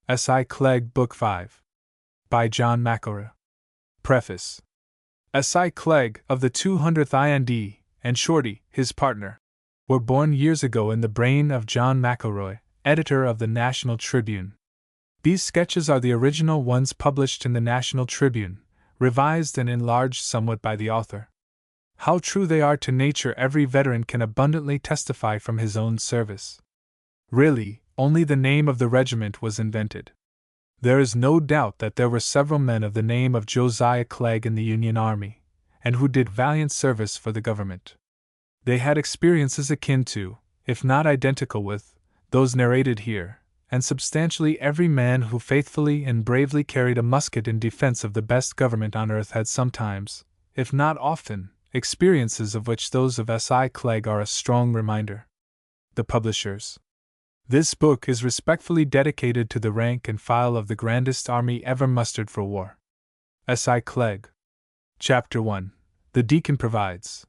S.I. Klegg, Book 5. By John McElroy. Preface. S.I. Klegg, of the 200th IND, and Shorty, his partner, were born years ago in the brain of John McElroy, editor of the National Tribune. These sketches are the original ones published in the National Tribune, revised and enlarged somewhat by the author. How true they are to nature every veteran can abundantly testify from his own service. Really, only the name of the regiment was invented. There is no doubt that there were several men of the name of Josiah Klegg in the Union Army, and who did valiant service for the government. They had experiences akin to, if not identical with, those narrated here, and substantially every man who faithfully and bravely carried a musket in defense of the best government on earth had sometimes, if not often, experiences of which those of S.I. Klegg are a strong reminder. The Publishers. This book is respectfully dedicated to the rank and file of the grandest army ever mustered for war. S.I. Klegg. Chapter 1. The Deacon Provides.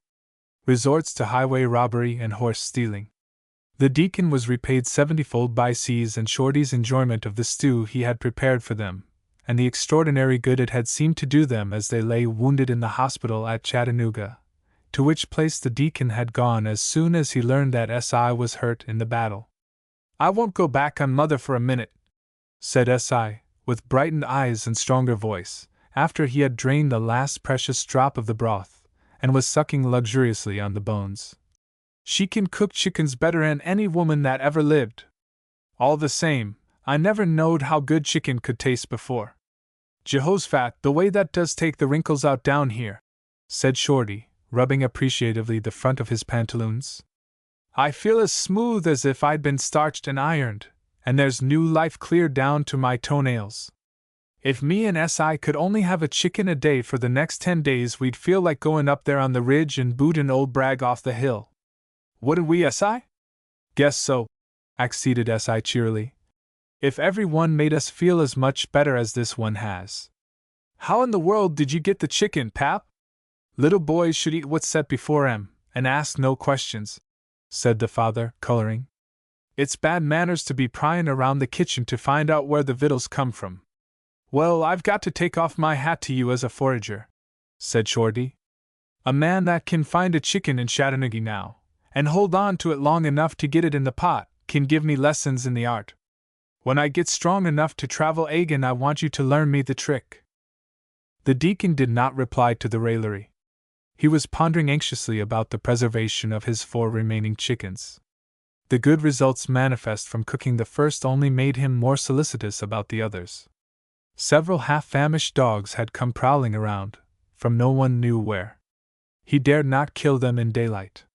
Resorts to highway robbery and horse stealing. The Deacon was repaid 70-fold by C's and Shorty's enjoyment of the stew he had prepared for them, and the extraordinary good it had seemed to do them as they lay wounded in the hospital at Chattanooga, to which place the Deacon had gone as soon as he learned that S.I. was hurt in the battle. "I won't go back on Mother for a minute," said S.I., with brightened eyes and stronger voice, after he had drained the last precious drop of the broth, and was sucking luxuriously on the bones. "She can cook chickens better'n any woman that ever lived. All the same, I never knowed how good chicken could taste before. Jehoshaphat, the way that does take the wrinkles out down here," said Shorty, rubbing appreciatively the front of his pantaloons. "I feel as smooth as if I'd been starched and ironed, and there's new life clear down to my toenails. If me and S.I. could only have a chicken a day for the next 10 days, we'd feel like going up there on the ridge and bootin' old Bragg off the hill. Wouldn't we, S.I.?" "Guess so," acceded S.I. cheerily. "If every one made us feel as much better as this one has." "How in the world did you get the chicken, Pap?" "Little boys should eat what's set before 'em, and ask no questions," said the father, coloring. "It's bad manners to be pryin' around the kitchen to find out where the victuals come from." "Well, I've got to take off my hat to you as a forager," said Shorty. "A man that can find a chicken in Chattanooga now, and hold on to it long enough to get it in the pot, can give me lessons in the art. When I get strong enough to travel again, I want you to learn me the trick." The Deacon did not reply to the raillery. He was pondering anxiously about the preservation of his 4 remaining chickens. The good results manifest from cooking the first only made him more solicitous about the others. Several half-famished dogs had come prowling around, from no one knew where. He dared not kill them in daylight.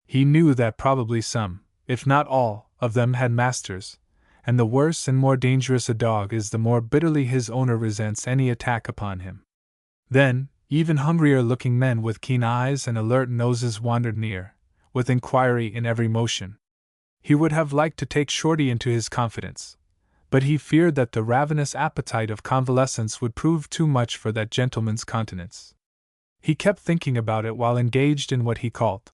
He knew that probably some, if not all, of them had masters, and the worse and more dangerous a dog is, the more bitterly his owner resents any attack upon him. Then, even hungrier-looking men with keen eyes and alert noses wandered near, with inquiry in every motion. He would have liked to take Shorty into his confidence, but he feared that the ravenous appetite of convalescence would prove too much for that gentleman's countenance. He kept thinking about it while engaged in what he called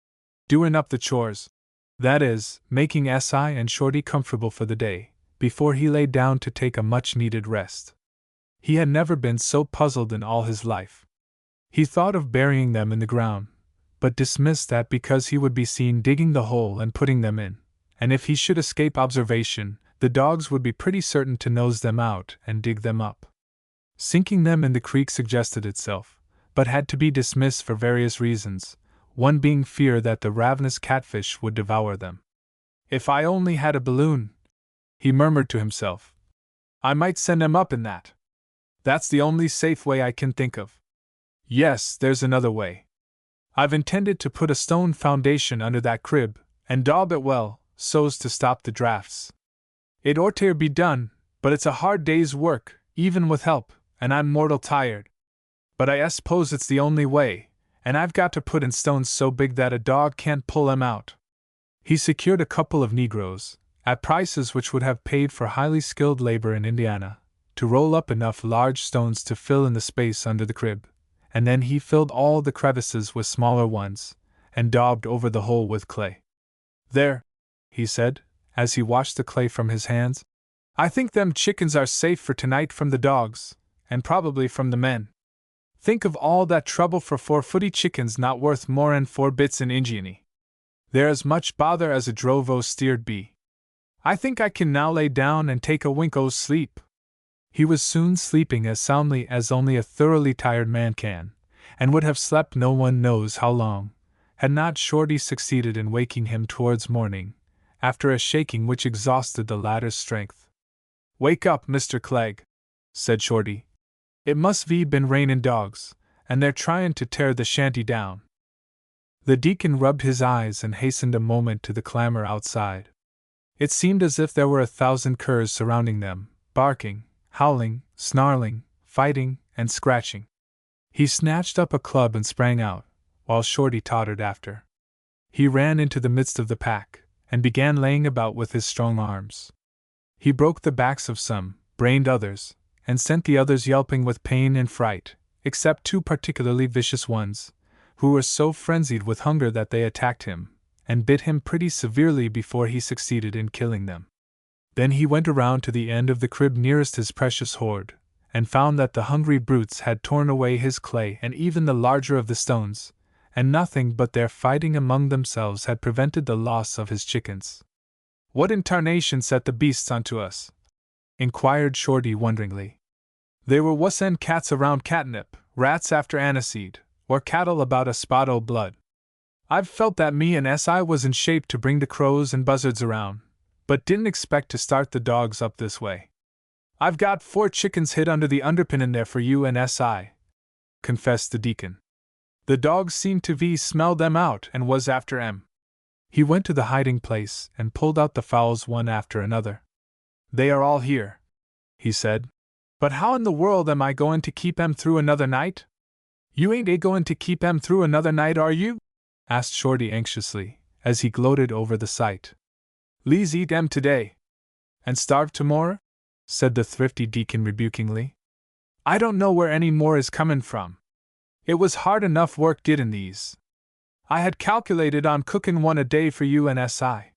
doing up the chores, that is, making S.I. and Shorty comfortable for the day, before he lay down to take a much-needed rest. He had never been so puzzled in all his life. He thought of burying them in the ground, but dismissed that because he would be seen digging the hole and putting them in, and if he should escape observation, the dogs would be pretty certain to nose them out and dig them up. Sinking them in the creek suggested itself, but had to be dismissed for various reasons, one being fear that the ravenous catfish would devour them. "If I only had a balloon," he murmured to himself, "I might send them up in that. That's the only safe way I can think of. Yes, there's another way. I've intended to put a stone foundation under that crib, and daub it well, so's to stop the drafts. It orter be done, but it's a hard day's work, even with help, and I'm mortal tired. But I suppose it's the only way, and I've got to put in stones so big that a dog can't pull them out." He secured a couple of Negroes, at prices which would have paid for highly skilled labor in Indiana, to roll up enough large stones to fill in the space under the crib, and then he filled all the crevices with smaller ones, and daubed over the whole with clay. "There," he said, as he washed the clay from his hands, I think them chickens are safe for tonight from the dogs, and probably from the men. Think of all that trouble for 4-footy chickens not worth more'n 4 bits in Indiany. They're as much bother as a drove o' steered be. I think I can now lay down and take a wink o' sleep. He was soon sleeping as soundly as only a thoroughly tired man can, and would have slept no one knows how long, had not Shorty succeeded in waking him towards morning, after a shaking which exhausted the latter's strength. "Wake up, Mr. Clegg," said Shorty. "It must be been rainin' dogs, and they're tryin' to tear the shanty down." The deacon rubbed his eyes and hastened a moment to the clamor outside. It seemed as if there were 1,000 curs surrounding them, barking, howling, snarling, fighting, and scratching. He snatched up a club and sprang out, while Shorty tottered after. He ran into the midst of the pack, and began laying about with his strong arms. He broke the backs of some, brained others, and sent the others yelping with pain and fright, except 2 particularly vicious ones, who were so frenzied with hunger that they attacked him, and bit him pretty severely before he succeeded in killing them. Then he went around to the end of the crib nearest his precious hoard, and found that the hungry brutes had torn away his clay and even the larger of the stones, and nothing but their fighting among themselves had prevented the loss of his chickens. "What in tarnation set the beasts onto us?" inquired Shorty wonderingly. "They were wuss'n cats around catnip, rats after aniseed, or cattle about a spot o' blood. I've felt that me and S.I. was in shape to bring the crows and buzzards around, but didn't expect to start the dogs up this way. I've got 4 chickens hid under the underpinnin' there for you and S.I., confessed the deacon. The dogs seemed to be smelled them out and was after 'em. He went to the hiding place and pulled out the fowls one after another. "They are all here," he said. "But how in the world am I goin' to keep 'em through another night?" "You ain't goin' to keep 'em through another night, are you?" asked Shorty anxiously, as he gloated over the sight. "Le's eat 'em today." "And starve tomorrow?" said the thrifty deacon rebukingly. "I don't know where any more is comin' from. It was hard enough work gettin' these. I had calculated on cookin' one a day for you and S.I.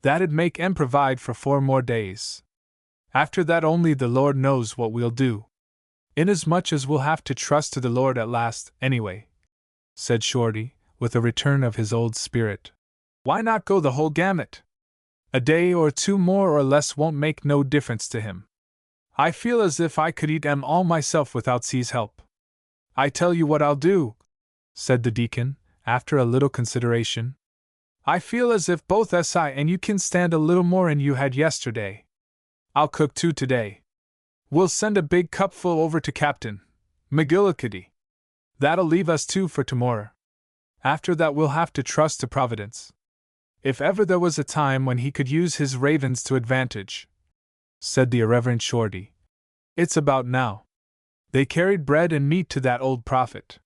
That'd make 'em provide for 4 more days. After that only the Lord knows what we'll do. Inasmuch as we'll have to trust to the Lord at last, anyway," said Shorty, with a return of his old spirit. "Why not go the whole gamut? A day or 2 more or less won't make no difference to him. I feel as if I could eat 'em all myself without C's help. I tell you what I'll do," said the deacon, after a little consideration. "I feel as if both S.I. and you can stand a little more'n you had yesterday. I'll cook 2 today. We'll send a big cupful over to Captain McGillicuddy. That'll leave us 2 for tomorrow. After that we'll have to trust to Providence. If ever there was a time when he could use his ravens to advantage," said the irreverent Shorty, "it's about now. They carried bread and meat to that old prophet.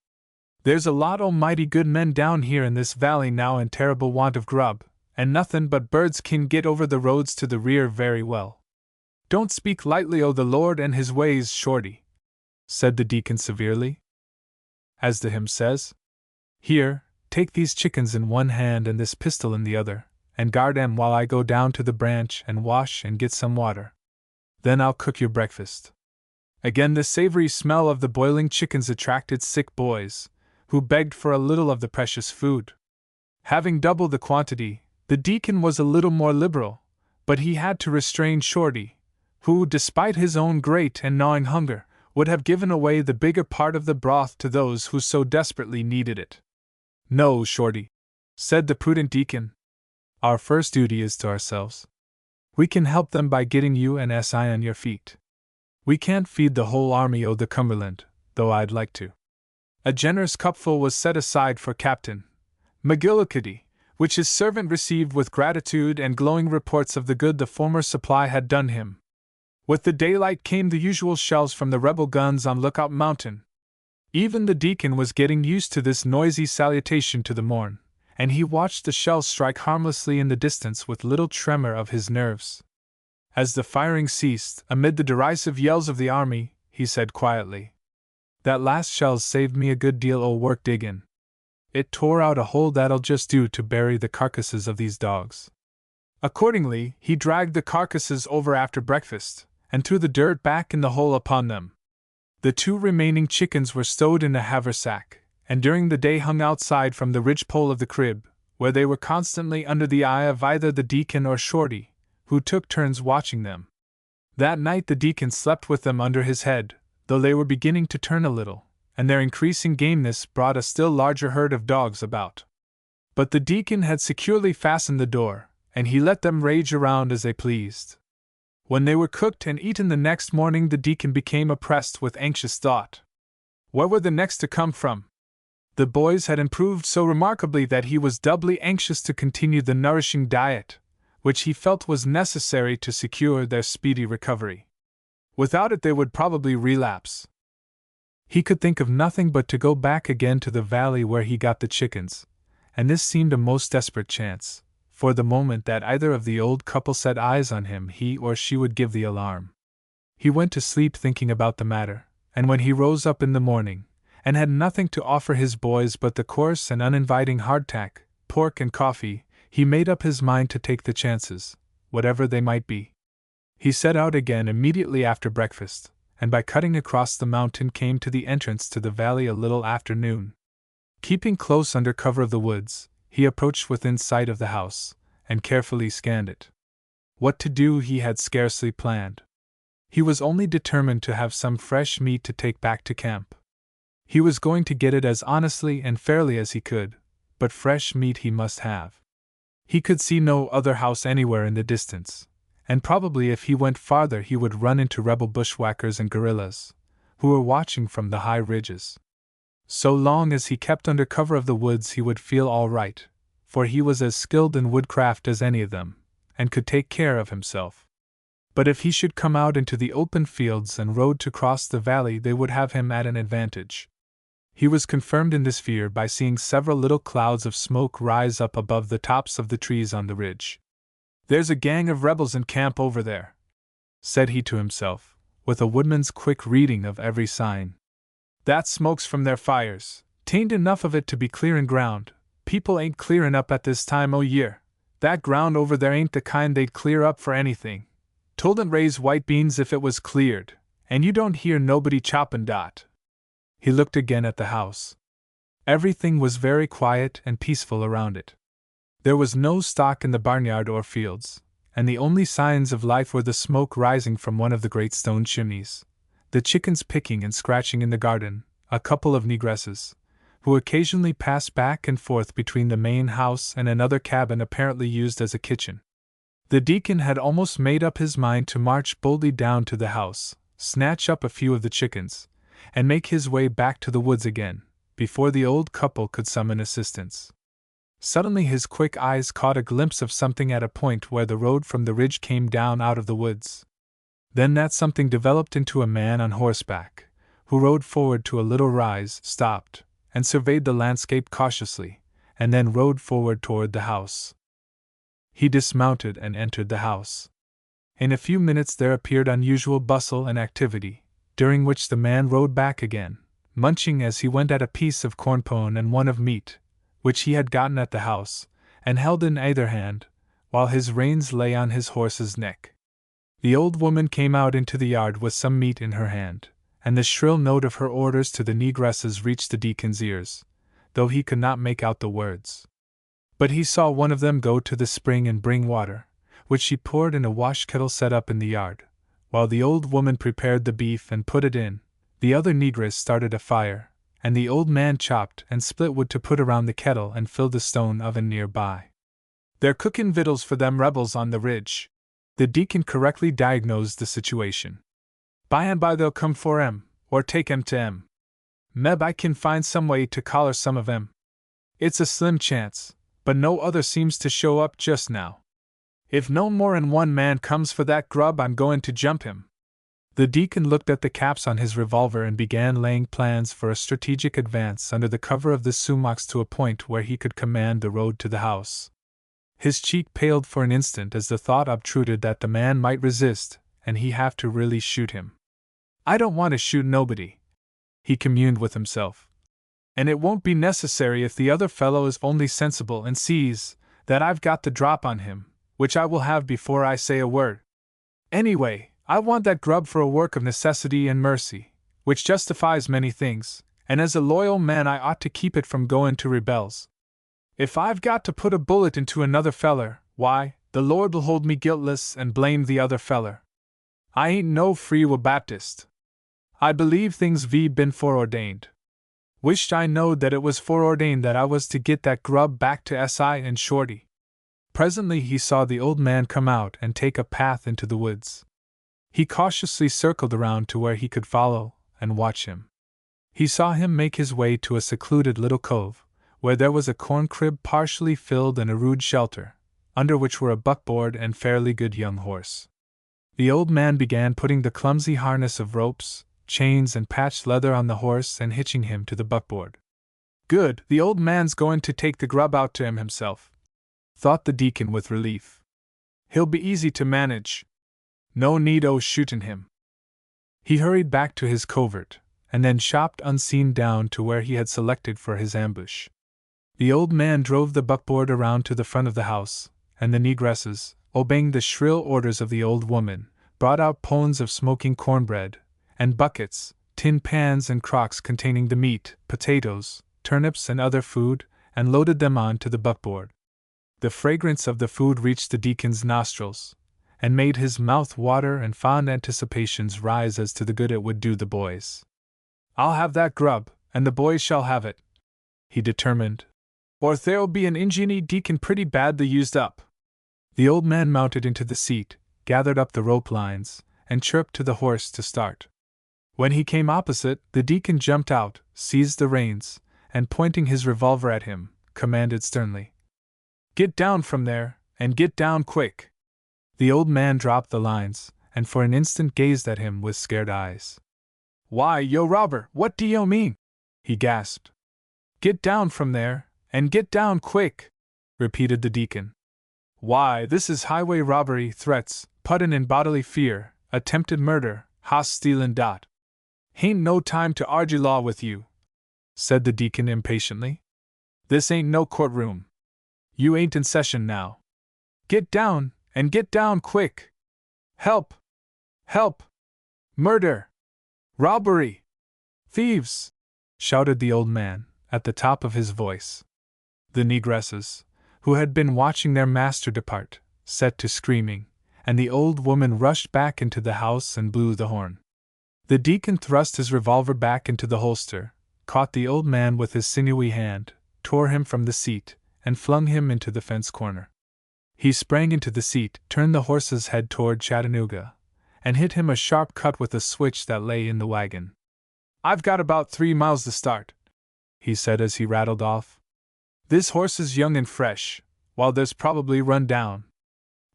There's a lot o' mighty good men down here in this valley now in terrible want of grub, and nothin' but birds can get over the roads to the rear very well. Don't speak lightly o' the Lord and his ways, Shorty," said the deacon severely. "As the hymn says, here, take these chickens in one hand and this pistol in the other, and guard 'em while I go down to the branch and wash and get some water. Then I'll cook your breakfast." Again the savory smell of the boiling chickens attracted sick boys, who begged for a little of the precious food. Having doubled the quantity, the deacon was a little more liberal, but he had to restrain Shorty, who, despite his own great and gnawing hunger, would have given away the bigger part of the broth to those who so desperately needed it. "No, Shorty," said the prudent deacon. "Our first duty is to ourselves. We can help them by getting you and S.I. on your feet. We can't feed the whole army o' the Cumberland, though I'd like to." A generous cupful was set aside for Captain McGillicuddy, which his servant received with gratitude and glowing reports of the good the former supply had done him. With the daylight came the usual shells from the rebel guns on Lookout Mountain. Even the deacon was getting used to this noisy salutation to the morn, and he watched the shells strike harmlessly in the distance with little tremor of his nerves. As the firing ceased, amid the derisive yells of the army, he said quietly, "That last shell's saved me a good deal o' work diggin'. It tore out a hole that'll just do to bury the carcasses of these dogs." Accordingly, he dragged the carcasses over after breakfast, and threw the dirt back in the hole upon them. The 2 remaining chickens were stowed in a haversack, and during the day hung outside from the ridgepole of the crib, where they were constantly under the eye of either the deacon or Shorty, who took turns watching them. That night the deacon slept with them under his head, though they were beginning to turn a little, and their increasing gameness brought a still larger herd of dogs about. But the deacon had securely fastened the door, and he let them rage around as they pleased. When they were cooked and eaten the next morning, the deacon became oppressed with anxious thought. Where were the next to come from? The boys had improved so remarkably that he was doubly anxious to continue the nourishing diet, which he felt was necessary to secure their speedy recovery. Without it they would probably relapse. He could think of nothing but to go back again to the valley where he got the chickens, and this seemed a most desperate chance, for the moment that either of the old couple set eyes on him he or she would give the alarm. He went to sleep thinking about the matter, and when he rose up in the morning, and had nothing to offer his boys but the coarse and uninviting hardtack, pork and coffee, he made up his mind to take the chances, whatever they might be. He set out again immediately after breakfast, and by cutting across the mountain came to the entrance to the valley a little after noon. Keeping close under cover of the woods, he approached within sight of the house, and carefully scanned it. What to do he had scarcely planned. He was only determined to have some fresh meat to take back to camp. He was going to get it as honestly and fairly as he could, but fresh meat he must have. He could see no other house anywhere in the distance, and probably if he went farther he would run into rebel bushwhackers and guerrillas, who were watching from the high ridges. So long as he kept under cover of the woods he would feel all right, for he was as skilled in woodcraft as any of them, and could take care of himself. But if he should come out into the open fields and rode to cross the valley they would have him at an advantage. He was confirmed in this fear by seeing several little clouds of smoke rise up above the tops of the trees on the ridge. "There's a gang of rebels in camp over there," said he to himself, with a woodman's quick reading of every sign. "That smoke's from their fires. 'Tain't enough of it to be clearing ground. People ain't clearing up at this time o' year. That ground over there ain't the kind they'd clear up for anything. Toldn't raise white beans if it was cleared, and you don't hear nobody choppin' dot." He looked again at the house. Everything was very quiet and peaceful around it. There was no stock in the barnyard or fields, and the only signs of life were the smoke rising from one of the great stone chimneys, the chickens picking and scratching in the garden, a couple of negresses, who occasionally passed back and forth between the main house and another cabin apparently used as a kitchen. The deacon had almost made up his mind to march boldly down to the house, snatch up a few of the chickens, and make his way back to the woods again, before the old couple could summon assistance. Suddenly his quick eyes caught a glimpse of something at a point where the road from the ridge came down out of the woods. Then that something developed into a man on horseback, who rode forward to a little rise, stopped, and surveyed the landscape cautiously, and then rode forward toward the house. He dismounted and entered the house. In a few minutes there appeared unusual bustle and activity, during which the man rode back again, munching as he went at a piece of corn pone and one of meat, which he had gotten at the house, and held in either hand, while his reins lay on his horse's neck. The old woman came out into the yard with some meat in her hand, and the shrill note of her orders to the negresses reached the deacon's ears, though he could not make out the words. But he saw one of them go to the spring and bring water, which she poured in a wash kettle set up in the yard, while the old woman prepared the beef and put it in. The other negress started a fire, and the old man chopped and split wood to put around the kettle and filled the stone oven near by. "They're cookin' vittles for them rebels on the ridge." The deacon correctly diagnosed the situation. "By and by they'll come for 'em, or take 'em to 'em. Meb I can find some way to collar some of 'em. It's a slim chance, but no other seems to show up just now. If no more'n one man comes for that grub I'm goin' to jump him." The deacon looked at the caps on his revolver and began laying plans for a strategic advance under the cover of the sumacs to a point where he could command the road to the house. His cheek paled for an instant as the thought obtruded that the man might resist, and he have to really shoot him. "I don't want to shoot nobody," he communed with himself. "And it won't be necessary if the other fellow is only sensible and sees that I've got the drop on him, which I will have before I say a word. Anyway, I want that grub for a work of necessity and mercy, which justifies many things, and as a loyal man I ought to keep it from going to rebels. If I've got to put a bullet into another feller, why, the Lord will hold me guiltless and blame the other feller. I ain't no Free Will Baptist. I believe things been foreordained. Wished I knowed that it was foreordained that I was to get that grub back to Si and Shorty. Presently he saw the old man come out and take a path into the woods. He cautiously circled around to where he could follow and watch him. He saw him make his way to a secluded little cove, where there was a corn crib partially filled and a rude shelter, under which were a buckboard and fairly good young horse. The old man began putting the clumsy harness of ropes, chains and patched leather on the horse and hitching him to the buckboard. Good, the old man's going to take the grub out to him himself, thought the deacon with relief. He'll be easy to manage. No need o' shooting him. He hurried back to his covert, and then chopped unseen down to where he had selected for his ambush. The old man drove the buckboard around to the front of the house, and the negresses, obeying the shrill orders of the old woman, brought out pones of smoking cornbread, and buckets, tin pans and crocks containing the meat, potatoes, turnips and other food, and loaded them on to the buckboard. The fragrance of the food reached the deacon's nostrils, and made his mouth water and fond anticipations rise as to the good it would do the boys. I'll have that grub, and the boys shall have it, he determined, or there'll be an Injiny deacon pretty badly used up. The old man mounted into the seat, gathered up the rope lines, and chirped to the horse to start. When he came opposite, the deacon jumped out, seized the reins, and pointing his revolver at him, commanded sternly, "Get down from there, and get down quick!" The old man dropped the lines, and for an instant gazed at him with scared eyes. "Why, yo robber, what do yo mean?" he gasped. "Get down from there, and get down quick," repeated the deacon. "Why, this is highway robbery, threats, puttin' in bodily fear, attempted murder, hoss stealin' dot. Hain't no time to argy law with you," said the deacon impatiently. "This ain't no courtroom. You ain't in session now. Get down, and get down quick! Help! Help! Murder! Robbery! Thieves!" shouted the old man, at the top of his voice. The negresses, who had been watching their master depart, set to screaming, and the old woman rushed back into the house and blew the horn. The deacon thrust his revolver back into the holster, caught the old man with his sinewy hand, tore him from the seat, and flung him into the fence corner. He sprang into the seat, turned the horse's head toward Chattanooga, and hit him a sharp cut with a switch that lay in the wagon. "I've got about 3 miles to start," he said as he rattled off. "This horse is young and fresh, while there's probably run down.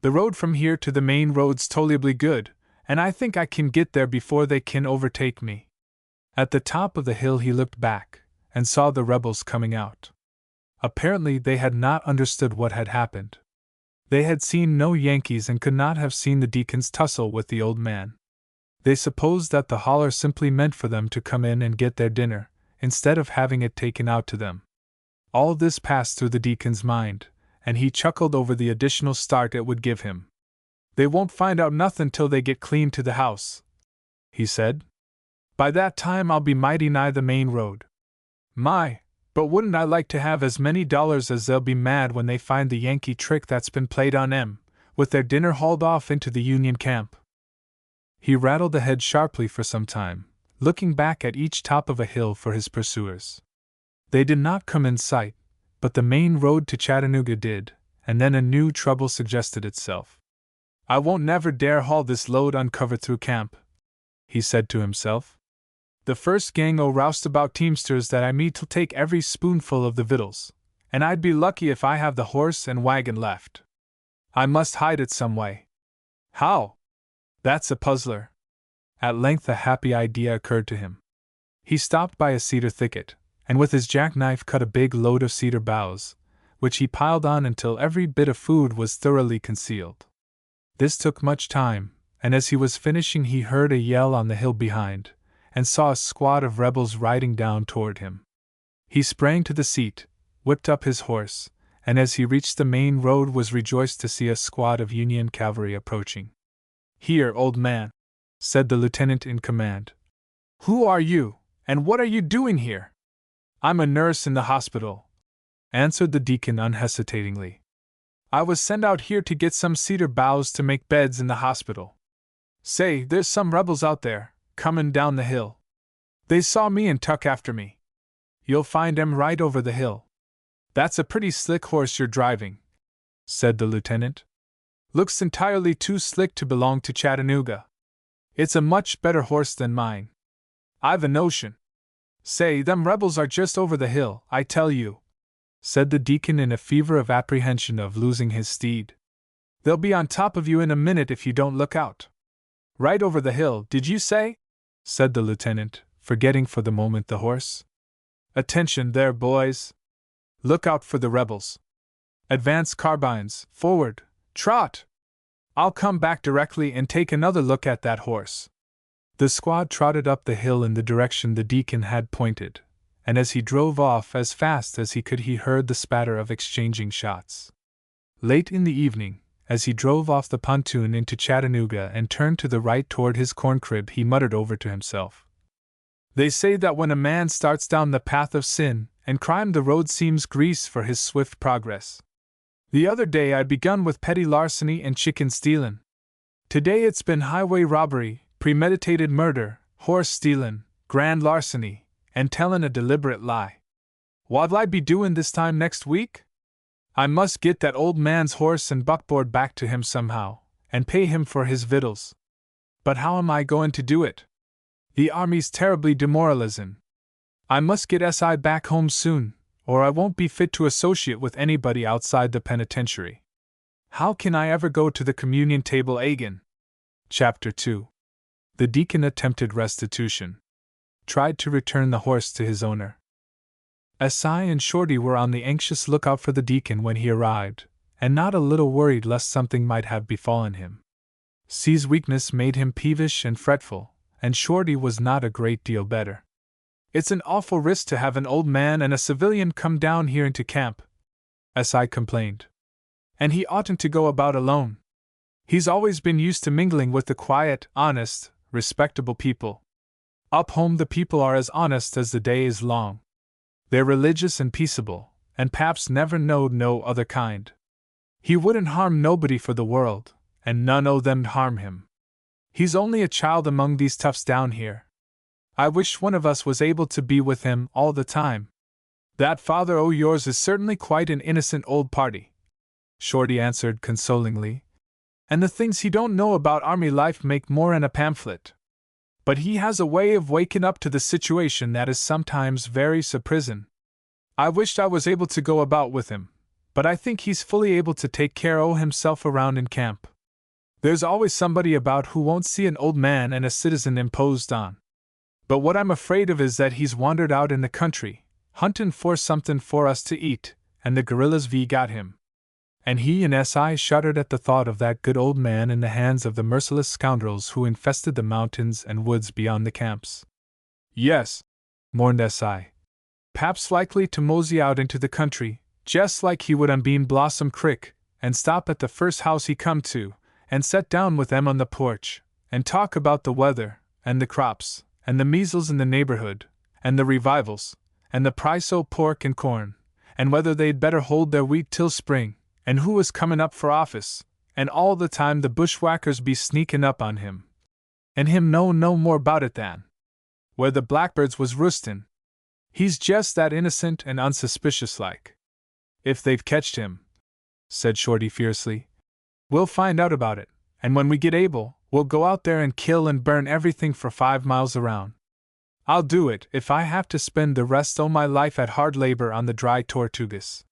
The road from here to the main road's tolerably good, and I think I can get there before they can overtake me." At the top of the hill he looked back, and saw the rebels coming out. Apparently they had not understood what had happened. They had seen no Yankees and could not have seen the deacon's tussle with the old man. They supposed that the holler simply meant for them to come in and get their dinner, instead of having it taken out to them. All this passed through the deacon's mind, and he chuckled over the additional start it would give him. "They won't find out nothin' till they get clean to the house," he said. "By that time I'll be mighty nigh the main road. My, but wouldn't I like to have as many dollars as they'll be mad when they find the Yankee trick that's been played on 'em, with their dinner hauled off into the Union camp." He rattled ahead sharply for some time, looking back at each top of a hill for his pursuers. They did not come in sight, but the main road to Chattanooga did, and then a new trouble suggested itself. "I won't never dare haul this load uncovered through camp," he said to himself. "The first gang o' roustabout teamsters that I meet'll take every spoonful of the victuals, and I'd be lucky if I have the horse and wagon left. I must hide it some way. How? That's a puzzler." At length a happy idea occurred to him. He stopped by a cedar thicket, and with his jackknife cut a big load of cedar boughs, which he piled on until every bit of food was thoroughly concealed. This took much time, and as he was finishing he heard a yell on the hill behind, and saw a squad of rebels riding down toward him. He sprang to the seat, whipped up his horse, and as he reached the main road was rejoiced to see a squad of Union cavalry approaching. "Here, old man," said the lieutenant in command. "Who are you, and what are you doing here?" "I'm a nurse in the hospital," answered the deacon unhesitatingly. "I was sent out here to get some cedar boughs to make beds in the hospital. Say, there's some rebels out there, comin' down the hill. They saw me and tuck after me. You'll find 'em right over the hill." "That's a pretty slick horse you're driving," said the lieutenant. "Looks entirely too slick to belong to Chattanooga. It's a much better horse than mine. I've a notion. Say, them rebels are just over the hill, I tell you," said the deacon in a fever of apprehension of losing his steed. "They'll be on top of you in a minute if you don't look out." "Right over the hill, did you say?" said the lieutenant, forgetting for the moment the horse. "Attention there, boys. Look out for the rebels. Advance carbines, forward, trot! I'll come back directly and take another look at that horse." The squad trotted up the hill in the direction the deacon had pointed, and as he drove off as fast as he could he heard the spatter of exchanging shots. Late in the evening, as he drove off the pontoon into Chattanooga and turned to the right toward his corn crib, he muttered over to himself, "They say that when a man starts down the path of sin and crime the road seems grease for his swift progress. The other day I'd begun with petty larceny and chicken stealin'. Today it's been highway robbery, premeditated murder, horse stealin', grand larceny, and tellin' a deliberate lie. What'll I be doin' this time next week? I must get that old man's horse and buckboard back to him somehow, and pay him for his victuals. But how am I goin' to do it? The army's terribly demoralizin'. I must get SI back home soon, or I won't be fit to associate with anybody outside the penitentiary. How can I ever go to the communion table again?" Chapter 2. The deacon attempted restitution. Tried to return the horse to his owner. SI and Shorty were on the anxious lookout for the deacon when he arrived, and not a little worried lest something might have befallen him. C's weakness made him peevish and fretful, and Shorty was not a great deal better. "It's an awful risk to have an old man and a civilian come down here into camp," SI complained. "And he oughtn't to go about alone. He's always been used to mingling with the quiet, honest, respectable people. Up home the people are as honest as the day is long. They're religious and peaceable, and paps never knowed no other kind. He wouldn't harm nobody for the world, and none o' them'd harm him. He's only a child among these toughs down here. I wish one of us was able to be with him all the time. That father o' yours is certainly quite an innocent old party," Shorty answered consolingly. "And the things he don't know about army life make more'n a pamphlet. But he has a way of wakin' up to the situation that is sometimes very surprisin'. I wished I was able to go about with him, but I think he's fully able to take care o' himself around in camp. There's always somebody about who won't see an old man and a citizen imposed on. But what I'm afraid of is that he's wandered out in the country, huntin' for somethin' for us to eat, and the guerrillas got him." And he and SI shuddered at the thought of that good old man in the hands of the merciless scoundrels who infested the mountains and woods beyond the camps. "Yes," mourned SI. "Pap's likely to mosey out into the country, jest like he would on Bean Blossom Crick, and stop at the first house he come to, and set down with them on the porch, and talk about the weather, and the crops, and the measles in the neighborhood, and the revivals, and the price o' pork and corn, and whether they'd better hold their wheat till spring, and who was comin' up for office, and all the time the bushwhackers be sneakin' up on him. And him know no more about it than where the blackbirds was roostin'. He's jest that innocent and unsuspicious like." "If they've ketched him," said Shorty fiercely, "we'll find out about it, and when we get able, we'll go out there and kill and burn everything for 5 miles around. I'll do it if I have to spend the rest o' my life at hard labor on the dry Tortugas."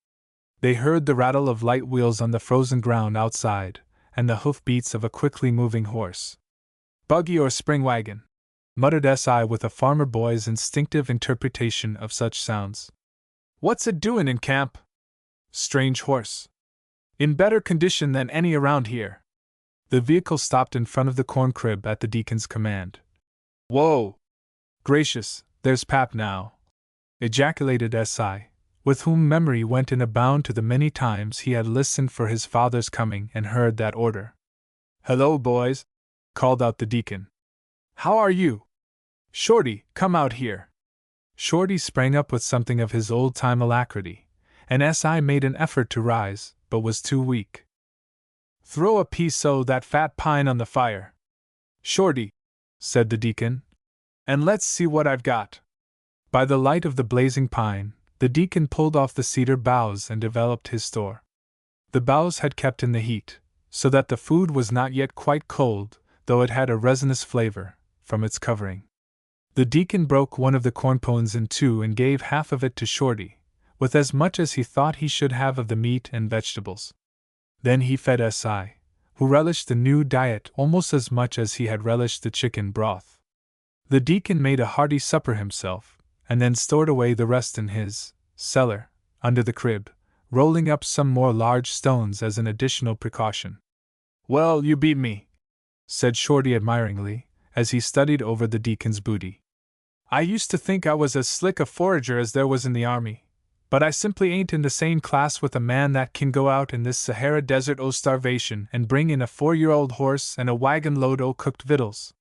They heard the rattle of light wheels on the frozen ground outside, and the hoof-beats of a quickly moving horse. "Buggy or spring wagon," muttered SI with a farmer boy's instinctive interpretation of such sounds. "What's it doin' in camp?" "Strange horse. In better condition than any around here." The vehicle stopped in front of the corn crib at the deacon's command. "Whoa! Gracious, there's Pap now!" ejaculated SI, with whom memory went in a bound to the many times he had listened for his father's coming and heard that order. "Hello, boys," called out the deacon. "How are you? Shorty, come out here." Shorty sprang up with something of his old-time alacrity, and S.I. made an effort to rise, but was too weak. "Throw a piece o' that fat pine on the fire, Shorty," said the deacon, "and let's see what I've got." By the light of the blazing pine, the deacon pulled off the cedar boughs and developed his store. The boughs had kept in the heat, so that the food was not yet quite cold, though it had a resinous flavor, from its covering. The deacon broke one of the corn pones in two and gave half of it to Shorty, with as much as he thought he should have of the meat and vegetables. Then he fed S.I., who relished the new diet almost as much as he had relished the chicken broth. The deacon made a hearty supper himself, and then stored away the rest in his cellar, under the crib, rolling up some more large stones as an additional precaution. "Well, you beat me," said Shorty admiringly, as he studied over the deacon's booty. "I used to think I was as slick a forager as there was in the army, but I simply ain't in the same class with a man that can go out in this Sahara desert o' starvation and bring in a 4-year-old horse and a wagon load o' cooked victuals.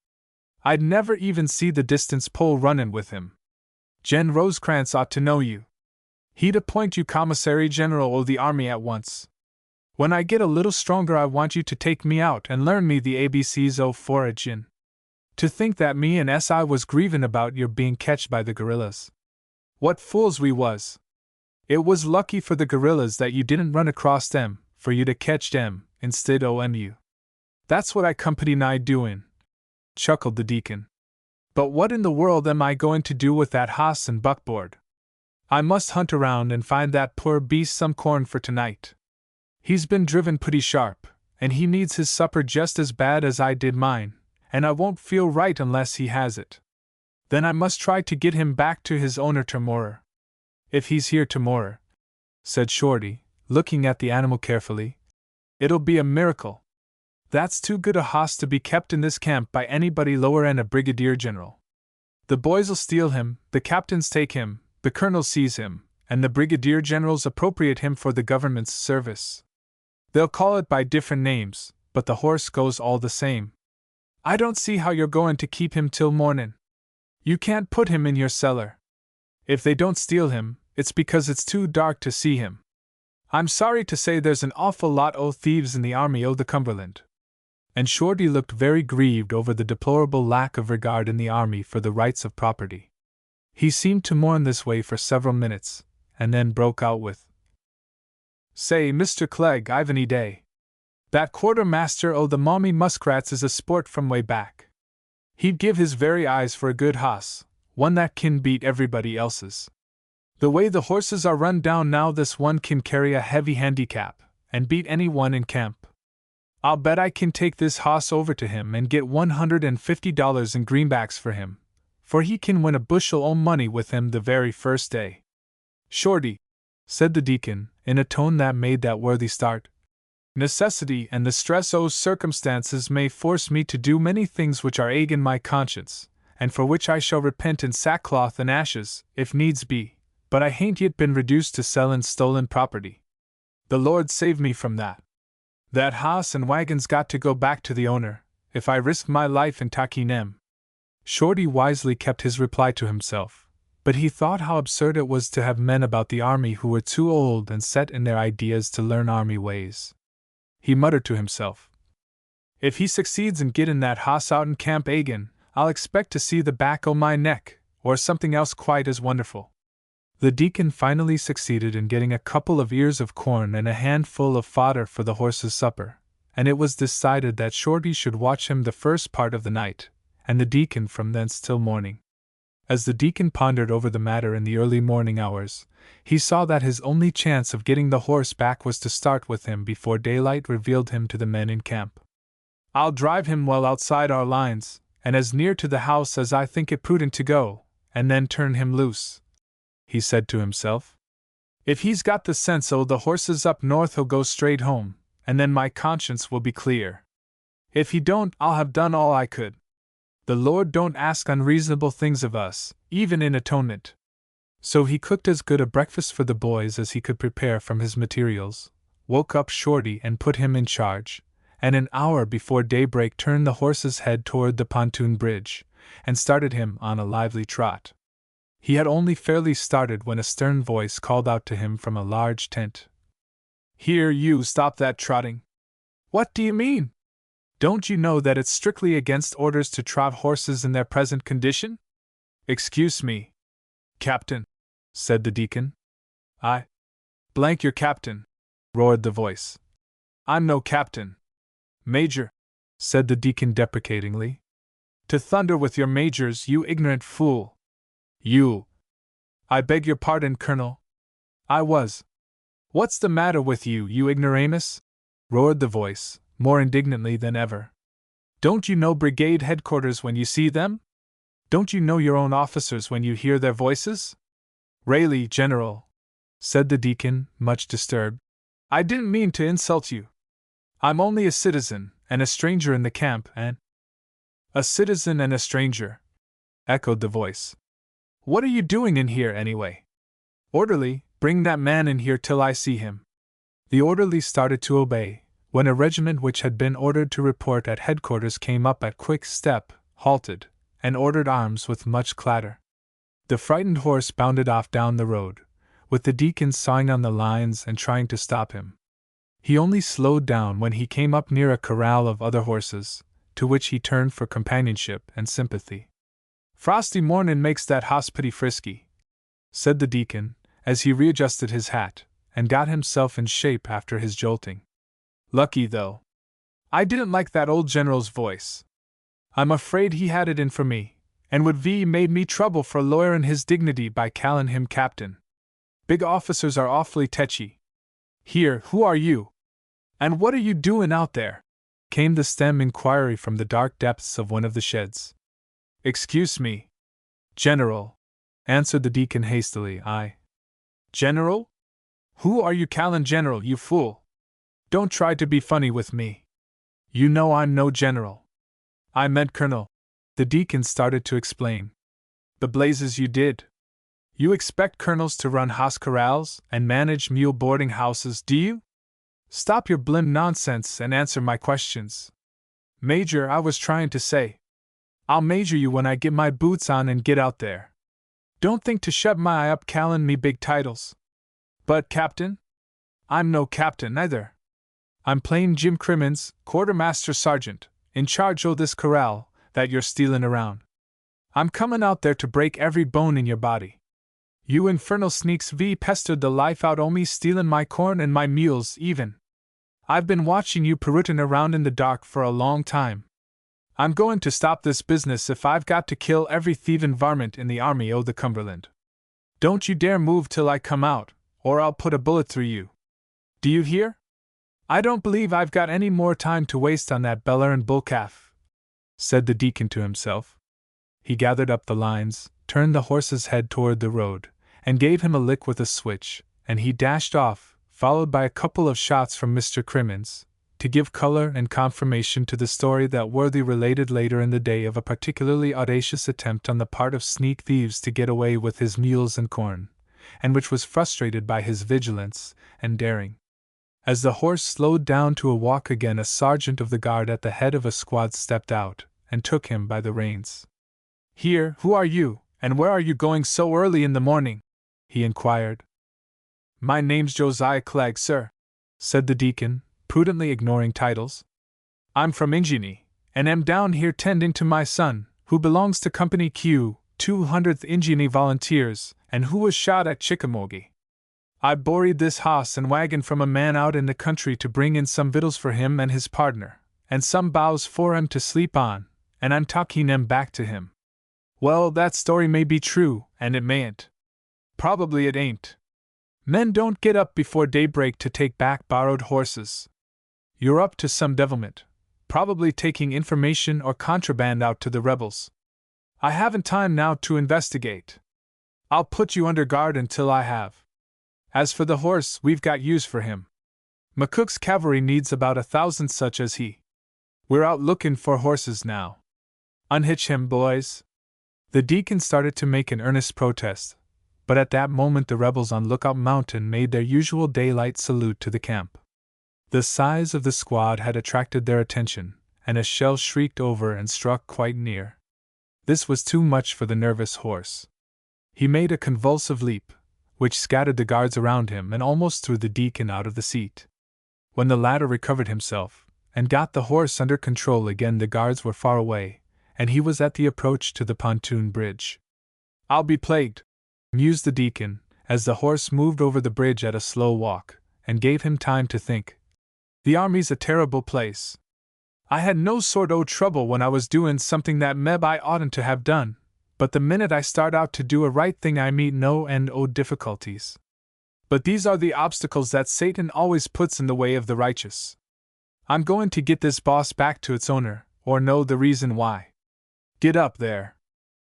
I'd never even see the distance pole runnin' with him. Gen Rosecrans ought to know you. He'd appoint you Commissary General o' the Army at once. When I get a little stronger I want you to take me out and learn me the ABCs o' foragin'. To think that me and S.I. was grievin' about your being ketched by the guerrillas. What fools we was! It was lucky for the guerrillas that you didn't run across them, for you'd a ketched them, instead o' you. That's what I company nigh doin'," chuckled the deacon. "But what in the world am I going to do with that hoss and buckboard? I must hunt around and find that poor beast some corn for tonight. He's been driven pretty sharp, and he needs his supper just as bad as I did mine, and I won't feel right unless he has it. Then I must try to get him back to his owner tomorrow. If he's here tomorrow," said Shorty, looking at the animal carefully, "it'll be a miracle. That's too good a hoss to be kept in this camp by anybody lower'n a brigadier general. The boys'll steal him, the captains take him, the colonel seize him, and the brigadier generals appropriate him for the government's service. They'll call it by different names, but the horse goes all the same. I don't see how you're going to keep him till mornin'. You can't put him in your cellar. If they don't steal him, it's because it's too dark to see him. I'm sorry to say there's an awful lot o' thieves in the Army o' the Cumberland." And Shorty looked very grieved over the deplorable lack of regard in the Army for the rights of property. He seemed to mourn this way for several minutes, and then broke out with, "Say, Mr. Clegg, I've any day. That quartermaster o' the Maumee Muskrats is a sport from way back. He'd give his very eyes for a good hoss, one that kin beat everybody else's. The way the horses are run down now, this one can carry a heavy handicap, and beat any one in camp. I'll bet I can take this hoss over to him and get $150 in greenbacks for him, for he can win a bushel o' money with him the very first day." "Shorty," said the deacon, in a tone that made that worthy start, "necessity and the stress o' circumstances may force me to do many things which are agen my conscience, and for which I shall repent in sackcloth and ashes, if needs be, but I hain't yet been reduced to sellin' stolen property. The Lord save me from that. That hoss and wagon's got to go back to the owner, if I risk my life in taking 'em." Shorty wisely kept his reply to himself, but he thought how absurd it was to have men about the Army who were too old and set in their ideas to learn Army ways. He muttered to himself, "If he succeeds in getting that hoss out in camp agin, I'll expect to see the back o' my neck, or something else quite as wonderful." The deacon finally succeeded in getting a couple of ears of corn and a handful of fodder for the horse's supper, and it was decided that Shorty should watch him the first part of the night, and the deacon from thence till morning. As the deacon pondered over the matter in the early morning hours, he saw that his only chance of getting the horse back was to start with him before daylight revealed him to the men in camp. "I'll drive him well outside our lines, and as near to the house as I think it prudent to go, and then turn him loose," he said to himself. "If he's got the sense o' the horses up north he'll go straight home, and then my conscience will be clear. If he don't, I'll have done all I could. The Lord don't ask unreasonable things of us, even in atonement." So he cooked as good a breakfast for the boys as he could prepare from his materials, woke up Shorty and put him in charge, and an hour before daybreak turned the horse's head toward the pontoon bridge, and started him on a lively trot. He had only fairly started when a stern voice called out to him from a large tent. "Here, you, stop that trotting." "What do you mean? Don't you know that it's strictly against orders to trot horses in their present condition?" "Excuse me, Captain," said the deacon. "I blank your captain," roared the voice. "I'm no captain." "Major," said the deacon deprecatingly. "To thunder with your majors, you ignorant fool." "You." "I beg your pardon, Colonel. I was." "What's the matter with you, you ignoramus?" roared the voice, more indignantly than ever. "Don't you know brigade headquarters when you see them? Don't you know your own officers when you hear their voices?" "Really, General," said the deacon, much disturbed, "I didn't mean to insult you. I'm only a citizen, and a stranger in the camp, and—" "A citizen and a stranger," echoed the voice. "What are you doing in here, anyway? Orderly, bring that man in here till I see him." The orderly started to obey, when a regiment which had been ordered to report at headquarters came up at quick step, halted, and ordered arms with much clatter. The frightened horse bounded off down the road, with the deacon sawing on the lines and trying to stop him. He only slowed down when he came up near a corral of other horses, to which he turned for companionship and sympathy. "Frosty mornin' makes that hoss pretty frisky," said the deacon, as he readjusted his hat, and got himself in shape after his jolting. "Lucky, though. I didn't like that old general's voice. I'm afraid he had it in for me, and would made me trouble for lawyerin' his dignity by callin' him captain. Big officers are awfully tetchy. Here, who are you? And what are you doin' out there?" came the stem inquiry from the dark depths of one of the sheds. "Excuse me, General," answered the deacon hastily. "I—" "General? Who are you callin' general, you fool? Don't try to be funny with me. You know I'm no general. I meant colonel." The deacon started to explain. "The blazes you did! You expect colonels to run hoss corrals and manage mule boarding houses, do you? Stop your blim nonsense and answer my questions." "Major, I was trying to say. I'll major you when I get my boots on and get out there. Don't think to shut my eye up callin' me big titles." "But, Captain? I'm no captain, either. I'm plain Jim Crimmins, quartermaster sergeant, in charge o' this corral that you're stealin' around. I'm comin' out there to break every bone in your body. You infernal sneaks pestered the life out o' me stealin' my corn and my mules, even. I've been watching you perootin' around in the dark for a long time. I'm goin' to stop this business if I've got to kill every thievin' varmint in the army o' the Cumberland. Don't you dare move till I come out, or I'll put a bullet through you. Do you hear? I don't believe I've got any more time to waste on that Bellerin' bull-calf," said the deacon to himself. He gathered up the lines, turned the horse's head toward the road, and gave him a lick with a switch, and he dashed off, followed by a couple of shots from Mr. Crimmins, to give color and confirmation to the story that worthy related later in the day of a particularly audacious attempt on the part of sneak thieves to get away with his mules and corn, and which was frustrated by his vigilance and daring. As the horse slowed down to a walk again, a sergeant of the guard at the head of a squad stepped out and took him by the reins. "Here, who are you, and where are you going so early in the morning?" he inquired. "My name's Josiah Klegg, sir," said the deacon, prudently ignoring titles. "I'm from Ingeny, and am down here tending to my son, who belongs to Company Q, 200th Ingeny Volunteers, and who was shot at Chickamauga. I borrowed this hoss and wagon from a man out in the country to bring in some victuals for him and his partner, and some boughs for 'em to sleep on, and I'm taking 'em back to him. Well, that story may be true, and it mayn't. Probably it ain't. Men don't get up before daybreak to take back borrowed horses. You're up to some devilment, probably taking information or contraband out to the rebels. I haven't time now to investigate. I'll put you under guard until I have. As for the horse, we've got use for him. McCook's cavalry needs about 1,000 such as he. We're out looking for horses now. Unhitch him, boys." The deacon started to make an earnest protest, but at that moment the rebels on Lookout Mountain made their usual daylight salute to the camp. The size of the squad had attracted their attention, and a shell shrieked over and struck quite near. This was too much for the nervous horse. He made a convulsive leap, which scattered the guards around him and almost threw the deacon out of the seat. When the latter recovered himself, and got the horse under control again, the guards were far away, and he was at the approach to the pontoon bridge. "I'll be plagued," mused the deacon, as the horse moved over the bridge at a slow walk, and gave him time to think. "The army's a terrible place. I had no sort o' trouble when I was doing something that meb I oughtn't to have done, but the minute I start out to do a right thing I meet no end o' difficulties. But these are the obstacles that Satan always puts in the way of the righteous. I'm going to get this boss back to its owner, or know the reason why. Get up there."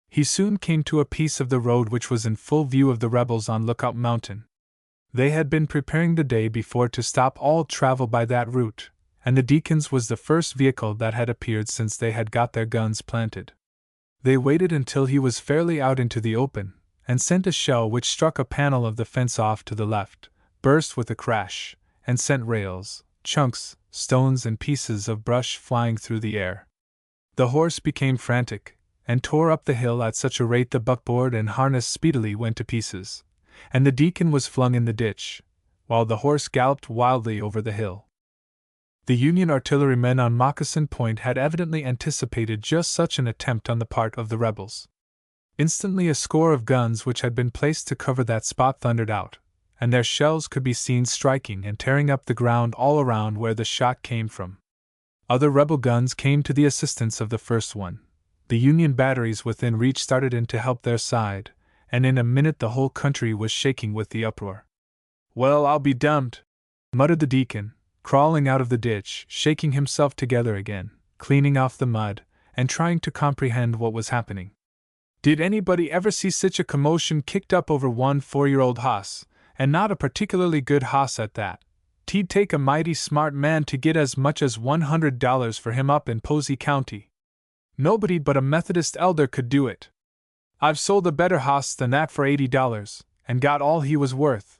He soon came to a piece of the road which was in full view of the rebels on Lookout Mountain. They had been preparing the day before to stop all travel by that route, and the Deacon's was the first vehicle that had appeared since they had got their guns planted. They waited until he was fairly out into the open, and sent a shell which struck a panel of the fence off to the left, burst with a crash, and sent rails, chunks, stones, and pieces of brush flying through the air. The horse became frantic, and tore up the hill at such a rate the buckboard and harness speedily went to pieces, and the deacon was flung in the ditch, while the horse galloped wildly over the hill. The Union artillerymen on Moccasin Point had evidently anticipated just such an attempt on the part of the rebels. Instantly a score of guns which had been placed to cover that spot thundered out, and their shells could be seen striking and tearing up the ground all around where the shot came from. Other rebel guns came to the assistance of the first one. The Union batteries within reach started in to help their side, and in a minute the whole country was shaking with the uproar. "Well, I'll be dummed," muttered the deacon, crawling out of the ditch, shaking himself together again, cleaning off the mud, and trying to comprehend what was happening. "Did anybody ever see sich a commotion kicked up over one 4-year-old hoss, and not a particularly good hoss at that? 'T'd take a mighty smart man to get as much as $100 for him up in Posey County. Nobody but a Methodist elder could do it. I've sold a better hoss than that for $80, and got all he was worth."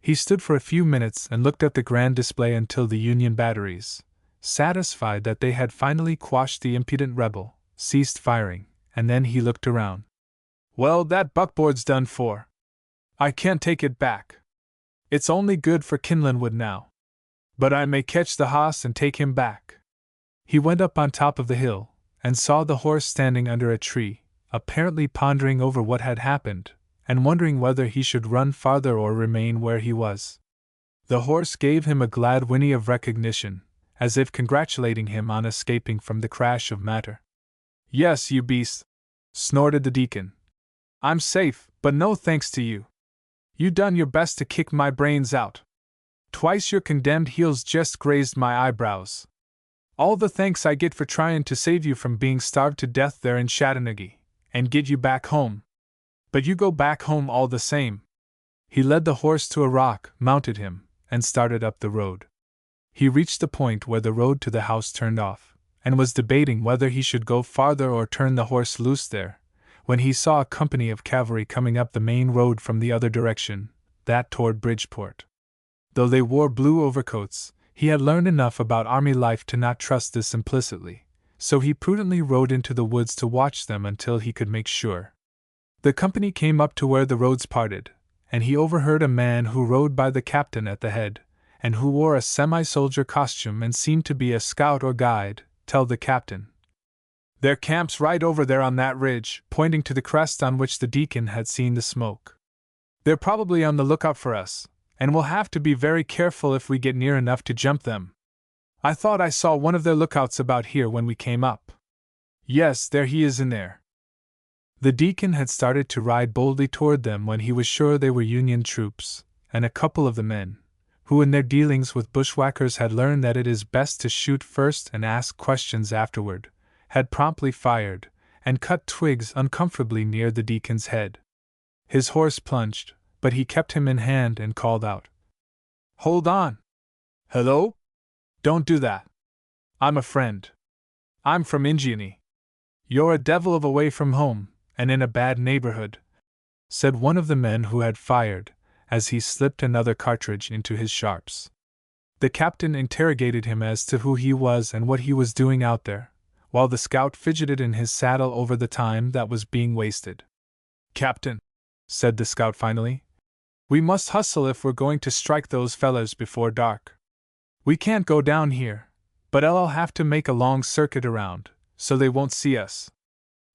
He stood for a few minutes and looked at the grand display until the Union batteries, satisfied that they had finally quashed the impudent rebel, ceased firing, and then he looked around. "Well, that buckboard's done for. I can't take it back. It's only good for kindlin' wood now. But I may catch the hoss and take him back." He went up on top of the hill, and saw the horse standing under a tree, apparently pondering over what had happened, and wondering whether he should run farther or remain where he was. The horse gave him a glad whinny of recognition, as if congratulating him on escaping from the crash of matter. "Yes, you beast," snorted the deacon. "I'm safe, but no thanks to you. You done your best to kick my brains out. Twice your condemned heels just grazed my eyebrows. All the thanks I get for trying to save you from being starved to death there in Chattanooga, and get you back home. But you go back home all the same." He led the horse to a rock, mounted him, and started up the road. He reached the point where the road to the house turned off, and was debating whether he should go farther or turn the horse loose there, when he saw a company of cavalry coming up the main road from the other direction, that toward Bridgeport. Though they wore blue overcoats, he had learned enough about army life to not trust this implicitly, so he prudently rode into the woods to watch them until he could make sure. The company came up to where the roads parted, and he overheard a man who rode by the captain at the head, and who wore a semi-soldier costume and seemed to be a scout or guide, tell the captain, "Their camp's right over there on that ridge," pointing to the crest on which the deacon had seen the smoke. "They're probably on the lookout for us, and we'll have to be very careful if we get near enough to jump them. I thought I saw one of their lookouts about here when we came up. Yes, there he is in there." The deacon had started to ride boldly toward them when he was sure they were Union troops, and a couple of the men, who in their dealings with bushwhackers had learned that it is best to shoot first and ask questions afterward, had promptly fired, and cut twigs uncomfortably near the deacon's head. His horse plunged, but he kept him in hand and called out, "Hold on! Hello? Don't do that. I'm a friend. I'm from Indiany. You're a devil of away from home, and in a bad neighborhood. said one of the men who had fired, as he slipped another cartridge into his sharps. The captain interrogated him as to who he was and what he was doing out there, while the scout fidgeted in his saddle over the time that was being wasted. "Captain," said the scout finally, "we must hustle if we're going to strike those fellers before dark. We can't go down here, but I'll have to make a long circuit around, so they won't see us."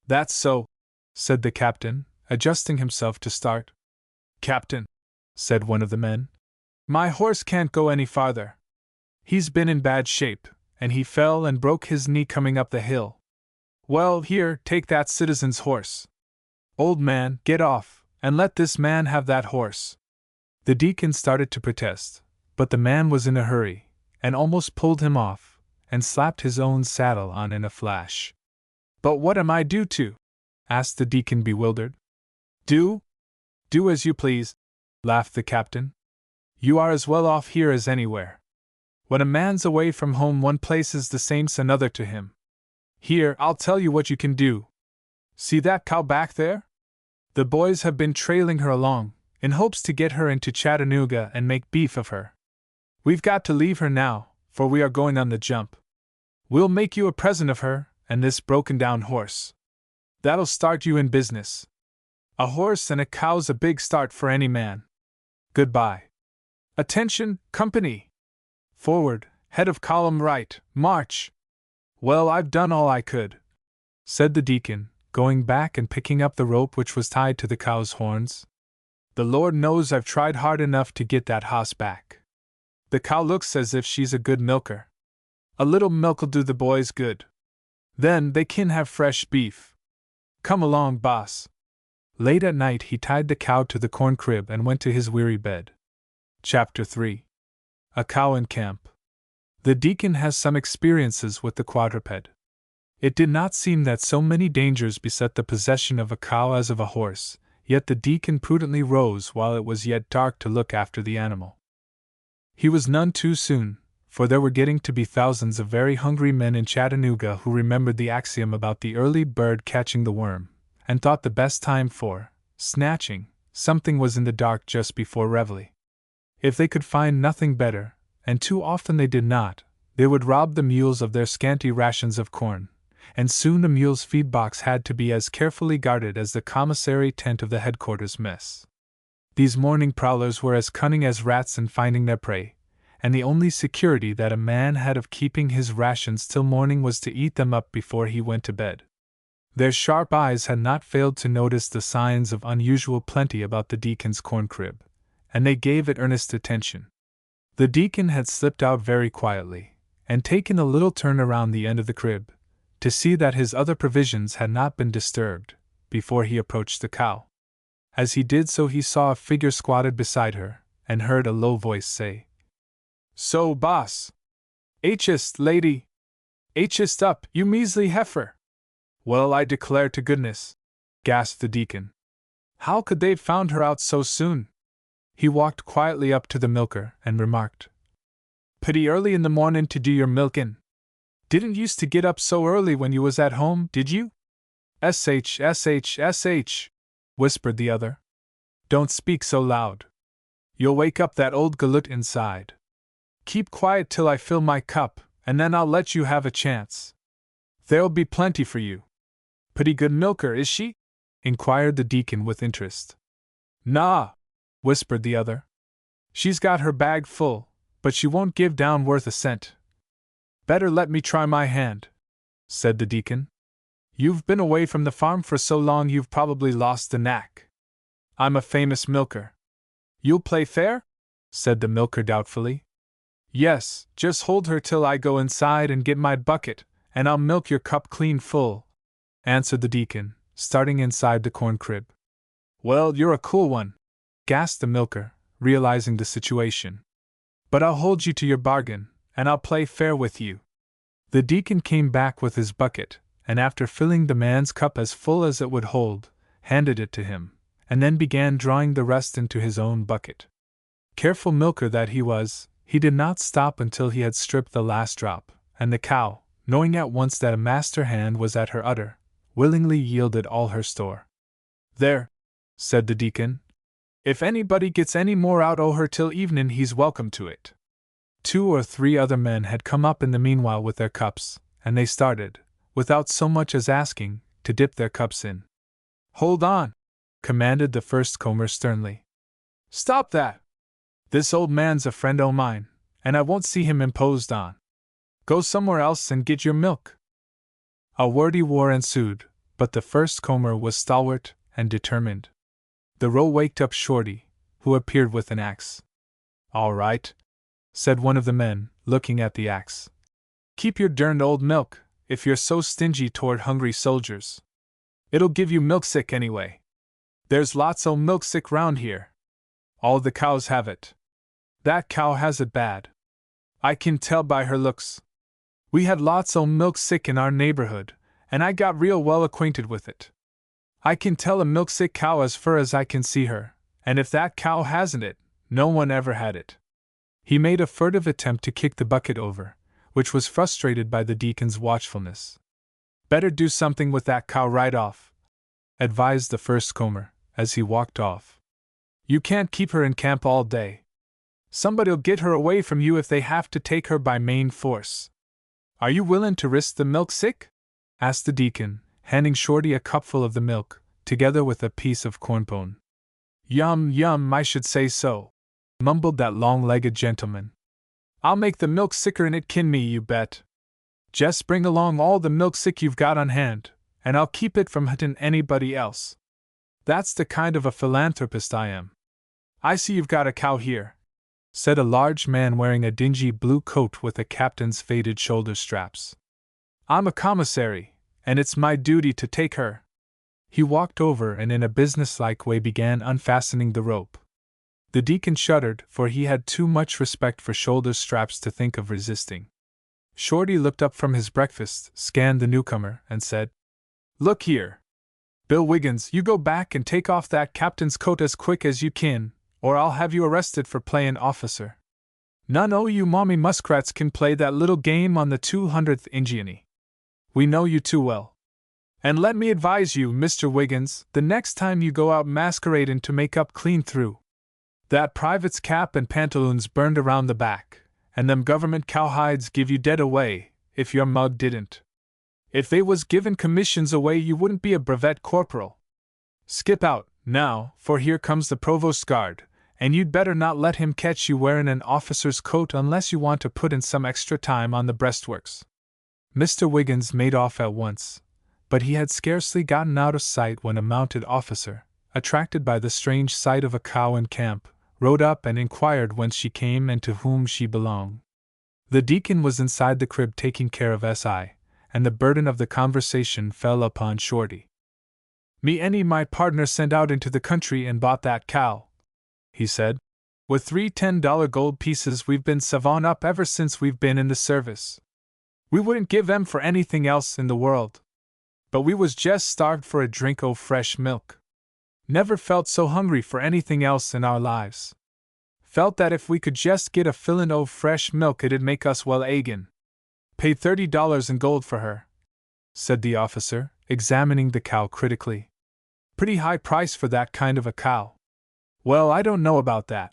"That's so," said the captain, adjusting himself to start. "Captain," said one of the men, "my horse can't go any farther. He's been in bad shape, and he fell and broke his knee coming up the hill." "Well, here, take that citizen's horse. Old man, get off, and let this man have that horse." The deacon started to protest, but the man was in a hurry, and almost pulled him off, and slapped his own saddle on in a flash. "But what am I due to?" asked the deacon, bewildered. "Do? Do as you please," laughed the captain. "You are as well off here as anywhere. When a man's away from home, one place is the same's another to him. Here, I'll tell you what you can do. See that cow back there? The boys have been trailing her along, in hopes to get her into Chattanooga and make beef of her. We've got to leave her now, for we are going on the jump. We'll make you a present of her, and this broken-down horse. That'll start you in business. A horse and a cow's a big start for any man. Goodbye. Attention, company! Forward, head of column right, march!" "Well, I've done all I could," said the deacon, going back and picking up the rope which was tied to the cow's horns. "The Lord knows I've tried hard enough to get that hoss back. The cow looks as if she's a good milker. A little milk'll do the boys good. Then they can have fresh beef. Come along, boss." Late at night he tied the cow to the corn crib and went to his weary bed. Chapter 3. A Cow in Camp. The deacon has some experiences with the quadruped. It did not seem that so many dangers beset the possession of a cow as of a horse, yet the deacon prudently rose while it was yet dark to look after the animal. He was none too soon, for there were getting to be thousands of very hungry men in Chattanooga who remembered the axiom about the early bird catching the worm, and thought the best time for snatching something was in the dark just before reveille. If they could find nothing better, and too often they did not, they would rob the mules of their scanty rations of corn, and soon the mules' feed box had to be as carefully guarded as the commissary tent of the headquarters mess. These morning prowlers were as cunning as rats in finding their prey, and the only security that a man had of keeping his rations till morning was to eat them up before he went to bed. Their sharp eyes had not failed to notice the signs of unusual plenty about the deacon's corn crib, and they gave it earnest attention. The deacon had slipped out very quietly, and taken a little turn around the end of the crib, to see that his other provisions had not been disturbed, before he approached the cow. As he did so he saw a figure squatted beside her, and heard a low voice say, "So, boss! Hist, lady! Hist up, you measly heifer!" "Well, I declare to goodness!" gasped the deacon. "How could they've found her out so soon?" He walked quietly up to the milker and remarked, "Pretty early in the mornin' to do your milkin'. Didn't used to get up so early when you was at home, did you?" "Sh, whispered the other. "Don't speak so loud. You'll wake up that old galoot inside. Keep quiet till I fill my cup, and then I'll let you have a chance. There'll be plenty for you." "Pretty good milker, is she?" inquired the deacon with interest. "Nah," whispered the other. "She's got her bag full, but she won't give down worth a cent." "Better let me try my hand," said the deacon. "You've been away from the farm for so long you've probably lost the knack. I'm a famous milker." "You'll play fair?" said the milker doubtfully. "Yes, just hold her till I go inside and get my bucket, and I'll milk your cup clean full," answered the deacon, starting inside the corn crib. "Well, you're a cool one," gasped the milker, realizing the situation. "But I'll hold you to your bargain, and I'll play fair with you." The deacon came back with his bucket, and after filling the man's cup as full as it would hold, handed it to him, and then began drawing the rest into his own bucket. Careful milker that he was, he did not stop until he had stripped the last drop, and the cow, knowing at once that a master hand was at her udder, willingly yielded all her store. "There," said the deacon. If anybody gets any more out o' her till evening, he's welcome to it. 2 or 3 other men had come up in the meanwhile with their cups, and they started, without so much as asking, to dip their cups in. Hold on! Commanded the first comber sternly. Stop that! This old man's a friend o' mine, and I won't see him imposed on. Go somewhere else and get your milk. A wordy war ensued, but the first comber was stalwart and determined. The row waked up Shorty, who appeared with an axe. All right, said one of the men, looking at the axe. Keep your derned old milk, if you're so stingy toward hungry soldiers. It'll give you milk sick anyway. There's lots o' milk sick round here. All the cows have it. That cow has it bad. I can tell by her looks. We had lots o' milk sick in our neighborhood, and I got real well acquainted with it. I can tell a milk sick cow as fur as I can see her, and if that cow hasn't it, no one ever had it. He made a furtive attempt to kick the bucket over, which was frustrated by the deacon's watchfulness. Better do something with that cow right off, advised the first comber, as he walked off. You can't keep her in camp all day. Somebody'll get her away from you if they have to take her by main force. Are you willin' to risk the milk sick? Asked the deacon, handing Shorty a cupful of the milk, together with a piece of cornpone. Yum, yum, I should say so, mumbled that long-legged gentleman. I'll make the milk sicker'n it kin me, you bet. Just bring along all the milk sick you've got on hand, and I'll keep it from huntin' anybody else. That's the kind of a philanthropist I am. I see you've got a cow here, said a large man wearing a dingy blue coat with a captain's faded shoulder straps. I'm a commissary, and it's my duty to take her. He walked over and in a businesslike way began unfastening the rope. The deacon shuddered, for he had too much respect for shoulder straps to think of resisting. Shorty looked up from his breakfast, scanned the newcomer, and said, Look here. Bill Wiggins, you go back and take off that captain's coat as quick as you kin, or I'll have you arrested for playin' officer. None o' you mommy muskrats can play that little game on the 200th Indiany. We know you too well. And let me advise you, Mr. Wiggins, the next time you go out masqueradin' to make up clean through. That private's cap and pantaloons burned around the back, and them government cowhides give you dead away, if your mug didn't. If they was givin' commissions away, you wouldn't be a brevet corporal. Skip out, now, for here comes the provost's guard, and you'd better not let him catch you wearin' an officer's coat unless you want to put in some extra time on the breastworks. Mr. Wiggins made off at once, but he had scarcely gotten out of sight when a mounted officer, attracted by the strange sight of a cow in camp, rode up and inquired whence she came and to whom she belonged. The deacon was inside the crib taking care of S.I., and the burden of the conversation fell upon Shorty. Me and my partner sent out into the country and bought that cow, he said. With 3 $10 gold pieces we've been savon up ever since we've been in the service. We wouldn't give 'em for anything else in the world. But we was just starved for a drink o' fresh milk. Never felt so hungry for anything else in our lives. Felt that if we could just get a fillin' o' fresh milk it'd make us well agin. Paid $30 in gold for her, said the officer, examining the cow critically. Pretty high price for that kind of a cow. Well, I don't know about that,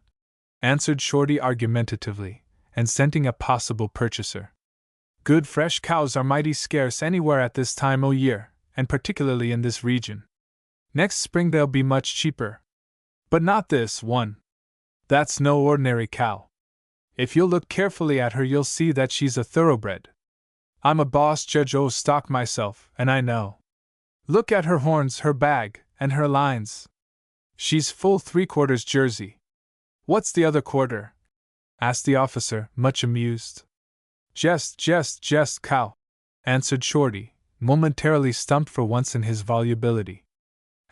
answered Shorty argumentatively, and scenting a possible purchaser. Good fresh cows are mighty scarce anywhere at this time o' year, and particularly in this region. Next spring they'll be much cheaper. But not this one. That's no ordinary cow. If you'll look carefully at her you'll see that she's a thoroughbred. I'm a boss judge o' stock myself, and I know. Look at her horns, her bag, and her lines. She's full 3/4 Jersey. What's the other quarter? Asked the officer, much amused. Just cow, answered Shorty, momentarily stumped for once in his volubility.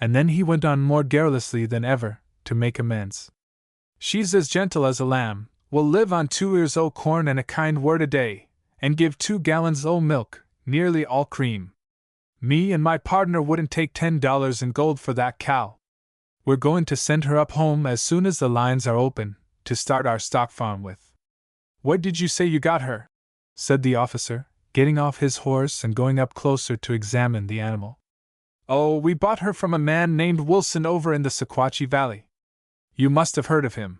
And then he went on more garrulously than ever, to make amends. She's as gentle as a lamb, will live on 2 ears o' corn and a kind word a day, and give 2 gallons o' milk, nearly all cream. Me and my partner wouldn't take $10 in gold for that cow. We're going to send her up home as soon as the lines are open, to start our stock farm with. Where did you say you got her? Said the officer, getting off his horse and going up closer to examine the animal. Oh, we bought her from a man named Wilson over in the Sequatchie Valley. You must have heard of him.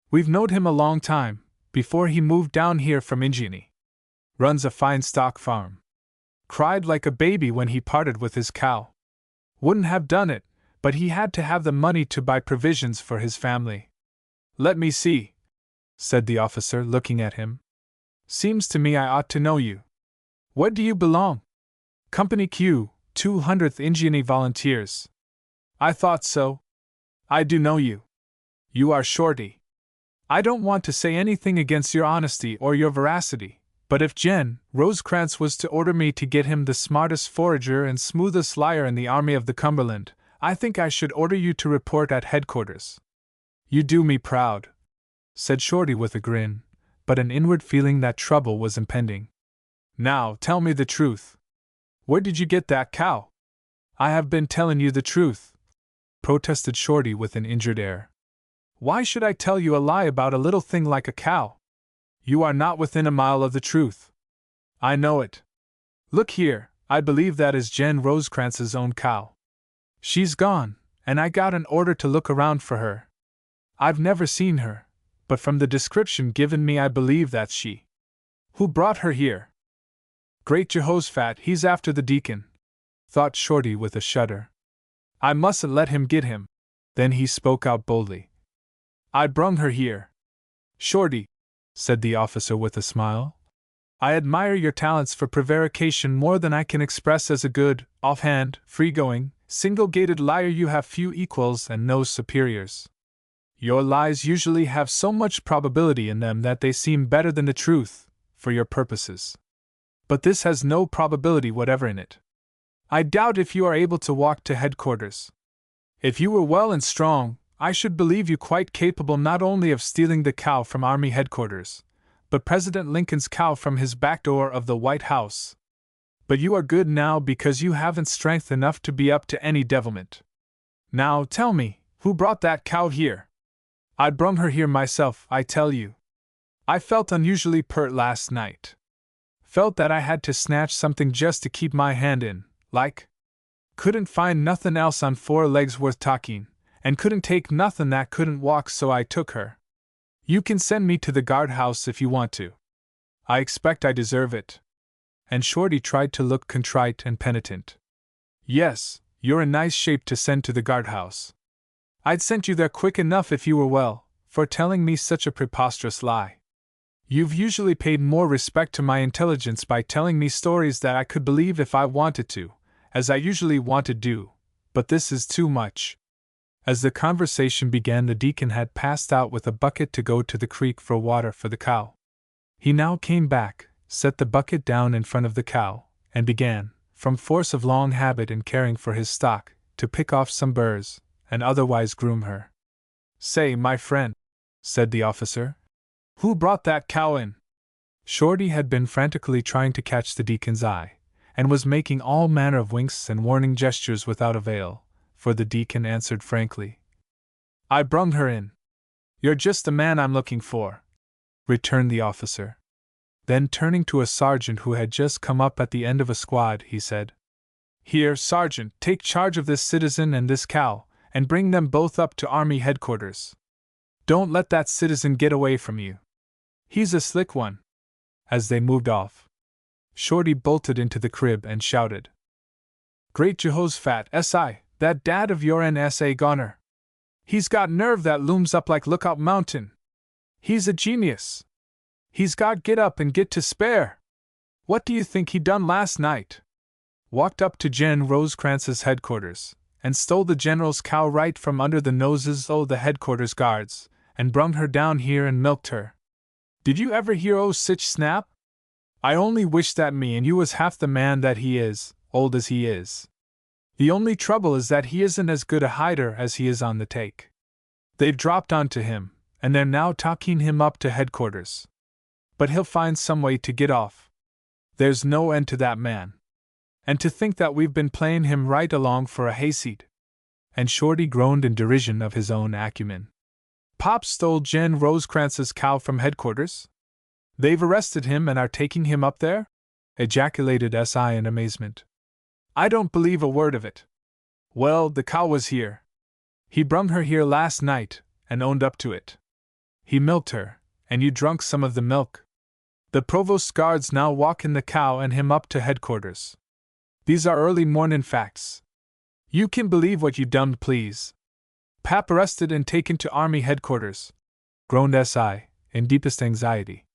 We've known him a long time, before he moved down here from Ingeni. Runs a fine stock farm. Cried like a baby when he parted with his cow. Wouldn't have done it, but he had to have the money to buy provisions for his family. Let me see, said the officer, looking at him. Seems to me I ought to know you. Where do you belong? Company Q, 200th Ingeni Volunteers. I thought so. I do know you. You are Shorty. I don't want to say anything against your honesty or your veracity, but if Jen Rosecrans was to order me to get him the smartest forager and smoothest liar in the Army of the Cumberland, I think I should order you to report at headquarters. You do me proud, said Shorty with a grin, but an inward feeling that trouble was impending. Now tell me the truth. Where did you get that cow? I have been telling you the truth, protested Shorty with an injured air. Why should I tell you a lie about a little thing like a cow? You are not within a mile of the truth. I know it. Look here, I believe that is Jen Rosecrans's own cow. She's gone, and I got an order to look around for her. I've never seen her, but from the description given me I believe that's she. Who brought her here? Great Jehoshaphat, he's after the Deacon, thought Shorty with a shudder. I mustn't let him get him. Then he spoke out boldly. I brung her here. Shorty, said the officer with a smile, I admire your talents for prevarication more than I can express as a good, offhand, free-going, single-gated liar. You have few equals and no superiors. Your lies usually have so much probability in them that they seem better than the truth, for your purposes. But this has no probability whatever in it. I doubt if you are able to walk to headquarters. If you were well and strong, I should believe you quite capable not only of stealing the cow from Army headquarters, but President Lincoln's cow from his back door of the White House. But you are good now because you haven't strength enough to be up to any devilment. Now tell me, who brought that cow here? I brung her here myself, I tell you. I felt unusually pert last night. Felt that I had to snatch something just to keep my hand in, like. Couldn't find nothing else on 4 legs worth talking, and couldn't take nothing that couldn't walk, so I took her. You can send me to the guardhouse if you want to. I expect I deserve it. And Shorty tried to look contrite and penitent. Yes, you're in nice shape to send to the guardhouse. I'd sent you there quick enough if you were well, for telling me such a preposterous lie. You've usually paid more respect to my intelligence by telling me stories that I could believe if I wanted to, as I usually want to do, but this is too much. As the conversation began, the deacon had passed out with a bucket to go to the creek for water for the cow. He now came back, set the bucket down in front of the cow, and began, from force of long habit in caring for his stock, to pick off some burrs, and otherwise groom her. Say, my friend, said the officer, who brought that cow in? Shorty had been frantically trying to catch the deacon's eye, and was making all manner of winks and warning gestures without avail, for the deacon answered frankly. I brung her in. You're just the man I'm looking for, returned the officer. Then turning to a sergeant who had just come up at the end of a squad, he said, Here, sergeant, take charge of this citizen and this cow, and bring them both up to Army headquarters. Don't let that citizen get away from you. He's a slick one. As they moved off, Shorty bolted into the crib and shouted, Great Jehoshaphat, S.I., that dad of your N.S.A. goner. He's got nerve that looms up like Lookout Mountain. He's a genius. He's got get up and get to spare. What do you think he done last night? Walked up to Jen Rosecrans's headquarters, and stole the general's cow right from under the noses o' the headquarters guards, and brung her down here and milked her. Did you ever hear o' sich snap? I only wish that me and you was half the man that he is, old as he is. The only trouble is that he isn't as good a hider as he is on the take. They've dropped onto him, and they're now talking him up to headquarters. But he'll find some way to get off. There's no end to that man. And to think that we've been playing him right along for a hayseed. And Shorty groaned in derision of his own acumen. Pop stole Jen Rosecrans's cow from headquarters? They've arrested him and are taking him up there? Ejaculated S.I. in amazement. I don't believe a word of it. Well, the cow was here. He brung her here last night, and owned up to it. He milked her, and you drunk some of the milk. The provost's guards now walkin' the cow and him up to headquarters. These are early mornin' facts. You can believe what you dummed, please. Pap arrested and taken to Army headquarters, groaned S.I., in deepest anxiety.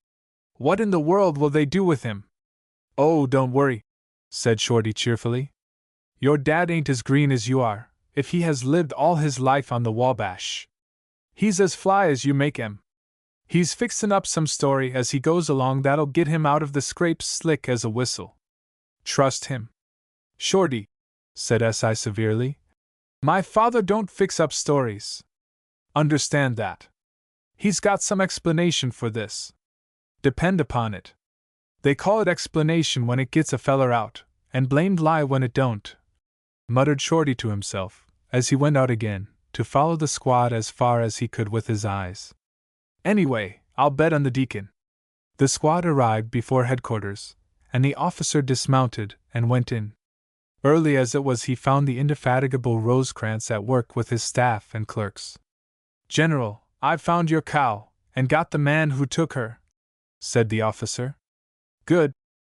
What in the world will they do with him? Oh, don't worry, said Shorty cheerfully. Your dad ain't as green as you are, if he has lived all his life on the Wabash. He's as fly as you make him. He's fixin' up some story as he goes along that'll get him out of the scrapes slick as a whistle. Trust him. Shorty, said S.I. severely, my father don't fix up stories. Understand that. He's got some explanation for this. Depend upon it. They call it explanation when it gets a feller out, and blamed lie when it don't, muttered Shorty to himself, as he went out again, to follow the squad as far as he could with his eyes. Anyway, I'll bet on the Deacon. The squad arrived before headquarters, and the officer dismounted and went in. Early as it was, he found the indefatigable Rosecrans at work with his staff and clerks. General, I've found your cow, and got the man who took her, said the officer. Good,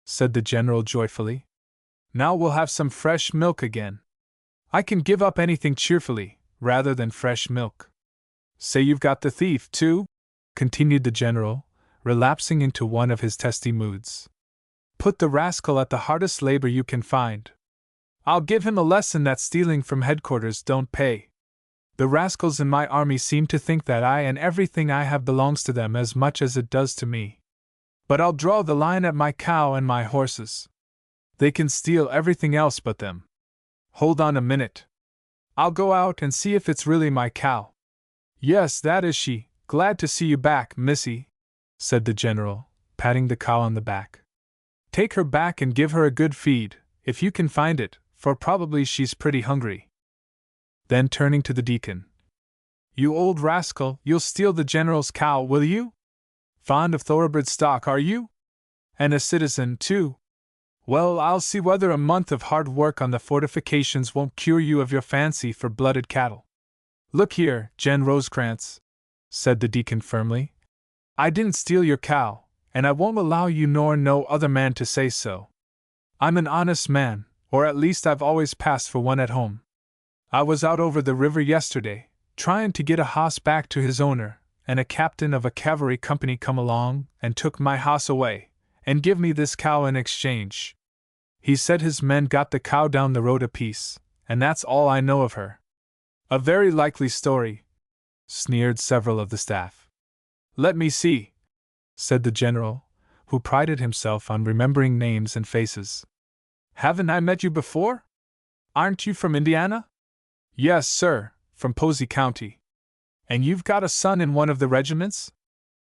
said the general joyfully. Now we'll have some fresh milk again. I can give up anything cheerfully, rather than fresh milk. Say you've got the thief, too? Continued the general, relapsing into one of his testy moods. Put the rascal at the hardest labor you can find. I'll give him a lesson that stealing from headquarters don't pay. The rascals in my army seem to think that I and everything I have belongs to them as much as it does to me. But I'll draw the line at my cow and my horses. They can steal everything else but them. Hold on a minute. I'll go out and see if it's really my cow. Yes, that is she. Glad to see you back, missy, said the general, patting the cow on the back. Take her back and give her a good feed, if you can find it, for probably she's pretty hungry. Then turning to the deacon. You old rascal, you'll steal the general's cow, will you? Fond of thoroughbred stock, are you? And a citizen, too? Well, I'll see whether a month of hard work on the fortifications won't cure you of your fancy for blooded cattle. Look here, Gen Rosecrans, said the deacon firmly. I didn't steal your cow, and I won't allow you nor no other man to say so. I'm an honest man, or at least I've always passed for one at home. I was out over the river yesterday, tryin' to get a hoss back to his owner, and a captain of a cavalry company come along and took my hoss away, and give me this cow in exchange. He said his men got the cow down the road a piece, and that's all I know of her. A very likely story, sneered several of the staff. Let me see, said the general, who prided himself on remembering names and faces. Haven't I met you before? Aren't you from Indiana? Yes, sir, from Posey County. And you've got a son in one of the regiments?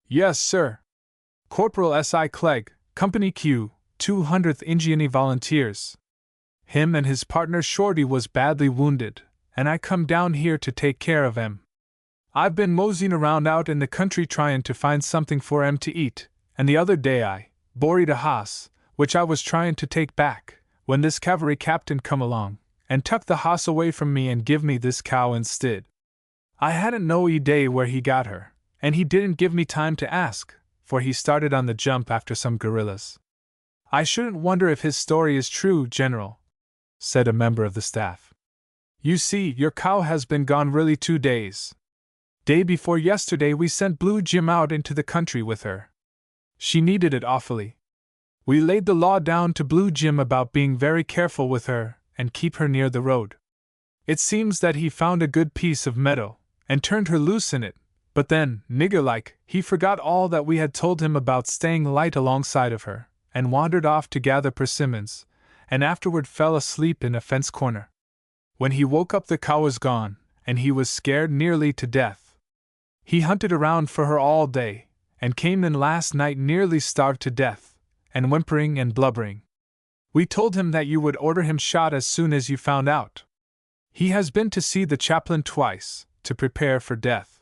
Yes, sir. Corporal S.I. Klegg, Company Q, 200th Indiana Volunteers. Him and his partner Shorty was badly wounded, and I come down here to take care of 'em. I've been moseying around out in the country tryin' to find something for 'em to eat, and the other day I borried a hoss, which I was tryin' to take back, when this cavalry captain come along, and tuck the hoss away from me and give me this cow instead. I hadn't no idea where he got her, and he didn't give me time to ask, for he started on the jump after some guerrillas. I shouldn't wonder if his story is true, General, said a member of the staff. You see, your cow has been gone really 2 days. Day before yesterday we sent Blue Jim out into the country with her. She needed it awfully. We laid the law down to Blue Jim about being very careful with her and keep her near the road. It seems that he found a good piece of meadow and turned her loose in it, but then, nigger-like, he forgot all that we had told him about staying light alongside of her, and wandered off to gather persimmons, and afterward fell asleep in a fence corner. When he woke up the cow was gone, and he was scared nearly to death. He hunted around for her all day, and came in last night nearly starved to death, and whimpering and blubbering. We told him that you would order him shot as soon as you found out. He has been to see the chaplain twice, to prepare for death.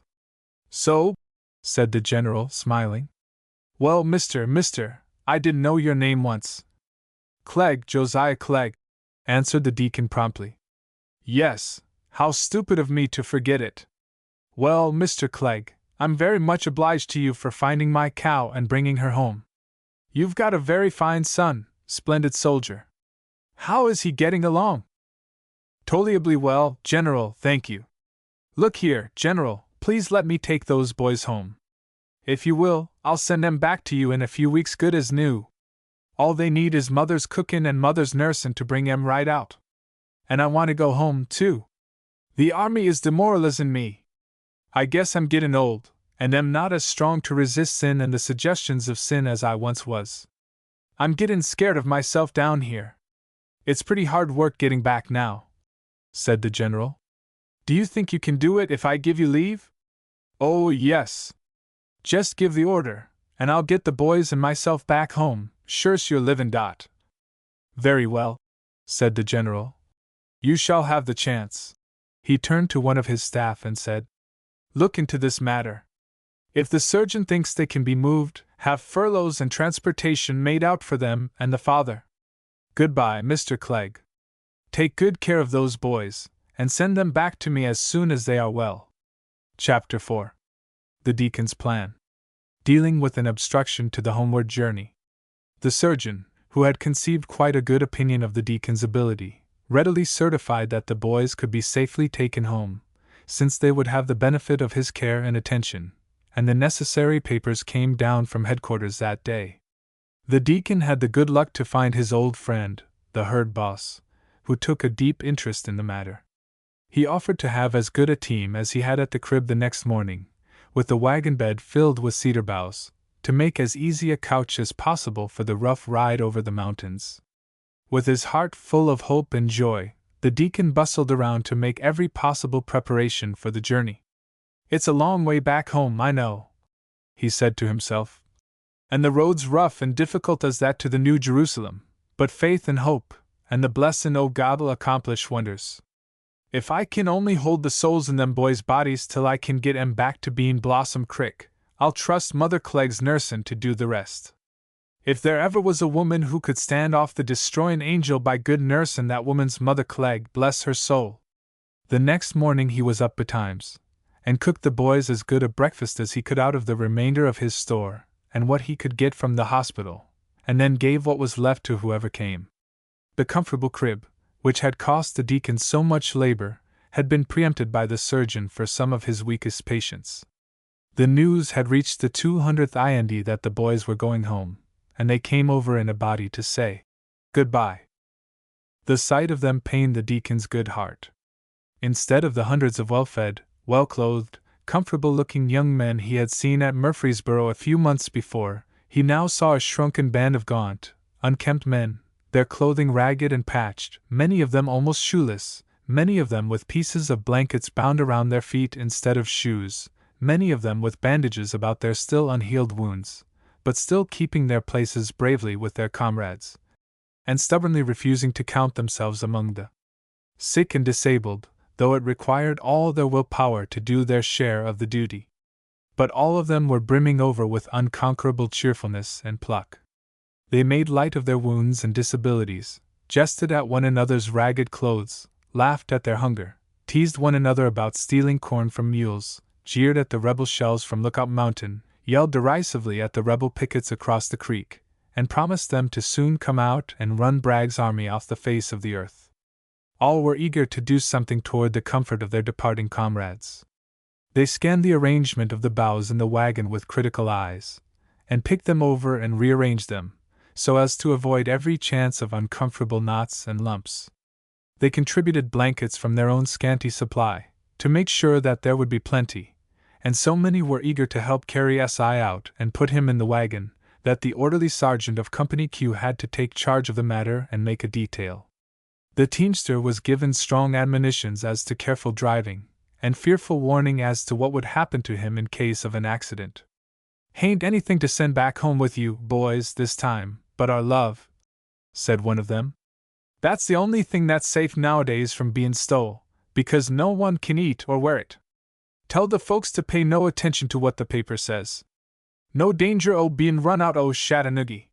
So? Said the general, smiling. Well, Mister, I didn't know your name once. Klegg, Josiah Klegg, answered the deacon promptly. Yes, how stupid of me to forget it. Well, Mr. Clegg, I'm very much obliged to you for finding my cow and bringing her home. You've got a very fine son, splendid soldier. How is he getting along? Tolerably well, General, thank you. Look here, General, please let me take those boys home. If you will, I'll send them back to you in a few weeks good as new. All they need is mother's cookin' and mother's nursin' to bring 'em right out. And I want to go home, too. The army is demoralizin' me. I guess I'm gettin' old, and am not as strong to resist sin and the suggestions of sin as I once was. I'm gettin' scared of myself down here. It's pretty hard work getting back now, said the general. Do you think you can do it if I give you leave? Oh, yes. Just give the order, and I'll get the boys and myself back home, sure's you're livin' dot. Very well, said the general. You shall have the chance. He turned to one of his staff and said, Look into this matter. If the surgeon thinks they can be moved, have furloughs and transportation made out for them and the father. Goodbye, Mr. Clegg. Take good care of those boys, and send them back to me as soon as they are well. Chapter 4. The Deacon's Plan. Dealing with an obstruction to the homeward journey. The surgeon, who had conceived quite a good opinion of the deacon's ability, readily certified that the boys could be safely taken home, since they would have the benefit of his care and attention, and the necessary papers came down from headquarters that day. The deacon had the good luck to find his old friend, the herd boss, who took a deep interest in the matter. He offered to have as good a team as he had at the crib the next morning, with the wagon bed filled with cedar boughs, to make as easy a couch as possible for the rough ride over the mountains. With his heart full of hope and joy, the deacon bustled around to make every possible preparation for the journey. It's a long way back home, I know, he said to himself. And the road's rough and difficult as that to the New Jerusalem, but faith and hope, and the blessin' o' God'll accomplish wonders. If I can only hold the souls in them boys' bodies till I can get 'em back to Bean Blossom Crick, I'll trust Mother Clegg's nursin' to do the rest. If there ever was a woman who could stand off the destroyin' angel by good nursin', that woman's Mother Clegg, bless her soul. The next morning he was up betimes, and cooked the boys as good a breakfast as he could out of the remainder of his store, and what he could get from the hospital, and then gave what was left to whoever came. The comfortable crib, which had cost the deacon so much labor, had been preempted by the surgeon for some of his weakest patients. The news had reached the 200th IND that the boys were going home, and they came over in a body to say goodbye. The sight of them pained the deacon's good heart. Instead of the hundreds of well-fed, well-clothed, comfortable-looking young men he had seen at Murfreesboro a few months before, he now saw a shrunken band of gaunt, unkempt men, their clothing ragged and patched, many of them almost shoeless, many of them with pieces of blankets bound around their feet instead of shoes, many of them with bandages about their still unhealed wounds, but still keeping their places bravely with their comrades, and stubbornly refusing to count themselves among the sick and disabled, though it required all their willpower to do their share of the duty. But all of them were brimming over with unconquerable cheerfulness and pluck. They made light of their wounds and disabilities, jested at one another's ragged clothes, laughed at their hunger, teased one another about stealing corn from mules, jeered at the rebel shells from Lookout Mountain, yelled derisively at the rebel pickets across the creek, and promised them to soon come out and run Bragg's army off the face of the earth. All were eager to do something toward the comfort of their departing comrades. They scanned the arrangement of the boughs in the wagon with critical eyes, and picked them over and rearranged them, so as to avoid every chance of uncomfortable knots and lumps. They contributed blankets from their own scanty supply, to make sure that there would be plenty, and so many were eager to help carry S.I. out and put him in the wagon, that the orderly sergeant of Company Q had to take charge of the matter and make a detail. The teamster was given strong admonitions as to careful driving, and fearful warning as to what would happen to him in case of an accident. "Hain't anything to send back home with you, boys, this time, but our love," said one of them. "That's the only thing that's safe nowadays from being stole, because no one can eat or wear it. Tell the folks to pay no attention to what the paper says. No danger o' being run out o' Chattanooga.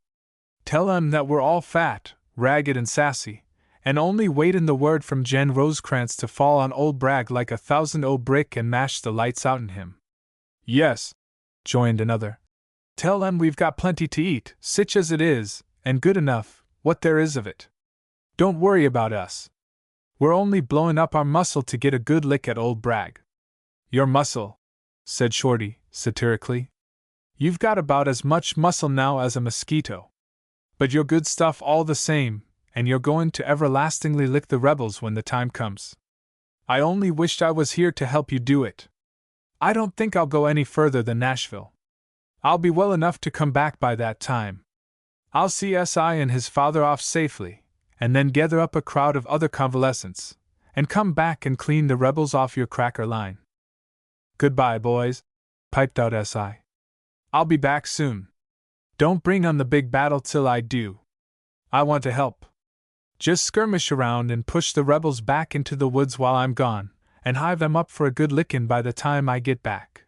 Tell 'em that we're all fat, ragged, and sassy, and only waitin' the word from Jen Rosecrans to fall on old Bragg like a 1,000 brick and mash the lights out'n him. Yes, joined another. Tell them we've got plenty to eat, sich as it is, and good enough, what there is of it. Don't worry about us. We're only blowing up our muscle to get a good lick at old Bragg. Your muscle, said Shorty, satirically. You've got about as much muscle now as a mosquito. But you're good stuff all the same, and you're going to everlastingly lick the rebels when the time comes. I only wished I was here to help you do it. I don't think I'll go any further than Nashville. I'll be well enough to come back by that time. I'll see S.I. and his father off safely, and then gather up a crowd of other convalescents, and come back and clean the rebels off your cracker line. Goodbye, boys, piped out S.I. I'll be back soon. Don't bring on the big battle till I do. I want to help. Just skirmish around and push the rebels back into the woods while I'm gone, and hive them up for a good lickin' by the time I get back.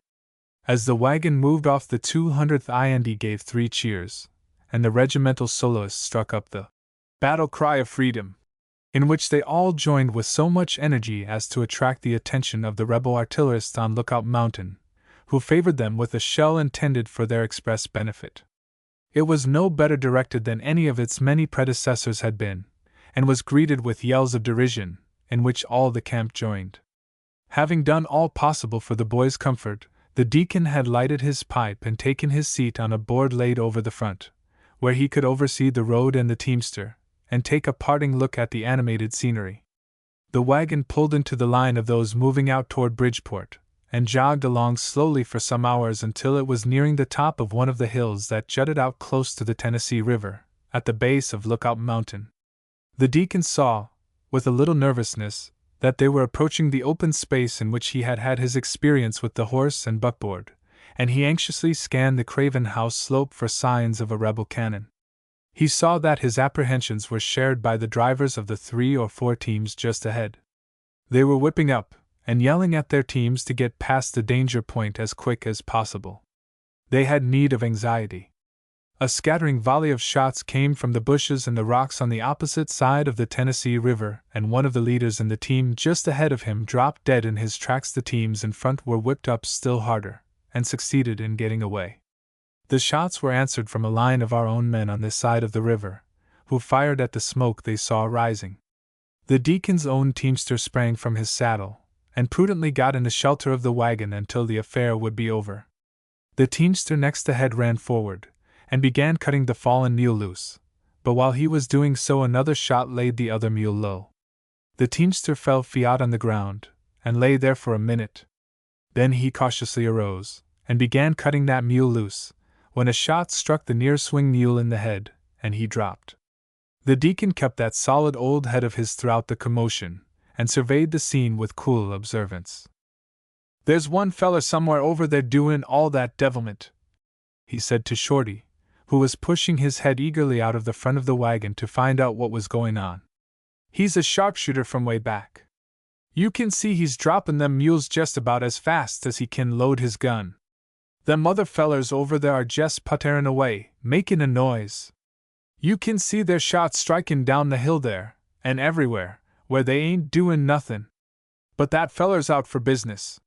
As the wagon moved off, the 200th IND gave 3 cheers, and the regimental soloist struck up the battle cry of freedom, in which they all joined with so much energy as to attract the attention of the rebel artillerists on Lookout Mountain, who favored them with a shell intended for their express benefit. It was no better directed than any of its many predecessors had been, and was greeted with yells of derision, in which all the camp joined. Having done all possible for the boys' comfort, the deacon had lighted his pipe and taken his seat on a board laid over the front, where he could oversee the road and the teamster, and take a parting look at the animated scenery. The wagon pulled into the line of those moving out toward Bridgeport, and jogged along slowly for some hours until it was nearing the top of one of the hills that jutted out close to the Tennessee River, at the base of Lookout Mountain. The deacon saw, with a little nervousness, that they were approaching the open space in which he had had his experience with the horse and buckboard, and he anxiously scanned the Craven House slope for signs of a rebel cannon. He saw that his apprehensions were shared by the drivers of the 3 or 4 teams just ahead. They were whipping up, and yelling at their teams to get past the danger point as quick as possible. They had need of anxiety. A scattering volley of shots came from the bushes and the rocks on the opposite side of the Tennessee River, and one of the leaders in the team just ahead of him dropped dead in his tracks. The teams in front were whipped up still harder, and succeeded in getting away. The shots were answered from a line of our own men on this side of the river, who fired at the smoke they saw rising. The deacon's own teamster sprang from his saddle, and prudently got in the shelter of the wagon until the affair would be over. The teamster next ahead ran forward, and began cutting the fallen mule loose, but while he was doing so another shot laid the other mule low. The teamster fell flat on the ground, and lay there for a minute. Then he cautiously arose, and began cutting that mule loose, when a shot struck the near swing mule in the head, and he dropped. The deacon kept that solid old head of his throughout the commotion, and surveyed the scene with cool observance. "There's one feller somewhere over there doin' all that devilment," he said to Shorty, who was pushing his head eagerly out of the front of the wagon to find out what was going on. "He's a sharpshooter from way back. You can see he's droppin' them mules just about as fast as he can load his gun. Them other fellers over there are jest putterin' away, makin' a noise. You can see their shots strikin' down the hill there, and everywhere, where they ain't doin' nothin'. But that feller's out for business.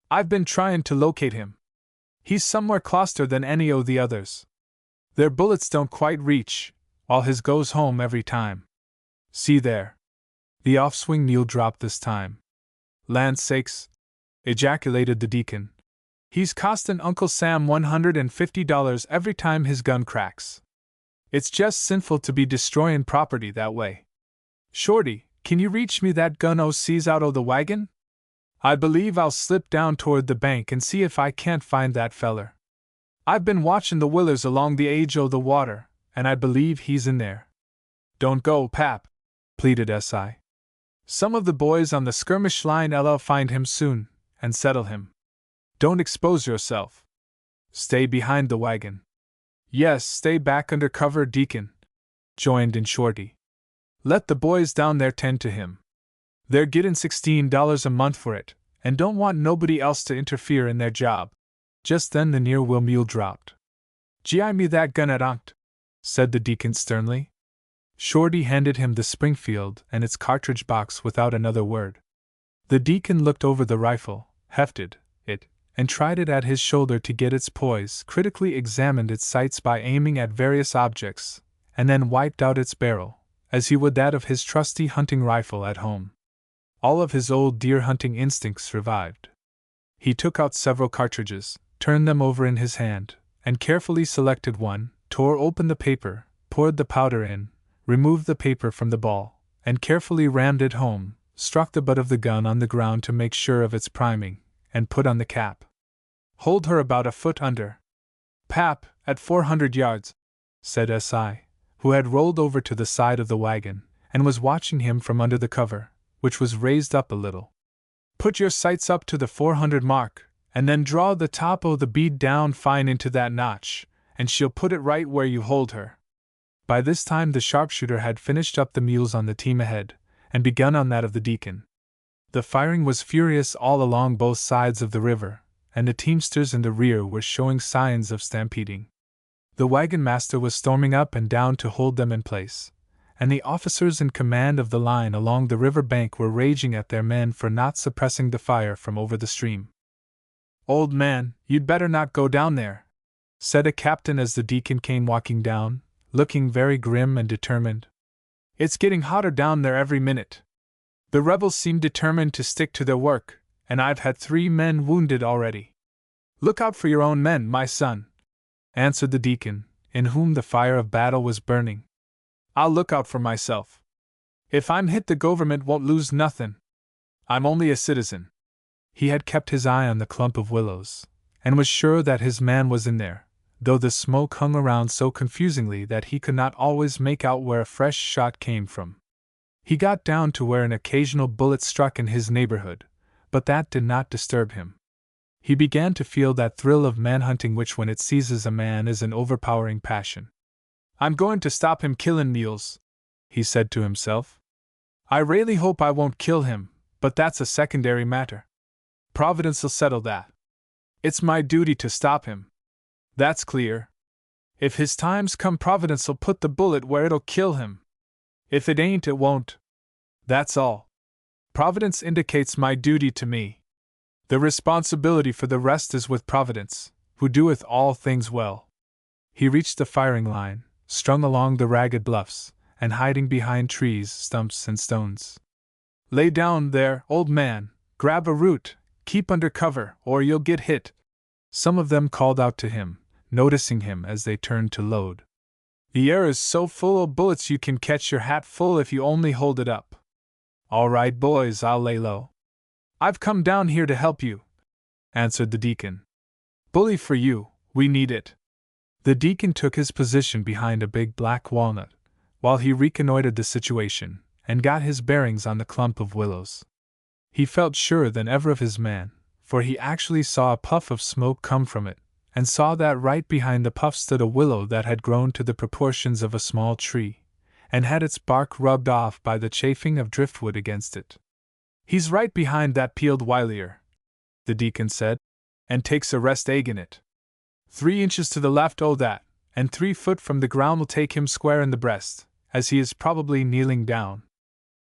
I've been tryin' to locate him. He's somewhere closter than any o' the others. Their bullets don't quite reach, while his goes home every time. See there." The off-swing mule dropped this time. "Land's sakes!" ejaculated the deacon. "He's costin' Uncle Sam $150 every time his gun cracks. It's just sinful to be destroyin' property that way. Shorty, can you reach me that gun OC's out o' the wagon? I believe I'll slip down toward the bank and see if I can't find that feller. I've been watchin' the willers along the edge o' the water, and I believe he's in there." "Don't go, Pap," pleaded S.I. "Some of the boys on the skirmish line 'll find him soon, and settle him. Don't expose yourself. Stay behind the wagon." "Yes, stay back under cover, Deacon," joined in Shorty. "Let the boys down there tend to him. They're gettin' $16 a month for it, and don't want nobody else to interfere in their job." Just then the near-wheel mule dropped. "Gi' me that gun at onct," said the deacon sternly. Shorty handed him the Springfield and its cartridge box without another word. The deacon looked over the rifle, hefted it, and tried it at his shoulder to get its poise, critically examined its sights by aiming at various objects, and then wiped out its barrel, as he would that of his trusty hunting rifle at home. All of his old deer hunting instincts revived. He took out several cartridges, turned them over in his hand, and carefully selected one, tore open the paper, poured the powder in, removed the paper from the ball, and carefully rammed it home, struck the butt of the gun on the ground to make sure of its priming, and put on the cap. "Hold her about a foot under. Pap, at 400 yards, said S.I., who had rolled over to the side of the wagon, and was watching him from under the cover, which was raised up a little. "Put your sights up to the 400 mark, and then draw the top o' the bead down fine into that notch, and she'll put it right where you hold her." By this time the sharpshooter had finished up the mules on the team ahead, and begun on that of the deacon. The firing was furious all along both sides of the river, and the teamsters in the rear were showing signs of stampeding. The wagon master was storming up and down to hold them in place, and the officers in command of the line along the river bank were raging at their men for not suppressing the fire from over the stream. "Old man, you'd better not go down there," said a captain as the deacon came walking down, looking very grim and determined. "It's getting hotter down there every minute. The rebels seem determined to stick to their work, and I've had 3 men wounded already." "Look out for your own men, my son," answered the deacon, in whom the fire of battle was burning. "I'll look out for myself. If I'm hit, the government won't lose nothin'. I'm only a citizen." He had kept his eye on the clump of willows, and was sure that his man was in there, though the smoke hung around so confusingly that he could not always make out where a fresh shot came from. He got down to where an occasional bullet struck in his neighborhood, but that did not disturb him. He began to feel that thrill of manhunting which, when it seizes a man, is an overpowering passion. "I'm going to stop him killin' mules," he said to himself. "I really hope I won't kill him, but that's a secondary matter. Providence'll settle that. It's my duty to stop him. That's clear. If his time's come, Providence'll put the bullet where it'll kill him. If it ain't, it won't. That's all. Providence indicates my duty to me. The responsibility for the rest is with Providence, who doeth all things well." He reached the firing line, strung along the ragged bluffs, and hiding behind trees, stumps, and stones. "Lay down there, old man, grab a root, keep under cover, or you'll get hit," some of them called out to him, noticing him as they turned to load. "The air is so full o' bullets you can catch your hat full if you only hold it up." "All right, boys, I'll lay low. I've come down here to help you," answered the deacon. "Bully for you, we need it." The deacon took his position behind a big black walnut, while he reconnoitered the situation, and got his bearings on the clump of willows. He felt surer than ever of his man, for he actually saw a puff of smoke come from it, and saw that right behind the puff stood a willow that had grown to the proportions of a small tree, and had its bark rubbed off by the chafing of driftwood against it. "He's right behind that peeled willier," the deacon said, "and takes a rest egg in it. 3 inches to the left o' that, and 3 foot from the ground will take him square in the breast, as he is probably kneeling down."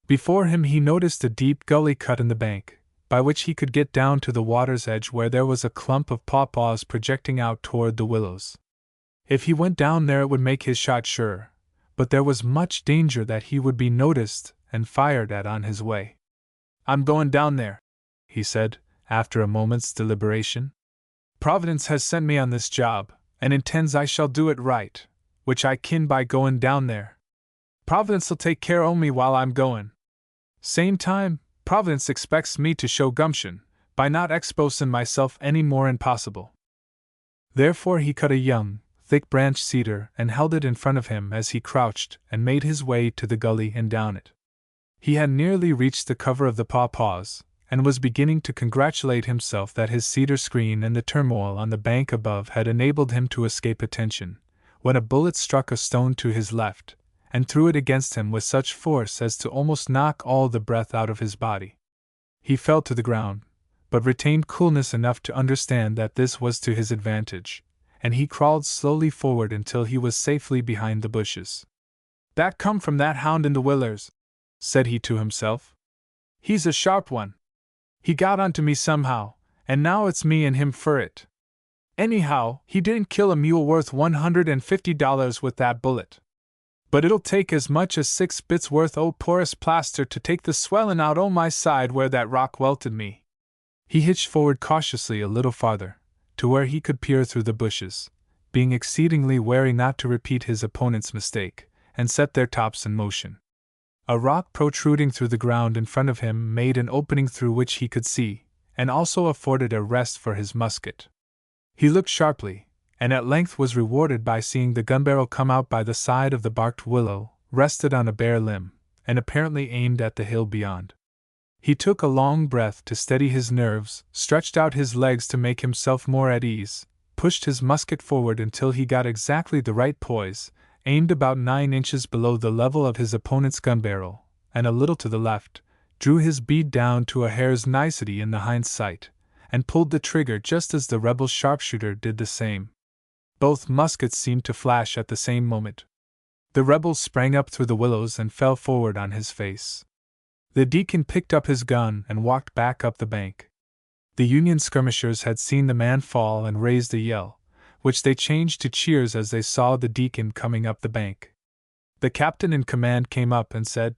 Before him he noticed a deep gully cut in the bank, by which he could get down to the water's edge, where there was a clump of pawpaws projecting out toward the willows. If he went down there it would make his shot sure, but there was much danger that he would be noticed and fired at on his way. "I'm going down there," he said, after a moment's deliberation. "Providence has sent me on this job, and intends I shall do it right, which I kin by going down there. Providence'll take care o' me while I'm going. Same time, Providence expects me to show gumption, by not exposin' myself any more impossible." Therefore he cut a young, thick-branched cedar and held it in front of him as he crouched and made his way to the gully and down it. He had nearly reached the cover of the pawpaws, and was beginning to congratulate himself that his cedar screen and the turmoil on the bank above had enabled him to escape attention, when a bullet struck a stone to his left, and threw it against him with such force as to almost knock all the breath out of his body. He fell to the ground, but retained coolness enough to understand that this was to his advantage, and he crawled slowly forward until he was safely behind the bushes. "That come from that hound in the Willers," said he to himself. "He's a sharp one. He got onto me somehow, and now it's me and him for it. Anyhow, he didn't kill a mule worth $150 with that bullet. But it'll take as much as 6 bits worth o' porous plaster to take the swellin' out o' my side where that rock welted me." He hitched forward cautiously a little farther, to where he could peer through the bushes, being exceedingly wary not to repeat his opponent's mistake, and set their tops in motion. A rock protruding through the ground in front of him made an opening through which he could see, and also afforded a rest for his musket. He looked sharply, and at length was rewarded by seeing the gun barrel come out by the side of the barked willow, rested on a bare limb, and apparently aimed at the hill beyond. He took a long breath to steady his nerves, stretched out his legs to make himself more at ease, pushed his musket forward until he got exactly the right poise, aimed about 9 inches below the level of his opponent's gun barrel, and a little to the left, drew his bead down to a hair's nicety in the hind's sight, and pulled the trigger just as the rebel sharpshooter did the same. Both muskets seemed to flash at the same moment. The rebel sprang up through the willows and fell forward on his face. The deacon picked up his gun and walked back up the bank. The Union skirmishers had seen the man fall and raised a yell, which they changed to cheers as they saw the deacon coming up the bank. The captain in command came up and said,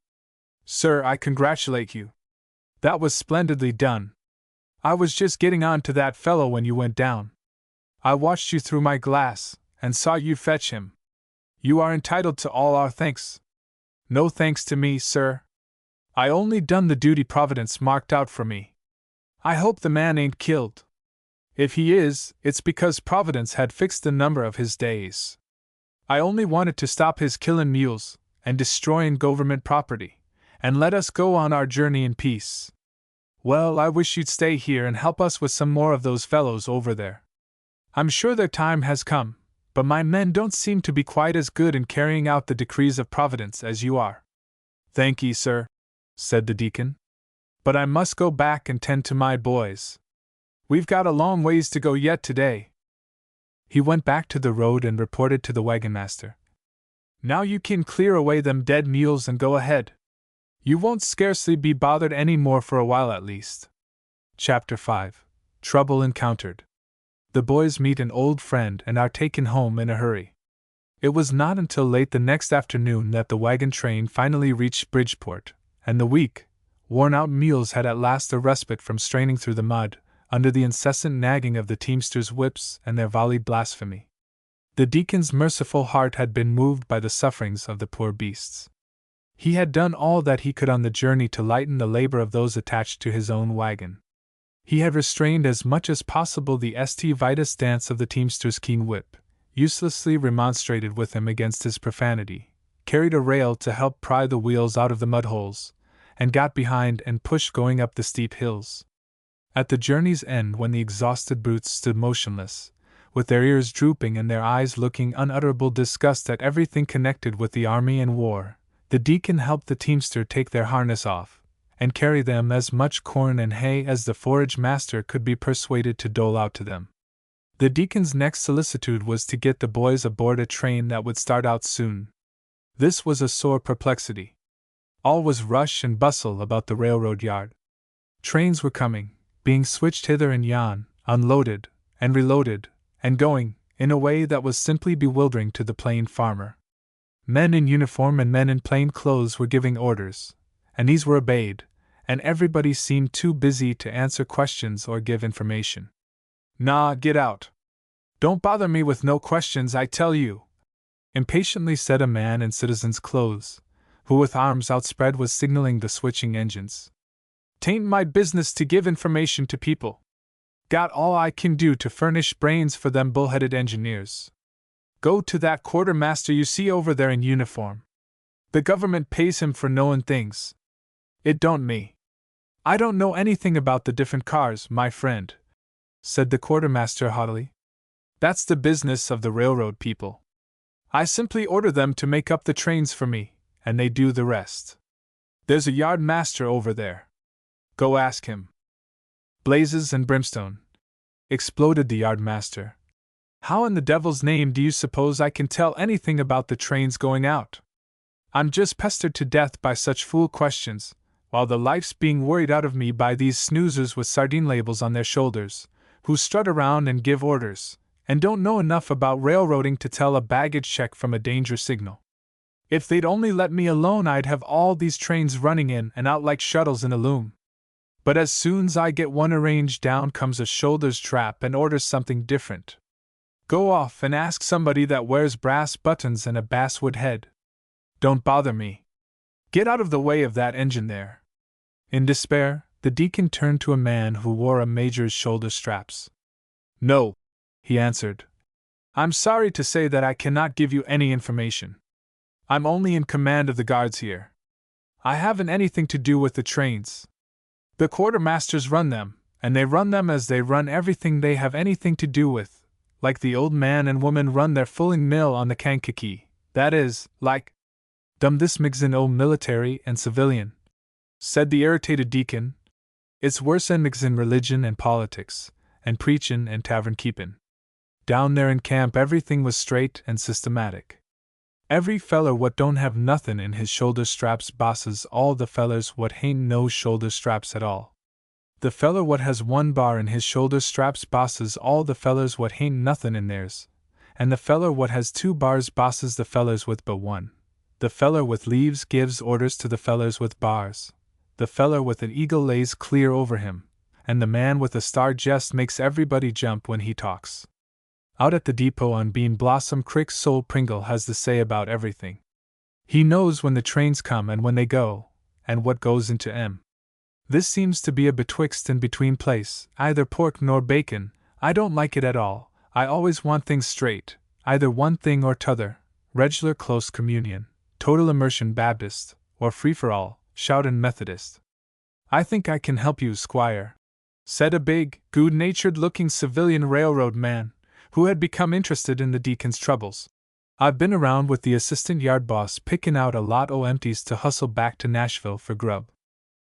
"Sir, I congratulate you. That was splendidly done. I was just getting on to that fellow when you went down. I watched you through my glass, and saw you fetch him. You are entitled to all our thanks." "No thanks to me, sir. I only done the duty Providence marked out for me. I hope the man ain't killed. If he is, it's because Providence had fixed the number of his days. I only wanted to stop his killin' mules, and destroyin' government property, and let us go on our journey in peace. Well, I wish you'd stay here and help us with some more of those fellows over there. I'm sure their time has come, but my men don't seem to be quite as good in carrying out the decrees of Providence as you are." "Thank ye, sir," said the deacon. "But I must go back and tend to my boys. We've got a long ways to go yet today." He went back to the road and reported to the wagon master. "Now you can clear away them dead mules and go ahead. You won't scarcely be bothered any more for a while at least." Chapter 5. Trouble Encountered. The boys meet an old friend and are taken home in a hurry. It was not until late the next afternoon that the wagon train finally reached Bridgeport, and the weak, worn-out mules had at last a respite from straining through the mud, under the incessant nagging of the teamsters' whips and their volleyed blasphemy. The deacon's merciful heart had been moved by the sufferings of the poor beasts. He had done all that he could on the journey to lighten the labor of those attached to his own wagon. He had restrained as much as possible the St. Vitus dance of the teamster's keen whip, uselessly remonstrated with him against his profanity, carried a rail to help pry the wheels out of the mud holes, and got behind and pushed going up the steep hills. At the journey's end, when the exhausted brutes stood motionless, with their ears drooping and their eyes looking unutterable disgust at everything connected with the army and war, the deacon helped the teamster take their harness off, and carry them as much corn and hay as the forage master could be persuaded to dole out to them. The deacon's next solicitude was to get the boys aboard a train that would start out soon. This was a sore perplexity. All was rush and bustle about the railroad yard. Trains were coming, being switched hither and yon, unloaded, and reloaded, and going, in a way that was simply bewildering to the plain farmer. Men in uniform and men in plain clothes were giving orders, and these were obeyed, and everybody seemed too busy to answer questions or give information. "Nah, get out. Don't bother me with no questions, I tell you," impatiently said a man in citizen's clothes, who with arms outspread was signaling the switching engines. "'Tain't my business to give information to people. Got all I can do to furnish brains for them bullheaded engineers. Go to that quartermaster you see over there in uniform. The government pays him for knowin' things. It don't me. I don't know anything about the different cars, my friend," said the quartermaster haughtily. "That's the business of the railroad people. I simply order them to make up the trains for me, and they do the rest. There's a yard master over there. Go ask him." "Blazes and brimstone!" exploded the yard master. "How in the devil's name do you suppose I can tell anything about the trains going out? I'm just pestered to death by such fool questions, while the life's being worried out of me by these snoozers with sardine labels on their shoulders, who strut around and give orders, and don't know enough about railroading to tell a baggage check from a danger signal. If they'd only let me alone, I'd have all these trains running in and out like shuttles in a loom. But as soon's I get one arranged, down comes a shoulder's trap and orders something different. Go off and ask somebody that wears brass buttons and a basswood head. Don't bother me. Get out of the way of that engine there. In despair, the deacon turned to a man who wore a major's shoulder straps. No, he answered. I'm sorry to say that I cannot give you any information. I'm only in command of the guards here. I haven't anything to do with the trains. The quartermasters run them, and they run them as they run everything they have anything to do with, like the old man and woman run their fulling mill on the Kankakee, that is, like this mixin' o' military and civilian, said the irritated deacon. It's worse than mixin' religion and politics, and preachin' and tavern keepin'. Down there in camp everything was straight and systematic. Every feller what don't have nothin' in his shoulder straps bosses all the fellers what hain't no shoulder straps at all. The feller what has one bar in his shoulder straps bosses all the fellers what hain't nothin' in theirs, and the feller what has two bars bosses the fellers with but one. The feller with leaves gives orders to the fellers with bars. The feller with an eagle lays clear over him, and the man with a star just makes everybody jump when he talks. Out at the depot on Bean Blossom Creek, Sol Pringle has the say about everything. He knows when the trains come and when they go, and what goes into 'em. This seems to be a betwixt and between place, either pork nor bacon. I don't like it at all. I always want things straight, either one thing or t'other, regular close communion, total immersion Baptist, or free-for-all, shoutin' Methodist. I think I can help you, Squire, said a big, good-natured-looking civilian railroad man, who had become interested in the deacon's troubles. I've been around with the assistant yard boss pickin' out a lot o' empties to hustle back to Nashville for grub.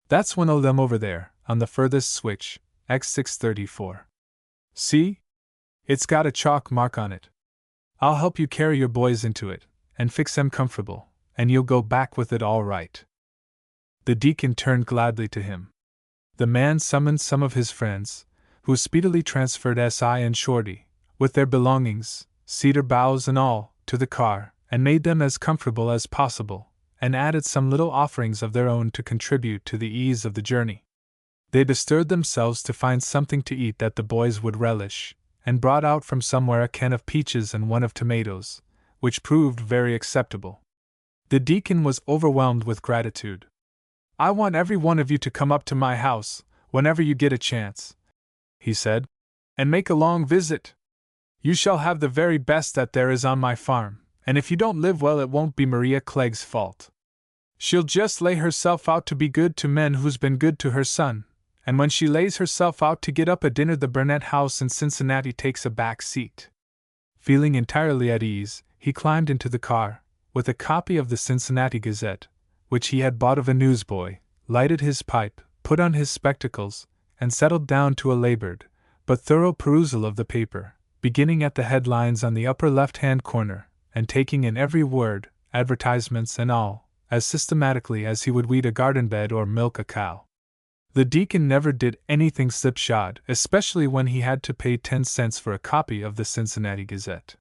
That's one o' them over there, on the furthest switch, X634. See? It's got a chalk mark on it. I'll help you carry your boys into it, and fix 'em comfortable, and you'll go back with it all right. The deacon turned gladly to him. The man summoned some of his friends, who speedily transferred Si and Shorty, with their belongings, cedar boughs and all, to the car, and made them as comfortable as possible, and added some little offerings of their own to contribute to the ease of the journey. They bestirred themselves to find something to eat that the boys would relish, and brought out from somewhere a can of peaches and one of tomatoes, which proved very acceptable. The deacon was overwhelmed with gratitude. I want every one of you to come up to my house, whenever you get a chance, he said, and make a long visit. You shall have the very best that there is on my farm, and if you don't live well it won't be Maria Clegg's fault. She'll just lay herself out to be good to men who's been good to her son, and when she lays herself out to get up a dinner the Burnett house in Cincinnati takes a back seat. Feeling entirely at ease, he climbed into the car, with a copy of the Cincinnati Gazette, which he had bought of a newsboy, lighted his pipe, put on his spectacles, and settled down to a labored, but thorough perusal of the paper, beginning at the headlines on the upper left-hand corner, and taking in every word, advertisements and all, as systematically as he would weed a garden bed or milk a cow. The deacon never did anything slipshod, especially when he had to pay 10 cents for a copy of the Cincinnati Gazette.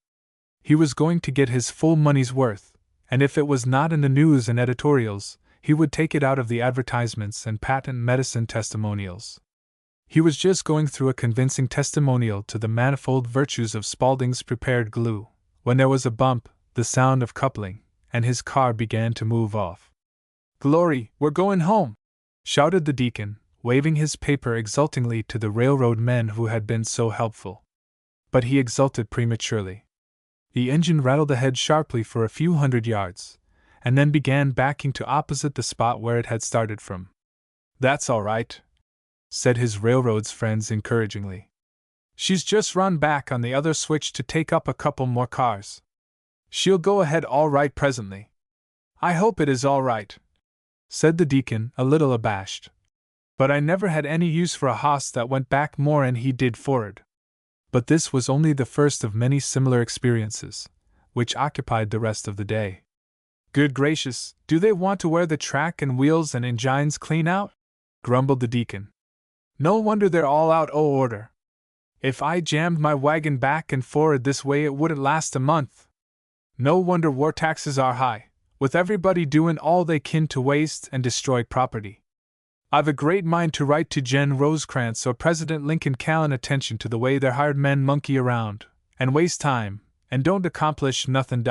He was going to get his full money's worth, and if it was not in the news and editorials, he would take it out of the advertisements and patent medicine testimonials. He was just going through a convincing testimonial to the manifold virtues of Spaulding's prepared glue, when there was a bump, the sound of coupling, and his car began to move off. "Glory, we're going home!" shouted the deacon, waving his paper exultingly to the railroad men who had been so helpful. But he exulted prematurely. The engine rattled ahead sharply for a few hundred yards, and then began backing to opposite the spot where it had started from. "That's all right," said his railroad's friends encouragingly. "She's just run back on the other switch to take up a couple more cars. She'll go ahead all right presently." "I hope it is all right," said the deacon, a little abashed. "But I never had any use for a hoss that went back more'n he did for'ard." But this was only the first of many similar experiences, which occupied the rest of the day. Good gracious, do they want to wear the track and wheels and engines clean out? Grumbled the deacon. No wonder they're all out o' order. If I jammed my wagon back and forward this way it wouldn't last a month. No wonder war taxes are high, with everybody doing all they can to waste and destroy property. I've a great mind to write to Jen Rosecrans or President Lincoln callin' attention to the way their hired men monkey around, and waste time, and don't accomplish nothin'.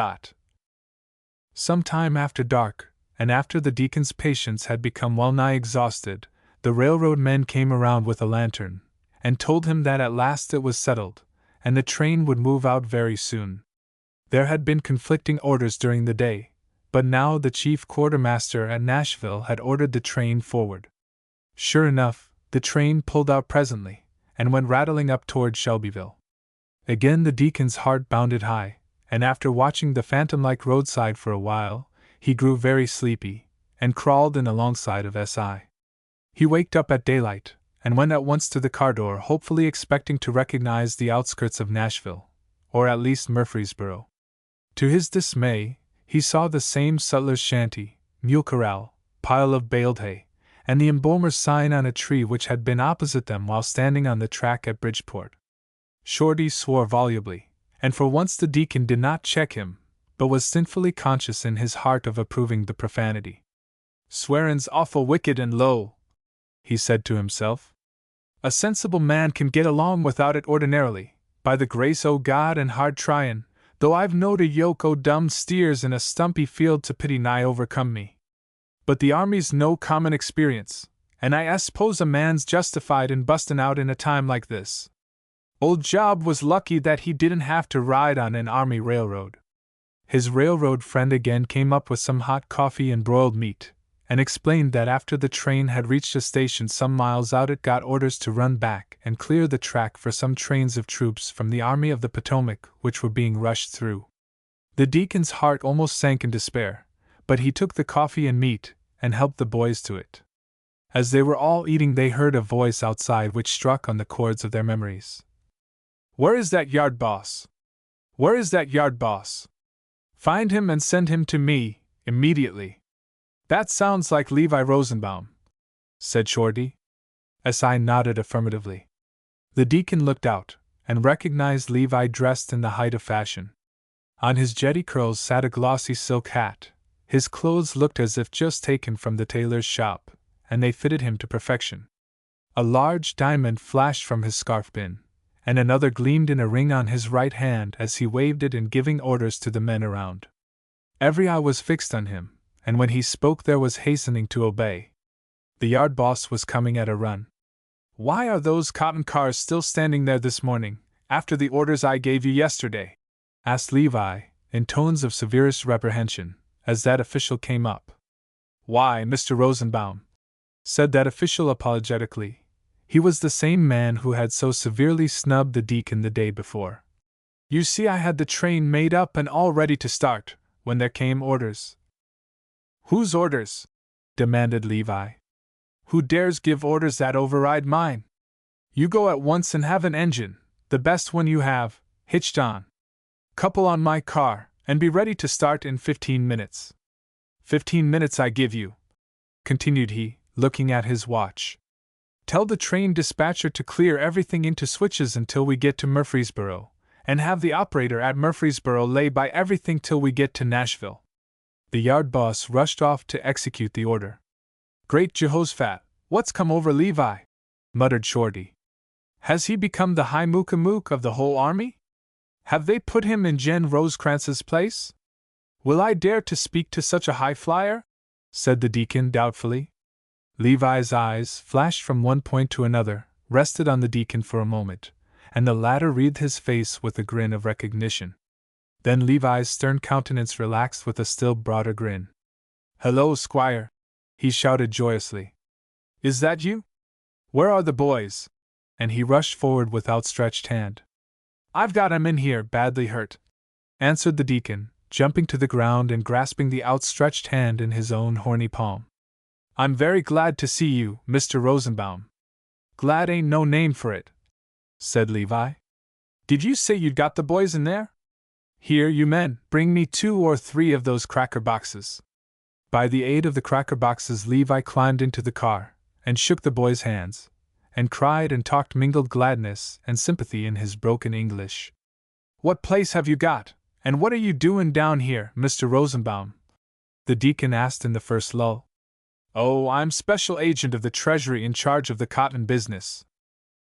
Some time after dark, and after the deacon's patience had become well nigh exhausted, the railroad men came around with a lantern, and told him that at last it was settled, and the train would move out very soon. There had been conflicting orders during the day, but now the chief quartermaster at Nashville had ordered the train forward. Sure enough, the train pulled out presently, and went rattling up toward Shelbyville. Again the deacon's heart bounded high, and after watching the phantom-like roadside for a while, he grew very sleepy, and crawled in alongside of S.I. He waked up at daylight, and went at once to the car door, hopefully expecting to recognize the outskirts of Nashville, or at least Murfreesboro. To his dismay, he saw the same sutler's shanty, mule corral, pile of baled hay, and the embalmer's sign on a tree which had been opposite them while standing on the track at Bridgeport. Shorty swore volubly, and for once the deacon did not check him, but was sinfully conscious in his heart of approving the profanity. Swearin's awful wicked and low, he said to himself. A sensible man can get along without it ordinarily, by the grace o' God and hard tryin', though I've knowed a yoke o' dumb steers in a stumpy field to pity nigh overcome me. But the army's no common experience, and I s'pose a man's justified in bustin' out in a time like this. Old Job was lucky that he didn't have to ride on an army railroad. His railroad friend again came up with some hot coffee and broiled meat, and explained that after the train had reached a station some miles out it got orders to run back and clear the track for some trains of troops from the Army of the Potomac which were being rushed through. The deacon's heart almost sank in despair, but he took the coffee and meat, and helped the boys to it. As they were all eating they heard a voice outside which struck on the chords of their memories. Where is that yard boss? Where is that yard boss? Find him and send him to me, immediately. That sounds like Levi Rosenbaum, said Shorty. S.I. nodded affirmatively. The deacon looked out, and recognized Levi dressed in the height of fashion. On his jetty curls sat a glossy silk hat. His clothes looked as if just taken from the tailor's shop, and they fitted him to perfection. A large diamond flashed from his scarf pin, and another gleamed in a ring on his right hand as he waved it in giving orders to the men around. Every eye was fixed on him, and when he spoke there was hastening to obey. The yard boss was coming at a run. Why are those cotton cars still standing there this morning, after the orders I gave you yesterday? Asked Levi, in tones of severest reprehension, as that official came up. Why, Mr. Rosenbaum, said that official apologetically. He was the same man who had so severely snubbed the deacon the day before. You see, I had the train made up and all ready to start, when there came orders. Whose orders? Demanded Levi. Who dares give orders that override mine? You go at once and have an engine, the best one you have, hitched on. Couple on my car, and be ready to start in 15 minutes. 15 minutes I give you, continued he, looking at his watch. Tell the train dispatcher to clear everything into switches until we get to Murfreesboro, and have the operator at Murfreesboro lay by everything till we get to Nashville. The yard boss rushed off to execute the order. Great Jehoshaphat, what's come over Levi? Muttered Shorty. Has he become the high mook of the whole army? Have they put him in Jen Rosecrans's place? Will I dare to speak to such a high flyer? Said the deacon doubtfully. Levi's eyes flashed from one point to another, rested on the deacon for a moment, and the latter wreathed his face with a grin of recognition. Then Levi's stern countenance relaxed with a still broader grin. Hello, squire, he shouted joyously. Is that you? Where are the boys? And he rushed forward with outstretched hand. I've got 'em in here, badly hurt, answered the deacon, jumping to the ground and grasping the outstretched hand in his own horny palm. I'm very glad to see you, Mr. Rosenbaum. Glad ain't no name for it, said Levi. Did you say you'd got the boys in there? Here, you men, bring me 2 or 3 of those cracker boxes. By the aid of the cracker boxes, Levi climbed into the car, and shook the boys' hands, and cried and talked mingled gladness and sympathy in his broken English. "What place have you got, and what are you doing down here, Mr. Rosenbaum?" the deacon asked in the first lull. "Oh, I'm special agent of the Treasury in charge of the cotton business.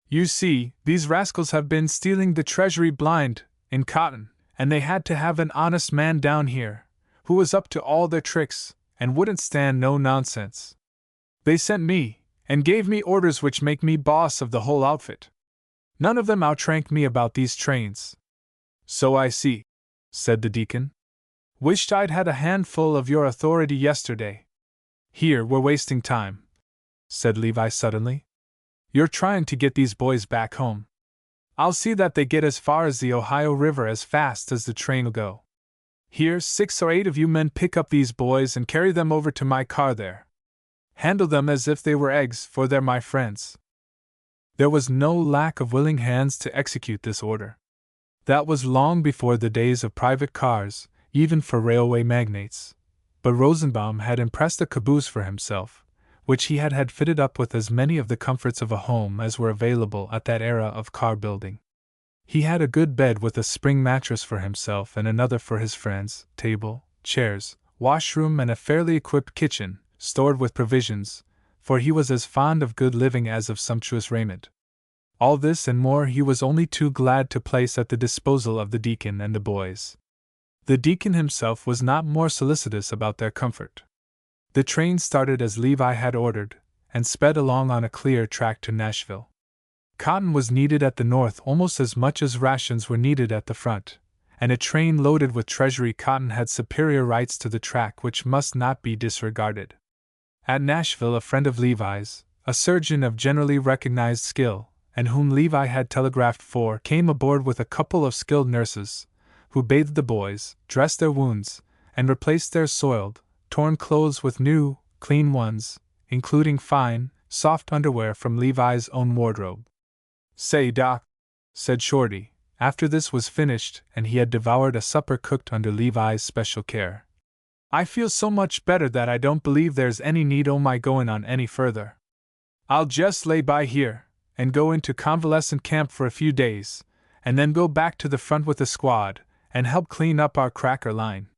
You see, these rascals have been stealing the Treasury blind, in cotton, and they had to have an honest man down here, who was up to all their tricks, and wouldn't stand no nonsense. They sent me, and gave me orders which make me boss of the whole outfit. None of them outrank me about these trains." "So I see," said the deacon. "Wished I'd had a handful of your authority yesterday." "Here, we're wasting time," said Levi suddenly. "You're trying to get these boys back home. I'll see that they get as far as the Ohio River as fast as the train'll go. Here, 6 or 8 of you men pick up these boys and carry them over to my car there. Handle them as if they were eggs, for they're my friends." There was no lack of willing hands to execute this order. That was long before the days of private cars, even for railway magnates. But Rosenbaum had impressed a caboose for himself, which he had had fitted up with as many of the comforts of a home as were available at that era of car building. He had a good bed with a spring mattress for himself and another for his friends, table, chairs, washroom, and a fairly equipped kitchen, stored with provisions, for he was as fond of good living as of sumptuous raiment. All this and more he was only too glad to place at the disposal of the deacon and the boys. The deacon himself was not more solicitous about their comfort. The train started as Levi had ordered, and sped along on a clear track to Nashville. Cotton was needed at the north almost as much as rations were needed at the front, and a train loaded with Treasury cotton had superior rights to the track which must not be disregarded. At Nashville, a friend of Levi's, a surgeon of generally recognized skill, and whom Levi had telegraphed for, came aboard with a couple of skilled nurses, who bathed the boys, dressed their wounds, and replaced their soiled, torn clothes with new, clean ones, including fine, soft underwear from Levi's own wardrobe. "Say, Doc," said Shorty, after this was finished and he had devoured a supper cooked under Levi's special care, "I feel so much better that I don't believe there's any need o' my going on any further. I'll just lay by here, and go into convalescent camp for a few days, and then go back to the front with the squad, and help clean up our cracker line.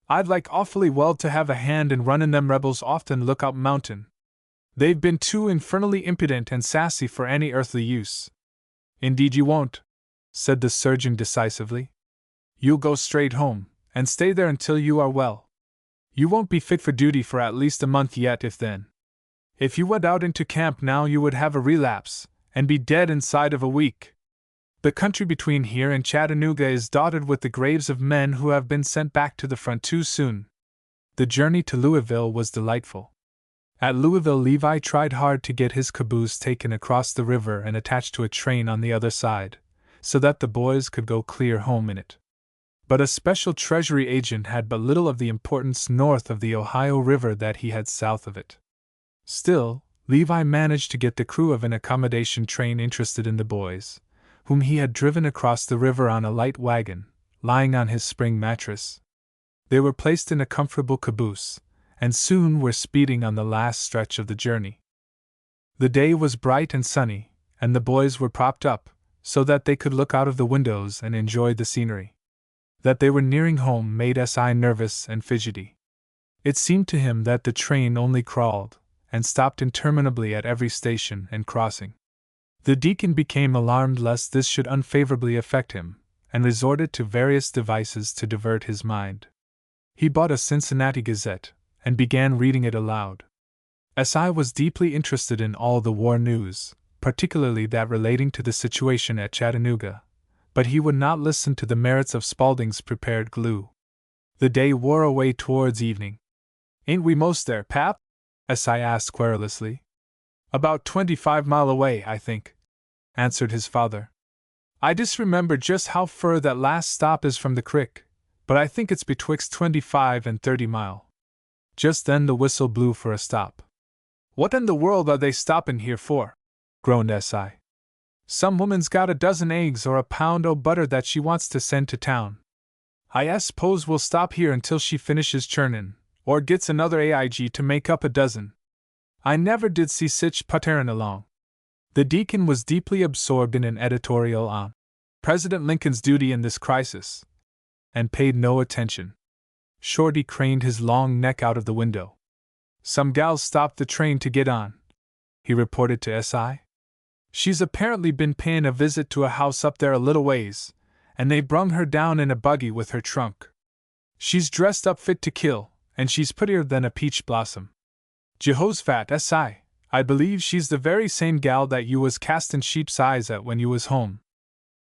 I'd like awfully well to have a hand in running them rebels off to Lookout Mountain. They've been too infernally impudent and sassy for any earthly use." "Indeed you won't," said the surgeon decisively. "You'll go straight home, and stay there until you are well. You won't be fit for duty for at least a month yet, if then. If you went out into camp now, you would have a relapse, and be dead inside of a week. The country between here and Chattanooga is dotted with the graves of men who have been sent back to the front too soon." The journey to Louisville was delightful. At Louisville, Levi tried hard to get his caboose taken across the river and attached to a train on the other side, so that the boys could go clear home in it. But a special Treasury agent had but little of the importance north of the Ohio River that he had south of it. Still, Levi managed to get the crew of an accommodation train interested in the boys, whom he had driven across the river on a light wagon, lying on his spring mattress. They were placed in a comfortable caboose, and soon were speeding on the last stretch of the journey. The day was bright and sunny, and the boys were propped up, so that they could look out of the windows and enjoy the scenery. That they were nearing home made S.I. nervous and fidgety. It seemed to him that the train only crawled, and stopped interminably at every station and crossing. The deacon became alarmed lest this should unfavorably affect him, and resorted to various devices to divert his mind. He bought a Cincinnati Gazette, and began reading it aloud. S.I. was deeply interested in all the war news, particularly that relating to the situation at Chattanooga, but he would not listen to the merits of Spaulding's prepared glue. The day wore away towards evening. "Ain't we most there, Pap?" S.I. asked querulously. "About 25 mile away, I think," answered his father. "I disremember just how fur that last stop is from the crick, but I think it's betwixt 25 and 30 mile. Just then the whistle blew for a stop. "What in the world are they stoppin' here for?" groaned S.I. "Some woman's got a dozen eggs or a pound o' butter that she wants to send to town." I suppose we'll stop here until she finishes churnin', or gets another AIG to make up a dozen. I never did see sich putterin' along. The deacon was deeply absorbed in an editorial on President Lincoln's duty in this crisis, and paid no attention. Shorty craned his long neck out of the window. Some gals stopped the train to get on, he reported to SI. She's apparently been payin' a visit to a house up there a little ways, and they brung her down in a buggy with her trunk. She's dressed up fit to kill, and she's prettier than a peach blossom. Jehoshaphat SI, I believe she's the very same gal that you was castin' sheep's eyes at when you was home.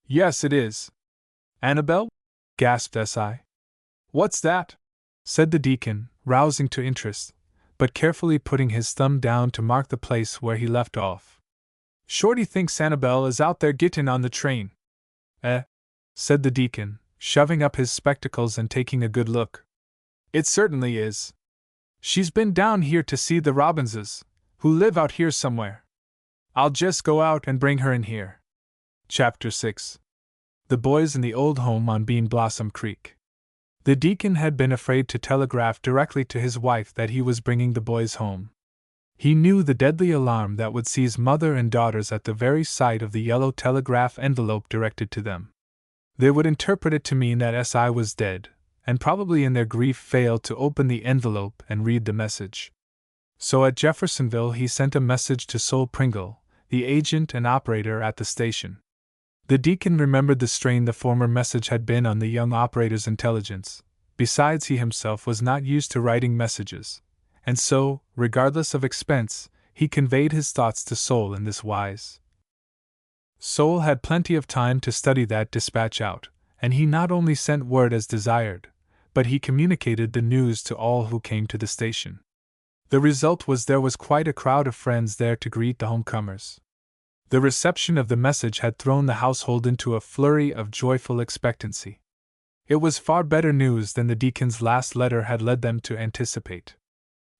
Yes, it is. Annabelle? Gasped SI. What's that? Said the deacon, rousing to interest, but carefully putting his thumb down to mark the place where he left off. Shorty thinks Annabelle is out there gittin' on the train. Said the deacon, shoving up his spectacles and taking a good look. It certainly is. She's been down here to see the Robbinses, who live out here somewhere. I'll just go out and bring her in here. Chapter 6. The Boys in the Old Home on Bean Blossom Creek. The deacon had been afraid to telegraph directly to his wife that he was bringing the boys home. He knew the deadly alarm that would seize mother and daughters at the very sight of the yellow telegraph envelope directed to them. They would interpret it to mean that SI was dead, and probably in their grief failed to open the envelope and read the message. So at Jeffersonville he sent a message to Sol Pringle, the agent and operator at the station. The deacon remembered the strain the former message had been on the young operator's intelligence. Besides, he himself was not used to writing messages, and so, regardless of expense, he conveyed his thoughts to Sol in this wise. Sol had plenty of time to study that dispatch out, and he not only sent word as desired, but he communicated the news to all who came to the station. The result was there was quite a crowd of friends there to greet the homecomers. The reception of the message had thrown the household into a flurry of joyful expectancy. It was far better news than the deacon's last letter had led them to anticipate.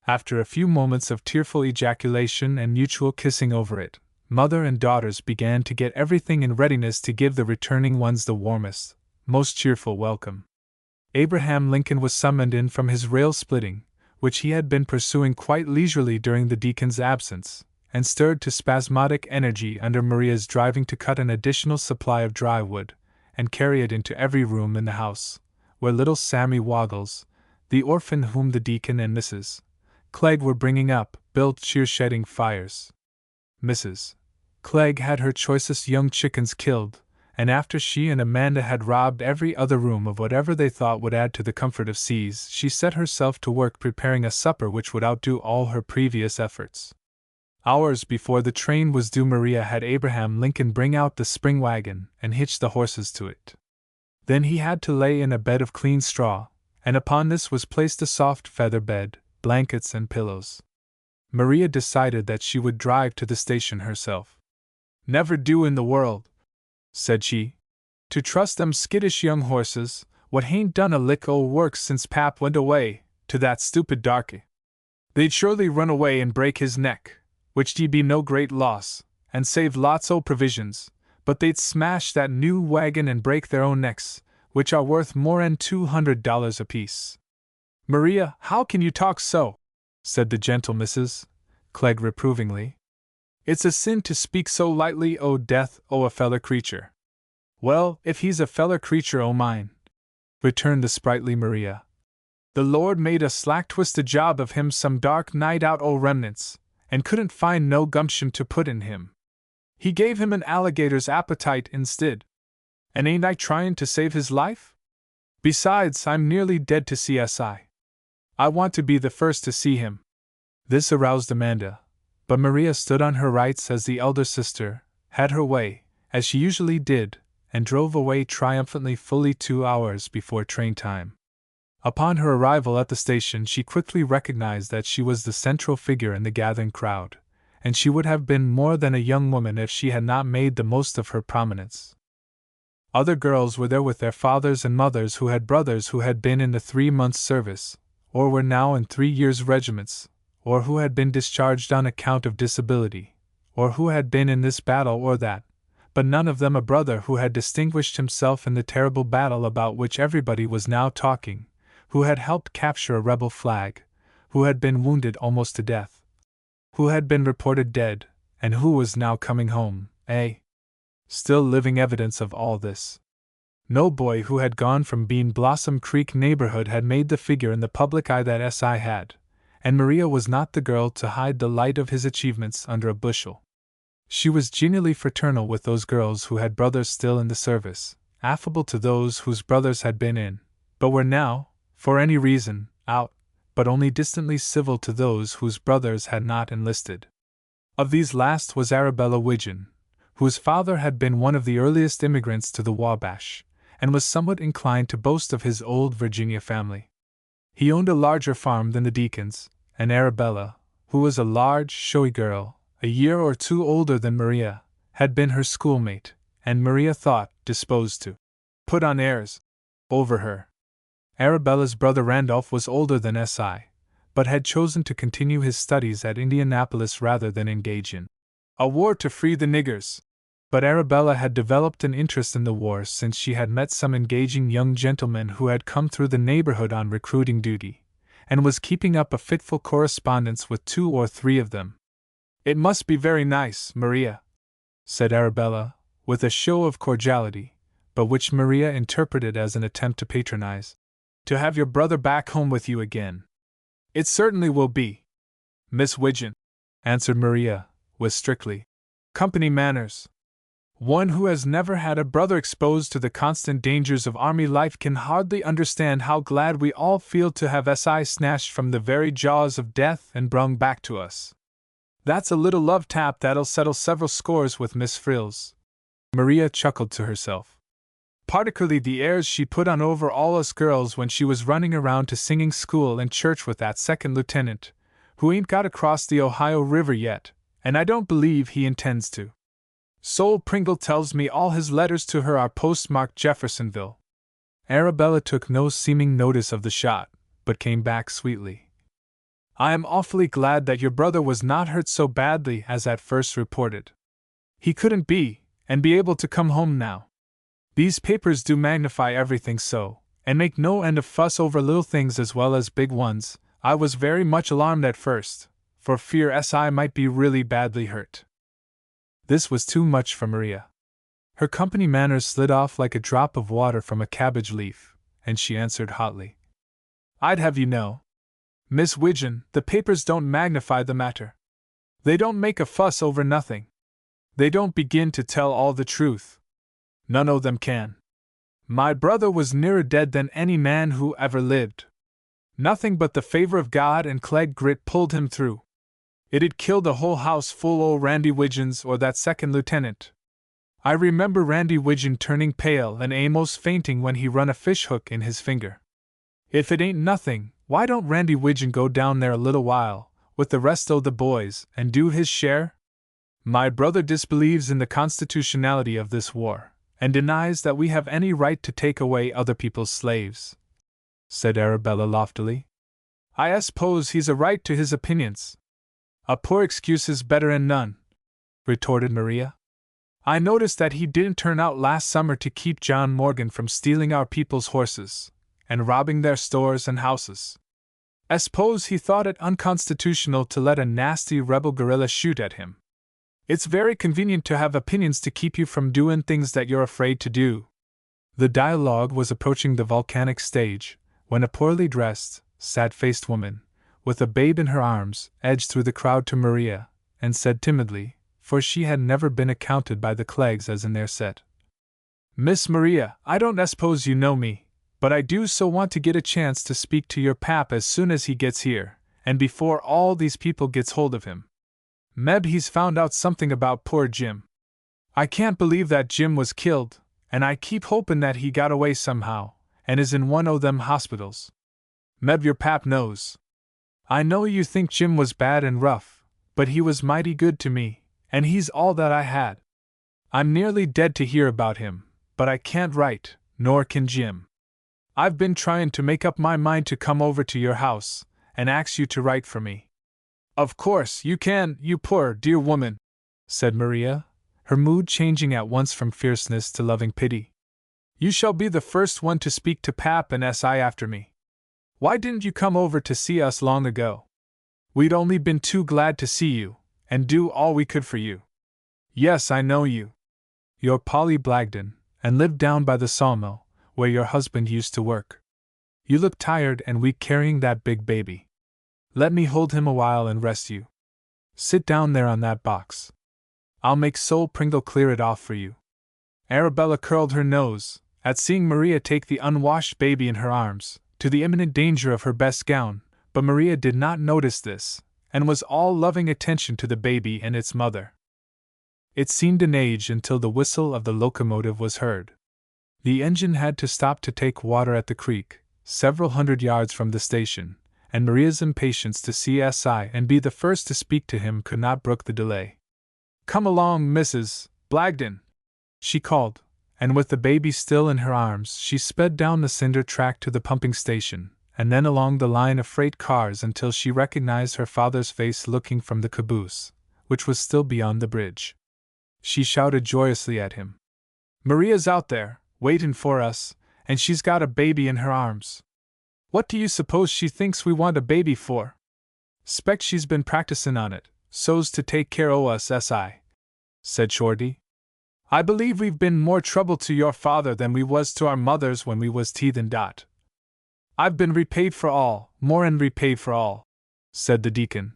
After a few moments of tearful ejaculation and mutual kissing over it, mother and daughters began to get everything in readiness to give the returning ones the warmest, most cheerful welcome. Abraham Lincoln was summoned in from his rail splitting, which he had been pursuing quite leisurely during the deacon's absence, and stirred to spasmodic energy under Maria's driving to cut an additional supply of dry wood, and carry it into every room in the house, where little Sammy Woggles, the orphan whom the deacon and Mrs. Klegg were bringing up, built cheer-shedding fires. Mrs. Klegg had her choicest young chickens killed, and after she and Amanda had robbed every other room of whatever they thought would add to the comfort of C's, she set herself to work preparing a supper which would outdo all her previous efforts. Hours before the train was due, Maria had Abraham Lincoln bring out the spring wagon and hitch the horses to it. Then he had to lay in a bed of clean straw, and upon this was placed a soft feather bed, blankets and pillows. Maria decided that she would drive to the station herself. "Never do in the world," said she, "to trust them skittish young horses, what hain't done a lick o' work since Pap went away, to that stupid darky. They'd surely run away and break his neck, which 'd be no great loss, and save lots o' provisions, but they'd smash that new wagon and break their own necks, which are worth more'n $200 apiece." "Maria, how can you talk so?" said the gentle Mrs. Klegg reprovingly. "It's a sin to speak so lightly o' death o' a feller creature." "Well, if he's a feller creature o' mine," returned the sprightly Maria, "the Lord made a slack-twisted job of him some dark night out o' remnants, and couldn't find no gumption to put in him. He gave him an alligator's appetite instead. And ain't I tryin' to save his life? Besides, I'm nearly dead to CSI. I want to be the first to see him." This aroused Amanda, but Maria stood on her rights as the elder sister, had her way, as she usually did, and drove away triumphantly fully 2 hours before train time. Upon her arrival at the station, she quickly recognized that she was the central figure in the gathering crowd, and she would have been more than a young woman if she had not made the most of her prominence. Other girls were there with their fathers and mothers who had brothers who had been in the 3 months' service, or were now in 3 years' regiments, or who had been discharged on account of disability, or who had been in this battle or that, but none of them a brother who had distinguished himself in the terrible battle about which everybody was now talking, who had helped capture a rebel flag, who had been wounded almost to death, who had been reported dead, and who was now coming home, still living evidence of all this. No boy who had gone from Bean Blossom Creek neighborhood had made the figure in the public eye that S.I. had, and Maria was not the girl to hide the light of his achievements under a bushel. She was genially fraternal with those girls who had brothers still in the service, affable to those whose brothers had been in, but were now, for any reason, out, but only distantly civil to those whose brothers had not enlisted. Of these last was Arabella Widgeon, whose father had been one of the earliest immigrants to the Wabash, and was somewhat inclined to boast of his old Virginia family. He owned a larger farm than the Deacons, and Arabella, who was a large, showy girl, a year or two older than Maria, had been her schoolmate, and Maria thought disposed to put on airs over her. Arabella's brother Randolph was older than S.I., but had chosen to continue his studies at Indianapolis rather than engage in a war to free the niggers. But Arabella had developed an interest in the war since she had met some engaging young gentlemen who had come through the neighborhood on recruiting duty, and was keeping up a fitful correspondence with 2 or 3 of them. "It must be very nice, Maria," said Arabella, with a show of cordiality, but which Maria interpreted as an attempt to patronize, "to have your brother back home with you again." "It certainly will be, Miss Widgeon," answered Maria, with strictly company manners. "One who has never had a brother exposed to the constant dangers of army life can hardly understand how glad we all feel to have S.I. snatched from the very jaws of death and brung back to us. That's a little love tap that'll settle several scores with Miss Frills." Maria chuckled to herself. "Particularly the airs she put on over all us girls when she was running around to singing school and church with that second lieutenant, who ain't got across the Ohio River yet, and I don't believe he intends to. Sol Pringle tells me all his letters to her are postmarked Jeffersonville." Arabella took no seeming notice of the shot, but came back sweetly. "I am awfully glad that your brother was not hurt so badly as at first reported. He couldn't be, and be able to come home now. These papers do magnify everything so, and make no end of fuss over little things as well as big ones. I was very much alarmed at first, for fear S.I. might be really badly hurt." This was too much for Maria. Her company manners slid off like a drop of water from a cabbage leaf, and she answered hotly, "I'd have you know, Miss Widgeon, the papers don't magnify the matter. They don't make a fuss over nothing. They don't begin to tell all the truth. None o' them can. My brother was nearer dead than any man who ever lived. Nothing but the favor of God and Clegg grit pulled him through. It'd killed a whole house full o' Randy Widgeons or that second lieutenant. I remember Randy Widgeon turning pale and a'most fainting when he run a fish hook in his finger. If it ain't nothing, why don't Randy Widgeon go down there a little while, with the rest o' the boys, and do his share? My brother disbelieves in the constitutionality of this war, and denies that we have any right to take away other people's slaves," said Arabella loftily. "I suppose he's a right to his opinions. A poor excuse is better 'n none," retorted Maria. "I noticed that he didn't turn out last summer to keep John Morgan from stealing our people's horses, and robbing their stores and houses. I suppose he thought it unconstitutional to let a nasty rebel guerrilla shoot at him. It's very convenient to have opinions to keep you from doing things that you're afraid to do." The dialogue was approaching the volcanic stage, when a poorly dressed, sad-faced woman, with a babe in her arms, edged through the crowd to Maria, and said timidly, for she had never been accounted by the Cleggs as in their set, "Miss Maria, I don't suppose you know me, but I do so want to get a chance to speak to your pap as soon as he gets here, and before all these people gets hold of him. Meb he's found out something about poor Jim. I can't believe that Jim was killed, and I keep hoping that he got away somehow, and is in one o' them hospitals. Meb your pap knows. I know you think Jim was bad and rough, but he was mighty good to me, and he's all that I had. I'm nearly dead to hear about him, but I can't write, nor can Jim. I've been trying to make up my mind to come over to your house, and ask you to write for me." "Of course you can, you poor dear woman," said Maria, her mood changing at once from fierceness to loving pity. "You shall be the first one to speak to Pap and S.I. after me. Why didn't you come over to see us long ago? We'd only been too glad to see you, and do all we could for you. Yes, I know you. You're Polly Blagden, and live down by the sawmill, where your husband used to work. You look tired and weak carrying that big baby. Let me hold him a while and rest you. Sit down there on that box. I'll make Sol Pringle clear it off for you." Arabella curled her nose at seeing Maria take the unwashed baby in her arms, to the imminent danger of her best gown, but Maria did not notice this, and was all loving attention to the baby and its mother. It seemed an age until the whistle of the locomotive was heard. The engine had to stop to take water at the creek, several hundred yards from the station, and Maria's impatience to see S.I. and be the first to speak to him could not brook the delay. "Come along, Mrs. Blagden," she called, and with the baby still in her arms she sped down the cinder track to the pumping station, and then along the line of freight cars until she recognized her father's face looking from the caboose, which was still beyond the bridge. She shouted joyously at him. "Maria's out there, waitin' for us, and she's got a baby in her arms. What do you suppose she thinks we want a baby for? 'Spect she's been practicin' on it, so's to take care o' us, S.I.," said Shorty. "I believe we've been more trouble to your father than we was to our mothers when we was teeth and dot." "I've been repaid for all, more'n repaid for all," said the Deacon.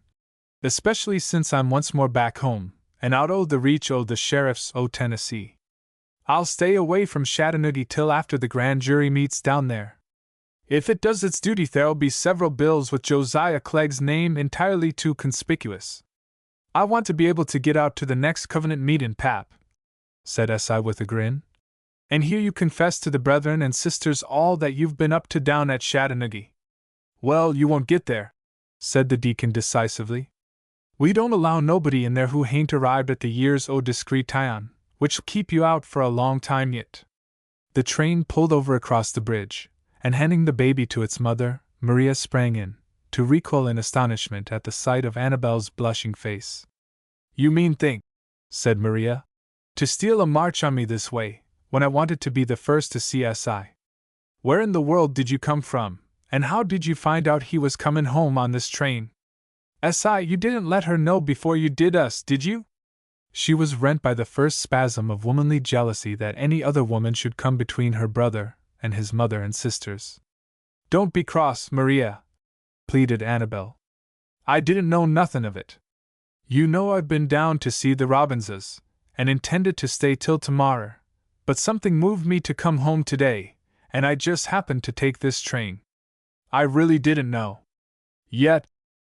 "Especially since I'm once more back home, and out o' the reach o' the sheriffs o' Tennessee. I'll stay away from Chattanooga till after the grand jury meets down there. If it does its duty, there'll be several bills with Josiah Clegg's name entirely too conspicuous. I want to be able to get out to the next covenant meetin', Pap," said S.I. with a grin, "and hear you confess to the brethren and sisters all that you've been up to down at Chattanooga." "Well, you won't get there," said the Deacon decisively. "We don't allow nobody in there who hain't arrived at the years o' discretion, which'll keep you out for a long time yet." The train pulled over across the bridge, and handing the baby to its mother, Maria sprang in, to recoil in astonishment at the sight of Annabel's blushing face. "You mean thing," said Maria, "to steal a march on me this way, when I wanted to be the first to see S.I. Where in the world did you come from, and how did you find out he was comin' home on this train? S.I., you didn't let her know before you did us, did you?" She was rent by the first spasm of womanly jealousy that any other woman should come between her brother and his mother and sisters. "Don't be cross, Maria," pleaded Annabel. "I didn't know nothin' of it. You know I've been down to see the Robinses, and intended to stay till tomorrow, but something moved me to come home today, and I just happened to take this train. I really didn't know. Yet,"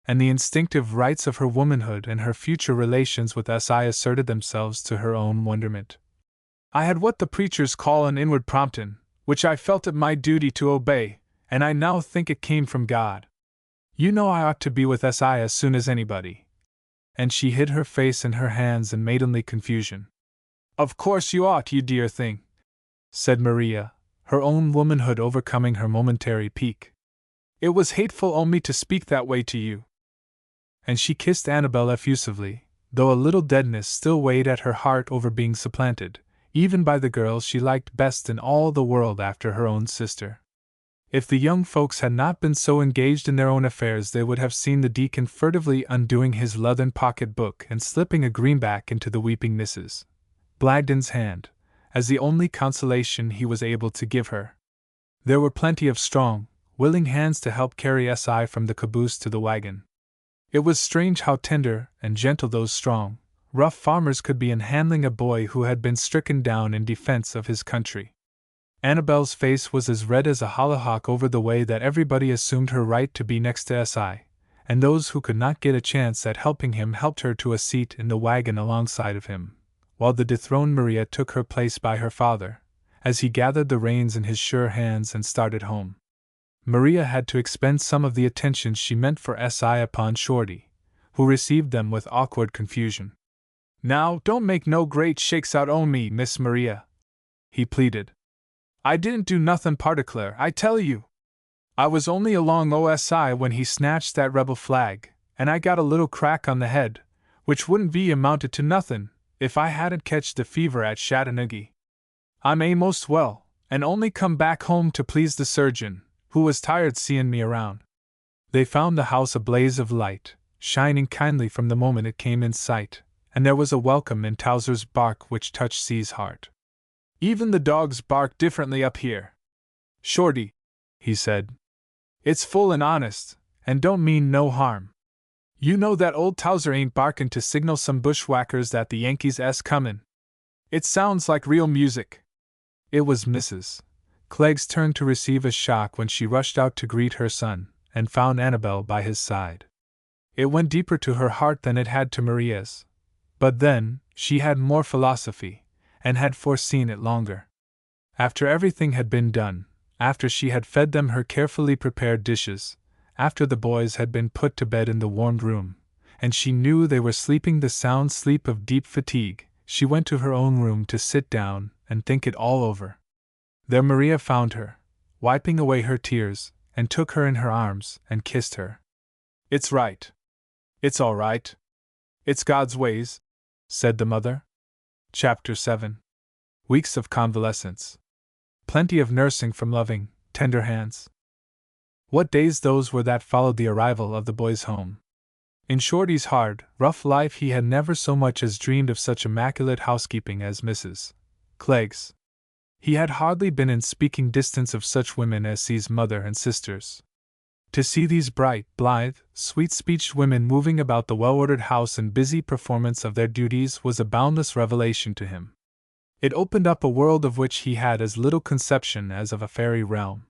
and the instinctive rights of her womanhood and her future relations with S.I. asserted themselves to her own wonderment, "I had what the preachers call an inward promptin', which I felt it my duty to obey, and I now think it came from God. You know I ought to be with S.I. as soon as anybody." And she hid her face in her hands in maidenly confusion. "Of course you ought, you dear thing," said Maria, her own womanhood overcoming her momentary pique. "It was hateful o' me to speak that way to you." And she kissed Annabel effusively, though a little deadness still weighed at her heart over being supplanted, even by the girl she liked best in all the world after her own sister. If the young folks had not been so engaged in their own affairs, they would have seen the Deacon furtively undoing his leathern pocket-book and slipping a greenback into the weeping Mrs. Blagden's hand, as the only consolation he was able to give her. There were plenty of strong, willing hands to help carry S.I. from the caboose to the wagon. It was strange how tender and gentle those strong, rough farmers could be in handling a boy who had been stricken down in defense of his country. Annabel's face was as red as a hollyhock over the way that everybody assumed her right to be next to S.I., and those who could not get a chance at helping him helped her to a seat in the wagon alongside of him, while the dethroned Maria took her place by her father, as he gathered the reins in his sure hands and started home. Maria had to expend some of the attentions she meant for S.I. upon Shorty, who received them with awkward confusion. "Now, don't make no great shakes out o' me, Miss Maria," he pleaded. "I didn't do nothin' partic'lar, I tell you. I was only along o' S.I. when he snatched that rebel flag, and I got a little crack on the head, which wouldn't be amounted to nothin' if I hadn't catched the fever at Chattanooga. I'm a'most well, and only come back home to please the surgeon, who was tired seein' me around. They found the house a blaze of light, shining kindly from the moment it came in sight, and there was a welcome in Towser's bark which touched C's heart. Even the dogs bark differently up here. Shorty, he said. It's full and honest, and don't mean no harm. You know that old Towser ain't barkin' to signal some bushwhackers that the Yankees 's comin'. It sounds like real music. It was Mrs. Clegg's turn to receive a shock when she rushed out to greet her son, and found Annabel by his side. It went deeper to her heart than it had to Maria's. But then, she had more philosophy, and had foreseen it longer. After everything had been done, after she had fed them her carefully prepared dishes, after the boys had been put to bed in the warmed room, and she knew they were sleeping the sound sleep of deep fatigue, she went to her own room to sit down and think it all over. There Maria found her, wiping away her tears, and took her in her arms and kissed her. It's right. It's all right. It's God's ways, said the mother. Chapter 7. Weeks of convalescence. Plenty of nursing from loving, tender hands. What days those were that followed the arrival of the boys home. In Shorty's hard, rough life he had never so much as dreamed of such immaculate housekeeping as Mrs. Clegg's. He had hardly been in speaking distance of such women as C's mother and sisters. To see these bright, blithe, sweet-speeched women moving about the well-ordered house in busy performance of their duties was a boundless revelation to him. It opened up a world of which he had as little conception as of a fairy realm.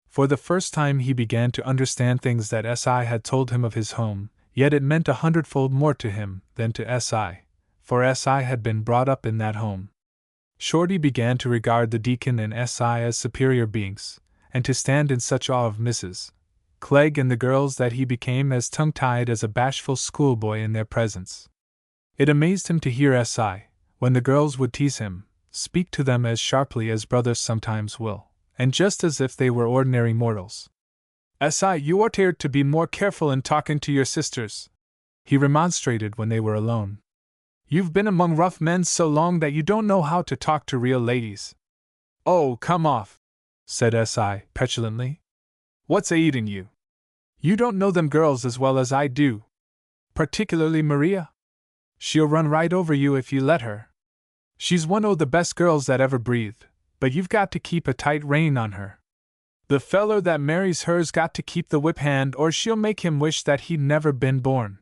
For the first time he began to understand things that S.I. had told him of his home, yet it meant 100-fold more to him than to S.I., for S.I. had been brought up in that home. Shorty began to regard the Deacon and S.I. as superior beings, and to stand in such awe of Mrs. Klegg and the girls that he became as tongue-tied as a bashful schoolboy in their presence. It amazed him to hear S.I., when the girls would tease him, speak to them as sharply as brothers sometimes will, and just as if they were ordinary mortals. S.I., you ought to be more careful in talking to your sisters, he remonstrated when they were alone. You've been among rough men so long that you don't know how to talk to real ladies. Oh, come off, said S.I. petulantly. What's a-eating you? You don't know them girls as well as I do. Particularly Maria. She'll run right over you if you let her. She's one o' the best girls that ever breathed, but you've got to keep a tight rein on her. The feller that marries her's got to keep the whip hand or she'll make him wish that he'd never been born.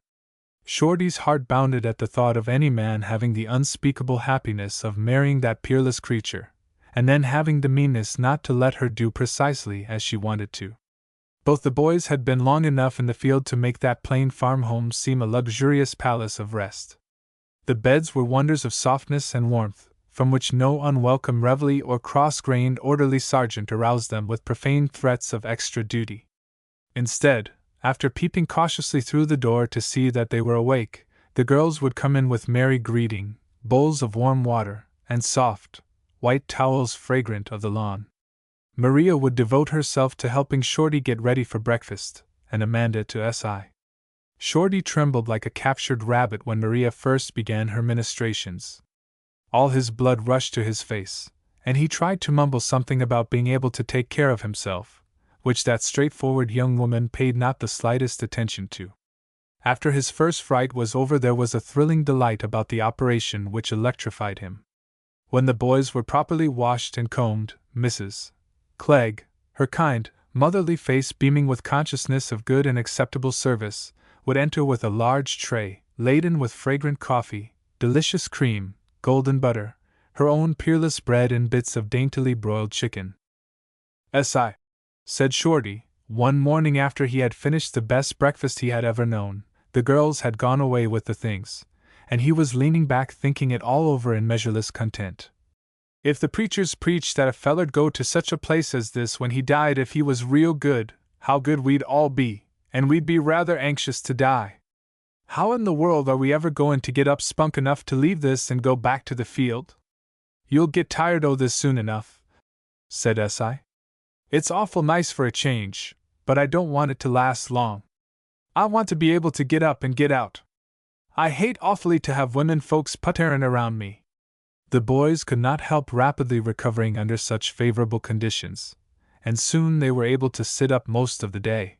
Shorty's heart bounded at the thought of any man having the unspeakable happiness of marrying that peerless creature, and then having the meanness not to let her do precisely as she wanted to. Both the boys had been long enough in the field to make that plain farm home seem a luxurious palace of rest. The beds were wonders of softness and warmth, from which no unwelcome reveille or cross-grained orderly sergeant aroused them with profane threats of extra duty. Instead, after peeping cautiously through the door to see that they were awake, the girls would come in with merry greeting, bowls of warm water, and soft, white towels fragrant of the lawn. Maria would devote herself to helping Shorty get ready for breakfast, and Amanda to S.I. Shorty trembled like a captured rabbit when Maria first began her ministrations. All his blood rushed to his face, and he tried to mumble something about being able to take care of himself, which that straightforward young woman paid not the slightest attention to. After his first fright was over, there was a thrilling delight about the operation which electrified him. When the boys were properly washed and combed, Mrs. Klegg, her kind, motherly face beaming with consciousness of good and acceptable service, would enter with a large tray, laden with fragrant coffee, delicious cream, golden butter, her own peerless bread and bits of daintily broiled chicken. S.I., said Shorty, one morning after he had finished the best breakfast he had ever known. The girls had gone away with the things, and he was leaning back thinking it all over in measureless content. If the preachers preached that a feller'd go to such a place as this when he died if he was real good, how good we'd all be, and we'd be rather anxious to die. How in the world are we ever going to get up spunk enough to leave this and go back to the field? You'll get tired o' this soon enough, said S.I. It's awful nice for a change, but I don't want it to last long. I want to be able to get up and get out. I hate awfully to have women folks putterin' around me. The boys could not help rapidly recovering under such favorable conditions, and soon they were able to sit up most of the day.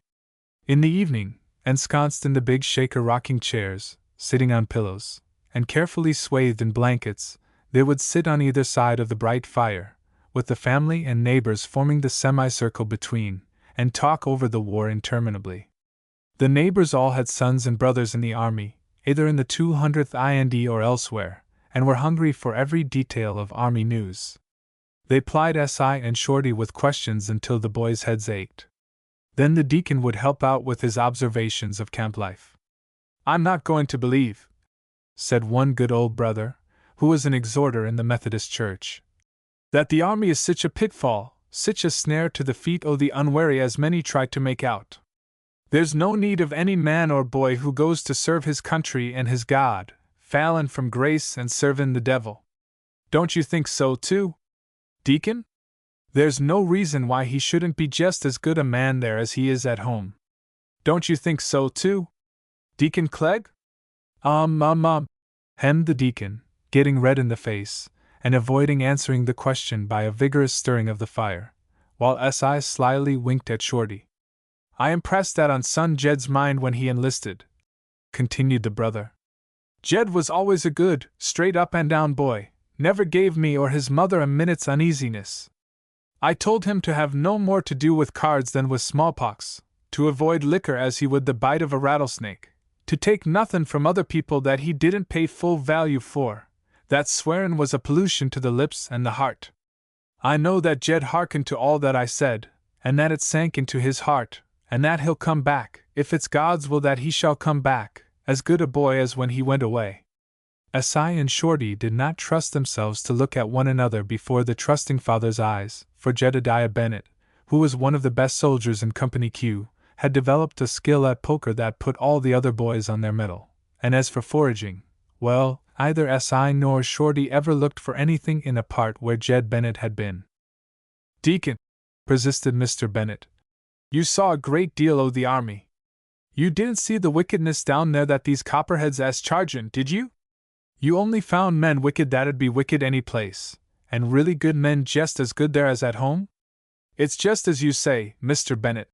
In the evening, ensconced in the big shaker rocking chairs, sitting on pillows, and carefully swathed in blankets, they would sit on either side of the bright fire, with the family and neighbors forming the semicircle between, and talk over the war interminably. The neighbors all had sons and brothers in the army, either in the 200th IND or elsewhere, and were hungry for every detail of army news. They plied Si and Shorty with questions until the boys' heads ached. Then the deacon would help out with his observations of camp life. "I'm not going to believe," said one good old brother, who was an exhorter in the Methodist Church, "that the army is sich a pitfall, sich a snare to the feet o' the unwary as many try to make out. There's no need of any man or boy who goes to serve his country and his God, fallin' from grace and servin' the devil. Don't you think so, too, Deacon? There's no reason why he shouldn't be just as good a man there as he is at home. Don't you think so, too, Deacon Clegg?" Hemmed the deacon, getting red in the face, and avoiding answering the question by a vigorous stirring of the fire, while Si slyly winked at Shorty. "I impressed that on son Jed's mind when he enlisted," continued the brother. "Jed was always a good, straight up and down boy, never gave me or his mother a minute's uneasiness. I told him to have no more to do with cards than with smallpox, to avoid liquor as he would the bite of a rattlesnake, to take nothin' from other people that he didn't pay full value for, that swearin' was a pollution to the lips and the heart. I know that Jed hearkened to all that I said, and that it sank into his heart, and that he'll come back, if it's God's will that he shall come back, as good a boy as when he went away." Si and Shorty did not trust themselves to look at one another before the trusting father's eyes, for Jedediah Bennett, who was one of the best soldiers in Company Q, had developed a skill at poker that put all the other boys on their mettle, and as for foraging, well, either Si nor Shorty ever looked for anything in a part where Jed Bennett had been. "Deacon," persisted Mr. Bennett, "you saw a great deal o' the army. You didn't see the wickedness down there that these copperheads as chargin', did you? You only found men wicked that'd be wicked any place, and really good men just as good there as at home?" "It's just as you say, Mr. Bennett,"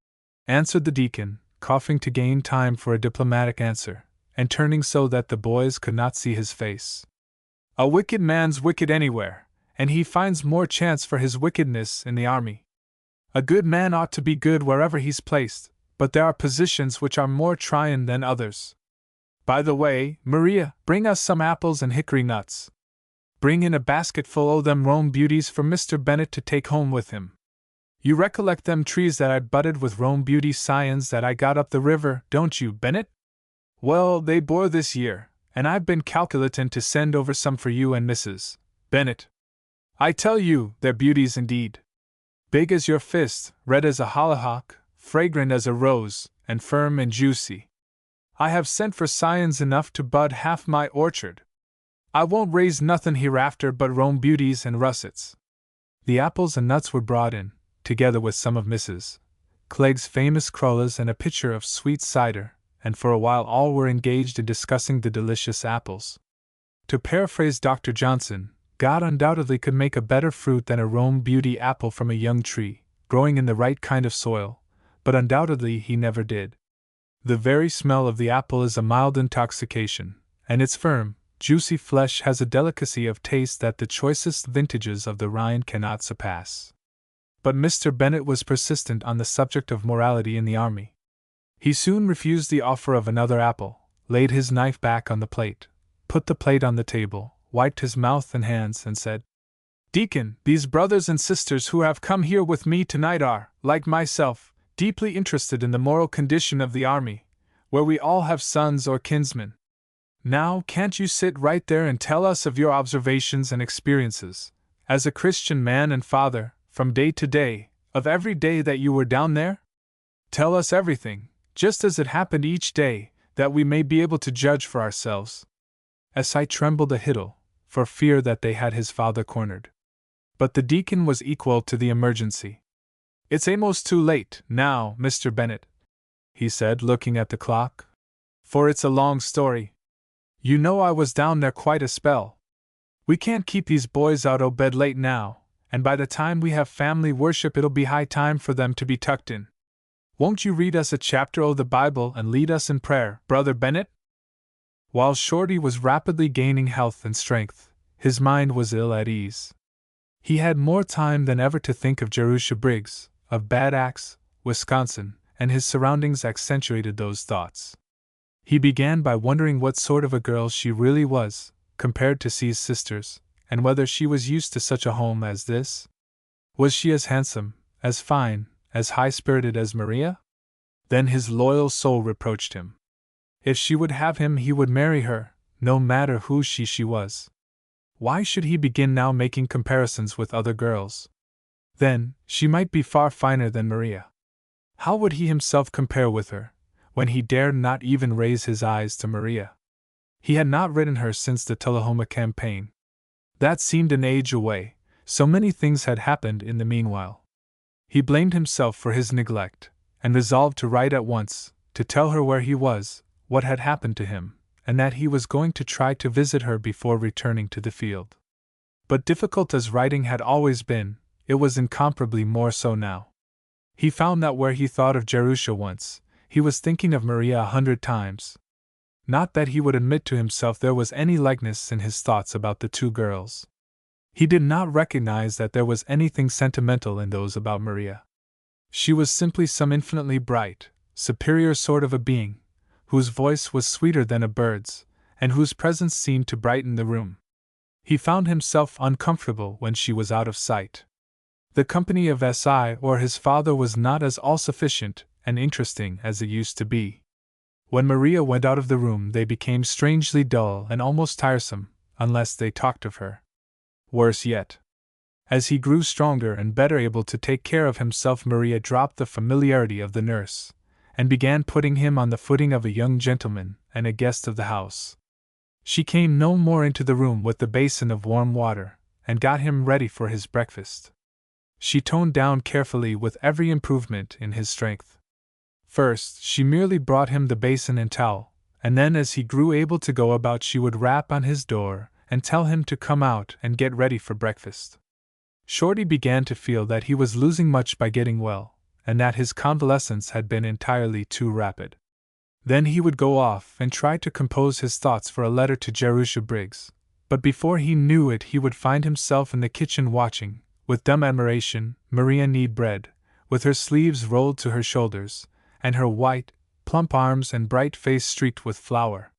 answered the deacon, coughing to gain time for a diplomatic answer, and turning so that the boys could not see his face. "A wicked man's wicked anywhere, and he finds more chance for his wickedness in the army. A good man ought to be good wherever he's placed, but there are positions which are more tryin' than others. By the way, Maria, bring us some apples and hickory nuts. Bring in a basketful o' them Rome beauties for Mr. Bennett to take home with him. You recollect them trees that I budded with Rome beauty scions that I got up the river, don't you, Bennett? Well, they bore this year, and I've been calculatin' to send over some for you and Mrs. Bennett. I tell you, they're beauties indeed. Big as your fist, red as a hollyhock, fragrant as a rose, and firm and juicy. I have sent for scions enough to bud half my orchard. I won't raise nothin' hereafter but Rome beauties and russets." The apples and nuts were brought in, together with some of Mrs. Clegg's famous crullers and a pitcher of sweet cider, and for a while all were engaged in discussing the delicious apples. To paraphrase Dr. Johnson, God undoubtedly could make a better fruit than a Rome beauty apple from a young tree, growing in the right kind of soil, but undoubtedly he never did. The very smell of the apple is a mild intoxication, and its firm, juicy flesh has a delicacy of taste that the choicest vintages of the Rhine cannot surpass. But Mr. Bennett was persistent on the subject of morality in the army. He soon refused the offer of another apple, laid his knife back on the plate, put the plate on the table, wiped his mouth and hands, and said, "Deacon, these brothers and sisters who have come here with me tonight are, like myself, deeply interested in the moral condition of the army, where we all have sons or kinsmen. Now, can't you sit right there and tell us of your observations and experiences, as a Christian man and father, from day to day, of every day that you were down there? Tell us everything, just as it happened each day, that we may be able to judge for ourselves." Si trembled a hittle, for fear that they had his father cornered. But the deacon was equal to the emergency. "It's a'most too late, now, Mr. Bennett," he said, looking at the clock. "For it's a long story. You know I was down there quite a spell. We can't keep these boys out o' bed late now, and by the time we have family worship it'll be high time for them to be tucked in. Won't you read us a chapter o' the Bible and lead us in prayer, Brother Bennett?" While Shorty was rapidly gaining health and strength, his mind was ill at ease. He had more time than ever to think of Jerusha Briggs, of Bad Axe, Wisconsin, and his surroundings accentuated those thoughts. He began by wondering what sort of a girl she really was, compared to C's sisters, and whether she was used to such a home as this. Was she as handsome, as fine, as high-spirited as Maria? Then his loyal soul reproached him. If she would have him, he would marry her, no matter who she was. Why should he begin now making comparisons with other girls? Then, she might be far finer than Maria. How would he himself compare with her, when he dared not even raise his eyes to Maria? He had not written her since the Tullahoma campaign. That seemed an age away, so many things had happened in the meanwhile. He blamed himself for his neglect, and resolved to write at once, to tell her where he was, what had happened to him, and that he was going to try to visit her before returning to the field. But difficult as writing had always been, it was incomparably more so now. He found that where he thought of Jerusha once, he was thinking of Maria 100 times. Not that he would admit to himself there was any likeness in his thoughts about the two girls. He did not recognize that there was anything sentimental in those about Maria. She was simply some infinitely bright, superior sort of a being, whose voice was sweeter than a bird's, and whose presence seemed to brighten the room. He found himself uncomfortable when she was out of sight. The company of S.I. or his father was not as all-sufficient and interesting as it used to be. When Maria went out of the room they became strangely dull and almost tiresome, unless they talked of her. Worse yet, as he grew stronger and better able to take care of himself, Maria dropped the familiarity of the nurse, and began putting him on the footing of a young gentleman and a guest of the house. She came no more into the room with the basin of warm water, and got him ready for his breakfast. She toned down carefully with every improvement in his strength. First, she merely brought him the basin and towel, and then as he grew able to go about she would rap on his door and tell him to come out and get ready for breakfast. Shorty began to feel that he was losing much by getting well, and that his convalescence had been entirely too rapid. Then he would go off and try to compose his thoughts for a letter to Jerusha Briggs, but before he knew it he would find himself in the kitchen watching, with dumb admiration, Maria knead bread, with her sleeves rolled to her shoulders, and her white, plump arms and bright face streaked with flour.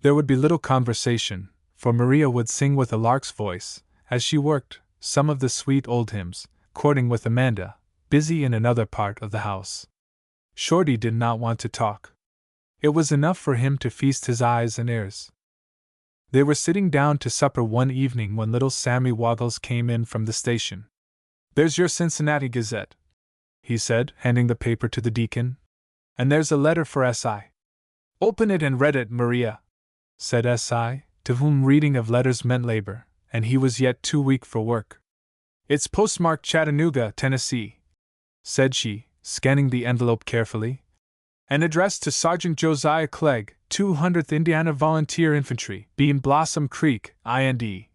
There would be little conversation, for Maria would sing with a lark's voice, as she worked, some of the sweet old hymns, courting with Amanda, busy in another part of the house. Shorty did not want to talk. It was enough for him to feast his eyes and ears. They were sitting down to supper one evening when little Sammy Waggles came in from the station. "There's your Cincinnati Gazette," he said, handing the paper to the Deacon. "And there's a letter for S.I. "Open it and read it, Maria," said S.I., to whom reading of letters meant labor, and he was yet too weak for work. "It's postmarked Chattanooga, Tennessee," said she, scanning the envelope carefully. "And addressed to Sergeant Josiah Klegg, 200th Indiana Volunteer Infantry, Bean Blossom Creek, IND."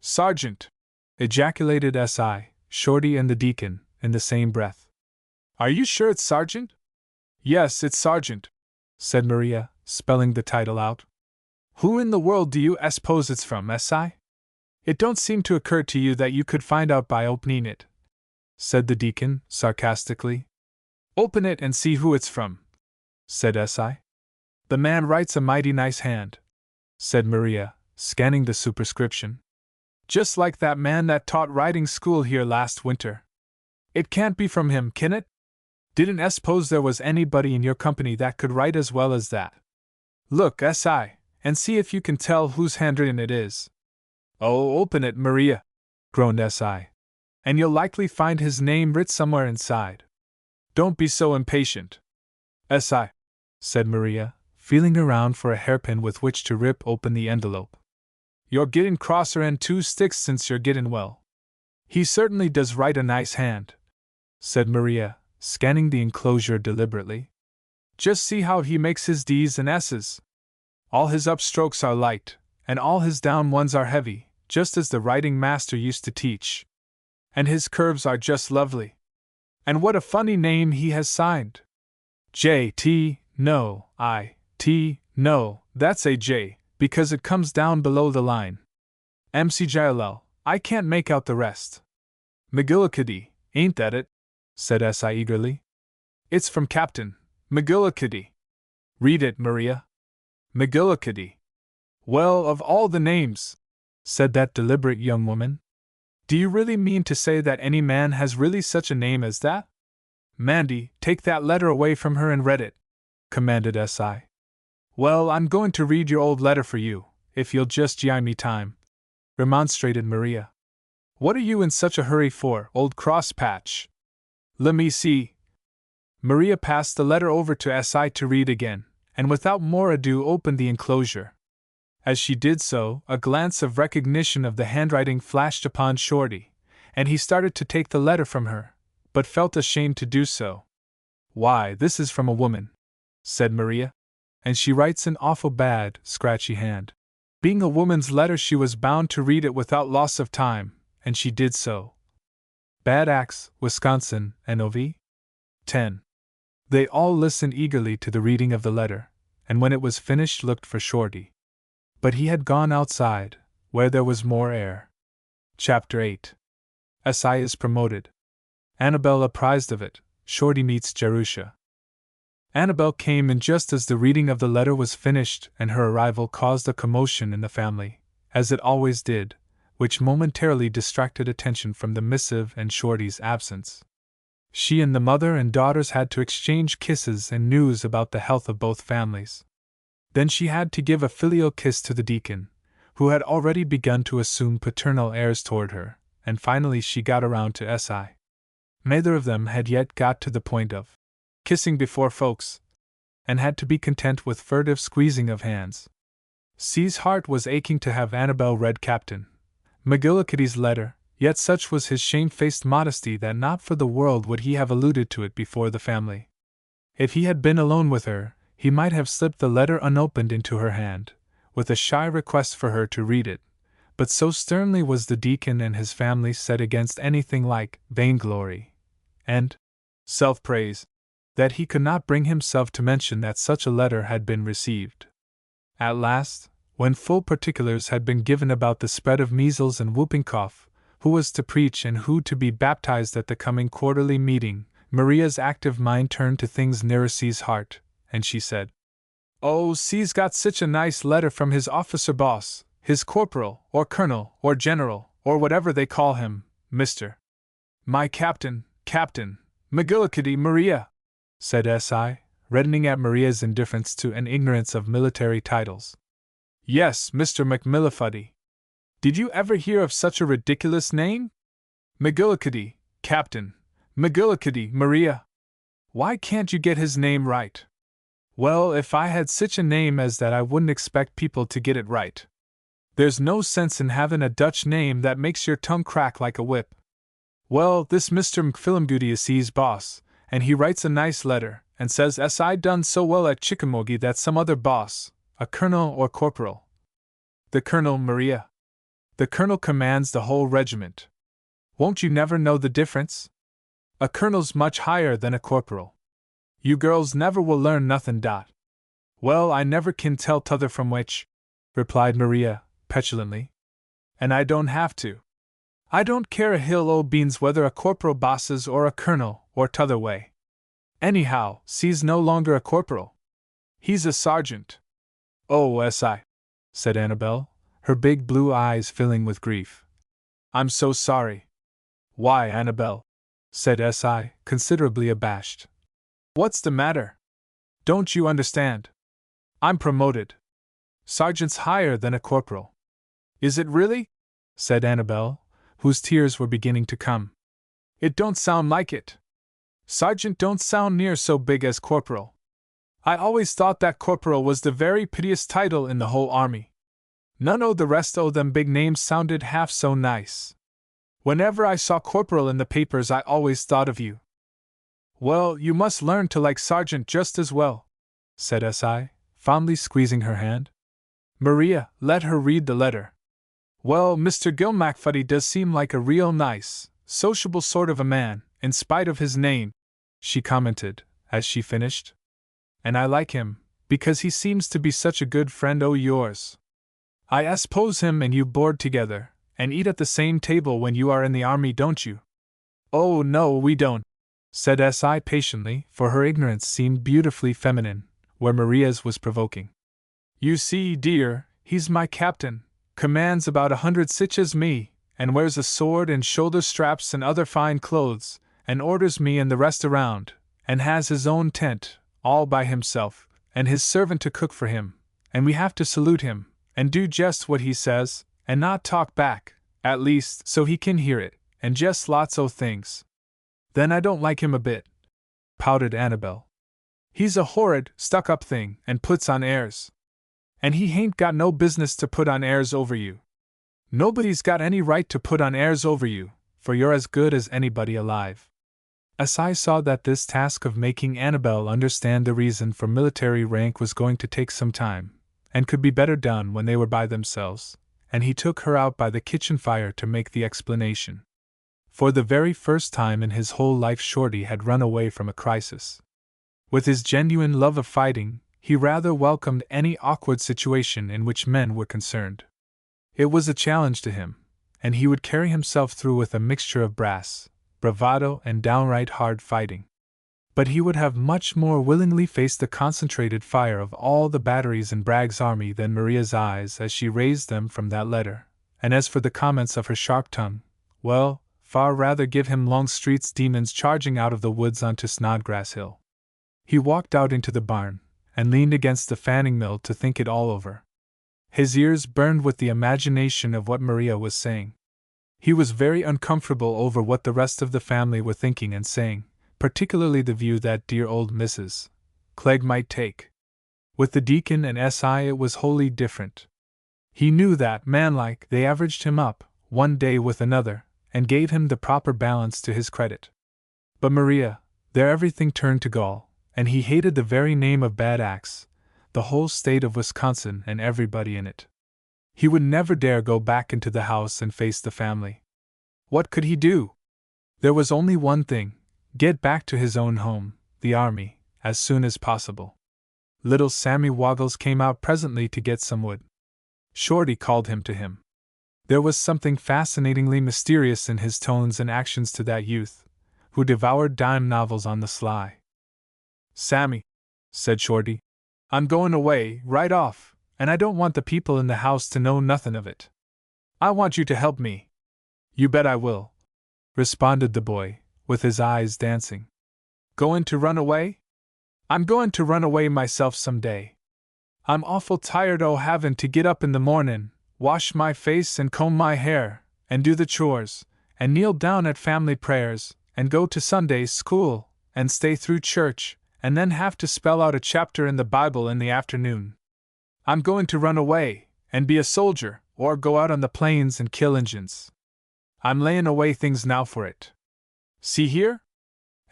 "Sergeant!" ejaculated S.I., Shorty, and the Deacon, in the same breath. "Are you sure it's Sergeant?" "Yes, it's Sergeant," said Maria, spelling the title out. "Who in the world do you suppose it's from, S.I.? It don't seem to occur to you that you could find out by opening it," said the Deacon, sarcastically. "Open it and see who it's from," said S.I. "The man writes a mighty nice hand," said Maria, scanning the superscription. "Just like that man that taught writing school here last winter. It can't be from him, can it? Didn't suppose there was anybody in your company that could write as well as that. Look, S.I., and see if you can tell whose handwritten it is." "Oh, open it, Maria," groaned S.I., "and you'll likely find his name writ somewhere inside. Don't be so impatient." "S.I.," said Maria, feeling around for a hairpin with which to rip open the envelope. "You're getting crosser and two sticks since you're getting well. He certainly does write a nice hand," said Maria, scanning the enclosure deliberately. "Just see how he makes his D's and S's. All his upstrokes are light, and all his down ones are heavy, just as the writing master used to teach. And his curves are just lovely. And what a funny name he has signed! J.T. No, I.T. No, that's a J, because it comes down below the line. M.C.J.L.L. I can't make out the rest. McGillicuddy, ain't that it? Said S.I. eagerly. It's from Captain McGillicuddy. Read it, Maria. McGillicuddy. Well, of all the names, said that deliberate young woman. Do you really mean to say that any man has really such a name as that? Mandy, take that letter away from her and read it, commanded S.I. Well, I'm going to read your old letter for you, if you'll just gi me time, remonstrated Maria. What are you in such a hurry for, old crosspatch? Let me see. Maria passed the letter over to S.I. to read again, and without more ado opened the enclosure. As she did so, a glance of recognition of the handwriting flashed upon Shorty, and he started to take the letter from her, but felt ashamed to do so. Why, this is from a woman, said Maria, and she writes an awful bad, scratchy hand. Being a woman's letter, she was bound to read it without loss of time, and she did so. Bad Axe, Wisconsin, NOV. 10. They all listened eagerly to the reading of the letter, and when it was finished looked for Shorty. But he had gone outside, where there was more air. Chapter 8. S.I. is promoted. Annabel apprised of it. Shorty meets Jerusha. Annabel came in just as the reading of the letter was finished, and her arrival caused a commotion in the family, as it always did, which momentarily distracted attention from the missive and Shorty's absence. She and the mother and daughters had to exchange kisses and news about the health of both families. Then she had to give a filial kiss to the deacon, who had already begun to assume paternal airs toward her, and finally she got around to S.I. Neither of them had yet got to the point of kissing before folks, and had to be content with furtive squeezing of hands. C's heart was aching to have Annabel read Captain McGillicuddy's letter, yet such was his shamefaced modesty that not for the world would he have alluded to it before the family. If he had been alone with her, he might have slipped the letter unopened into her hand, with a shy request for her to read it, but so sternly was the deacon and his family set against anything like vainglory and self-praise, that he could not bring himself to mention that such a letter had been received. At last, when full particulars had been given about the spread of measles and whooping cough, who was to preach and who to be baptized at the coming quarterly meeting, Maria's active mind turned to things nearer C's heart, and she said, "Oh, C's got such a nice letter from his officer boss, his corporal, or colonel, or general, or whatever they call him, Mr. My Captain McGillicuddy, Maria," said S.I., reddening at Maria's indifference to and ignorance of military titles. "Yes, Mr. McMillifuddy. Did you ever hear of such a ridiculous name? McGillicuddy, Captain McGillicuddy, Maria. Why can't you get his name right?" "Well, if I had such a name as that, I wouldn't expect people to get it right. There's no sense in having a Dutch name that makes your tongue crack like a whip. Well, this Mr. McPhillimgoody is C's boss, and he writes a nice letter, and says S.I. done so well at Chickamauga that some other boss, a colonel or corporal." "The colonel, Maria. The colonel commands the whole regiment. Won't you never know the difference? A colonel's much higher than a corporal. You girls never will learn nothin'. "Well, I never kin tell t'other from which," replied Maria, petulantly. "And I don't have to. I don't care a hill o' beans whether a corporal bosses or a colonel, or t'other way. Anyhow, C's no longer a corporal. He's a sergeant." "Oh, S.I.," said Annabel, her big blue eyes filling with grief. "I'm so sorry." "Why, Annabel," said S.I., considerably abashed. "What's the matter? Don't you understand? I'm promoted. Sergeant's higher than a corporal." "Is it really?" said Annabel, whose tears were beginning to come. "It don't sound like it. Sergeant don't sound near so big as corporal. I always thought that corporal was the very prettiest title in the whole army. None o' the rest o' them big names sounded half so nice. Whenever I saw corporal in the papers, I always thought of you." "Well, you must learn to like sergeant just as well," said S.I., fondly squeezing her hand. Maria let her read the letter. Well, Mr. Gilmacfuddy does seem like a real nice, sociable sort of a man, in spite of his name, she commented, as she finished. And I like him, because he seems to be such a good friend o' yours. I suppose him and you board together, and eat at the same table when you are in the army, don't you? Oh, no, we don't, said S.I. patiently, for her ignorance seemed beautifully feminine, where Maria's was provoking. You see, dear, he's my captain, commands about 100 sich as me, and wears a sword and shoulder straps and other fine clothes, and orders me and the rest around, and has his own tent, all by himself, and his servant to cook for him, and we have to salute him, and do just what he says, and not talk back, at least so he can hear it, and just lots o' things. Then I don't like him a bit, pouted Annabel. He's a horrid, stuck-up thing, and puts on airs. And he hain't got no business to put on airs over you. Nobody's got any right to put on airs over you, for you're as good as anybody alive. S.I. saw that this task of making Annabel understand the reason for military rank was going to take some time, and could be better done when they were by themselves, and he took her out by the kitchen fire to make the explanation. For the very first time in his whole life Shorty had run away from a crisis. With his genuine love of fighting, he rather welcomed any awkward situation in which men were concerned. It was a challenge to him, and he would carry himself through with a mixture of brass, bravado, and downright hard fighting. But he would have much more willingly faced the concentrated fire of all the batteries in Bragg's army than Maria's eyes as she raised them from that letter, and as for the comments of her sharp tongue, well, far rather give him Longstreet's demons charging out of the woods onto Snodgrass Hill. He walked out into the barn, and leaned against the fanning mill to think it all over. His ears burned with the imagination of what Maria was saying. He was very uncomfortable over what the rest of the family were thinking and saying, particularly the view that dear old Mrs. Klegg might take. With the Deacon and S.I. it was wholly different. He knew that, manlike, they averaged him up, one day with another, and gave him the proper balance to his credit. But Maria, there everything turned to gall, and he hated the very name of Bad Axe, the whole state of Wisconsin and everybody in it. He would never dare go back into the house and face the family. What could he do? There was only one thing: get back to his own home, the army, as soon as possible. Little Sammy Woggles came out presently to get some wood. Shorty called him to him. There was something fascinatingly mysterious in his tones and actions to that youth, who devoured dime novels on the sly. Sammy, said Shorty, I'm going away, right off, and I don't want the people in the house to know nothing of it. I want you to help me. You bet I will, responded the boy, with his eyes dancing. Going to run away? I'm going to run away myself some day. I'm awful tired o' havin' to get up in the mornin', wash my face and comb my hair, and do the chores, and kneel down at family prayers, and go to Sunday school, and stay through church, and then have to spell out a chapter in the Bible in the afternoon. I'm going to run away, and be a soldier, or go out on the plains and kill Injuns. I'm layin' away things now for it. See here?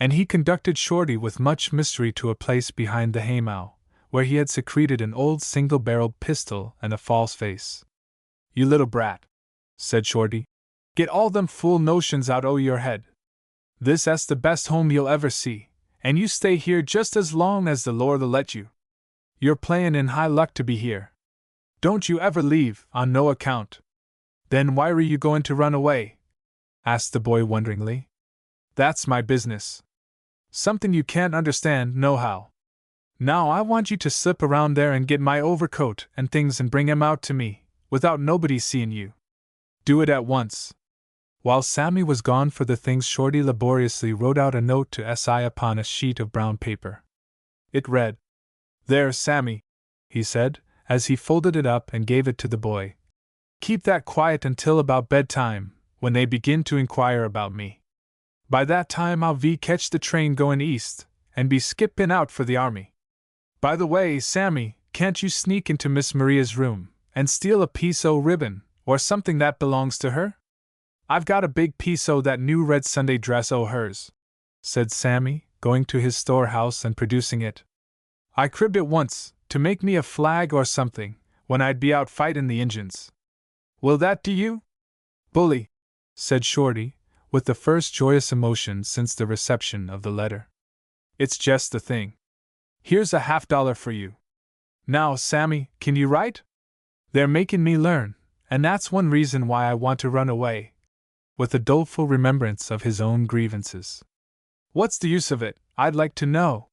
And he conducted Shorty with much mystery to a place behind the haymow, where he had secreted an old single-barreled pistol and a false face. You little brat, said Shorty, get all them fool notions out o' your head. This 's the best home you'll ever see, and you stay here just as long as the Lord'll let you. You're playin' in high luck to be here. Don't you ever leave, on no account. Then why were you going to run away? Asked the boy wonderingly. That's my business. Something you can't understand nohow. Now I want you to slip around there and get my overcoat and things and bring 'em out to me, without nobody seeing you. Do it at once. While Sammy was gone for the things, Shorty laboriously wrote out a note to S.I. upon a sheet of brown paper. It read, There, Sammy, he said, as he folded it up and gave it to the boy. Keep that quiet until about bedtime, when they begin to inquire about me. By that time I'll catch the train going east, and be skippin' out for the army. By the way, Sammy, can't you sneak into Miss Maria's room, and steal a piece o' ribbon, or something that belongs to her? I've got a big piece o' that new red Sunday dress o' hers, said Sammy, going to his storehouse and producing it. I cribbed it once, to make me a flag or something, when I'd be out fightin' the Injuns. Will that do you? Bully, said Shorty, with the first joyous emotion since the reception of the letter. It's just the thing. Here's $50 for you. Now, Sammy, can you write? They're making me learn, and that's one reason why I want to run away. With a doleful remembrance of his own grievances. What's the use of it, I'd like to know?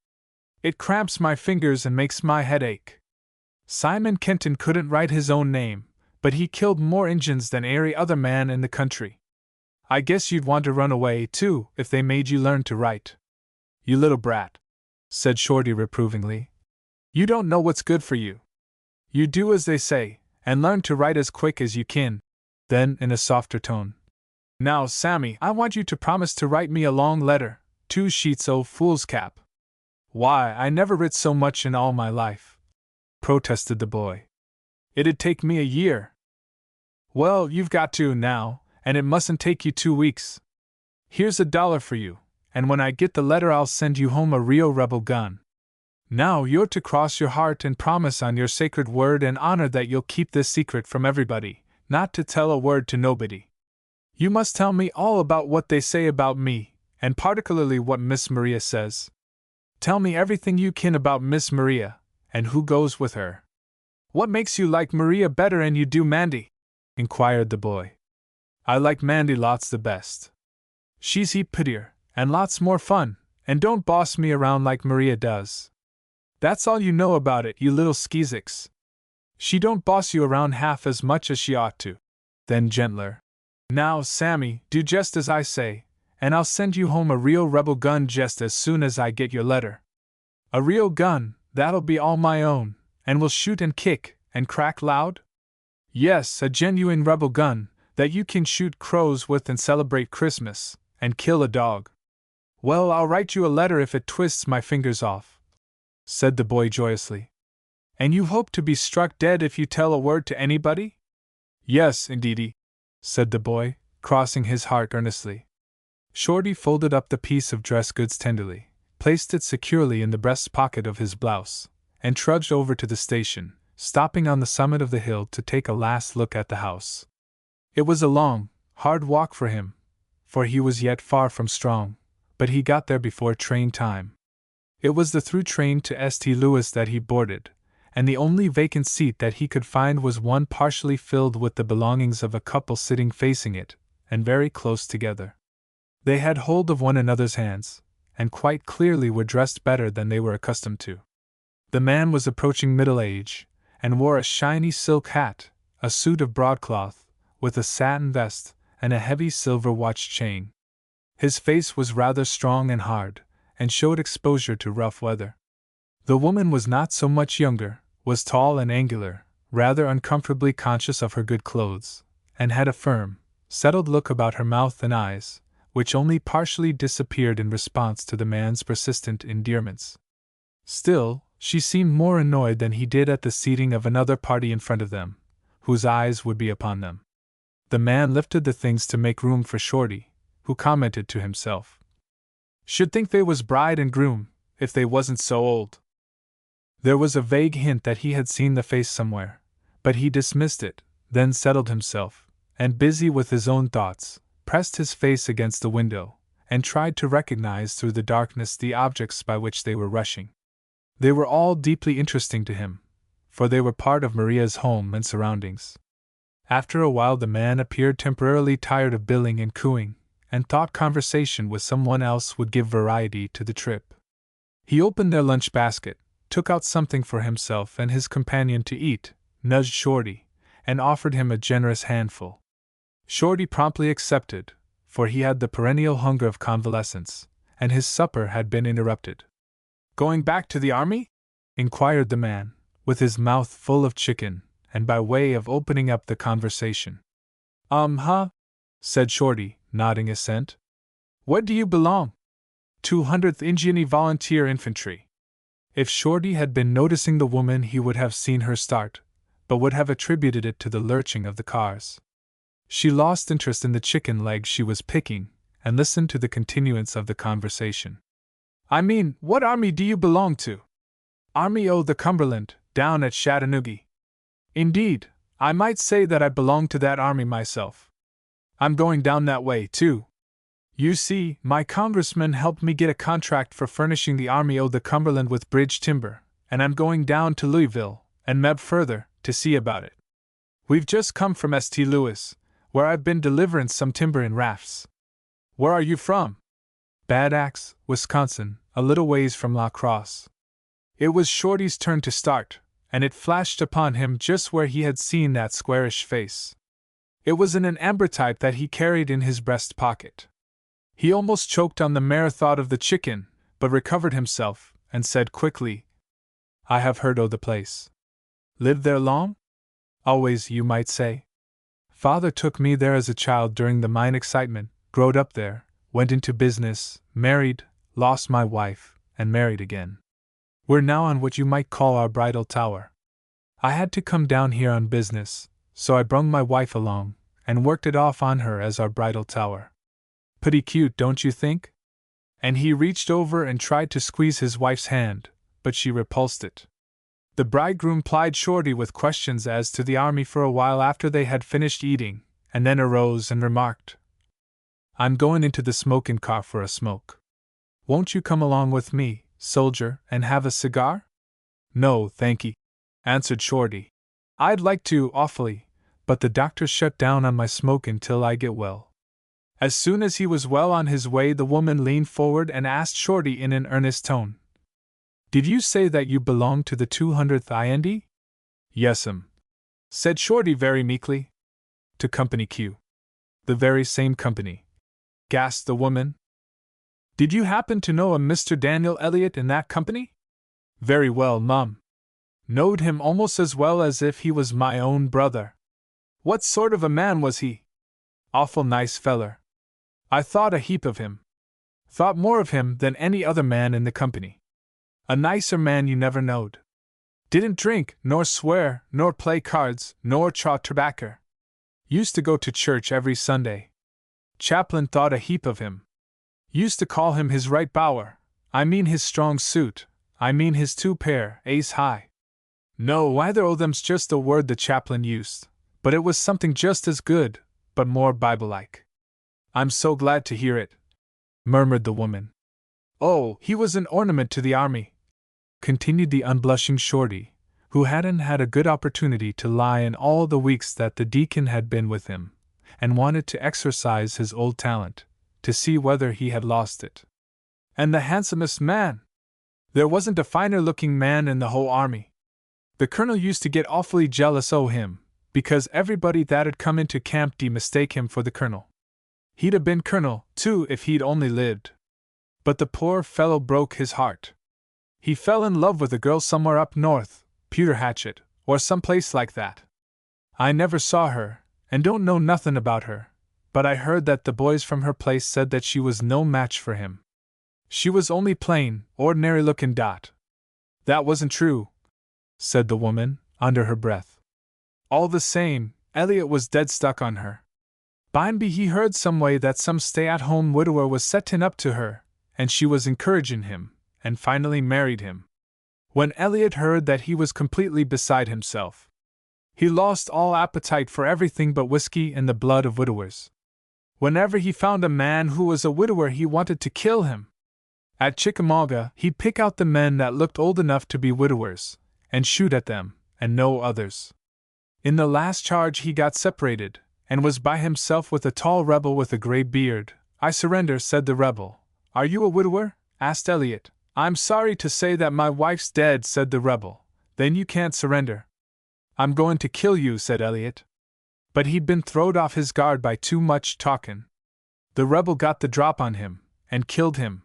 It cramps my fingers and makes my head ache. Simon Kenton couldn't write his own name, but he killed more Injuns than every other man in the country. I guess you'd want to run away, too, if they made you learn to write. You little brat, said Shorty reprovingly. You don't know what's good for you. You do as they say, and learn to write as quick as you can. Then, in a softer tone. Now, Sammy, I want you to promise to write me a long letter, 2 sheets o' foolscap. Why, I never writ so much in all my life, protested the boy. It'd take me a year. Well, you've got to now, and it mustn't take you 2 weeks. Here's $1 for you, and when I get the letter I'll send you home a real rebel gun. Now you're to cross your heart and promise on your sacred word and honor that you'll keep this secret from everybody, not to tell a word to nobody. You must tell me all about what they say about me, and particularly what Miss Maria says. Tell me everything you can about Miss Maria, and who goes with her. What makes you like Maria better than you do Mandy? Inquired the boy. I like Mandy lots the best. She's heap prettier, and lots more fun, and don't boss me around like Maria does. That's all you know about it, you little skeezicks. She don't boss you around half as much as she ought to. Then gentler. Now, Sammy, do just as I say, and I'll send you home a real rebel gun just as soon as I get your letter. A real gun, that'll be all my own, and will shoot and kick, and crack loud? Yes, a genuine rebel gun, that you can shoot crows with and celebrate Christmas, and kill a dog. Well, I'll write you a letter if it twists my fingers off, said the boy joyously. And you hope to be struck dead if you tell a word to anybody? Yes, indeedy, said the boy, crossing his heart earnestly. Shorty folded up the piece of dress goods tenderly, placed it securely in the breast pocket of his blouse, and trudged over to the station, stopping on the summit of the hill to take a last look at the house. It was a long, hard walk for him, for he was yet far from strong, but he got there before train time. It was the through train to St. Louis that he boarded, and the only vacant seat that he could find was one partially filled with the belongings of a couple sitting facing it, and very close together. They had hold of one another's hands, and quite clearly were dressed better than they were accustomed to. The man was approaching middle age, and wore a shiny silk hat, a suit of broadcloth, with a satin vest, and a heavy silver watch chain. His face was rather strong and hard, and showed exposure to rough weather. The woman was not so much younger, was tall and angular, rather uncomfortably conscious of her good clothes, and had a firm, settled look about her mouth and eyes, which only partially disappeared in response to the man's persistent endearments. Still, she seemed more annoyed than he did at the seating of another party in front of them, whose eyes would be upon them. The man lifted the things to make room for Shorty, who commented to himself, "Should think they was bride and groom, if they wasn't so old." There was a vague hint that he had seen the face somewhere, but he dismissed it, then settled himself, and busy with his own thoughts, pressed his face against the window, and tried to recognize through the darkness the objects by which they were rushing. They were all deeply interesting to him, for they were part of Maria's home and surroundings. After a while the man appeared temporarily tired of billing and cooing, and thought conversation with someone else would give variety to the trip. He opened their lunch basket, took out something for himself and his companion to eat, nudged Shorty, and offered him a generous handful. Shorty promptly accepted, for he had the perennial hunger of convalescence, and his supper had been interrupted. "Going back to the army?" inquired the man, with his mouth full of chicken, and by way of opening up the conversation. Huh? Said Shorty, nodding assent. "Where do you belong?" 200th Indiana Volunteer Infantry. If Shorty had been noticing the woman he would have seen her start, but would have attributed it to the lurching of the cars. She lost interest in the chicken leg she was picking, and listened to the continuance of the conversation. "I mean, what army do you belong to?" "Army o' the Cumberland, down at Chattanooga." Indeed, I might say that I belong to that army myself. I'm going down that way, too. You see, my congressman helped me get a contract for furnishing the Army of the Cumberland with bridge timber, and I'm going down to Louisville, and maybe further, to see about it. We've just come from St. Louis, where I've been delivering some timber in rafts. Where are you from? Bad Axe, Wisconsin, a little ways from La Crosse. It was Shorty's turn to start, and it flashed upon him just where he had seen that squarish face. It was in an ambrotype that he carried in his breast pocket. He almost choked on the mere thought of the chicken, but recovered himself, and said quickly, I have heard o' the place. Lived there long? Always, you might say. Father took me there as a child during the mine excitement, growed up there, went into business, married, lost my wife, and married again. We're now on what you might call our bridal tower. I had to come down here on business, so I brung my wife along, and worked it off on her as our bridal tower. Pretty cute, don't you think? And he reached over and tried to squeeze his wife's hand, but she repulsed it. The bridegroom plied Shorty with questions as to the army for a while after they had finished eating, and then arose and remarked, I'm going into the smoking car for a smoke. Won't you come along with me, soldier, and have a cigar? No, thanky, answered Shorty. I'd like to, awfully, but the doctor's shut down on my smoking till I get well. As soon as he was well on his way, the woman leaned forward and asked Shorty in an earnest tone, Did you say that you belonged to the 200th IND? Yes'm, said Shorty very meekly. To Company Q. The very same company, gasped the woman. Did you happen to know a Mr. Daniel Elliott in that company? Very well, mum. Knowed him almost as well as if he was my own brother. What sort of a man was he? Awful nice feller. I thought a heap of him. Thought more of him than any other man in the company. A nicer man you never knowed. Didn't drink, nor swear, nor play cards, nor chaw tobacco. Used to go to church every Sunday. Chaplain thought a heap of him. Used to call him his right bower, I mean his strong suit, I mean his two pair, ace high. No, either o' them's just a word the chaplain used, but it was something just as good, but more Bible-like. I'm so glad to hear it, murmured the woman. Oh, he was an ornament to the army, continued the unblushing Shorty, who hadn't had a good opportunity to lie in all the weeks that the deacon had been with him, and wanted to exercise his old talent, to see whether he had lost it. And the handsomest man! There wasn't a finer-looking man in the whole army. The colonel used to get awfully jealous o' him, because everybody that'd come into camp mistake him for the colonel. He'd a been colonel, too, if he'd only lived. But the poor fellow broke his heart. He fell in love with a girl somewhere up north, Pewter Hatchet, or some place like that. I never saw her, and don't know nothin' about her, but I heard that the boys from her place said that she was no match for him. She was only plain, ordinary-looking dot. That wasn't true, said the woman, under her breath. All the same, Elliot was dead stuck on her. Bimeby he heard some way that some stay-at-home widower was settin' up to her, and she was encouragin' him, and finally married him. When Elliot heard that, he was completely beside himself. He lost all appetite for everything but whiskey and the blood of widowers. Whenever he found a man who was a widower, he wanted to kill him. At Chickamauga, he'd pick out the men that looked old enough to be widowers, and shoot at them, and no others. In the last charge he got separated, and was by himself with a tall rebel with a gray beard. I surrender, said the rebel. Are you a widower? Asked Elliot. I'm sorry to say that my wife's dead, said the rebel. Then you can't surrender. I'm going to kill you, said Elliot. But he'd been throwed off his guard by too much talkin'. The rebel got the drop on him, and killed him.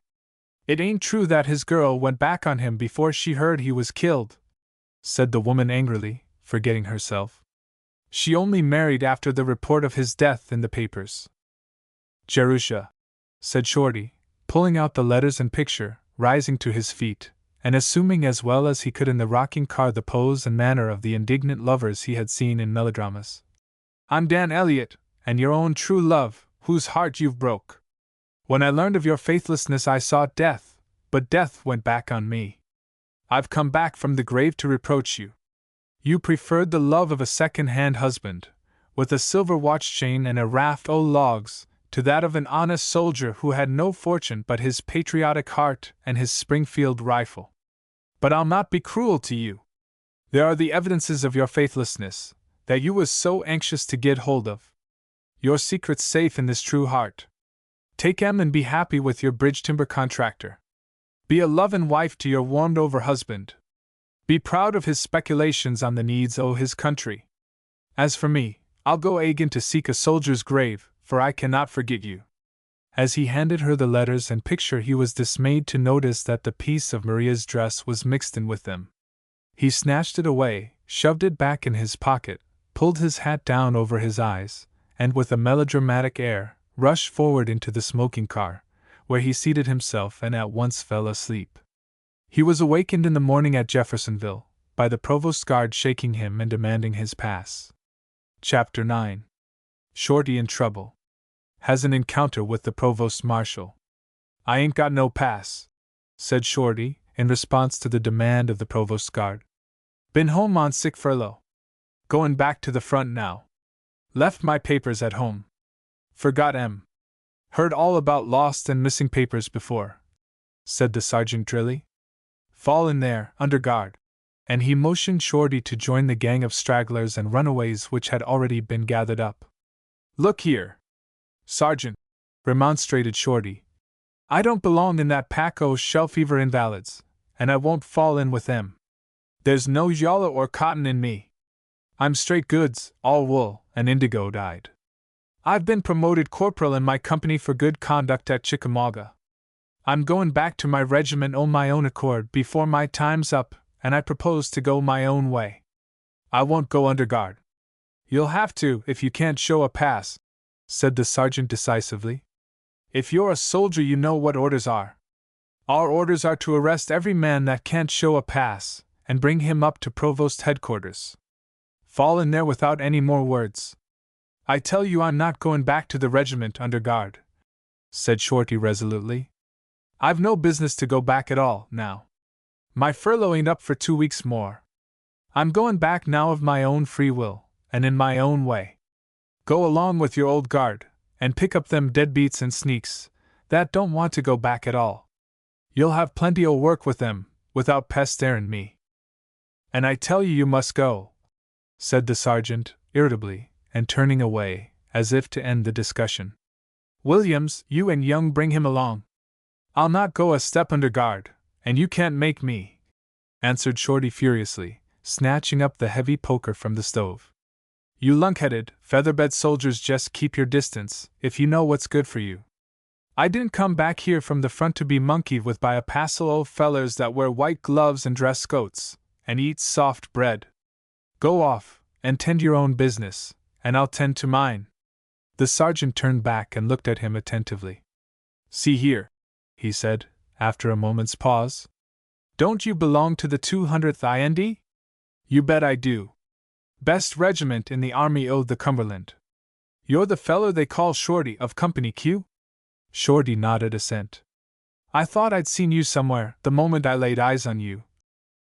It ain't true that his girl went back on him before she heard he was killed, said the woman angrily, forgetting herself. She only married after the report of his death in the papers. Jerusha, said Shorty, pulling out the letters and picture, rising to his feet, and assuming as well as he could in the rocking car the pose and manner of the indignant lovers he had seen in melodramas. I'm Dan Elliot, and your own true love, whose heart you've broke. When I learned of your faithlessness I sought death, but death went back on me. I've come back from the grave to reproach you. You preferred the love of a second-hand husband, with a silver watch chain and a raft o' logs, to that of an honest soldier who had no fortune but his patriotic heart and his Springfield rifle. But I'll not be cruel to you. There are the evidences of your faithlessness, that you was so anxious to get hold of. Your secret's safe in this true heart. Take 'em and be happy with your bridge timber contractor. Be a lovin' wife to your warmed-over husband. Be proud of his speculations on the needs o' his country. As for me, I'll go again to seek a soldier's grave, for I cannot forget you. As he handed her the letters and picture, he was dismayed to notice that the piece of Maria's dress was mixed in with them. He snatched it away, shoved it back in his pocket, pulled his hat down over his eyes, and with a melodramatic air, rushed forward into the smoking car, where he seated himself and at once fell asleep. He was awakened in the morning at Jeffersonville, by the provost guard shaking him and demanding his pass. Chapter 9. Shorty in Trouble. Has an encounter with the provost marshal. I ain't got no pass, said Shorty, in response to the demand of the provost guard. Been home on sick furlough. Goin' back to the front now. Left my papers at home. Forgot 'em. Heard all about lost and missing papers before, said the sergeant drilly. Fall in there, under guard. And he motioned Shorty to join the gang of stragglers and runaways which had already been gathered up. Look here, Sergeant, remonstrated Shorty. I don't belong in that pack o' shell-fever invalids, and I won't fall in with them. There's no yaller or cotton in me. I'm straight goods, all wool and indigo dyed. I've been promoted corporal in my company for good conduct at Chickamauga. I'm going back to my regiment o' my own accord before my time's up, and I propose to go my own way. I won't go under guard. You'll have to if you can't show a pass, said the sergeant decisively. If you're a soldier, you know what orders are. Our orders are to arrest every man that can't show a pass, and bring him up to provost headquarters. Fall in there without any more words. I tell you I'm not going back to the regiment under guard, said Shorty resolutely. I've no business to go back at all, now. My furlough ain't up for 2 weeks more. I'm going back now of my own free will, and in my own way. Go along with your old guard, and pick up them deadbeats and sneaks that don't want to go back at all. You'll have plenty o' work with them, without pesterin' me. And I tell you must go, said the sergeant, irritably, and turning away, as if to end the discussion. Williams, you and Young bring him along. I'll not go a step under guard, and you can't make me, answered Shorty furiously, snatching up the heavy poker from the stove. You lunkheaded, featherbed soldiers, just keep your distance, if you know what's good for you. I didn't come back here from the front to be monkeyed with by a passel o' fellers that wear white gloves and dress coats, and eat soft bread. Go off, and tend your own business, and I'll tend to mine. The sergeant turned back and looked at him attentively. See here, he said, after a moment's pause. Don't you belong to the 200th IND? You bet I do. Best regiment in the Army o' the Cumberland. You're the feller they call Shorty of Company Q? Shorty nodded assent. I thought I'd seen you somewhere the moment I laid eyes on you,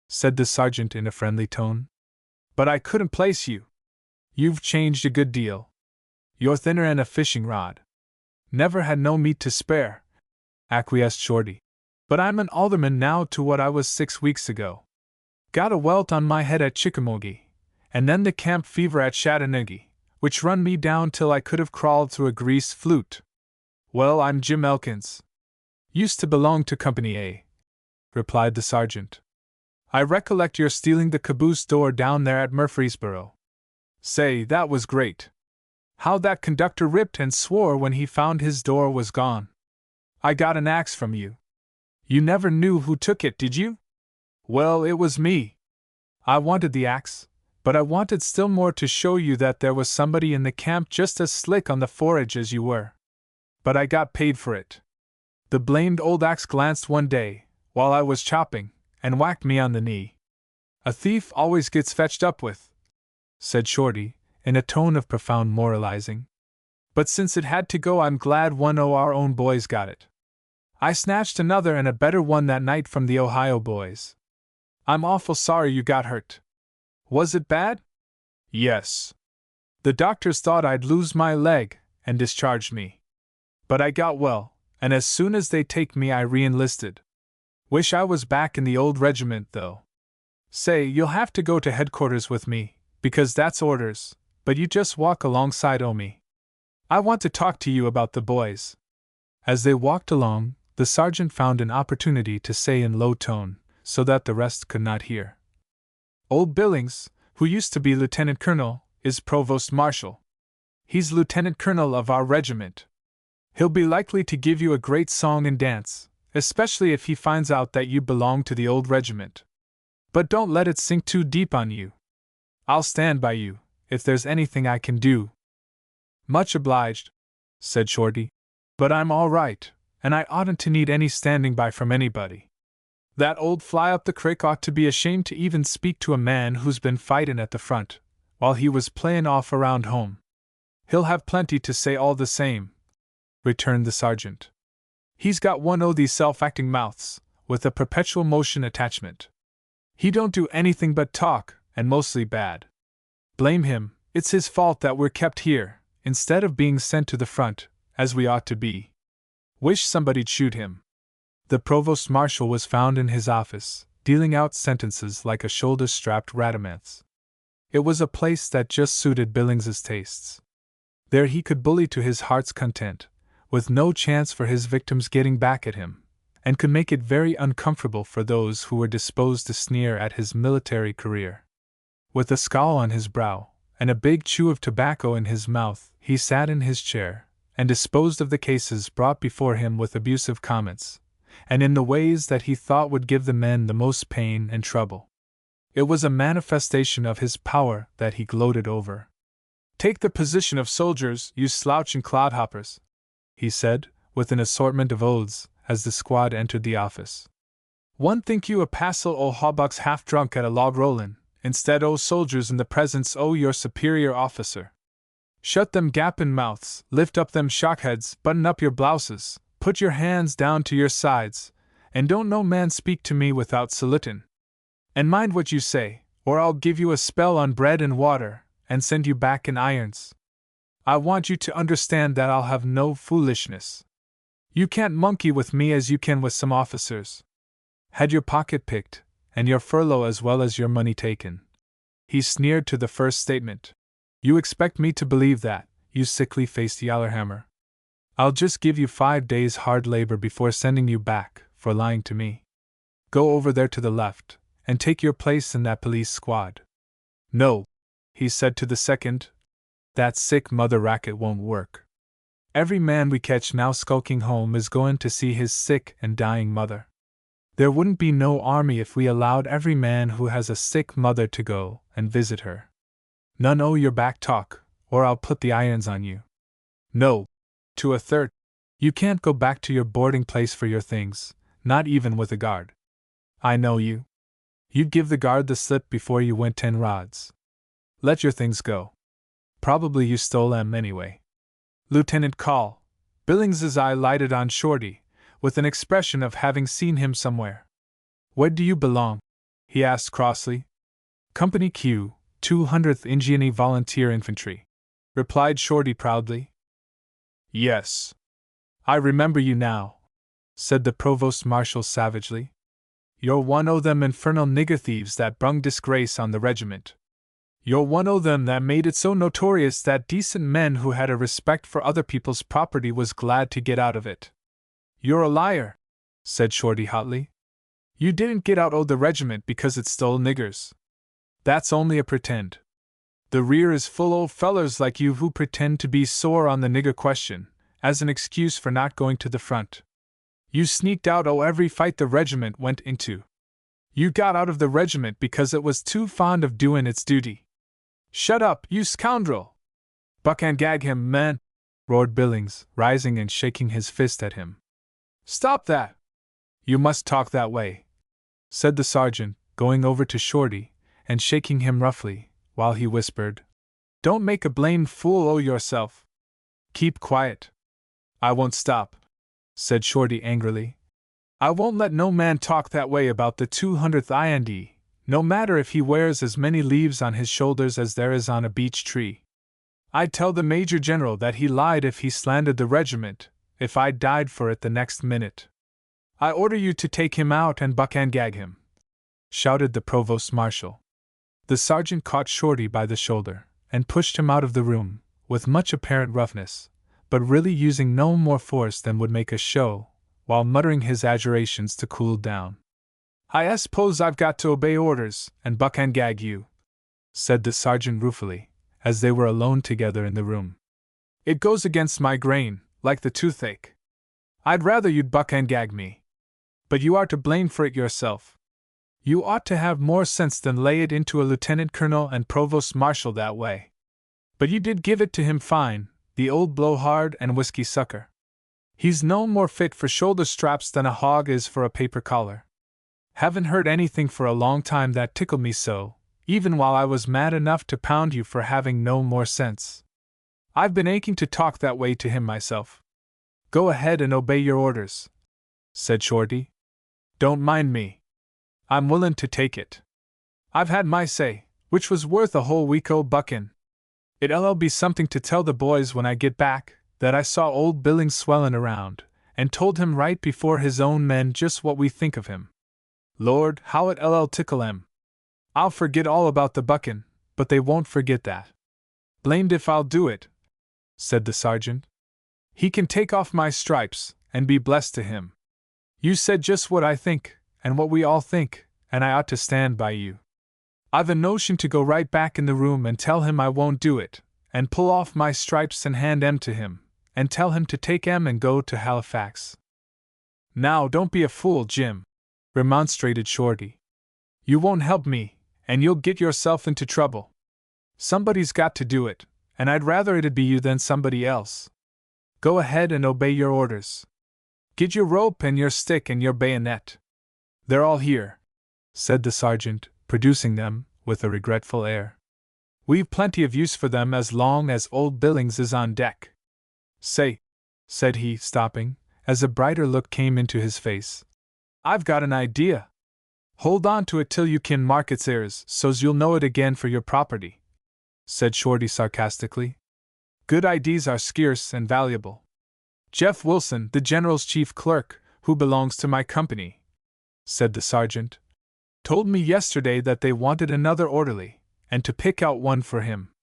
said the sergeant in a friendly tone. But I couldn't place you. You've changed a good deal. You're thinner 'an a fishing rod. Never had no meat to spare, acquiesced Shorty. But I'm an alderman now to what I was 6 weeks ago. Got a welt on my head at Chickamauga, and then the camp fever at Chattanooga, which run me down till I could have crawled through a grease flute. Well, I'm Jim Elkins. Used to belong to Company A, replied the sergeant. I recollect your stealing the caboose door down there at Murfreesboro. Say, that was great. How that conductor ripped and swore when he found his door was gone. I got an axe from you. You never knew who took it, did you? Well, it was me. I wanted the axe, but I wanted still more to show you that there was somebody in the camp just as slick on the forage as you were. But I got paid for it. The blamed old axe glanced one day, while I was chopping, and whacked me on the knee. A thief always gets fetched up with, said Shorty, in a tone of profound moralizing. But since it had to go, I'm glad one o' our own boys got it. I snatched another and a better one that night from the Ohio boys. I'm awful sorry you got hurt. Was it bad? Yes. The doctors thought I'd lose my leg and discharged me. But I got well, and as soon as they take me I re-enlisted. Wish I was back in the old regiment, though. Say, you'll have to go to headquarters with me, because that's orders, but you just walk alongside Omi. I want to talk to you about the boys. As they walked along, the sergeant found an opportunity to say in low tone, so that the rest could not hear. Old Billings, who used to be lieutenant colonel, is provost marshal. He's lieutenant colonel of our regiment. He'll be likely to give you a great song and dance, especially if he finds out that you belong to the old regiment. But don't let it sink too deep on you. I'll stand by you, if there's anything I can do. Much obliged, said Shorty, but I'm all right, and I oughtn't to need any standing by from anybody. That old fly up the crick ought to be ashamed to even speak to a man who's been fightin' at the front, while he was playin' off around home. He'll have plenty to say all the same, returned the sergeant. He's got one o' these self-acting mouths, with a perpetual motion attachment. He don't do anything but talk, and mostly bad. Blame him, it's his fault that we're kept here, instead of being sent to the front, as we ought to be. Wish somebody'd shoot him. The provost marshal was found in his office, dealing out sentences like a shoulder-strapped ratamanth. It was a place that just suited Billings's tastes. There he could bully to his heart's content, with no chance for his victims getting back at him, and could make it very uncomfortable for those who were disposed to sneer at his military career. With a scowl on his brow, and a big chew of tobacco in his mouth, he sat in his chair, and disposed of the cases brought before him with abusive comments, and in the ways that he thought would give the men the most pain and trouble. It was a manifestation of his power that he gloated over. "Take the position of soldiers, you slouch and clodhoppers," he said, with an assortment of oaths, as the squad entered the office. "One think you a passel o' hawbucks half drunk at a log rollin', instead o' soldiers in the presence o' your superior officer. Shut them gappin' mouths, lift up them shockheads, button up your blouses, put your hands down to your sides, and don't no man speak to me without salutin'. And mind what you say, or I'll give you a spell on bread and water, and send you back in irons. I want you to understand that I'll have no foolishness. You can't monkey with me as you can with some officers. Had your pocket picked, and your furlough as well as your money taken." He sneered to the first statement. "You expect me to believe that, you sickly-faced yallerhammer? I'll just give you 5 days' hard labor before sending you back, for lying to me. Go over there to the left, and take your place in that police squad." "No," he said to the second. "That sick mother racket won't work. Every man we catch now skulking home is going to see his sick and dying mother. There wouldn't be no army if we allowed every man who has a sick mother to go and visit her. None o' your back talk, or I'll put the irons on you. No," to a third, "you can't go back to your boarding place for your things, not even with a guard. I know you. You'd give the guard the slip before you went 10 rods. Let your things go. Probably you stole 'em anyway." "Lieutenant Call," Billings's eye lighted on Shorty, with an expression of having seen him somewhere. "Where do you belong?" he asked crossly. "Company Q, 200th Indiana Volunteer Infantry," replied Shorty proudly. "Yes. I remember you now," said the provost marshal savagely. "You're one o' them infernal nigger thieves that brung disgrace on the regiment. You're one o' them that made it so notorious that decent men who had a respect for other people's property was glad to get out of it." "You're a liar," said Shorty hotly. "You didn't get out o' the regiment because it stole niggers. That's only a pretend. The rear is full o' fellers like you who pretend to be sore on the nigger question, as an excuse for not going to the front. You sneaked out o' every fight the regiment went into. You got out of the regiment because it was too fond of doing its duty. Shut up, you scoundrel! Buck and gag him, man!" roared Billings, rising and shaking his fist at him. "Stop that! You must talk that way," said the sergeant, going over to Shorty and shaking him roughly, while he whispered, "Don't make a blamed fool o' yourself. Keep quiet." "I won't stop," said Shorty angrily. "I won't let no man talk that way about the 200th IND, no matter if he wears as many leaves on his shoulders as there is on a beech tree. I'd tell the Major General that he lied if he slandered the regiment, if I died for it the next minute. I order you to take him out and buck and gag him," shouted the Provost Marshal. The sergeant caught Shorty by the shoulder and pushed him out of the room, with much apparent roughness, but really using no more force than would make a show, while muttering his adjurations to cool down. "I suppose I've got to obey orders and buck and gag you," said the sergeant ruefully, as they were alone together in the room. "It goes against my grain, like the toothache. I'd rather you'd buck and gag me. But you are to blame for it yourself. You ought to have more sense than lay it into a lieutenant colonel and provost marshal that way. But you did give it to him fine, the old blowhard and whiskey sucker. He's no more fit for shoulder straps than a hog is for a paper collar. Haven't heard anything for a long time that tickled me so, even while I was mad enough to pound you for having no more sense. I've been aching to talk that way to him myself." "Go ahead and obey your orders," said Shorty. "Don't mind me. I'm willin' to take it. I've had my say, which was worth a whole week o' buckin'. It'll be something to tell the boys when I get back, that I saw old Billings swellin' around, and told him right before his own men just what we think of him. Lord, how it'll tickle 'em. I'll forget all about the buckin', but they won't forget that. Blamed if I'll do it," said the sergeant. "He can take off my stripes, and be blessed to him. You said just what I think, and what we all think, and I ought to stand by you. I've a notion to go right back in the room and tell him I won't do it, and pull off my stripes and hand 'em to him, and tell him to take 'em and go to Halifax." "Now don't be a fool, Jim," remonstrated Shorty. "You won't help me, and you'll get yourself into trouble. Somebody's got to do it, and I'd rather it'd be you than somebody else. Go ahead and obey your orders. Get your rope and your stick and your bayonet. They're all here," said the sergeant, producing them, with a regretful air. "We've plenty of use for them as long as old Billings is on deck. Say," said he, stopping, as a brighter look came into his face, "I've got an idea. Hold on to it till you can mark its ears so's you'll know it again for your property," said Shorty sarcastically. "Good ideas are scarce and valuable. Jeff Wilson, the general's chief clerk, who belongs to my company," said the sergeant, "told me yesterday that they wanted another orderly, and to pick out one for him.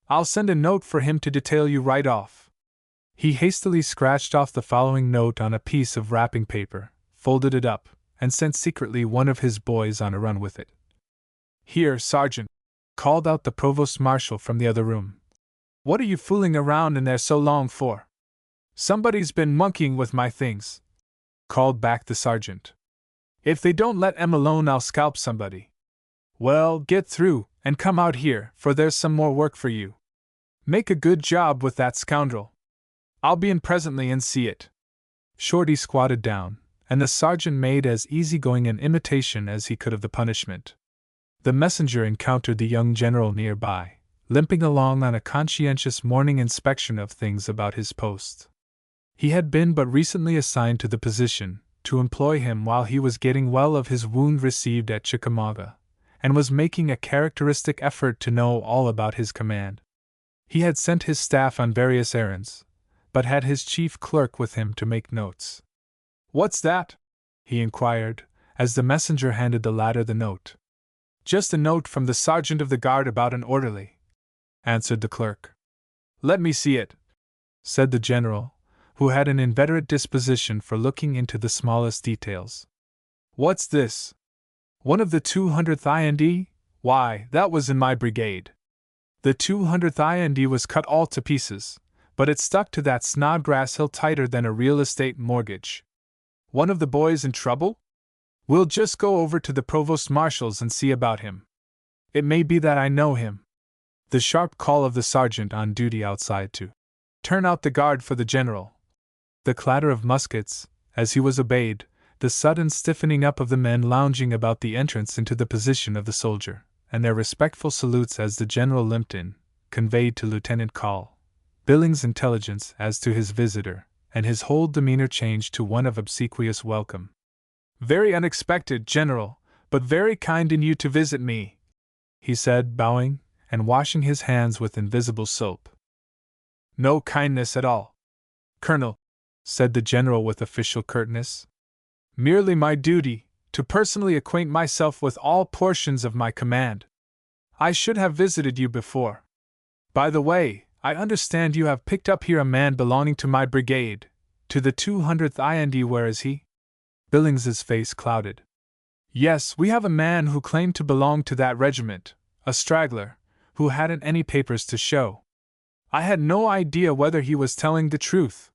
I'll send a note for him to detail you right off." He hastily scratched off the following note on a piece of wrapping paper, folded it up, and sent secretly one of his boys on a run with it. "Here, Sergeant," called out the provost marshal from the other room. "What are you fooling around in there so long for?" "Somebody's been monkeying with my things," called back the sergeant. "If they don't let 'em alone, I'll scalp somebody. Well, get through, and come out here, for there's some more work for you. Make a good job with that scoundrel. I'll be in presently and see it." Shorty squatted down, and the sergeant made as easygoing an imitation as he could of the punishment. The messenger encountered the young general nearby, limping along on a conscientious morning inspection of things about his post. He had been but recently assigned to the position, to employ him while he was getting well of his wound received at Chickamauga, and was making a characteristic effort to know all about his command. He had sent his staff on various errands, but had his chief clerk with him to make notes. "What's that?" he inquired, as the messenger handed the latter the note. "Just a note from the sergeant of the guard about an orderly," answered the clerk. "Let me see it," said the general, who had an inveterate disposition for looking into the smallest details. "What's this? One of the 200th IND? Why, that was in my brigade. The 200th IND was cut all to pieces, but it stuck to that Snodgrass Hill tighter than a real estate mortgage. One of the boys in trouble? We'll just go over to the provost marshal's and see about him. It may be that I know him." The sharp call of the sergeant on duty outside to turn out the guard for the general. The clatter of muskets, as he was obeyed, the sudden stiffening up of the men lounging about the entrance into the position of the soldier, and their respectful salutes as the general limped in, conveyed to Lieutenant Call Billings' intelligence as to his visitor, and his whole demeanor changed to one of obsequious welcome. "Very unexpected, General, but very kind in you to visit me," he said, bowing and washing his hands with invisible soap. "No kindness at all, Colonel," said the general with official curtness. "Merely my duty to personally acquaint myself with all portions of my command. I should have visited you before. By the way, I understand you have picked up here a man belonging to my brigade, to the 200th IND. Where is he?" Billings's face clouded. "Yes, we have a man who claimed to belong to that regiment, a straggler, who hadn't any papers to show. I had no idea whether he was telling the truth.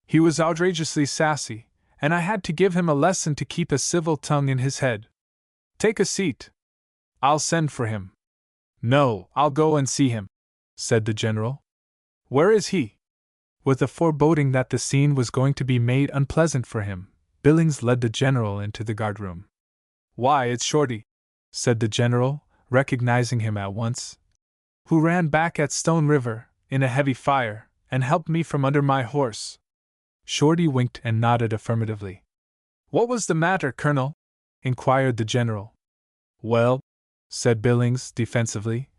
He was outrageously sassy, and I had to give him a lesson to keep a civil tongue in his head. Take a seat. I'll send for him." "No, I'll go and see him," said the general. "Where is he?" With a foreboding that the scene was going to be made unpleasant for him, Billings led the general into the guardroom. "Why, it's Shorty," said the general, recognizing him at once, "who ran back at Stone River, in a heavy fire, and helped me from under my horse." Shorty winked and nodded affirmatively. "What was the matter, Colonel?" inquired the general. "Well," said Billings defensively,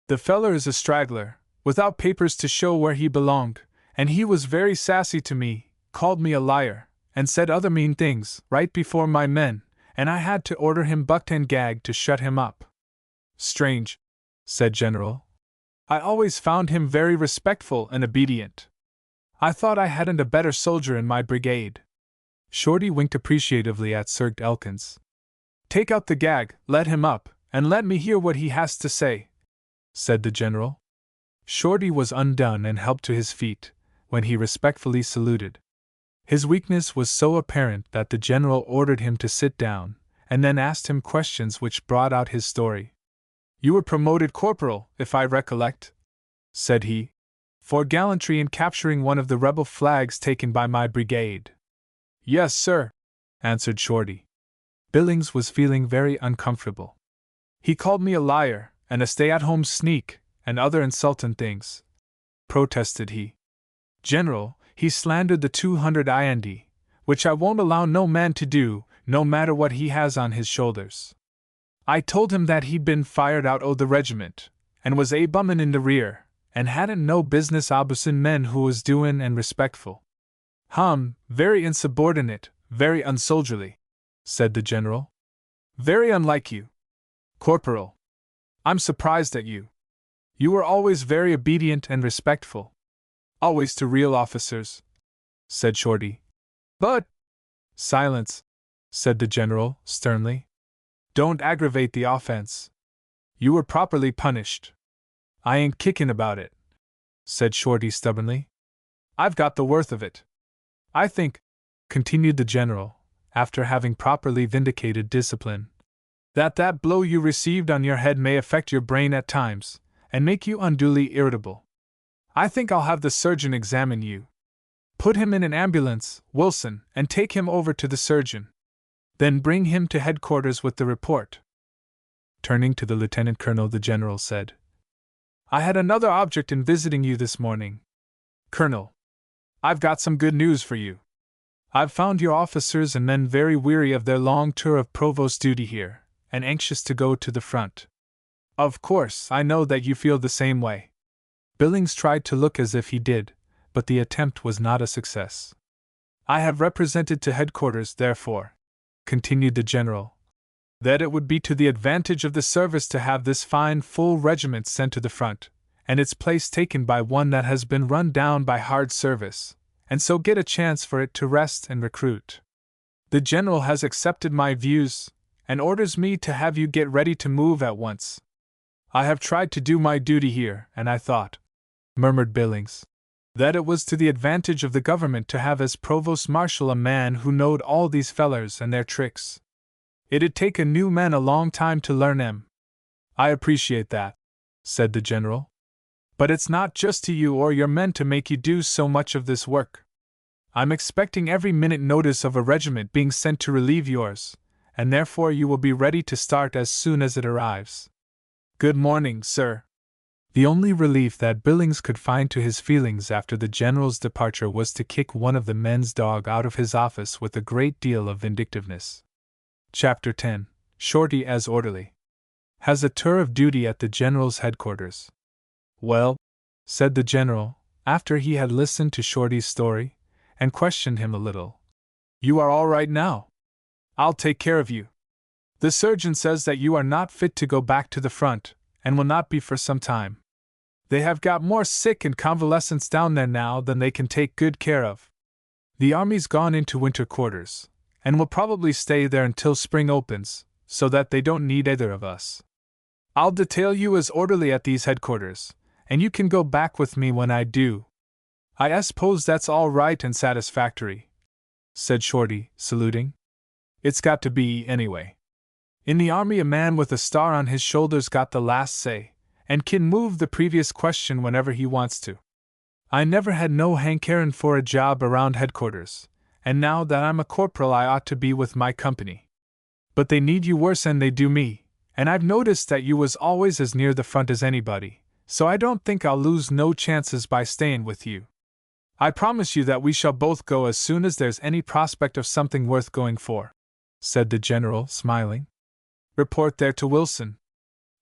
"the feller is a straggler, without papers to show where he belonged, and he was very sassy to me, called me a liar, and said other mean things, right before my men, and I had to order him bucked and gagged to shut him up." "Strange," said General. "I always found him very respectful and obedient. I thought I hadn't a better soldier in my brigade." Shorty winked appreciatively at Sir Elkins. "Take out the gag, let him up, and let me hear what he has to say," said the general. Shorty was undone and helped to his feet, when he respectfully saluted. His weakness was so apparent that the general ordered him to sit down, and then asked him questions which brought out his story. "You were promoted corporal, if I recollect," said he, "for gallantry in capturing one of the rebel flags taken by my brigade." "Yes, sir," answered Shorty. Billings was feeling very uncomfortable. "He called me a liar, and a stay-at-home sneak, and other insulting things," protested he. "General, he slandered the 200 IND, which I won't allow no man to do, no matter what he has on his shoulders. I told him that he'd been fired out o' the regiment, and was a bummin' in the rear, and hadn't no business obusin men who was doin' and respectful." Very insubordinate, very unsoldierly," said the general. "Very unlike you, Corporal. I'm surprised at you. You were always very obedient and respectful. Always to real officers," said Shorty. "But—" "Silence," said the general, sternly. "Don't aggravate the offense. You were properly punished." "I ain't kickin' about it," said Shorty stubbornly. "I've got the worth of it. I think," continued the general, after having properly vindicated discipline, that blow you received on your head may affect your brain at times, and make you unduly irritable. I think I'll have the surgeon examine you. Put him in an ambulance, Wilson, and take him over to the surgeon. Then bring him to headquarters with the report." Turning to the lieutenant colonel, the general said, "I had another object in visiting you this morning. Colonel, I've got some good news for you. I've found your officers and men very weary of their long tour of provost duty here, and anxious to go to the front. Of course, I know that you feel the same way." Billings tried to look as if he did, but the attempt was not a success. "I have represented to headquarters, therefore," continued the general, "that it would be to the advantage of the service to have this fine full regiment sent to the front, and its place taken by one that has been run down by hard service, and so get a chance for it to rest and recruit. The general has accepted my views, and orders me to have you get ready to move at once. I have tried to do my duty here, and I thought," murmured Billings, "that it was to the advantage of the government to have as provost marshal a man who knowed all these fellers and their tricks. It'd take a new man a long time to learn 'em." "I appreciate that," said the general. "But it's not just to you or your men to make you do so much of this work. I'm expecting every minute notice of a regiment being sent to relieve yours, and therefore you will be ready to start as soon as it arrives. Good morning, sir." The only relief that Billings could find to his feelings after the general's departure was to kick one of the men's dog out of his office with a great deal of vindictiveness. Chapter 10. Shorty, as orderly, has a tour of duty at the general's headquarters. Well, said the general, after he had listened to Shorty's story and questioned him a little. You are all right now. I'll take care of you. The surgeon says that you are not fit to go back to the front, and will not be for some time. They have got more sick and convalescents down there now than they can take good care of. The army's gone into winter quarters, and will probably stay there until spring opens, so that they don't need either of us. I'll detail you as orderly at these headquarters, and you can go back with me when I do. I suppose that's all right and satisfactory, said Shorty, saluting. It's got to be, anyway. In the army, a man with a star on his shoulders got the last say, and can move the previous question whenever he wants to. I never had no hankering for a job around headquarters, and now that I'm a corporal I ought to be with my company. But they need you worse than they do me, and I've noticed that you was always as near the front as anybody, so I don't think I'll lose no chances by staying with you. I promise you that we shall both go as soon as there's any prospect of something worth going for, said the general, smiling. Report there to Wilson.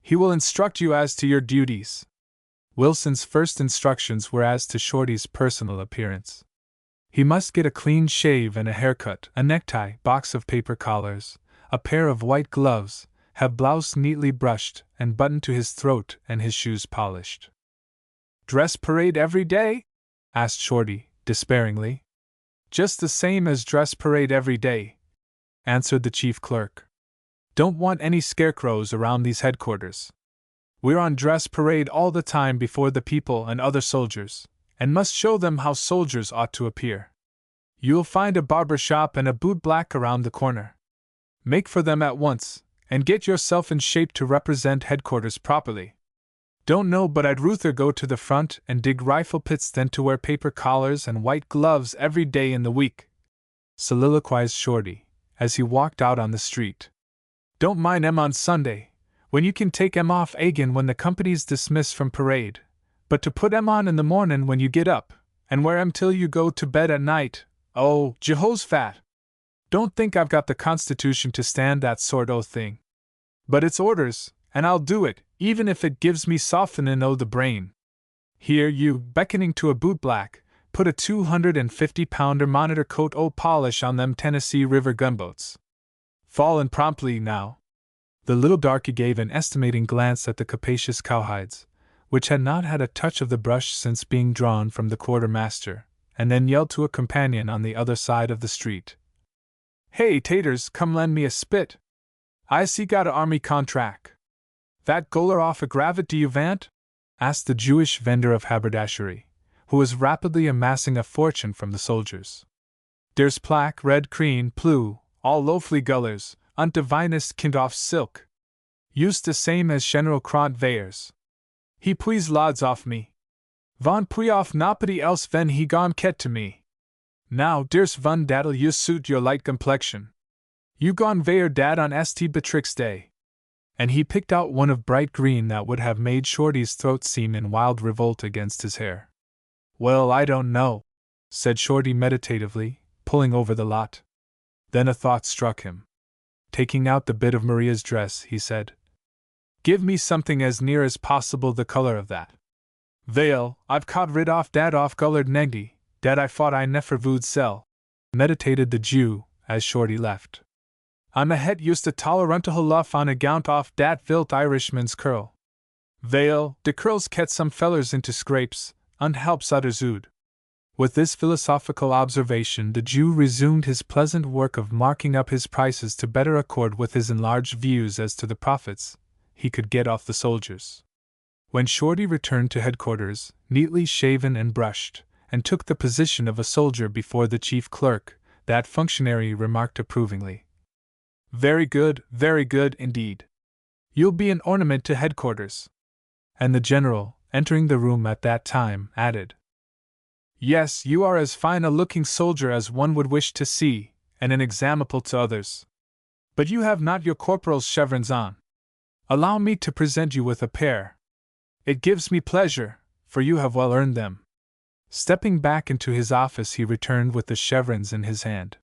He will instruct you as to your duties. Wilson's first instructions were as to Shorty's personal appearance. He must get a clean shave and a haircut, a necktie, box of paper collars, a pair of white gloves, have blouse neatly brushed and buttoned to his throat, and his shoes polished. Dress parade every day? Asked Shorty, despairingly. Just the same as dress parade every day, answered the chief clerk. Don't want any scarecrows around these headquarters. We're on dress parade all the time before the people and other soldiers, and must show them how soldiers ought to appear. You'll find a barber shop and a bootblack around the corner. Make for them at once, and get yourself in shape to represent headquarters properly. Don't know but I'd ruther go to the front and dig rifle pits than to wear paper collars and white gloves every day in the week, soliloquized Shorty, as he walked out on the street. Don't mind 'em on Sunday, when you can take 'em off again when the company's dismissed from parade, but to put 'em on in the morning when you get up, and wear 'em till you go to bed at night, oh, Jehoshaphat! Don't think I've got the constitution to stand that sort o' thing. But it's orders, and I'll do it, even if it gives me softening o' the brain. Here, you, beckoning to a bootblack, put a 250-pounder monitor coat o' polish on them Tennessee River gunboats. Fall in promptly, now. The little darky gave an estimating glance at the capacious cowhides, which had not had a touch of the brush since being drawn from the quartermaster, and then yelled to a companion on the other side of the street. Hey, taters, come lend me a spit. I see got a army contract. That goler off a gravet do you vant? Asked the Jewish vendor of haberdashery, who was rapidly amassing a fortune from the soldiers. There's plaque, red creen, plue, all lofely gullers, unt divinest kind off silk. Used the same as General Krant Veyers. He please lods off me. Von pui off nopody else ven he gone ket to me. Now, dears von dat'll you suit your light complexion. You gone Veyer dad on St. Beatrix Day. And he picked out one of bright green that would have made Shorty's throat seem in wild revolt against his hair. Well, I don't know, said Shorty meditatively, pulling over the lot. Then a thought struck him. Taking out the bit of Maria's dress, he said, Give me something as near as possible the color of that. Veil, I've caught rid off dat off-colored negdy, dat I fought I nefer vood sell, meditated the Jew, as Shorty left. I'm a het used a tolerantable luff on account off dat vilt Irishman's curl. Veil, de curls ket some fellers into scrapes, und helps others ood. With this philosophical observation, the Jew resumed his pleasant work of marking up his prices to better accord with his enlarged views as to the profits he could get off the soldiers. When Shorty returned to headquarters, neatly shaven and brushed, and took the position of a soldier before the chief clerk, that functionary remarked approvingly, very good indeed. You'll be an ornament to headquarters. And the general, entering the room at that time, added, Yes, you are as fine a looking soldier as one would wish to see, and an example to others. But you have not your corporal's chevrons on. Allow me to present you with a pair. It gives me pleasure, for you have well earned them. Stepping back into his office, he returned with the chevrons in his hand.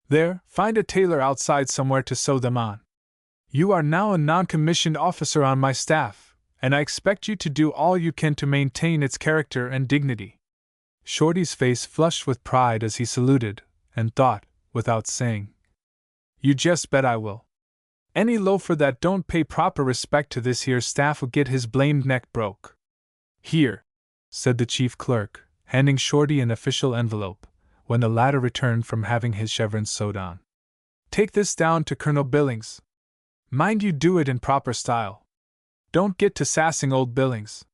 There, find a tailor outside somewhere to sew them on. You are now a non-commissioned officer on my staff, and I expect you to do all you can to maintain its character and dignity. Shorty's face flushed with pride as he saluted, and thought, without saying, You just bet I will. Any loafer that don't pay proper respect to this here staff'll get his blamed neck broke. Here, said the chief clerk, handing Shorty an official envelope, when the latter returned from having his chevrons sewed on. Take this down to Colonel Billings. Mind you do it in proper style. Don't get to sassing old Billings.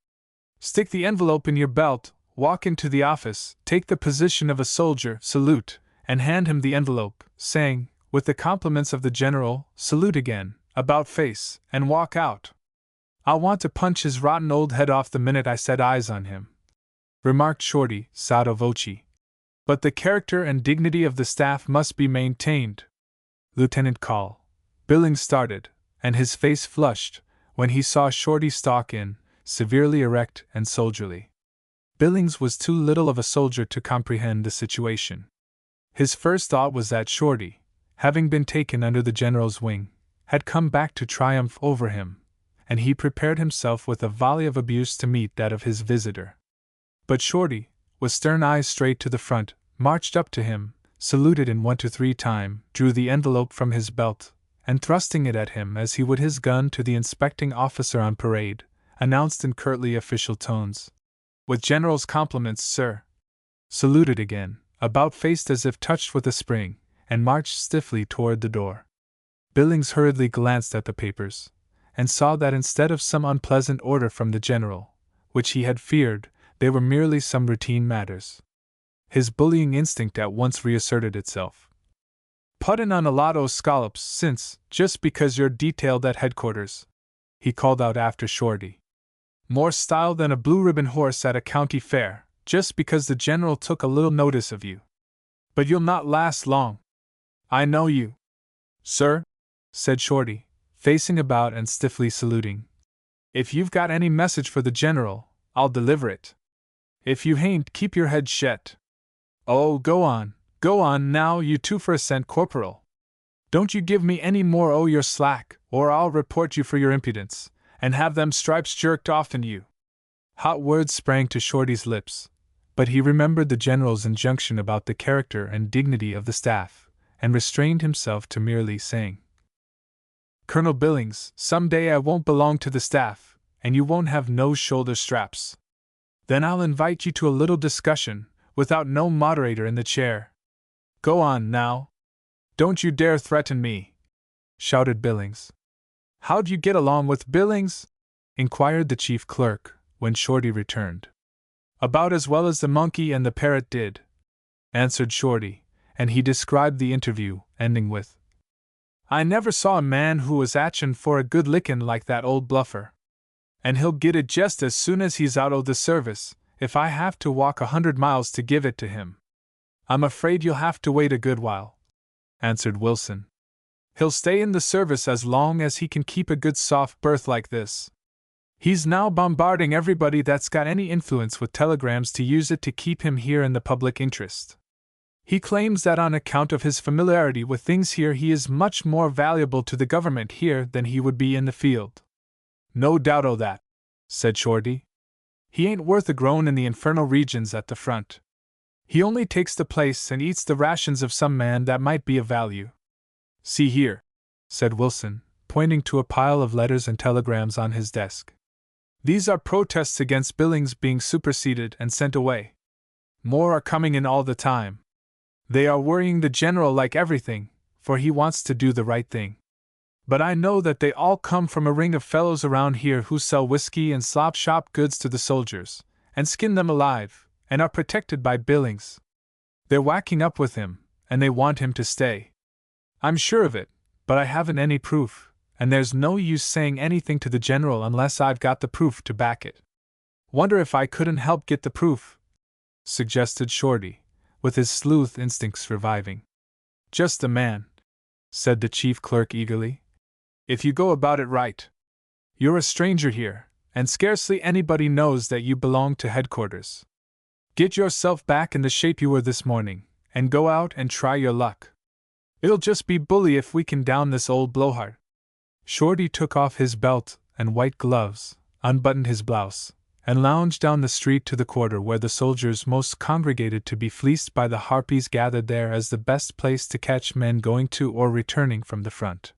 Stick the envelope in your belt, walk into the office, take the position of a soldier, salute, and hand him the envelope, saying, with the compliments of the general, salute again, about face, and walk out. I'll want to punch his rotten old head off the minute I set eyes on him, remarked Shorty, sotto voce. But the character and dignity of the staff must be maintained. Lieutenant Call. Billings started, and his face flushed, when he saw Shorty stalk in, severely erect and soldierly. Billings was too little of a soldier to comprehend the situation. His first thought was that Shorty, having been taken under the general's wing, had come back to triumph over him, and he prepared himself with a volley of abuse to meet that of his visitor. But Shorty, with stern eyes straight to the front, marched up to him, saluted in 1 to 3 time, drew the envelope from his belt, and thrusting it at him as he would his gun to the inspecting officer on parade, announced in curtly official tones, With general's compliments, sir. Saluted again, about-faced as if touched with a spring, and marched stiffly toward the door. Billings hurriedly glanced at the papers, and saw that instead of some unpleasant order from the general, which he had feared, they were merely some routine matters. His bullying instinct at once reasserted itself. Puttin' on a lot o' scallops since, just because you're detailed at headquarters, he called out after Shorty. More style than a blue-ribbon horse at a county fair, just because the general took a little notice of you. But you'll not last long. I know you. Sir, said Shorty, facing about and stiffly saluting. If you've got any message for the general, I'll deliver it. If you hain't, keep your head shet. Oh, go on now, you 2 for a cent, corporal. Don't you give me any more o' your slack, or I'll report you for your impudence, and have them stripes jerked offen you. Hot words sprang to Shorty's lips, but he remembered the general's injunction about the character and dignity of the staff, and restrained himself to merely saying, Colonel Billings, some day I won't belong to the staff, and you won't have no shoulder straps. Then I'll invite you to a little discussion, without no moderator in the chair. Go on, now. Don't you dare threaten me, shouted Billings. How'd you get along with Billings? Inquired the chief clerk, when Shorty returned. About as well as the monkey and the parrot did, answered Shorty, and he described the interview, ending with, I never saw a man who was atchin' for a good lickin' like that old bluffer. And he'll get it just as soon as he's out o' the service, if I have to walk 100 miles to give it to him. I'm afraid you'll have to wait a good while, answered Wilson. He'll stay in the service as long as he can keep a good soft berth like this. He's now bombarding everybody that's got any influence with telegrams to use it to keep him here in the public interest. He claims that on account of his familiarity with things here he is much more valuable to the government here than he would be in the field. No doubt o' that, said Shorty. He ain't worth a groan in the infernal regions at the front. He only takes the place and eats the rations of some man that might be of value. See here, said Wilson, pointing to a pile of letters and telegrams on his desk. These are protests against Billings being superseded and sent away. More are coming in all the time. They are worrying the general like everything, for he wants to do the right thing. But I know that they all come from a ring of fellows around here who sell whiskey and slop shop goods to the soldiers, and skin them alive, and are protected by Billings. They're whacking up with him, and they want him to stay. I'm sure of it, but I haven't any proof, and there's no use saying anything to the general unless I've got the proof to back it. Wonder if I couldn't help get the proof, suggested Shorty, with his sleuth instincts reviving. Just the man, said the chief clerk eagerly. If you go about it right. You're a stranger here, and scarcely anybody knows that you belong to headquarters. Get yourself back in the shape you were this morning, and go out and try your luck. It'll just be bully if we can down this old blowhard. Shorty took off his belt and white gloves, unbuttoned his blouse, and lounged down the street to the quarter where the soldiers most congregated to be fleeced by the harpies gathered there as the best place to catch men going to or returning from the front.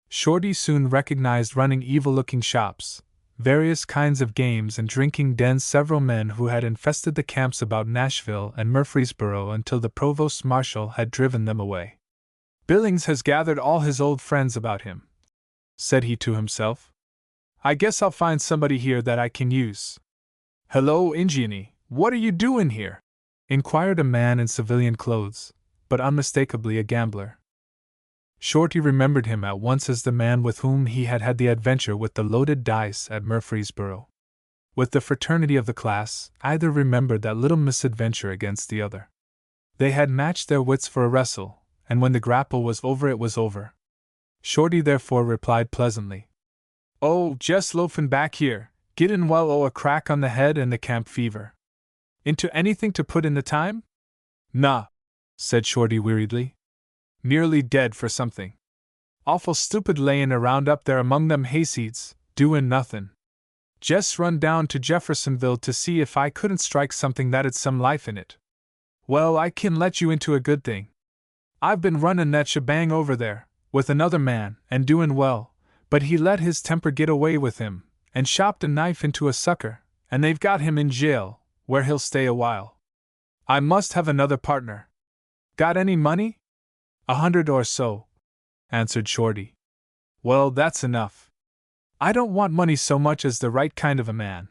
Shorty soon recognized running evil-looking shops, various kinds of games and drinking dens, several men who had infested the camps about Nashville and Murfreesboro until the provost marshal had driven them away. Billings has gathered all his old friends about him, said he to himself. I guess I'll find somebody here that I can use. Hello, Ingiany, what are you doing here? Inquired a man in civilian clothes, but unmistakably a gambler. Shorty remembered him at once as the man with whom he had had the adventure with the loaded dice at Murfreesboro. With the fraternity of the class, either remembered that little misadventure against the other. They had matched their wits for a wrestle, and when the grapple was over it was over. Shorty therefore replied pleasantly, Oh, just loafing back here, gettin' well a crack on the head and the camp fever. Into anything to put in the time? Nah, said Shorty weariedly. Nearly dead for something. Awful stupid layin' around up there among them hayseeds, doin' nothin'. Just run down to Jeffersonville to see if I couldn't strike something that'd some life in it. Well, I can let you into a good thing. I've been runnin' that shebang over there, with another man, and doin' well, but he let his temper get away with him, and shopped a knife into a sucker, and they've got him in jail, where he'll stay a while. I must have another partner. Got any money? 100 or so, answered Shorty. Well, that's enough. I don't want money so much as the right kind of a man.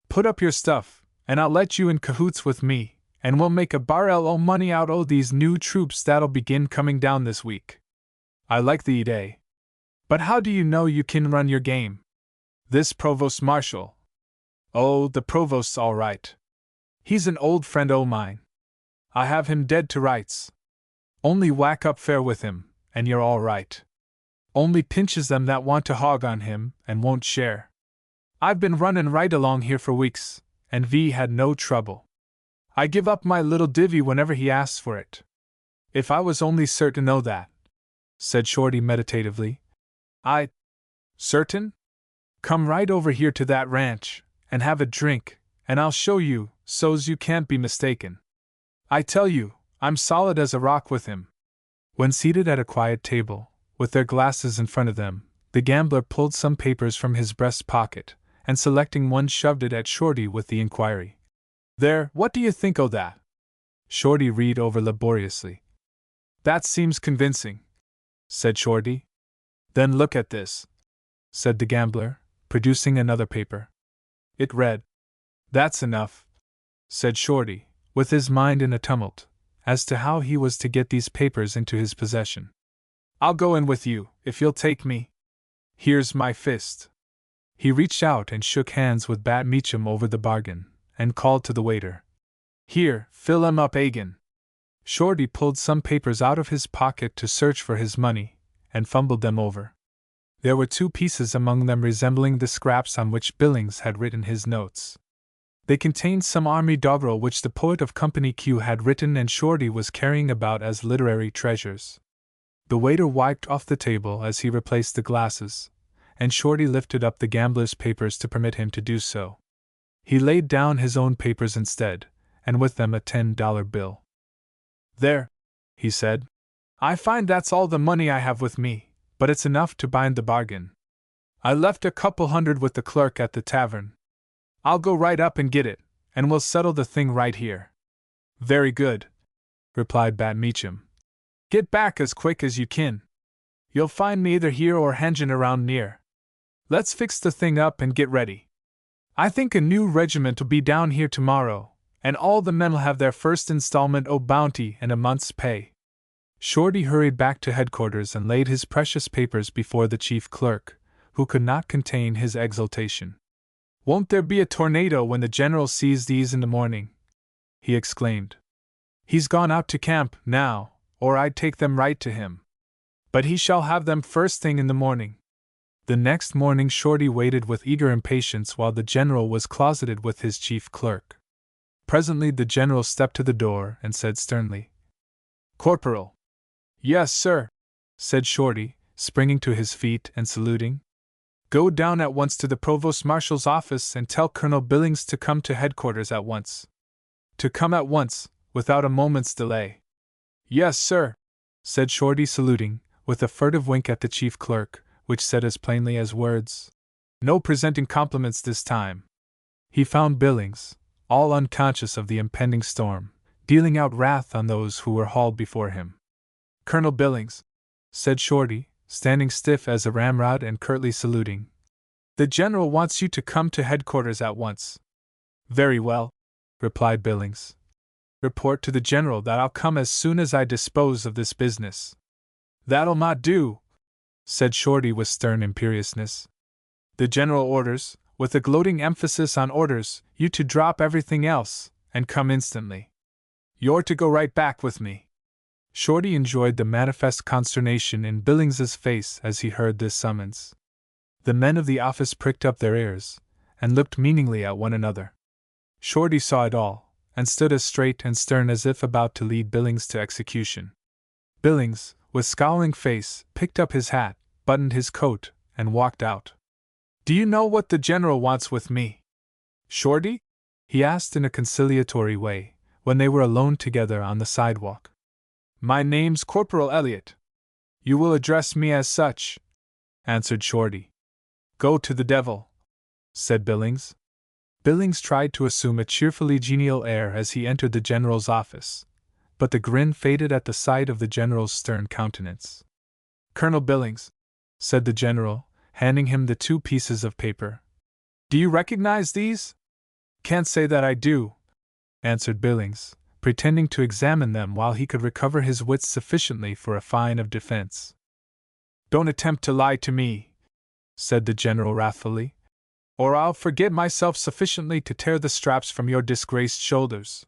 Put up your stuff, and I'll let you in cahoots with me, and we'll make a barrel o' money out o' these new troops that'll begin coming down this week. I like the idea. But how do you know you can run your game? This provost marshal. Oh, the provost's all right. He's an old friend o' mine. I have him dead to rights. Only whack up fair with him, and you're all right. Only pinches them that want to hog on him, and won't share. I've been runnin' right along here for weeks, and V had no trouble. I give up my little divvy whenever he asks for it. If I was only certain o' that, said Shorty meditatively. Certain? Come right over here to that ranch, and have a drink, and I'll show you, so's you can't be mistaken. I tell you, I'm solid as a rock with him. When seated at a quiet table, with their glasses in front of them, the gambler pulled some papers from his breast pocket, and selecting one shoved it at Shorty with the inquiry. There, what do you think o' that? Shorty read over laboriously. That seems convincing, said Shorty. Then look at this, said the gambler, producing another paper. It read. That's enough, said Shorty, with his mind in a tumult, as to how he was to get these papers into his possession. I'll go in with you, if you'll take me. Here's my fist. He reached out and shook hands with Bat Meacham over the bargain, and called to the waiter. Here, fill 'em up agin. Shorty pulled some papers out of his pocket to search for his money, and fumbled them over. There were 2 pieces among them resembling the scraps on which Billings had written his notes. They contained some army doggerel which the poet of Company Q had written and Shorty was carrying about as literary treasures. The waiter wiped off the table as he replaced the glasses, and Shorty lifted up the gambler's papers to permit him to do so. He laid down his own papers instead, and with them a $10 bill. There, he said. I find that's all the money I have with me, but it's enough to bind the bargain. I left a couple hundred with the clerk at the tavern. I'll go right up and get it, and we'll settle the thing right here. Very good, replied Bat Meacham. Get back as quick as you kin. You'll find me either here or hangin' around near. Let's fix the thing up and get ready. I think a new regiment'll be down here tomorrow, and all the men'll have their first installment o' bounty and a month's pay. Shorty hurried back to headquarters and laid his precious papers before the chief clerk, who could not contain his exultation. Won't there be a tornado when the general sees these in the morning? He exclaimed. He's gone out to camp, now, or I'd take them right to him. But he shall have them first thing in the morning. The next morning Shorty waited with eager impatience while the general was closeted with his chief clerk. Presently the general stepped to the door and said sternly, Corporal. Yes, sir, said Shorty, springing to his feet and saluting. "Go down at once to the Provost Marshal's office and tell Colonel Billings to come to headquarters at once. To come at once, without a moment's delay." "Yes, sir," said Shorty, saluting, with a furtive wink at the chief clerk, which said as plainly as words, "No presenting compliments this time." He found Billings, all unconscious of the impending storm, dealing out wrath on those who were hauled before him. "Colonel Billings," said Shorty, standing stiff as a ramrod and curtly saluting, "the general wants you to come to headquarters at once." "Very well," replied Billings. "Report to the general that I'll come as soon as I dispose of this business." "That'll not do," said Shorty with stern imperiousness. "The general orders, with a gloating emphasis on orders, you to drop everything else, and come instantly. You're to go right back with me." Shorty enjoyed the manifest consternation in Billings's face as he heard this summons. The men of the office pricked up their ears, and looked meaningly at one another. Shorty saw it all, and stood as straight and stern as if about to lead Billings to execution. Billings, with scowling face, picked up his hat, buttoned his coat, and walked out. "Do you know what the general wants with me, Shorty?" he asked in a conciliatory way, when they were alone together on the sidewalk. "My name's Corporal Elliot. You will address me as such," answered Shorty. "Go to the devil," said Billings. Billings tried to assume a cheerfully genial air as he entered the general's office, but the grin faded at the sight of the general's stern countenance. "Colonel Billings," said the general, handing him the 2 pieces of paper, "do you recognize these?" "Can't say that I do," answered Billings, pretending to examine them while he could recover his wits sufficiently for a fine of defense. "Don't attempt to lie to me," said the general wrathfully, "or I'll forget myself sufficiently to tear the straps from your disgraced shoulders.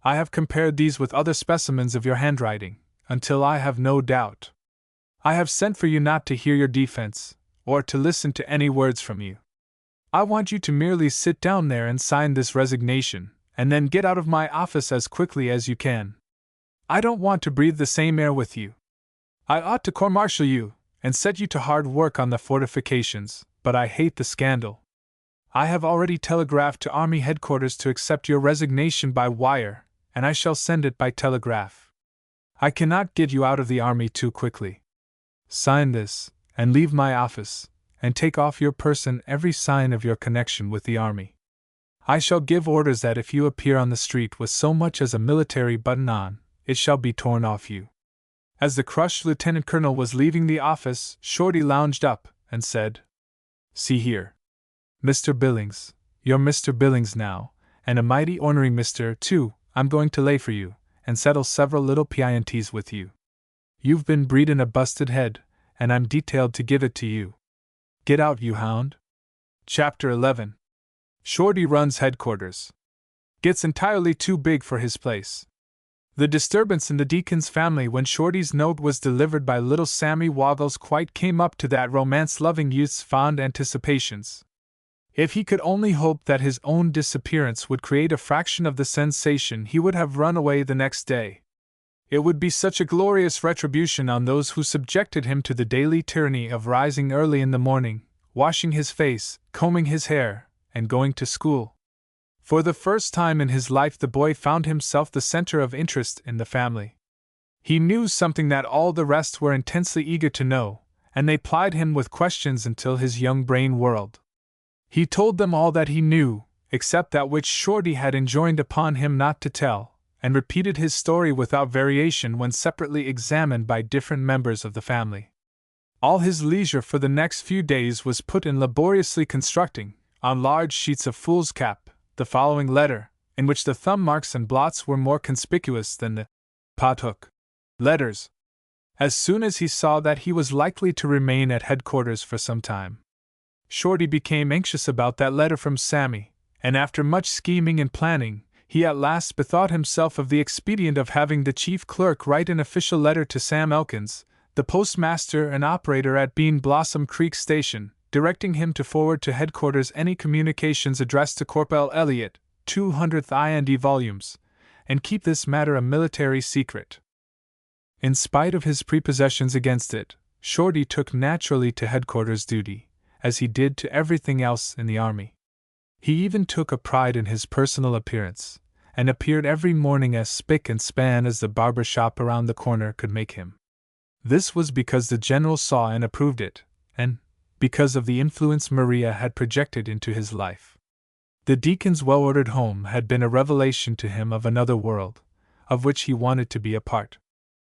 I have compared these with other specimens of your handwriting, until I have no doubt. I have sent for you not to hear your defense, or to listen to any words from you. I want you to merely sit down there and sign this resignation, and then get out of my office as quickly as you can. I don't want to breathe the same air with you. I ought to court-martial you, and set you to hard work on the fortifications, but I hate the scandal. I have already telegraphed to Army Headquarters to accept your resignation by wire, and I shall send it by telegraph. I cannot get you out of the Army too quickly. Sign this, and leave my office, and take off your person every sign of your connection with the Army. I shall give orders that if you appear on the street with so much as a military button on, it shall be torn off you." As the crushed lieutenant colonel was leaving the office, Shorty lounged up and said, "See here, Mr. Billings, you're Mr. Billings now, and a mighty ornery Mr. too. I'm going to lay for you, and settle several little PINTs with you. You've been breedin' a busted head, and I'm detailed to give it to you. Get out, you hound." Chapter 11. Shorty runs headquarters. Gets entirely too big for his place. The disturbance in the Deacon's family when Shorty's note was delivered by little Sammy Woggles quite came up to that romance-loving youth's fond anticipations. If he could only hope that his own disappearance would create a fraction of the sensation, he would have run away the next day. It would be such a glorious retribution on those who subjected him to the daily tyranny of rising early in the morning, washing his face, combing his hair, and going to school. For the first time in his life the boy found himself the center of interest in the family. He knew something that all the rest were intensely eager to know, and they plied him with questions until his young brain whirled. He told them all that he knew, except that which Shorty had enjoined upon him not to tell, and repeated his story without variation when separately examined by different members of the family. All his leisure for the next few days was put in laboriously constructing, on large sheets of foolscap, the following letter, in which the thumb marks and blots were more conspicuous than the pothook letters. As soon as he saw that he was likely to remain at headquarters for some time, Shorty became anxious about that letter from Sammy, and after much scheming and planning, he at last bethought himself of the expedient of having the chief clerk write an official letter to Sam Elkins, the postmaster and operator at Bean Blossom Creek Station, directing him to forward to headquarters any communications addressed to Corporal Elliot, 200th IND volumes, and keep this matter a military secret. In spite of his prepossessions against it, Shorty took naturally to headquarters duty, as he did to everything else in the army. He even took a pride in his personal appearance, and appeared every morning as spick and span as the barber shop around the corner could make him. This was because the general saw and approved it, and because of the influence Maria had projected into his life. The deacon's well-ordered home had been a revelation to him of another world, of which he wanted to be a part.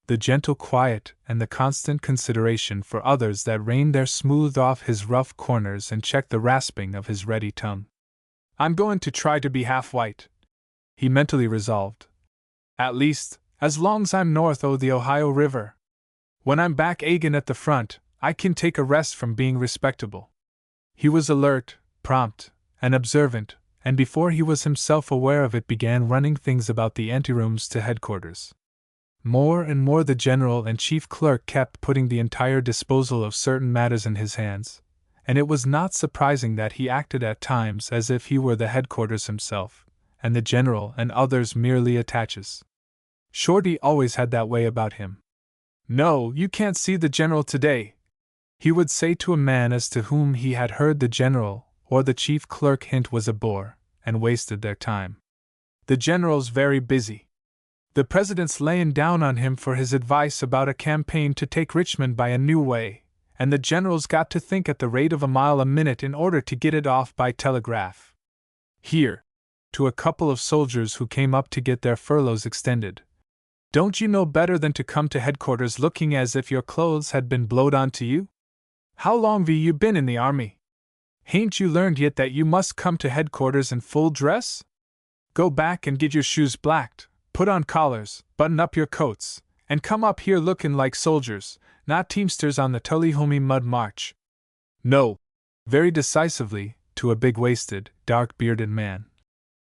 The gentle quiet and the constant consideration for others that reigned there smoothed off his rough corners and checked the rasping of his ready tongue. "I'm going to try to be half white," he mentally resolved. "At least, as long's I'm north o' the Ohio River. When I'm back agin at the front, I can take a rest from being respectable." He was alert, prompt, and observant, and before he was himself aware of it began running things about the anterooms to headquarters. More and more the general and chief clerk kept putting the entire disposal of certain matters in his hands, and it was not surprising that he acted at times as if he were the headquarters himself, and the general and others merely attaches. Shorty always had that way about him. "No, you can't see the general today," he would say to a man as to whom he had heard the general or the chief clerk hint was a bore, and wasted their time. "The general's very busy. The president's layin' down on him for his advice about a campaign to take Richmond by a new way, and the general's got to think at the rate of a mile a minute in order to get it off by telegraph. Here," to a couple of soldiers who came up to get their furloughs extended, "don't you know better than to come to headquarters looking as if your clothes had been blowed onto you? How long have you been in the army? Hain't you learned yet that you must come to headquarters in full dress? Go back and get your shoes blacked, put on collars, button up your coats, and come up here looking like soldiers, not teamsters on the Tullahomie mud march." "No," very decisively, to a big-waisted, dark-bearded man.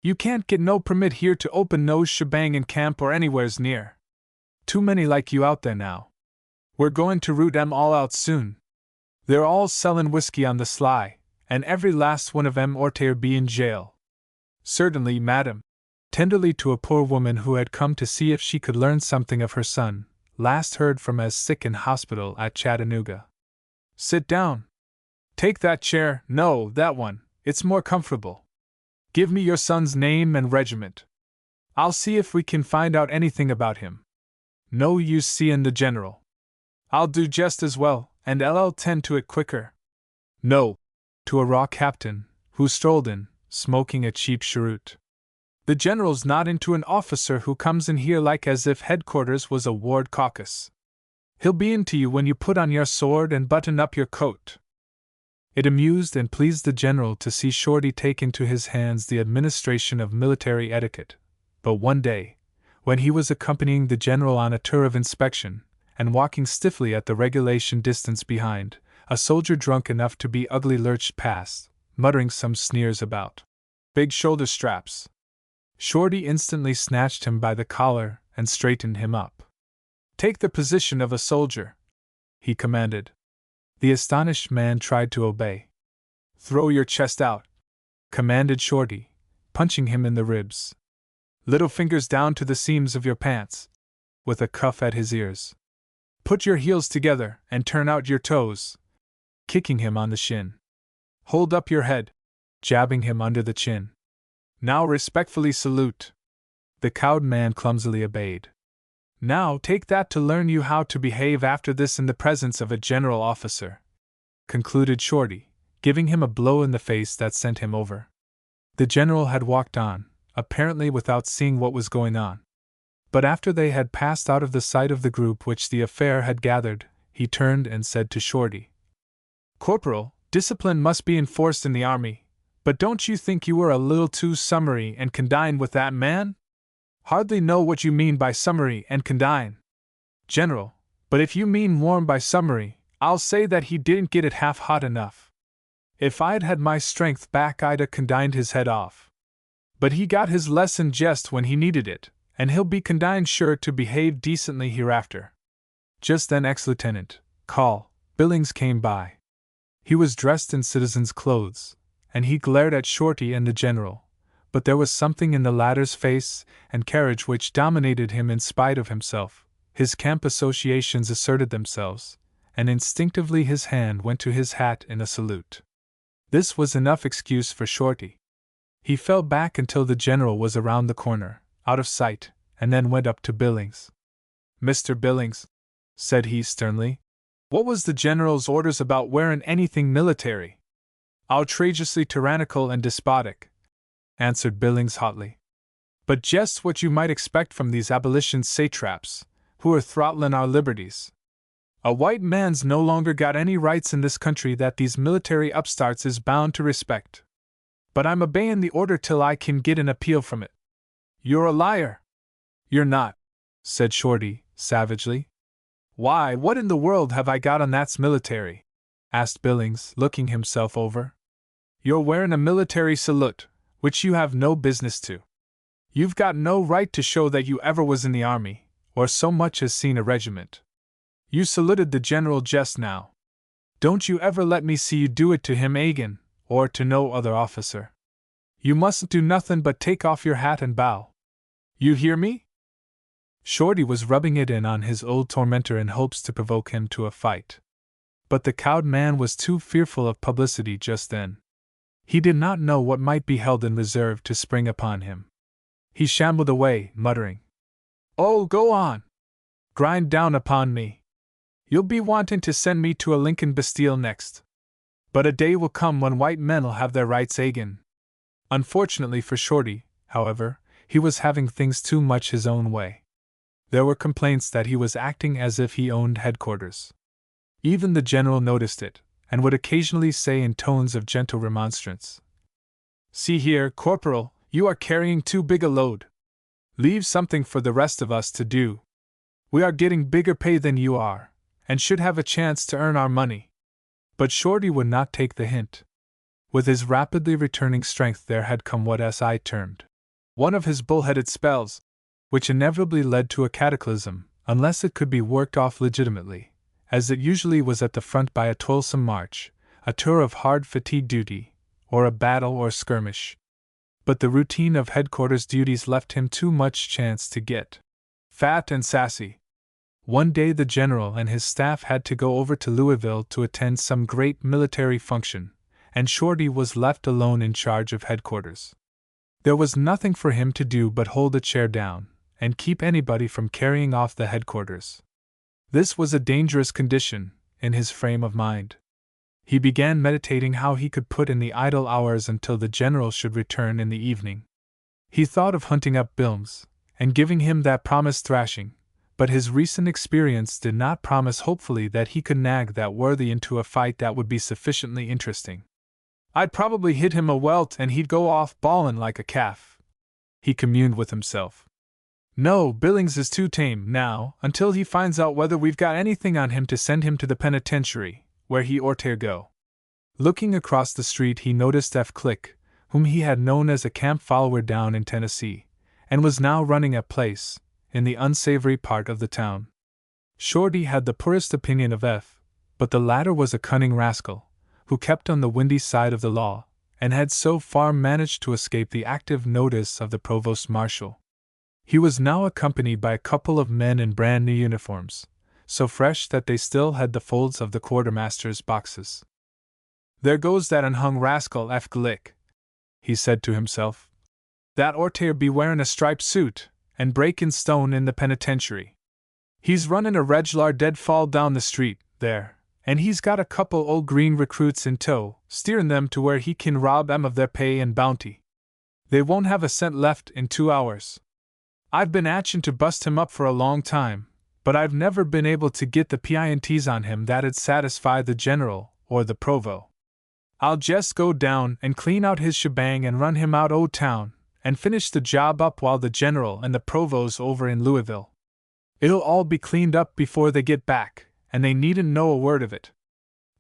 "You can't get no permit here to open no shebang in camp or anywheres near. Too many like you out there now. We're going to root 'em all out soon. They're all sellin' whiskey on the sly, and every last one of 'em orter be in jail." "Certainly, madam," tenderly to a poor woman who had come to see if she could learn something of her son, last heard from as sick in hospital at Chattanooga. "Sit down. Take that chair, no, that one, it's more comfortable. Give me your son's name and regiment. I'll see if we can find out anything about him. No use seein' the general. I'll do just as well, and I'll tend to it quicker." "No," to a raw captain, who strolled in, smoking a cheap cheroot. "The general's not into an officer who comes in here like as if headquarters was a ward caucus. He'll be into you when you put on your sword and button up your coat." It amused and pleased the general to see Shorty take into his hands the administration of military etiquette, but one day, when he was accompanying the general on a tour of inspection, and walking stiffly at the regulation distance behind, a soldier drunk enough to be ugly lurched past, muttering some sneers about big shoulder straps. Shorty instantly snatched him by the collar and straightened him up. "Take the position of a soldier," he commanded. The astonished man tried to obey. "Throw your chest out," commanded Shorty, punching him in the ribs. "Little fingers down to the seams of your pants," with a cuff at his ears. "Put your heels together and turn out your toes," kicking him on the shin. "Hold up your head," jabbing him under the chin. "Now respectfully salute." The cowed man clumsily obeyed. "Now take that to learn you how to behave after this in the presence of a general officer," concluded Shorty, giving him a blow in the face that sent him over. The general had walked on, apparently without seeing what was going on. But after they had passed out of the sight of the group which the affair had gathered, he turned and said to Shorty, "Corporal, discipline must be enforced in the army, but don't you think you were a little too summary and condign with that man? Hardly know what you mean by summary and condign, General, but if you mean warm by summary, I'll say that he didn't get it half hot enough. If I'd had my strength back, I'd 'a' condigned his head off. But he got his lesson just when he needed it, and he'll be condigned sure to behave decently hereafter." Just then ex-lieutenant Call Billings came by. He was dressed in citizen's clothes, and he glared at Shorty and the general, but there was something in the latter's face and carriage which dominated him in spite of himself. His camp associations asserted themselves, and instinctively his hand went to his hat in a salute. This was enough excuse for Shorty. He fell back until the general was around the corner, out of sight, and then went up to Billings. "Mr. Billings," said he sternly, "what was the general's orders about wearing anything military?" "Outrageously tyrannical and despotic," answered Billings hotly. "But just what you might expect from these abolition satraps, who are throttling our liberties. A white man's no longer got any rights in this country that these military upstarts is bound to respect. But I'm obeying the order till I can get an appeal from it." "You're a liar." "You're not," said Shorty, savagely. "Why, what in the world have I got on that's military?" asked Billings, looking himself over. "You're wearing a military salute, which you have no business to. You've got no right to show that you ever was in the army, or so much as seen a regiment. You saluted the general just now. Don't you ever let me see you do it to him again, or to no other officer. You mustn't do nothing but take off your hat and bow. You hear me?" Shorty was rubbing it in on his old tormentor in hopes to provoke him to a fight. But the cowed man was too fearful of publicity just then. He did not know what might be held in reserve to spring upon him. He shambled away, muttering, "Oh, go on! Grind down upon me! You'll be wanting to send me to a Lincoln Bastille next. But a day will come when white men'll have their rights again." Unfortunately for Shorty, however, he was having things too much his own way. There were complaints that he was acting as if he owned headquarters. Even the general noticed it, and would occasionally say in tones of gentle remonstrance, "See here, Corporal, you are carrying too big a load. Leave something for the rest of us to do. We are getting bigger pay than you are, and should have a chance to earn our money." But Shorty would not take the hint. With his rapidly returning strength there had come what S.I. termed one of his bullheaded spells, which inevitably led to a cataclysm, unless it could be worked off legitimately, as it usually was at the front by a toilsome march, a tour of hard fatigue duty, or a battle or skirmish. But the routine of headquarters duties left him too much chance to get fat and sassy. One day the general and his staff had to go over to Louisville to attend some great military function, and Shorty was left alone in charge of headquarters. There was nothing for him to do but hold a chair down, and keep anybody from carrying off the headquarters. This was a dangerous condition, in his frame of mind. He began meditating how he could put in the idle hours until the general should return in the evening. He thought of hunting up Billings, and giving him that promised thrashing, but his recent experience did not promise hopefully that he could nag that worthy into a fight that would be sufficiently interesting. "I'd probably hit him a welt and he'd go off bawling like a calf," he communed with himself. "No, Billings is too tame now, until he finds out whether we've got anything on him to send him to the penitentiary, where he ought to go." Looking across the street he noticed F. Klegg, whom he had known as a camp follower down in Tennessee, and was now running a place in the unsavory part of the town. Shorty had the poorest opinion of F., but the latter was a cunning rascal, who kept on the windy side of the law, and had so far managed to escape the active notice of the provost marshal. He was now accompanied by a couple of men in brand new uniforms, so fresh that they still had the folds of the quartermaster's boxes. "There goes that unhung rascal F. Glick," he said to himself. "That orter be wearing a striped suit, and breakin' stone in the penitentiary. He's runnin' a reg'lar deadfall down the street, there, and he's got a couple old green recruits in tow, steerin' them to where he kin rob 'em of their pay and bounty. They won't have a cent left in 2 hours. I've been atchin' to bust him up for a long time, but I've never been able to get the PINTs on him that'd satisfy the general or the provo. I'll jest go down and clean out his shebang and run him out o' town, and finish the job up while the general and the provo's over in Louisville. It'll all be cleaned up before they get back, and they needn't know a word of it.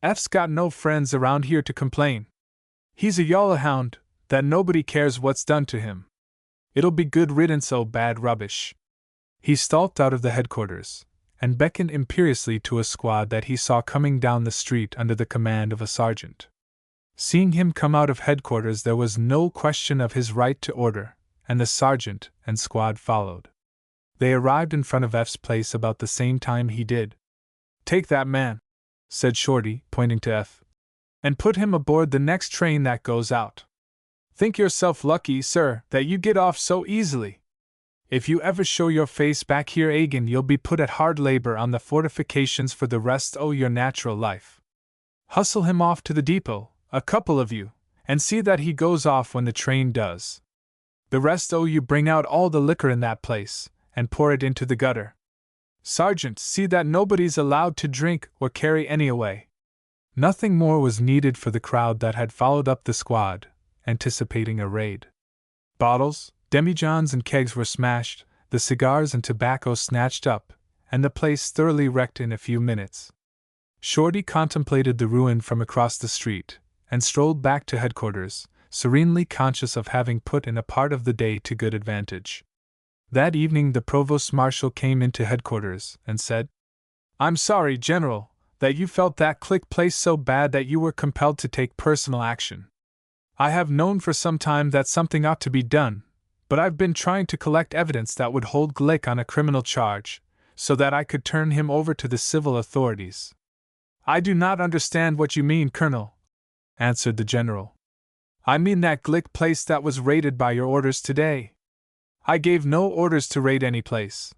F's got no friends around here to complain. He's a yaller hound that nobody cares what's done to him. It'll be good riddance o' bad rubbish." He stalked out of the headquarters, and beckoned imperiously to a squad that he saw coming down the street under the command of a sergeant. Seeing him come out of headquarters there was no question of his right to order, and the sergeant and squad followed. They arrived in front of F's place about the same time he did. "Take that man," said Shorty, pointing to F, "and put him aboard the next train that goes out. Think yourself lucky, sir, that you get off so easily. If you ever show your face back here again, you'll be put at hard labor on the fortifications for the rest o' your natural life. Hustle him off to the depot, a couple of you, and see that he goes off when the train does. The rest o' you bring out all the liquor in that place, and pour it into the gutter. Sergeant, see that nobody's allowed to drink or carry any away." Nothing more was needed for the crowd that had followed up the squad, anticipating a raid. Bottles, demijohns, and kegs were smashed, the cigars and tobacco snatched up, and the place thoroughly wrecked in a few minutes. Shorty contemplated the ruin from across the street, and strolled back to headquarters, serenely conscious of having put in a part of the day to good advantage. That evening the provost marshal came into headquarters and said, "I'm sorry, General, that you felt that Klegg place so bad that you were compelled to take personal action. I have known for some time that something ought to be done, but I've been trying to collect evidence that would hold Klegg on a criminal charge, so that I could turn him over to the civil authorities." "I do not understand what you mean, Colonel," answered the general. "I mean that Klegg place that was raided by your orders today. I gave no orders to raid any place.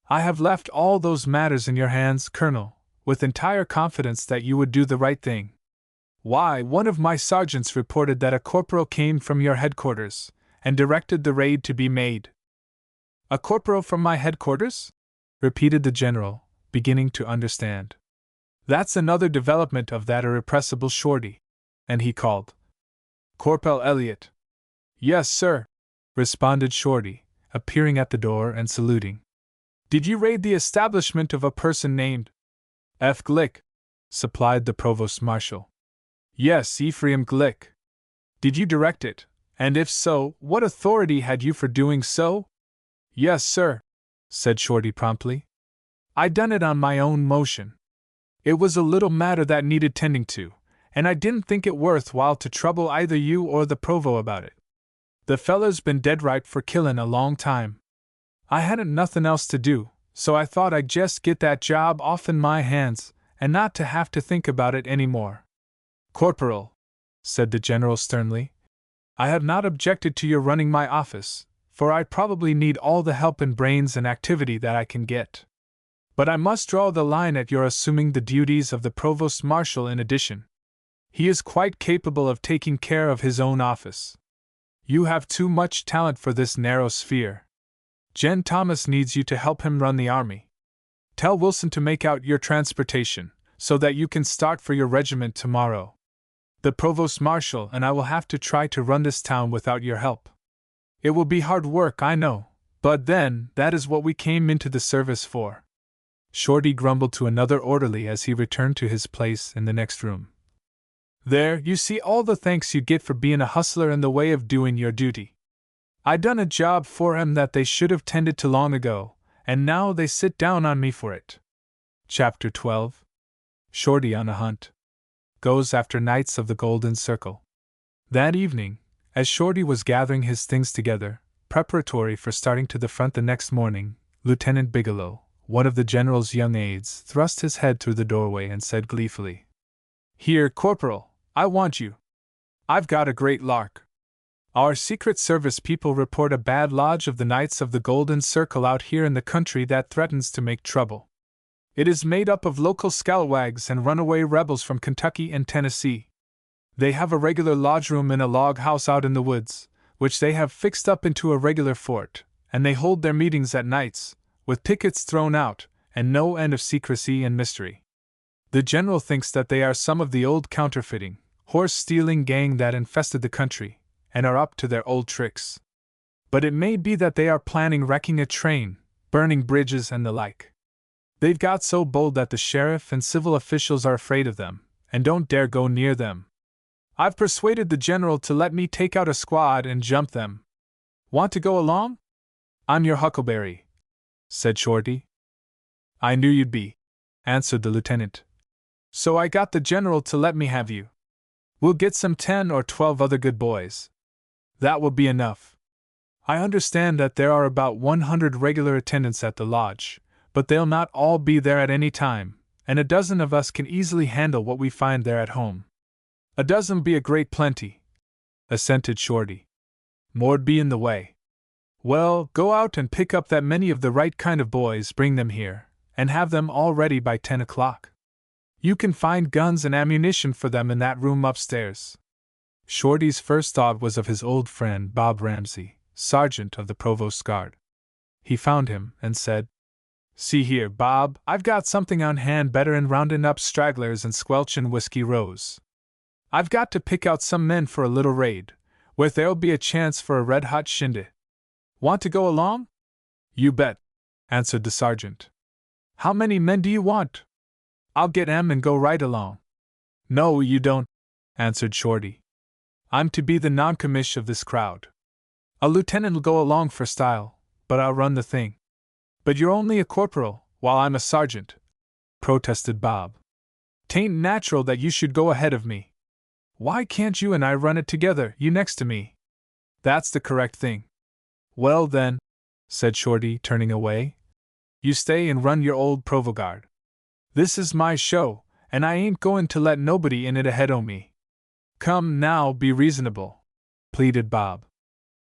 I have left all those matters in your hands, Colonel, with entire confidence that you would do the right thing. Why, one of my sergeants reported that a corporal came from your headquarters and directed the raid to be made." "A corporal from my headquarters?" repeated the general, beginning to understand. "That's another development of that irrepressible Shorty." And he called, "Corporal Elliott." "Yes, sir," responded Shorty, appearing at the door and saluting. "Did you raid the establishment of a person named F. Glick?" supplied the provost marshal. "Yes, Ephraim Glick." "Did you direct it, and if so, what authority had you for doing so?" "Yes, sir," said Shorty promptly. "I done it on my own motion. It was a little matter that needed tending to, and I didn't think it worth while to trouble either you or the provo about it. The feller's been dead ripe for killin' a long time. I hadn't nothin' else to do, so I thought I'd just get that job offen my hands, and not to have to think about it any more." "Corporal," said the general sternly, "I have not objected to your running my office, for I probably need all the help and brains and activity that I can get. But I must draw the line at your assuming the duties of the provost marshal in addition. He is quite capable of taking care of his own office. You have too much talent for this narrow sphere. Jen Thomas needs you to help him run the army. Tell Wilson to make out your transportation, so that you can start for your regiment tomorrow. The provost marshal and I will have to try to run this town without your help. It will be hard work, I know, but then, that is what we came into the service for." Shorty grumbled to another orderly as he returned to his place in the next room. "There, you see all the thanks you get for being a hustler in the way of doing your duty. I done a job for 'em that they should have tended to long ago, and now they sit down on me for it." Chapter 12. Shorty on a Hunt. Goes after Knights of the Golden Circle. That evening, as Shorty was gathering his things together, preparatory for starting to the front the next morning, Lieutenant Bigelow, one of the general's young aides, thrust his head through the doorway and said gleefully, "Here, Corporal, I want you. I've got a great lark. Our Secret Service people report a bad lodge of the Knights of the Golden Circle out here in the country that threatens to make trouble. It is made up of local scalawags and runaway rebels from Kentucky and Tennessee. They have a regular lodge room in a log house out in the woods, which they have fixed up into a regular fort, and they hold their meetings at nights, with pickets thrown out, and no end of secrecy and mystery. The general thinks that they are some of the old counterfeiting, horse-stealing gang that infested the country, and are up to their old tricks. But it may be that they are planning wrecking a train, burning bridges and the like. They've got so bold that the sheriff and civil officials are afraid of them, and don't dare go near them. I've persuaded the general to let me take out a squad and jump them. Want to go along?" "I'm your huckleberry," said Shorty. "I knew you'd be," answered the lieutenant. "So I got the general to let me have you. We'll get some 10 or 12 other good boys. That will be enough. I understand that there are about 100 regular attendants at the lodge, but they'll not all be there at any time, and a dozen of us can easily handle what we find there at home. A dozen be a great plenty, assented Shorty. More'd be in the way. Well, go out and pick up that many of the right kind of boys, bring them here, and have them all ready by 10 o'clock. You can find guns and ammunition for them in that room upstairs. Shorty's first thought was of his old friend Bob Ramsey, sergeant of the Provost's Guard. He found him and said, "See here, Bob, I've got something on hand better'n roundin' up stragglers and squelchin' Whiskey Rose. I've got to pick out some men for a little raid, where there'll be a chance for a red-hot shindy. Want to go along?" "You bet," answered the sergeant. "How many men do you want?" "I'll get 'em and go right along." "No, you don't," answered Shorty. "I'm to be the non-commish of this crowd. A lieutenant'll go along for style, but I'll run the thing." "But you're only a corporal, while I'm a sergeant," protested Bob. "'Tain't natural that you should go ahead of me. Why can't you and I run it together, you next to me?" "That's the correct thing." "Well then," said Shorty, turning away, "you stay and run your old Provo Guard. This is my show, and I ain't goin' to let nobody in it ahead o' me." "Come now, be reasonable," pleaded Bob.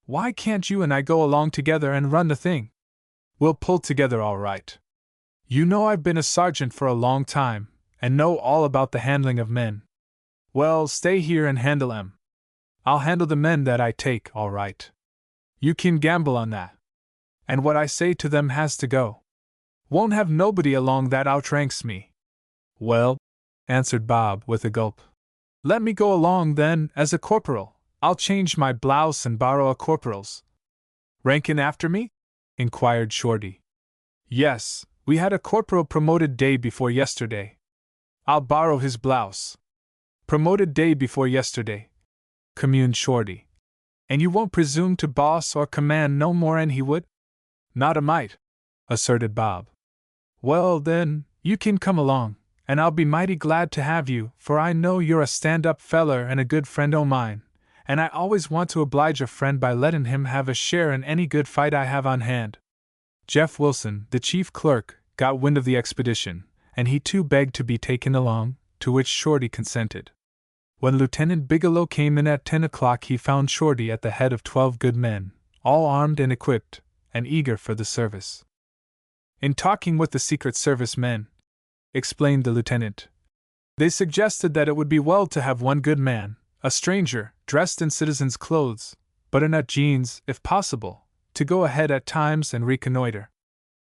"Why can't you and I go along together and run the thing? We'll pull together all right. You know I've been a sergeant for a long time, and know all about the handling of men. Well, stay here and handle 'em. I'll handle the men that I take, all right. You can gamble on that. And what I say to them has to go. Won't have nobody along that outranks me." "Well," answered Bob with a gulp, "let me go along then, as a corporal. I'll change my blouse and borrow a corporal's." "Rankin' after me?" inquired Shorty. "Yes, we had a corporal promoted day before yesterday. I'll borrow his blouse." "Promoted day before yesterday," communed Shorty. "And you won't presume to boss or command no more'n he would?" "Not a mite," asserted Bob. "Well, then, you can come along, and I'll be mighty glad to have you, for I know you're a stand-up feller and a good friend o' mine, and I always want to oblige a friend by letting him have a share in any good fight I have on hand." Jeff Wilson, the chief clerk, got wind of the expedition, and he too begged to be taken along, to which Shorty consented. When Lieutenant Bigelow came in at 10 o'clock, he found Shorty at the head of 12 good men, all armed and equipped, and eager for the service. "In talking with the Secret Service men," explained the lieutenant, "they suggested that it would be well to have one good man, a stranger, dressed in citizen's clothes, butternut jeans, if possible, to go ahead at times and reconnoiter.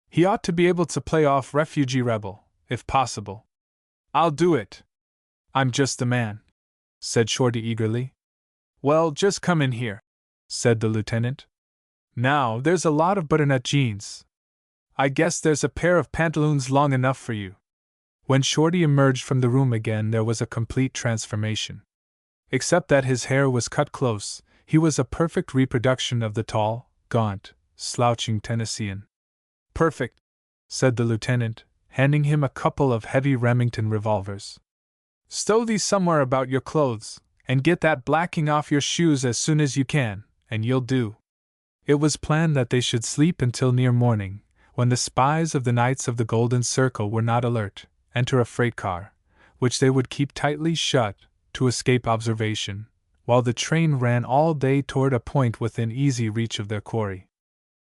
He ought to be able to play off refugee rebel, if possible." "I'll do it. I'm just the man," said Shorty eagerly. "Well, just come in here," said the lieutenant. "Now, there's a lot of butternut jeans. I guess there's a pair of pantaloons long enough for you." When Shorty emerged from the room again, there was a complete transformation. Except that his hair was cut close, he was a perfect reproduction of the tall, gaunt, slouching Tennessean. "Perfect," said the lieutenant, handing him a couple of heavy Remington revolvers. "Stow these somewhere about your clothes, and get that blacking off your shoes as soon as you can, and you'll do." It was planned that they should sleep until near morning, when the spies of the Knights of the Golden Circle were not alert, enter a freight car, which they would keep tightly shut, to escape observation, while the train ran all day toward a point within easy reach of their quarry.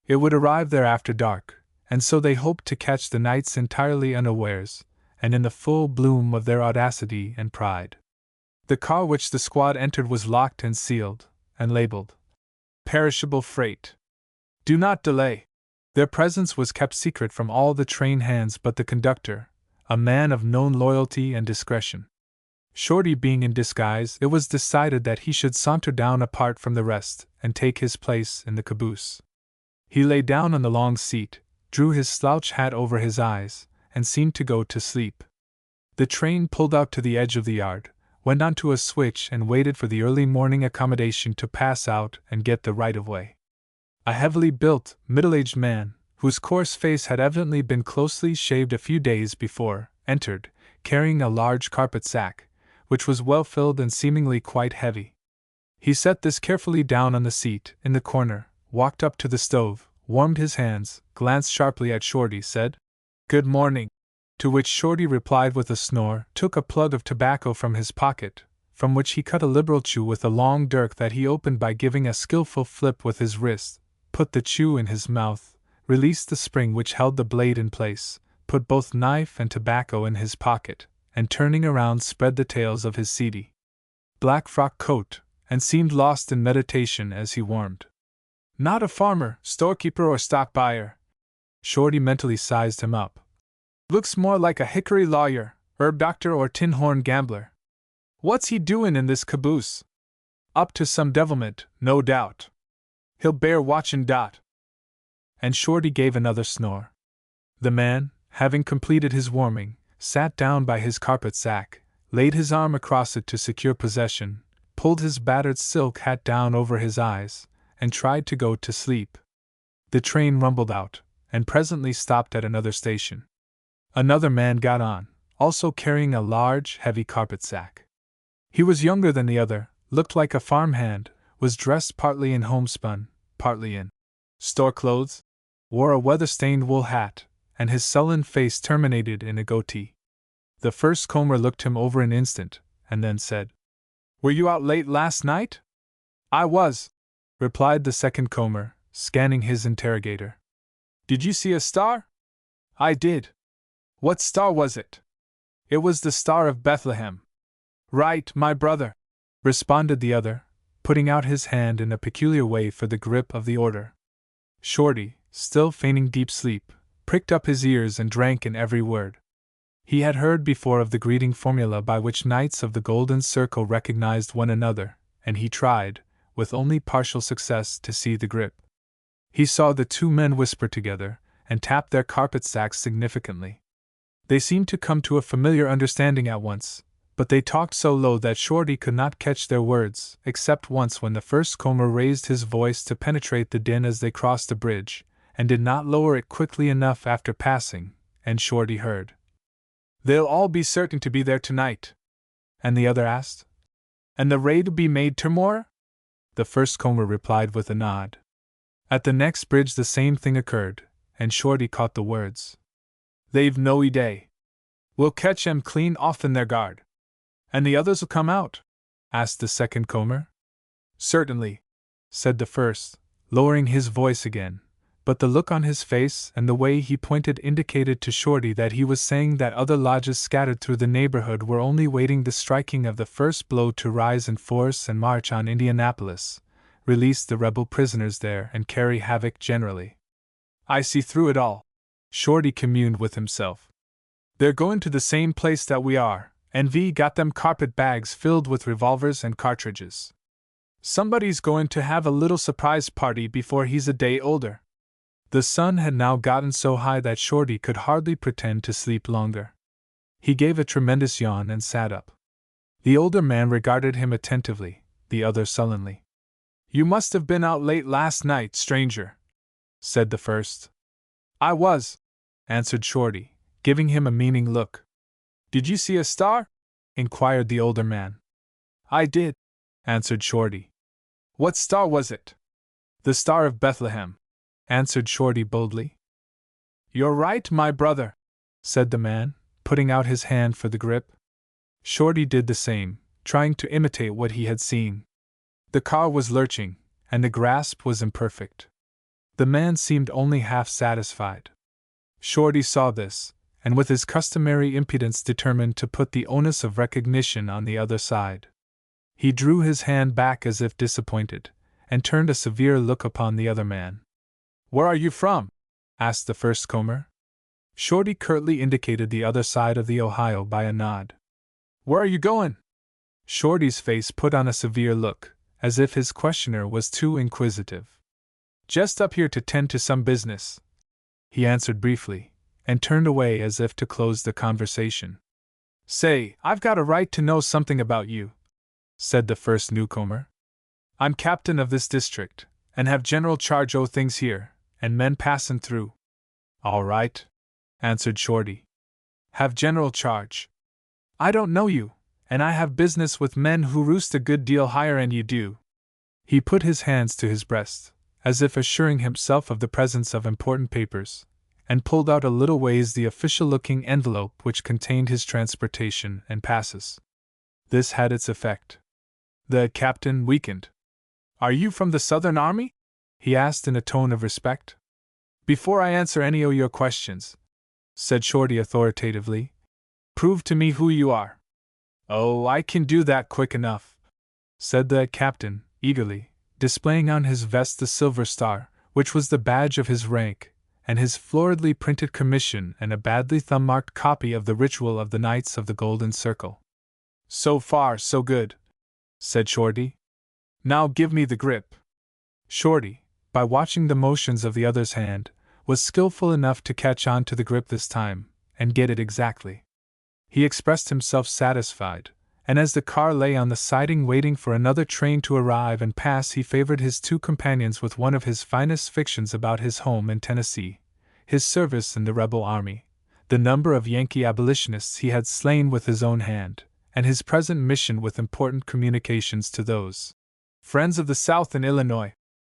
It would arrive there after dark, and so they hoped to catch the Knights entirely unawares, and in the full bloom of their audacity and pride. The car which the squad entered was locked and sealed, and labeled, "Perishable Freight. Do not delay." Their presence was kept secret from all the train hands but the conductor, a man of known loyalty and discretion. Shorty being in disguise, it was decided that he should saunter down apart from the rest and take his place in the caboose. He lay down on the long seat, drew his slouch hat over his eyes, and seemed to go to sleep. The train pulled out to the edge of the yard, went onto a switch, and waited for the early morning accommodation to pass out and get the right-of-way. A heavily built, middle-aged man, whose coarse face had evidently been closely shaved a few days before, entered, carrying a large carpet sack, which was well filled and seemingly quite heavy. He set this carefully down on the seat in the corner, walked up to the stove, warmed his hands, glanced sharply at Shorty, said, "Good morning," To which Shorty replied with a snore, took a plug of tobacco from his pocket, from which he cut a liberal chew with a long dirk that he opened by giving a skillful flip with his wrist, put the chew in his mouth, released the spring which held the blade in place, put both knife and tobacco in his pocket, and turning around spread the tails of his seedy black frock coat, and seemed lost in meditation as he warmed. Not a farmer, storekeeper, or stock buyer. Shorty mentally sized him up. Looks more like a hickory lawyer, herb doctor, or tin horn gambler. What's he doin' in this caboose? Up to some devilment, no doubt. He'll bear watchin'. And Shorty gave another snore. The man, having completed his warming, sat down by his carpet sack, laid his arm across it to secure possession, pulled his battered silk hat down over his eyes, and tried to go to sleep. The train rumbled out, and presently stopped at another station. Another man got on, also carrying a large, heavy carpet sack. He was younger than the other, looked like a farmhand, was dressed partly in homespun, partly in store clothes, wore a weather-stained wool hat, and his sullen face terminated in a goatee. The first comber looked him over an instant, and then said, "Were you out late last night?" "I was," replied the second comber, scanning his interrogator. "Did you see a star?" "I did." "What star was it?" "It was the Star of Bethlehem." "Right, my brother," responded the other, putting out his hand in a peculiar way for the grip of the order. Shorty, still feigning deep sleep, pricked up his ears and drank in every word. He had heard before of the greeting formula by which knights of the Golden Circle recognized one another, and he tried, with only partial success, to see the grip. He saw the two men whisper together, and tap their carpet sacks significantly. They seemed to come to a familiar understanding at once, but they talked so low that Shorty could not catch their words, except once when the first comber raised his voice to penetrate the din as they crossed a bridge, and did not lower it quickly enough after passing, and Shorty heard, "They'll all be certain to be there tonight." And the other asked, "And the raid be made tomorrow?" The first comber replied with a nod. At the next bridge the same thing occurred, and Shorty caught the words, "They've no idea. We'll catch 'em clean off in their guard." "And the others'll come out?" asked the second comber. "Certainly," said the first, lowering his voice again, but the look on his face and the way he pointed indicated to Shorty that he was saying that other lodges scattered through the neighborhood were only waiting the striking of the first blow to rise in force and march on Indianapolis, release the rebel prisoners there, and carry havoc generally. "I see through it all," Shorty communed with himself. "They're going to the same place that we are, and V got them carpet bags filled with revolvers and cartridges. Somebody's going to have a little surprise party before he's a day older." The sun had now gotten so high that Shorty could hardly pretend to sleep longer. He gave a tremendous yawn and sat up. The older man regarded him attentively, the other sullenly. "You must have been out late last night, stranger," said the first. "I was," answered Shorty, giving him a meaning look. "Did you see a star?" inquired the older man. "I did," answered Shorty. "What star was it?" "The Star of Bethlehem," answered Shorty boldly. "You're right, my brother," said the man, putting out his hand for the grip. Shorty did the same, trying to imitate what he had seen. The car was lurching, and the grasp was imperfect. The man seemed only half satisfied. Shorty saw this, and with his customary impudence determined to put the onus of recognition on the other side. He drew his hand back as if disappointed, and turned a severe look upon the other man. "Where are you from?" asked the first comber. Shorty curtly indicated the other side of the Ohio by a nod. "Where are you going?" Shorty's face put on a severe look, as if his questioner was too inquisitive. "Just up here to tend to some business," he answered briefly, and turned away as if to close the conversation. "Say, I've got a right to know something about you," said the first newcomer. "I'm captain of this district, and have general charge o' things here, and men passin' through." "All right," answered Shorty. "Have general charge. I don't know you, and I have business with men who roost a good deal higher than you do." He put his hands to his breast, as if assuring himself of the presence of important papers, and pulled out a little ways the official-looking envelope which contained his transportation and passes. This had its effect. The captain weakened. "Are you from the Southern Army?" he asked in a tone of respect. "Before I answer any of your questions," said Shorty authoritatively, "prove to me who you are." "Oh, I can do that quick enough," said the captain, eagerly, displaying on his vest the silver star, which was the badge of his rank, and his floridly printed commission and a badly thumb-marked copy of the Ritual of the Knights of the Golden Circle. "So far, so good," said Shorty. "Now give me the grip." Shorty, by watching the motions of the other's hand, was skillful enough to catch on to the grip this time, and get it exactly. He expressed himself satisfied, and as the car lay on the siding waiting for another train to arrive and pass, he favored his two companions with one of his finest fictions about his home in Tennessee, his service in the rebel army, the number of Yankee abolitionists he had slain with his own hand, and his present mission with important communications to those friends of the South in Illinois,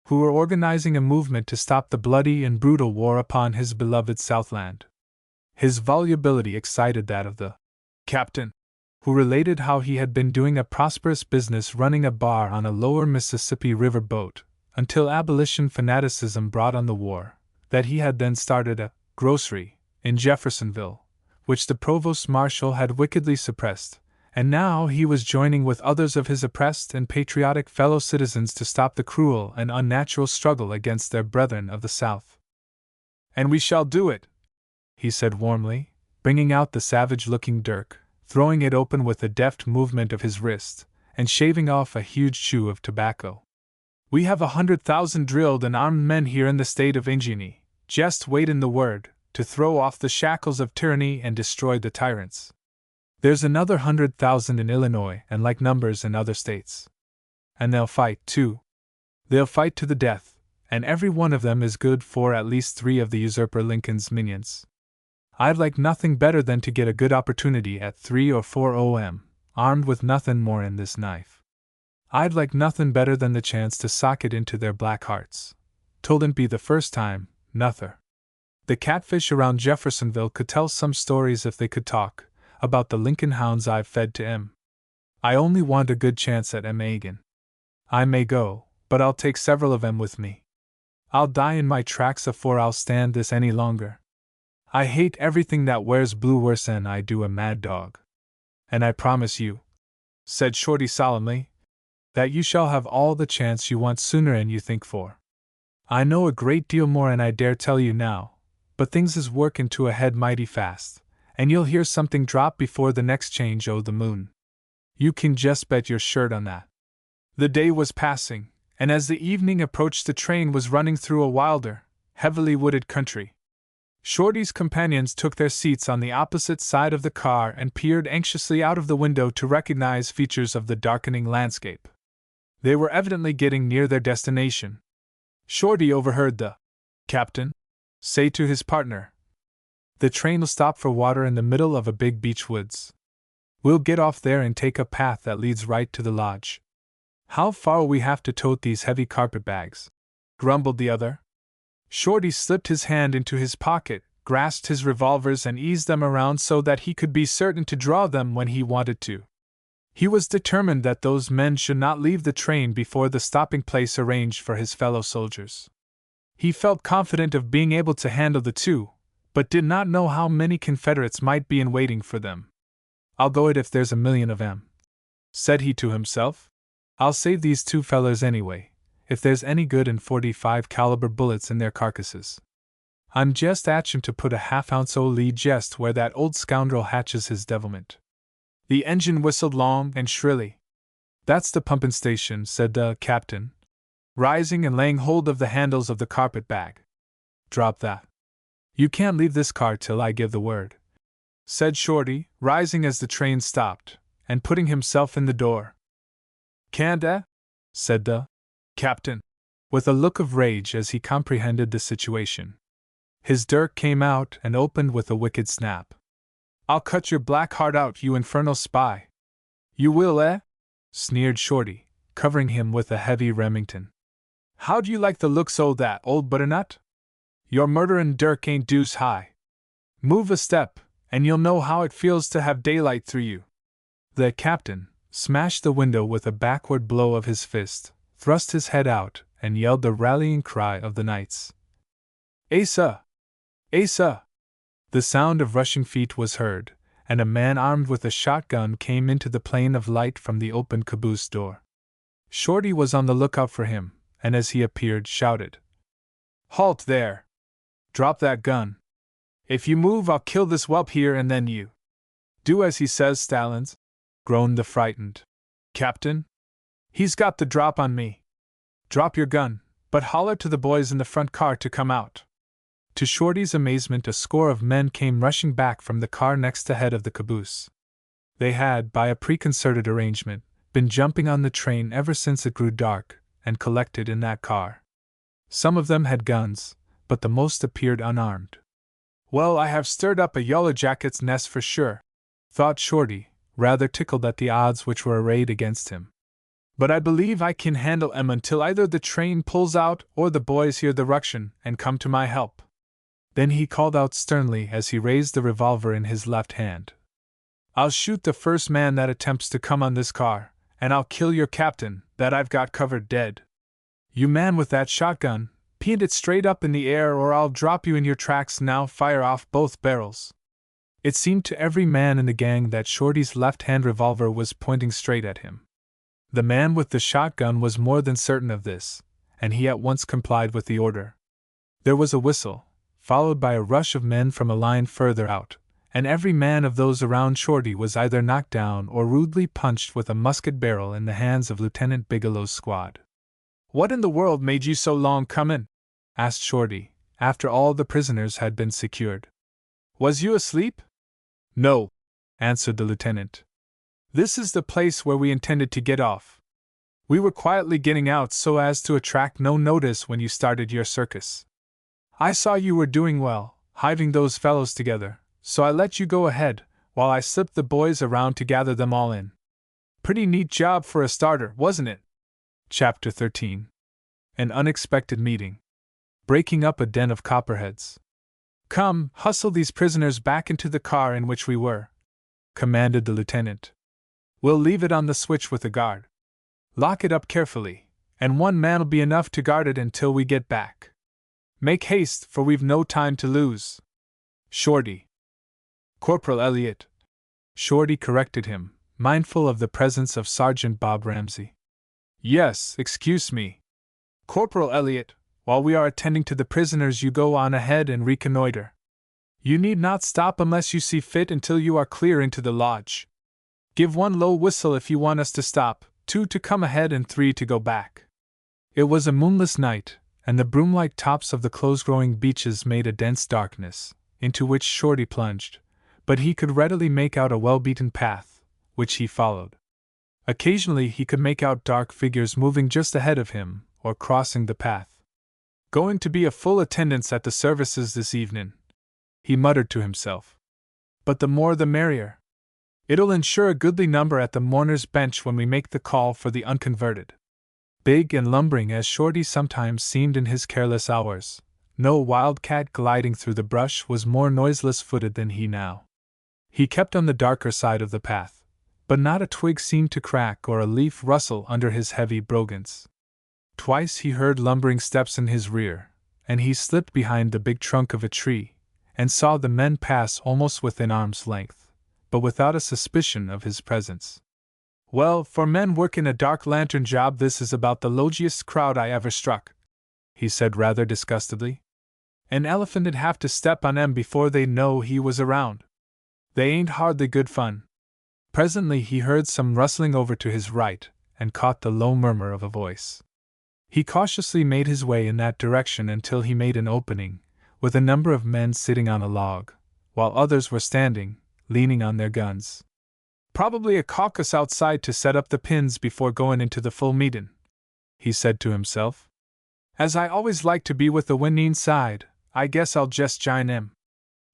who were organizing a movement to stop the bloody and brutal war upon his beloved Southland. His volubility excited that of the captain, who related how he had been doing a prosperous business running a bar on a lower Mississippi River boat, until abolition fanaticism brought on the war, that he had then started a grocery in Jeffersonville, which the provost marshal had wickedly suppressed, and now he was joining with others of his oppressed and patriotic fellow citizens to stop the cruel and unnatural struggle against their brethren of the South. "And we shall do it," he said warmly, bringing out the savage-looking dirk, throwing it open with a deft movement of his wrist, and shaving off a huge chew of tobacco. "We have 100,000 drilled and armed men here in the state of Indiana, just waitin' the word, to throw off the shackles of tyranny and destroy the tyrants. There's another 100,000 in Illinois and like numbers in other states. And they'll fight, too. They'll fight to the death, and every one of them is good for at least 3 of the usurper Lincoln's minions. I'd like nothing better than to get a good opportunity at 3 or 4 o.m., armed with nothing more in this knife. I'd like nothing better than the chance to sock it into their black hearts. Tolden't be the first time, nuther. The catfish around Jeffersonville could tell some stories if they could talk, about the Lincoln hounds I've fed to 'em. I only want a good chance at 'em again. I may go, but I'll take several of 'em with me. I'll die in my tracks afore I'll stand this any longer. I hate everything that wears blue worse than I do a mad dog. And I promise you," said Shorty solemnly, "that you shall have all the chance you want sooner'n you think for. I know a great deal more'n I dare tell you now, but things is workin' to a head mighty fast, and you'll hear something drop before the next change o' the moon. You can just bet your shirt on that." The day was passing, and as the evening approached the train was running through a wilder, heavily wooded country. Shorty's companions took their seats on the opposite side of the car and peered anxiously out of the window to recognize features of the darkening landscape. They were evidently getting near their destination. Shorty overheard the captain say to his partner, "The train will stop for water in the middle of a big beech woods. We'll get off there and take a path that leads right to the lodge." "How far'll we have to tote these heavy carpet bags?" grumbled the other. Shorty slipped his hand into his pocket, grasped his revolvers and eased them around so that he could be certain to draw them when he wanted to. He was determined that those men should not leave the train before the stopping place arranged for his fellow soldiers. He felt confident of being able to handle the 2, but did not know how many Confederates might be in waiting for them. "I'll go it if there's 1,000,000 of 'em," said he to himself. "I'll save these 2 fellers anyway, if there's any good in .45 caliber bullets in their carcasses. I'm just atchin' to put a half-ounce o' lead just where that old scoundrel hatches his devilment." The engine whistled long and shrilly. "That's the pumping station," said the captain, rising and laying hold of the handles of the carpet bag. "Drop that. You can't leave this car till I give the word," said Shorty, rising as the train stopped, and putting himself in the door. "Can't, eh?" said the captain, with a look of rage as he comprehended the situation. His dirk came out and opened with a wicked snap. "I'll cut your black heart out, you infernal spy!" "You will, eh?" sneered Shorty, covering him with a heavy Remington. "How do you like the looks o' that, old butternut? Your murderin' dirk ain't deuce high. Move a step, and you'll know how it feels to have daylight through you. The captain smashed the window with a backward blow of his fist, thrust his head out, and yelled the rallying cry of the knights. Asa! Asa! The sound of rushing feet was heard, and a man armed with a shotgun came into the plane of light from the open caboose door. Shorty was on the lookout for him, and as he appeared, shouted, "Halt there! Drop that gun! If you move, I'll kill this whelp here and then you." "Do as he says, Stallings," groaned the frightened captain. "He's got the drop on me." "Drop your gun, but holler to the boys in the front car to come out." To Shorty's amazement, a score of men came rushing back from the car next ahead of the caboose. They had, by a preconcerted arrangement, been jumping on the train ever since it grew dark, and collected in that car. Some of them had guns, but the most appeared unarmed. "Well, I have stirred up a yaller jacket's nest for sure," thought Shorty, rather tickled at the odds which were arrayed against him. "But I believe I can handle 'em until either the train pulls out or the boys hear the ruction and come to my help." Then he called out sternly as he raised the revolver in his left hand, "I'll shoot the first man that attempts to come on this car, and I'll kill your captain, that I've got covered dead. You man with that shotgun, pint it straight up in the air or I'll drop you in your tracks. Now fire off both barrels." It seemed to every man in the gang that Shorty's left-hand revolver was pointing straight at him. The man with the shotgun was more than certain of this, and he at once complied with the order. There was a whistle, followed by a rush of men from a line further out, and every man of those around Shorty was either knocked down or rudely punched with a musket barrel in the hands of Lieutenant Bigelow's squad. "What in the world made you so long comin'?" asked Shorty, after all the prisoners had been secured. "Was you asleep?" "No," answered the lieutenant. "This is the place where we intended to get off. We were quietly getting out so as to attract no notice when you started your circus. I saw you were doing well, hiving those fellows together, so I let you go ahead, while I slipped the boys around to gather them all in. Pretty neat job for a starter, wasn't it?" Chapter 13. An Unexpected Meeting. Breaking up a den of copperheads. "Come, hustle these prisoners back into the car in which we were," commanded the lieutenant. "We'll leave it on the switch with a guard. Lock it up carefully, and one man'll be enough to guard it until we get back. Make haste, for we've no time to lose." "Shorty." "Corporal Elliott." Shorty corrected him, mindful of the presence of Sergeant Bob Ramsey. "Yes, excuse me. Corporal Elliott, while we are attending to the prisoners, you go on ahead and reconnoiter. You need not stop unless you see fit until you are clear into the lodge. Give one low whistle if you want us to stop, 2 to come ahead and 3 to go back." It was a moonless night, and the broom-like tops of the close-growing beeches made a dense darkness, into which Shorty plunged, but he could readily make out a well-beaten path, which he followed. Occasionally he could make out dark figures moving just ahead of him, or crossing the path. "Going to be a full attendance at the services this evening," he muttered to himself. "But the more the merrier. It'll ensure a goodly number at the mourner's bench when we make the call for the unconverted." Big and lumbering as Shorty sometimes seemed in his careless hours, no wildcat gliding through the brush was more noiseless-footed than he now. He kept on the darker side of the path, but not a twig seemed to crack or a leaf rustle under his heavy brogans. Twice he heard lumbering steps in his rear, and he slipped behind the big trunk of a tree, and saw the men pass almost within arm's length, but without a suspicion of his presence. "Well, for men working a dark lantern job, this is about the logiest crowd I ever struck," he said rather disgustedly. "An elephant'd have to step on 'em before they'd know he was around. They ain't hardly good fun." Presently he heard some rustling over to his right, and caught the low murmur of a voice. He cautiously made his way in that direction until he made an opening, with a number of men sitting on a log, while others were standing, leaning on their guns. "Probably a caucus outside to set up the pins before going into the full meetin'," he said to himself. "As I always like to be with the winning side, I guess I'll just join 'em."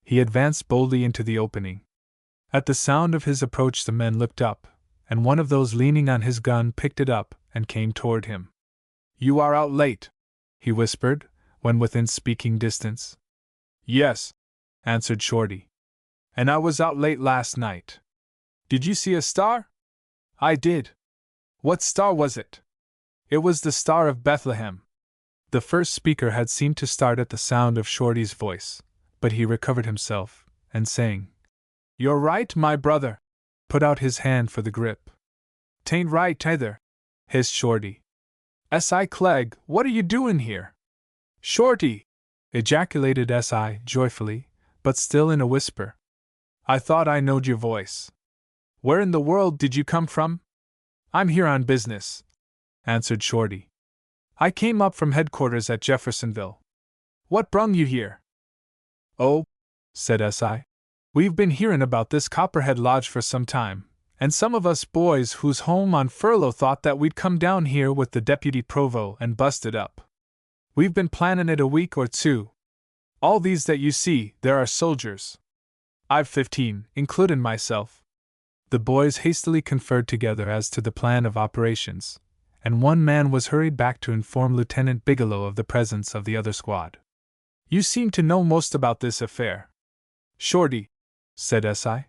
He advanced boldly into the opening. At the sound of his approach the men looked up, and one of those leaning on his gun picked it up and came toward him. "You are out late," he whispered, when within speaking distance. Yes, answered Shorty. And I was out late last night. Did you see a star? I did. What star was it? It was the Star of Bethlehem. The first speaker had seemed to start at the sound of Shorty's voice, but he recovered himself, and saying, You're right, my brother, put out his hand for the grip. Tain't right either, hissed Shorty. S.I. Clegg, what are you doing here? Shorty! Ejaculated S.I. joyfully, but still in a whisper. I thought I knowed your voice. Where in the world did you come from? I'm here on business, answered Shorty. I came up from headquarters at Jeffersonville. What brung you here? Oh, said S.I. We've been hearin' about this Copperhead Lodge for some time, and some of us boys who's home on furlough thought that we'd come down here with the deputy provost and bust it up. We've been plannin' it a week or two. All these that you see, there are soldiers. I've 15, includin' myself. The boys hastily conferred together as to the plan of operations, and one man was hurried back to inform Lieutenant Bigelow of the presence of the other squad. You seem to know most about this affair. Shorty, said S.I.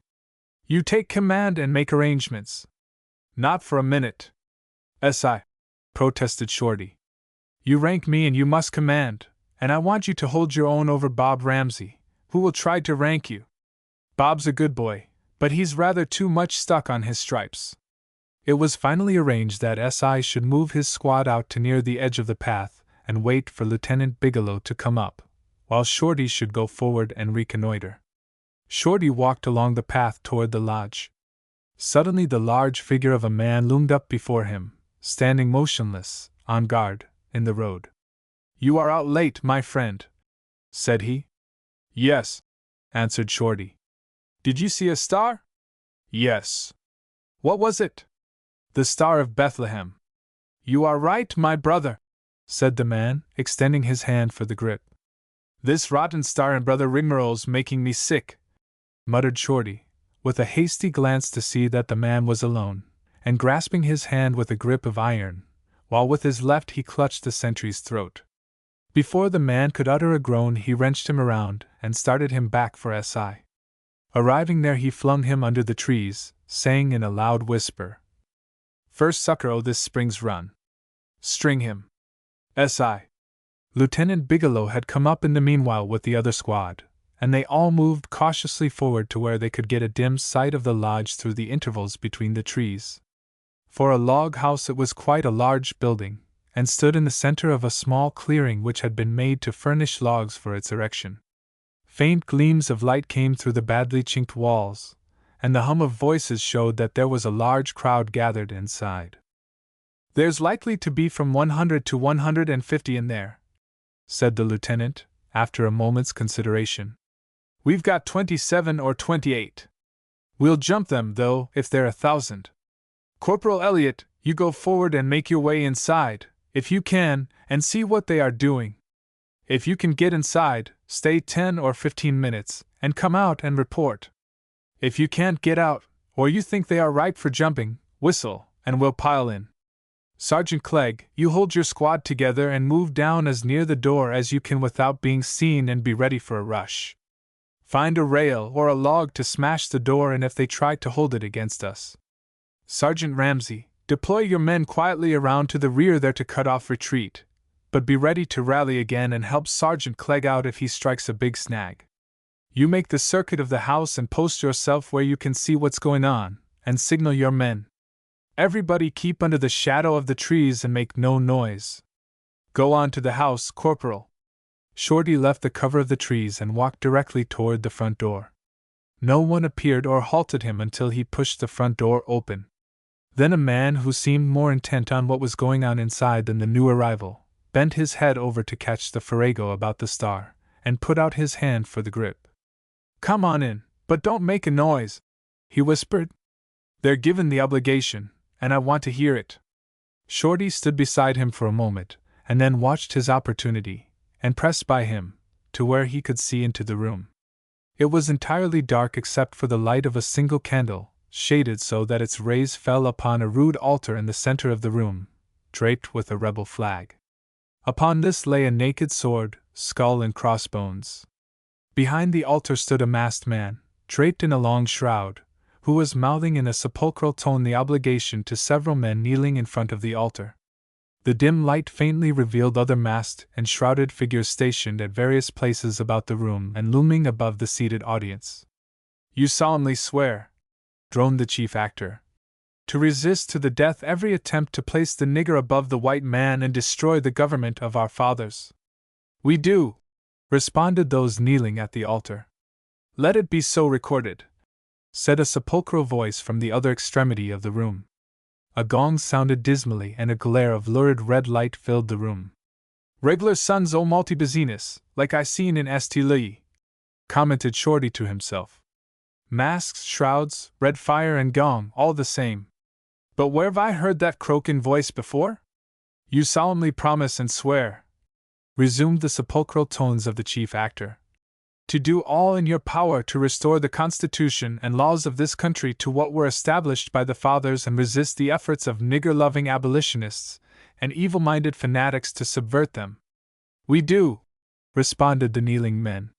You take command and make arrangements. Not for a minute. S.I. protested Shorty. You rank me and you must command, and I want you to hold your own over Bob Ramsey, who will try to rank you. Bob's a good boy, but he's rather too much stuck on his stripes. It was finally arranged that S.I. should move his squad out to near the edge of the path and wait for Lieutenant Bigelow to come up, while Shorty should go forward and reconnoiter. Shorty walked along the path toward the lodge. Suddenly the large figure of a man loomed up before him, standing motionless, on guard, in the road. You are out late, my friend, said he. Yes, answered Shorty. Did you see a star? Yes. What was it? The Star of Bethlehem. You are right, my brother, said the man, extending his hand for the grip. This rotten star in Brother Rigmarole's making me sick, muttered Shorty, with a hasty glance to see that the man was alone, and grasping his hand with a grip of iron, while with his left he clutched the sentry's throat. Before the man could utter a groan he wrenched him around and started him back for S.I. Arriving there he flung him under the trees, saying in a loud whisper, First sucker o' this spring's run. String him. S.I. Lieutenant Bigelow had come up in the meanwhile with the other squad, and they all moved cautiously forward to where they could get a dim sight of the lodge through the intervals between the trees. For a log house it was quite a large building, and stood in the center of a small clearing which had been made to furnish logs for its erection. Faint gleams of light came through the badly chinked walls, and the hum of voices showed that there was a large crowd gathered inside. There's likely to be from 100 to 150 in there, said the lieutenant, after a moment's consideration. We've got 27 or 28. We'll jump them, though, if they're 1,000. Corporal Elliott, you go forward and make your way inside, if you can, and see what they are doing. If you can get inside, stay 10 or 15 minutes, and come out and report. If you can't get out, or you think they are ripe for jumping, whistle, and we'll pile in. Sergeant Clegg, you hold your squad together and move down as near the door as you can without being seen and be ready for a rush. Find a rail or a log to smash the door in if they try to hold it against us. Sergeant Ramsey, deploy your men quietly around to the rear there to cut off retreat, but be ready to rally again and help Sergeant Clegg out if he strikes a big snag. You make the circuit of the house and post yourself where you can see what's going on, and signal your men. Everybody keep under the shadow of the trees and make no noise. Go on to the house, Corporal. Shorty left the cover of the trees and walked directly toward the front door. No one appeared or halted him until he pushed the front door open. Then a man who seemed more intent on what was going on inside than the new arrival bent his head over to catch the farrago about the star, and put out his hand for the grip. Come on in, but don't make a noise, he whispered. They're given the obligation, and I want to hear it. Shorty stood beside him for a moment, and then watched his opportunity, and pressed by him, to where he could see into the room. It was entirely dark except for the light of a single candle, shaded so that its rays fell upon a rude altar in the center of the room, draped with a rebel flag. Upon this lay a naked sword, skull and crossbones. Behind the altar stood a masked man, draped in a long shroud, who was mouthing in a sepulchral tone the obligation to several men kneeling in front of the altar. The dim light faintly revealed other masked and shrouded figures stationed at various places about the room and looming above the seated audience. "You solemnly swear," droned the chief actor, "to resist to the death every attempt to place the nigger above the white man and destroy the government of our fathers." "We do," responded those kneeling at the altar. "Let it be so recorded," said a sepulchral voice from the other extremity of the room. A gong sounded dismally and a glare of lurid red light filled the room. "Reg'lar sons o' multi business, like I seen in St. Louis," commented Shorty to himself. "Masks, shrouds, red fire and gong, all the same. But where've I heard that croaking voice before?" "You solemnly promise and swear," resumed the sepulchral tones of the chief actor, "to do all in your power to restore the Constitution and laws of this country to what were established by the fathers and resist the efforts of nigger-loving abolitionists and evil-minded fanatics to subvert them." "We do," responded the kneeling men.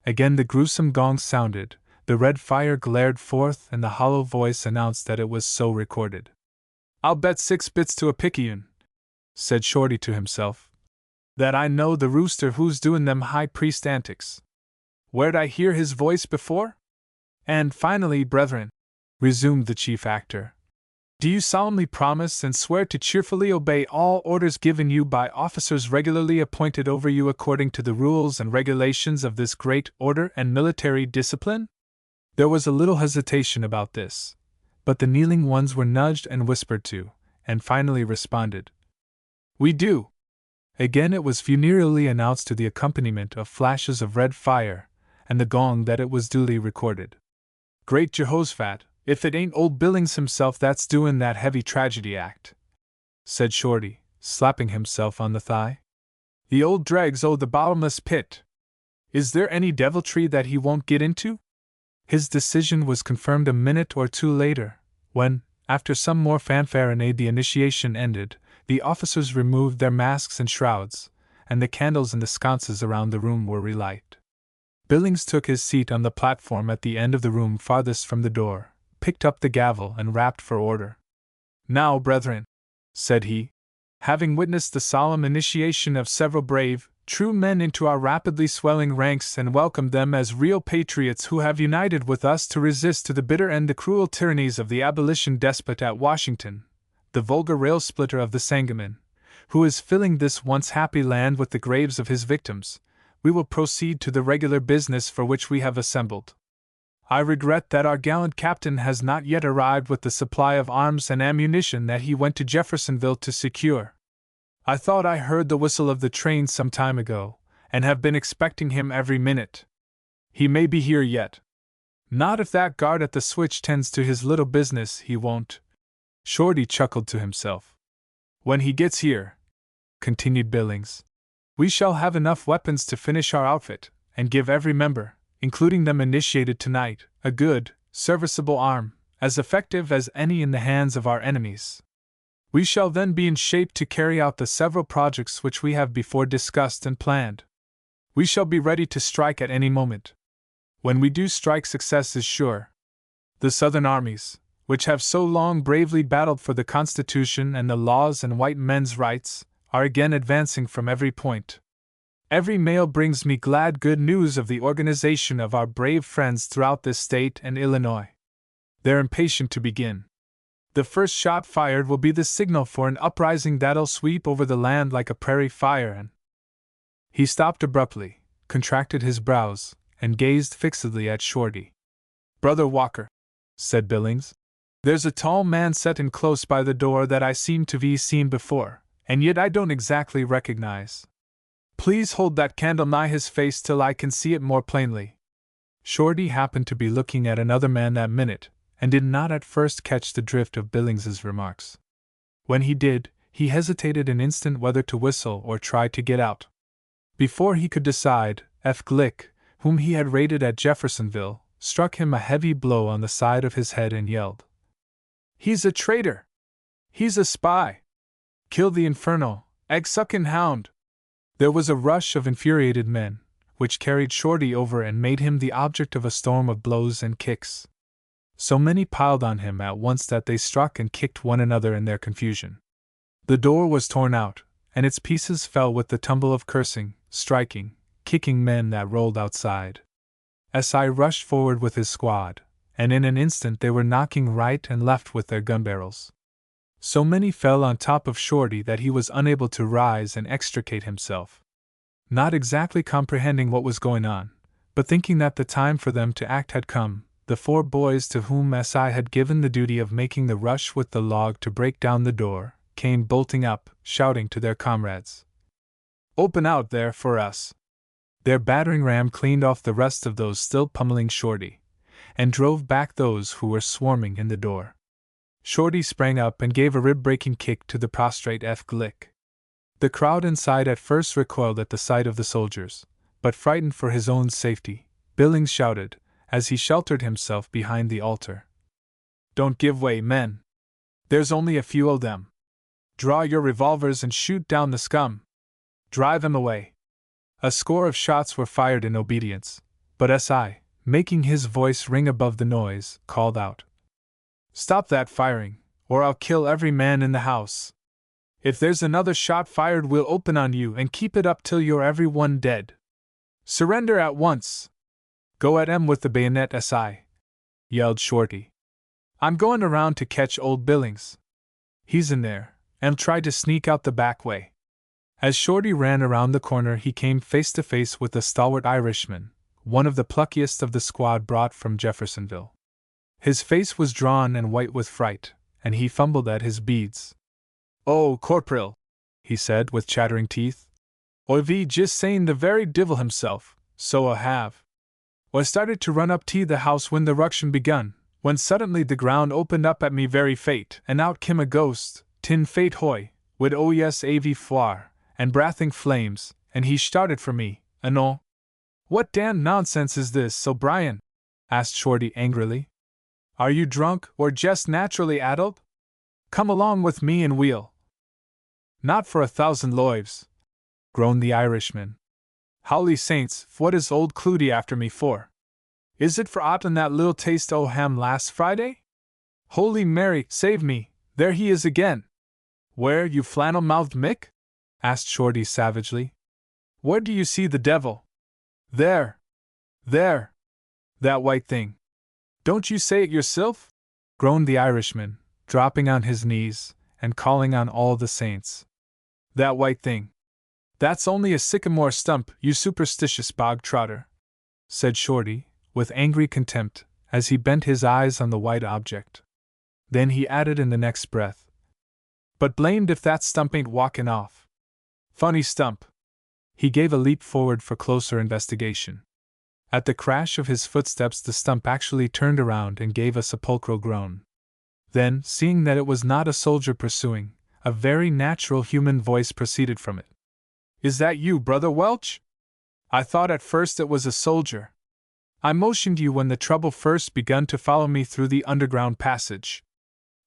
Again the gruesome gong sounded, the red fire glared forth, and the hollow voice announced that it was so recorded. "I'll bet 6 bits to a picayune," said Shorty to himself, "that I know the rooster who's doing them high priest antics. Where'd I hear his voice before? And finally, brethren," resumed the chief actor, "do you solemnly promise and swear to cheerfully obey all orders given you by officers regularly appointed over you according to the rules and regulations of this great order and military discipline?" There was a little hesitation about this, but the kneeling ones were nudged and whispered to, and finally responded, "We do." Again it was funereally announced to the accompaniment of flashes of red fire and the gong that it was duly recorded. "Great Jehoshaphat, if it ain't old Billings himself that's doin' that heavy tragedy act," said Shorty, slapping himself on the thigh. "The old dregs o' the bottomless pit. Is there any deviltry that he won't get into?" His decision was confirmed a minute or two later, when, after some more fanfaronade, the initiation ended, the officers removed their masks and shrouds, and the candles in the sconces around the room were relighted. Billings took his seat on the platform at the end of the room farthest from the door, picked up the gavel and rapped for order. "Now, brethren," said he, having witnessed the solemn initiation of several brave, true men into our rapidly swelling ranks and welcomed them as real patriots who have united with us to resist to the bitter end the cruel tyrannies of the abolition despot at Washington, the vulgar rail-splitter of the Sangamon, who is filling this once happy land with the graves of his victims, we will proceed to the regular business for which we have assembled. I regret that our gallant captain has not yet arrived with the supply of arms and ammunition that he went to Jeffersonville to secure. I thought I heard the whistle of the train some time ago, and have been expecting him every minute. He may be here yet. Not if that guard at the switch tends to his little business, he won't." Shorty chuckled to himself. "When he gets here," continued Billings, "we shall have enough weapons to finish our outfit, and give every member, including them initiated tonight, a good, serviceable arm, as effective as any in the hands of our enemies. We shall then be in shape to carry out the several projects which we have before discussed and planned. We shall be ready to strike at any moment. When we do strike, success is sure. The Southern armies, which have so long bravely battled for the Constitution and the laws and white men's rights, are again advancing from every point. Every mail brings me glad good news of the organization of our brave friends throughout this state and Illinois. They're impatient to begin. The first shot fired will be the signal for an uprising that'll sweep over the land like a prairie fire." And he stopped abruptly, contracted his brows, and gazed fixedly at Shorty. "Brother Walker," said Billings, "there's a tall man settin' close by the door that I seem to be seen before, and yet I don't exactly recognize. Please hold that candle nigh his face till I can see it more plainly." Shorty happened to be looking at another man that minute, and did not at first catch the drift of Billings's remarks. When he did, he hesitated an instant whether to whistle or try to get out. Before he could decide, F. Glick, whom he had raided at Jeffersonville, struck him a heavy blow on the side of his head and yelled, "He's a traitor! He's a spy! Kill the infernal, egg-sucking hound!" There was a rush of infuriated men, which carried Shorty over and made him the object of a storm of blows and kicks. So many piled on him at once that they struck and kicked one another in their confusion. The door was torn out, and its pieces fell with the tumble of cursing, striking, kicking men that rolled outside. S.I. rushed forward with his squad, and in an instant they were knocking right and left with their gun barrels. So many fell on top of Shorty that he was unable to rise and extricate himself. Not exactly comprehending what was going on, but thinking that the time for them to act had come, the 4 boys to whom S.I. had given the duty of making the rush with the log to break down the door, came bolting up, shouting to their comrades, "Open out there for us!" Their battering ram cleaned off the rest of those still pummeling Shorty, and drove back those who were swarming in the door. Shorty sprang up and gave a rib-breaking kick to the prostrate Klegg. The crowd inside at first recoiled at the sight of the soldiers, but frightened for his own safety, Billings shouted, as he sheltered himself behind the altar, "Don't give way, men! There's only a few of them. Draw your revolvers and shoot down the scum! Drive them away!" A score of shots were fired in obedience, but S.I., making his voice ring above the noise, called out, "Stop that firing, or I'll kill every man in the house. If there's another shot fired, we'll open on you and keep it up till you're every one dead. Surrender at once!" "Go at 'em with the bayonet, S.I.," yelled Shorty. "I'm going around to catch old Billings. He's in there, and tried to sneak out the back way." As Shorty ran around the corner, he came face to face with a stalwart Irishman, one of the pluckiest of the squad brought from Jeffersonville. His face was drawn and white with fright, and he fumbled at his beads. "Oh, Corporal," he said with chattering teeth, "Oi've just seen the very divil himself, so I have. I started to run up to the house when the ruction begun, when suddenly the ground opened up at me very fate, and out came a ghost, tin fate hoy, wid av foire, and brathing flames, and he started for me, and all." "What damned nonsense is this, O'Brien?" asked Shorty angrily. "Are you drunk, or just naturally addled? Come along with me and we'll—" "Not for 1,000 loives," groaned the Irishman. "Howly saints, what is old Clutie after me for? Is it for aught in that little taste o' ham last Friday? Holy Mary, save me, there he is again!" "Where, you flannel-mouthed Mick?" asked Shorty savagely. "Where do you see the devil?" "There! There! That white thing! Don't you say it yourself?" groaned the Irishman, dropping on his knees, and calling on all the saints. "That white thing! That's only a sycamore stump, you superstitious bog trotter," said Shorty, with angry contempt, as he bent his eyes on the white object. Then he added in the next breath, "But blamed if that stump ain't walkin' off. Funny stump." He gave a leap forward for closer investigation. At the crash of his footsteps the stump actually turned around and gave a sepulchral groan. Then, seeing that it was not a soldier pursuing, a very natural human voice proceeded from it. "Is that you, Brother Welch? I thought at first it was a soldier. I motioned you when the trouble first begun to follow me through the underground passage.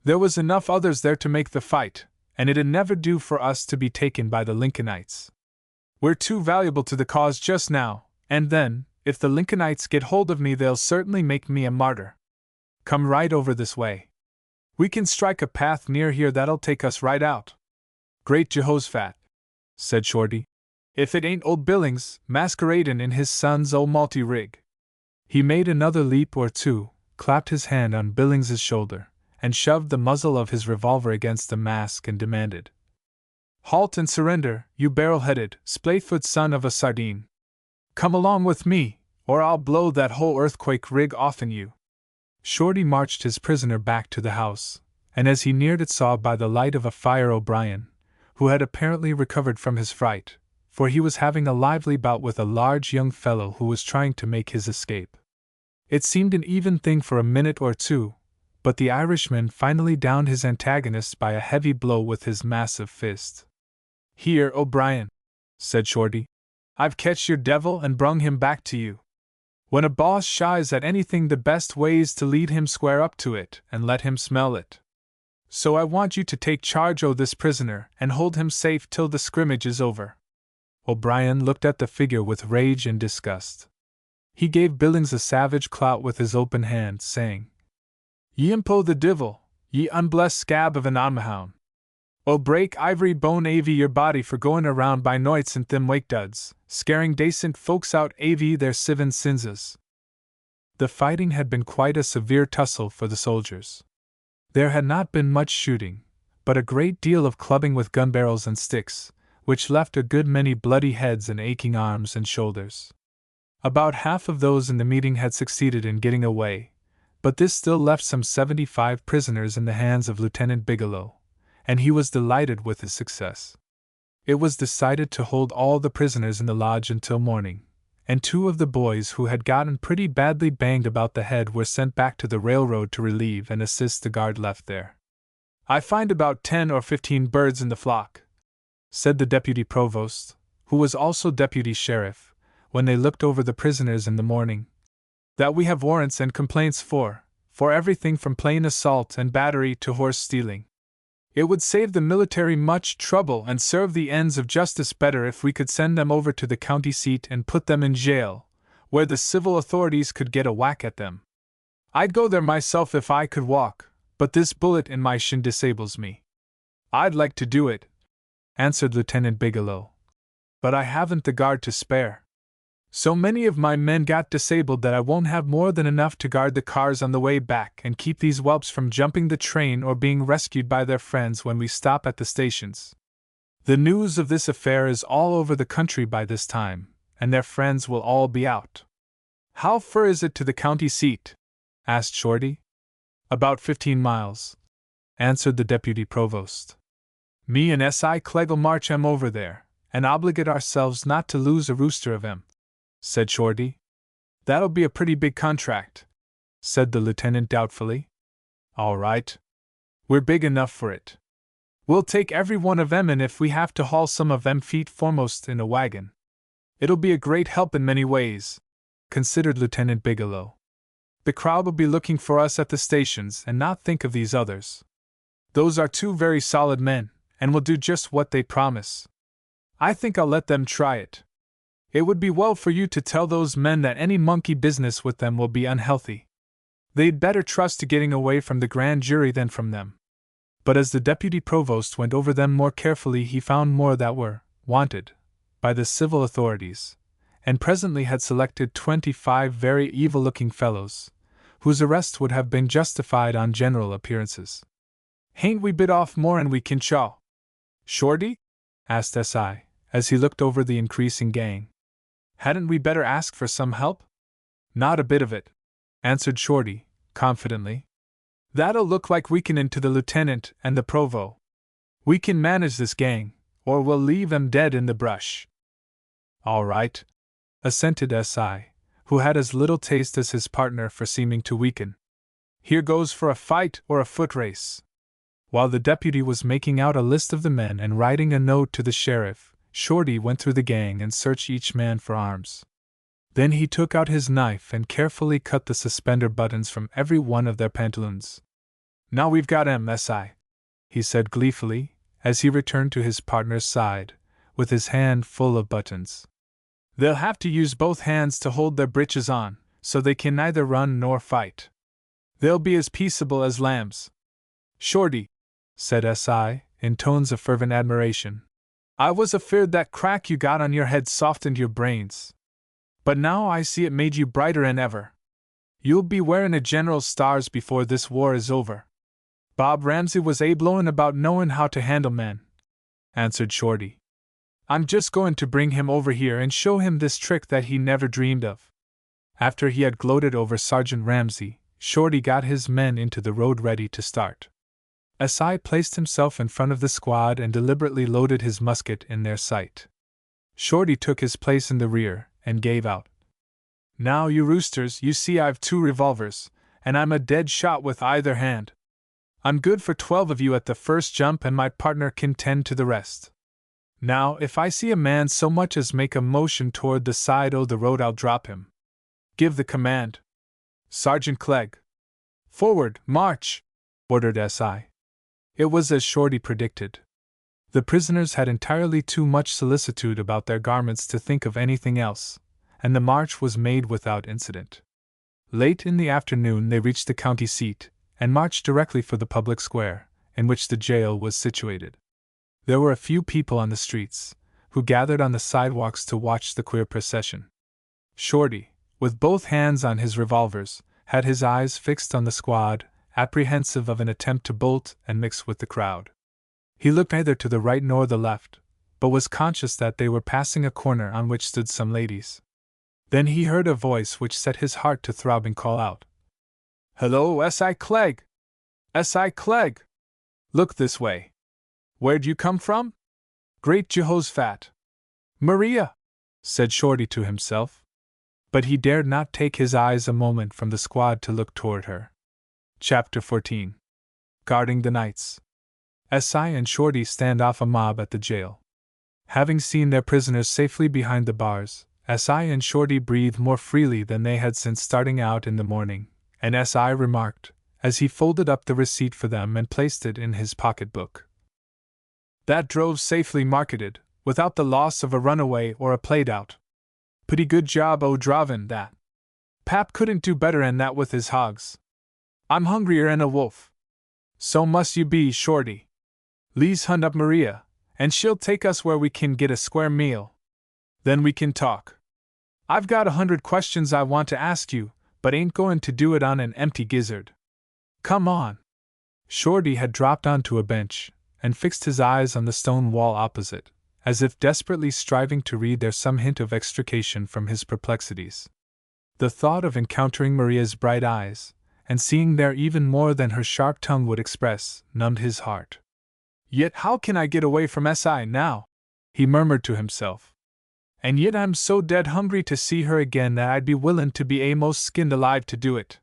There was enough others there to make the fight, and it'd never do for us to be taken by the Lincolnites. We're too valuable to the cause just now, and then, if the Lincolnites get hold of me, they'll certainly make me a martyr. Come right over this way. We can strike a path near here that'll take us right out." "Great Jehoshaphat," said Shorty, "if it ain't old Billings, masqueradin' in his son's old malty rig." He made another leap or two, clapped his hand on Billings's shoulder, and shoved the muzzle of his revolver against the mask and demanded, "Halt and surrender, you barrel-headed, splay-foot son of a sardine. Come along with me, or I'll blow that whole earthquake rig off'n you." Shorty marched his prisoner back to the house, and as he neared it saw by the light of a fire O'Brien, who had apparently recovered from his fright, for he was having a lively bout with a large young fellow who was trying to make his escape. It seemed an even thing for a minute or two, but the Irishman finally downed his antagonist by a heavy blow with his massive fist. "Here, O'Brien," said Shorty, "I've catched your devil and brung him back to you. When a boss shies at anything, the best way's to lead him square up to it and let him smell it. So I want you to take charge o' this prisoner and hold him safe till the scrimmage is over." O'Brien looked at the figure with rage and disgust. He gave Billings a savage clout with his open hand, saying, "Ye impo the divil, ye unblessed scab of an almahound. I'll break ivory bone avy your body for going around by noits in thim wake duds, scaring dacent folks out avy their sivin sinses." The fighting had been quite a severe tussle for the soldiers. There had not been much shooting, but a great deal of clubbing with gun barrels and sticks, which left a good many bloody heads and aching arms and shoulders. About half of those in the meeting had succeeded in getting away, but this still left some 75 prisoners in the hands of Lieutenant Bigelow, and he was delighted with his success. It was decided to hold all the prisoners in the lodge until morning, and 2 of the boys who had gotten pretty badly banged about the head were sent back to the railroad to relieve and assist the guard left there. "I find about 10 or 15 birds in the flock," said the deputy provost, who was also deputy sheriff, when they looked over the prisoners in the morning, "that we have warrants and complaints for everything from plain assault and battery to horse stealing. It would save the military much trouble and serve the ends of justice better if we could send them over to the county seat and put them in jail, where the civil authorities could get a whack at them. I'd go there myself if I could walk, but this bullet in my shin disables me." "I'd like to do it," answered Lieutenant Bigelow, "but I haven't the guard to spare. So many of my men got disabled that I won't have more than enough to guard the cars on the way back and keep these whelps from jumping the train or being rescued by their friends when we stop at the stations. The news of this affair is all over the country by this time, and their friends will all be out." "How fur is it to the county seat?" asked Shorty. "About 15 miles, answered the deputy provost. "Me and S.I. Klegg'll march 'em over there, and obligate ourselves not to lose a rooster of 'em," said Shorty. "That'll be a pretty big contract," said the lieutenant doubtfully. "All right. We're big enough for it. We'll take every one of 'em in if we have to haul some of 'em feet foremost in a wagon. It'll be a great help in many ways," considered Lieutenant Bigelow. "The crowd will be looking for us at the stations and not think of these others. Those are 2 very solid men, and will do just what they promise. I think I'll let them try it. It would be well for you to tell those men that any monkey business with them will be unhealthy. They'd better trust to getting away from the grand jury than from them." But as the deputy provost went over them more carefully, he found more that were wanted by the civil authorities, and presently had selected 25 very evil-looking fellows, whose arrest would have been justified on general appearances. "Hain't we bit off more'n we can chaw, Shorty?" asked S.I., as he looked over the increasing gang. "Hadn't we better ask for some help?" "Not a bit of it," answered Shorty, confidently. "That'll look like weakening to the lieutenant and the provo. We can manage this gang, or we'll leave 'em dead in the brush." "All right," assented S.I., who had as little taste as his partner for seeming to weaken. "Here goes for a fight or a foot race." While the deputy was making out a list of the men and writing a note to the sheriff, Shorty went through the gang and searched each man for arms. Then he took out his knife and carefully cut the suspender buttons from every one of their pantaloons. "Now we've got 'em, S.I.," he said gleefully, as he returned to his partner's side, with his hand full of buttons. "They'll have to use both hands to hold their breeches on, so they can neither run nor fight. They'll be as peaceable as lambs." "Shorty," said S.I., in tones of fervent admiration, "I was afeard that crack you got on your head softened your brains. But now I see it made you brighter'n ever. You'll be wearing a general's stars before this war is over." "Bob Ramsey was blowin' about knowin' how to handle men," answered Shorty. "I'm just going to bring him over here and show him this trick that he never dreamed of." After he had gloated over Sergeant Ramsey, Shorty got his men into the road ready to start. S.I. placed himself in front of the squad and deliberately loaded his musket in their sight. Shorty took his place in the rear and gave out, "Now, you roosters, you see I've 2 revolvers, and I'm a dead shot with either hand. I'm good for 12 of you at the first jump, and my partner can tend to the rest. Now, if I see a man so much as make a motion toward the side o' the road, I'll drop him. Give the command. Sergeant Klegg." "Forward, march!" ordered S.I. It was as Shorty predicted. The prisoners had entirely too much solicitude about their garments to think of anything else, and the march was made without incident. Late in the afternoon they reached the county seat, and marched directly for the public square, in which the jail was situated. There were a few people on the streets, who gathered on the sidewalks to watch the queer procession. Shorty, with both hands on his revolvers, had his eyes fixed on the squad, apprehensive of an attempt to bolt and mix with the crowd. He looked neither to the right nor the left, but was conscious that they were passing a corner on which stood some ladies. Then he heard a voice which set his heart to throbbing call out, "Hello, S.I. Clegg! S.I. Clegg! Look this way! Where'd you come from? Great Jehoshaphat! Maria!" said Shorty to himself. But he dared not take his eyes a moment from the squad to look toward her. Chapter 14. Guarding the Nights. S.I. and Shorty stand off a mob at the jail. Having seen their prisoners safely behind the bars, S.I. and Shorty breathed more freely than they had since starting out in the morning, and S.I. remarked, as he folded up the receipt for them and placed it in his pocketbook, "That drove's safely marketed, without the loss of a runaway or a played-out. Pretty good job o' drovin', that. Pap couldn't do better 'n that with his hogs. I'm hungrier 'n a wolf. So must you be, Shorty. Lee's hunt up Maria, and she'll take us where we can get a square meal. Then we can talk. I've got 100 questions I want to ask you, but ain't going to do it on an empty gizzard. Come on." Shorty had dropped onto a bench, and fixed his eyes on the stone wall opposite, as if desperately striving to read there some hint of extrication from his perplexities. The thought of encountering Maria's bright eyes, and seeing there even more than her sharp tongue would express, numbed his heart. "Yet how can I get away from S.I. now?" he murmured to himself. "And yet I'm so dead hungry to see her again that I'd be willin' to be a'most skinned alive to do it.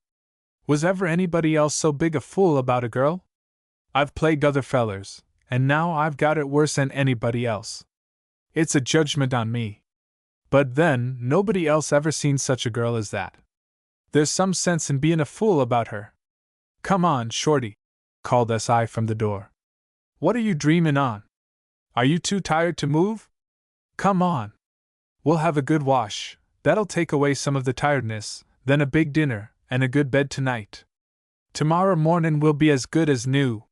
Was ever anybody else so big a fool about a girl? I've plagued other fellers, and now I've got it worse than anybody else. It's a judgment on me. But then, nobody else ever seen such a girl as that. There's some sense in bein' a fool about her. Come on, Shorty," called S.I. from the door. "What are you dreamin' on? Are you too tired to move? Come on. We'll have a good wash, that'll take away some of the tiredness, then a big dinner, and a good bed tonight. Tomorrow mornin' we'll be as good as new.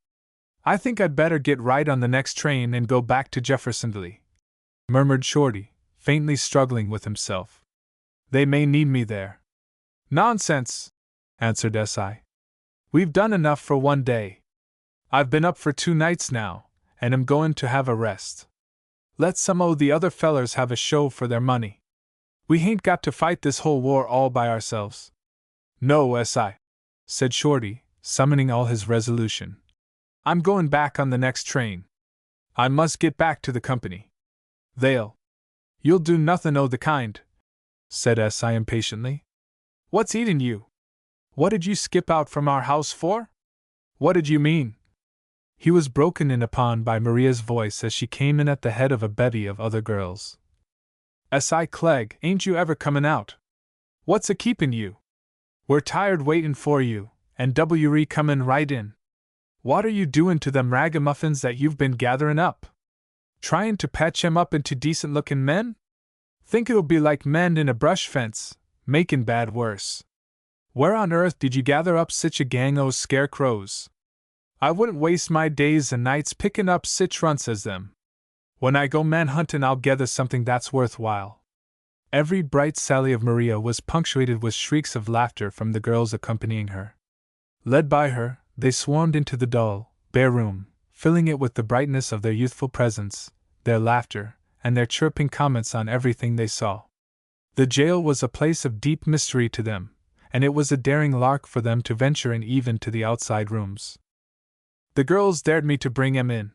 I think I'd better get right on the next train and go back to Jeffersonville," murmured Shorty, faintly struggling with himself. "They may need me there." "Nonsense," answered S.I. "We've done enough for one day. I've been up for 2 nights now, and am goin' to have a rest. Let some o' the other fellers have a show for their money. We hain't got to fight this whole war all by ourselves." "No, S.I.," said Shorty, summoning all his resolution. "I'm goin' back on the next train. I must get back to the company. You'll do nothin' o' the kind," said S.I. impatiently. "What's eatin' you? What did you skip out from our house for? What did you mean?" He was broken in upon by Maria's voice as she came in at the head of a bevy of other girls. "S.I. Clegg, ain't you ever comin' out? What's a keepin' you? We're tired waitin' for you, and W.R. comin' right in. What are you doin' to them ragamuffins that you've been gatherin' up? Tryin' to patch 'em up into decent-lookin' men? Think it'll be like mendin' a brush fence, makin' bad worse. Where on earth did you gather up sich a gang o' scarecrows? I wouldn't waste my days and nights pickin' up sich runts as them. When I go man-huntin' I'll gather something that's worthwhile." Every bright sally of Maria was punctuated with shrieks of laughter from the girls accompanying her. Led by her, they swarmed into the dull, bare room, filling it with the brightness of their youthful presence, their laughter, and their chirping comments on everything they saw. The jail was a place of deep mystery to them, and it was a daring lark for them to venture in even to the outside rooms. "The girls dared me to bring 'em in,"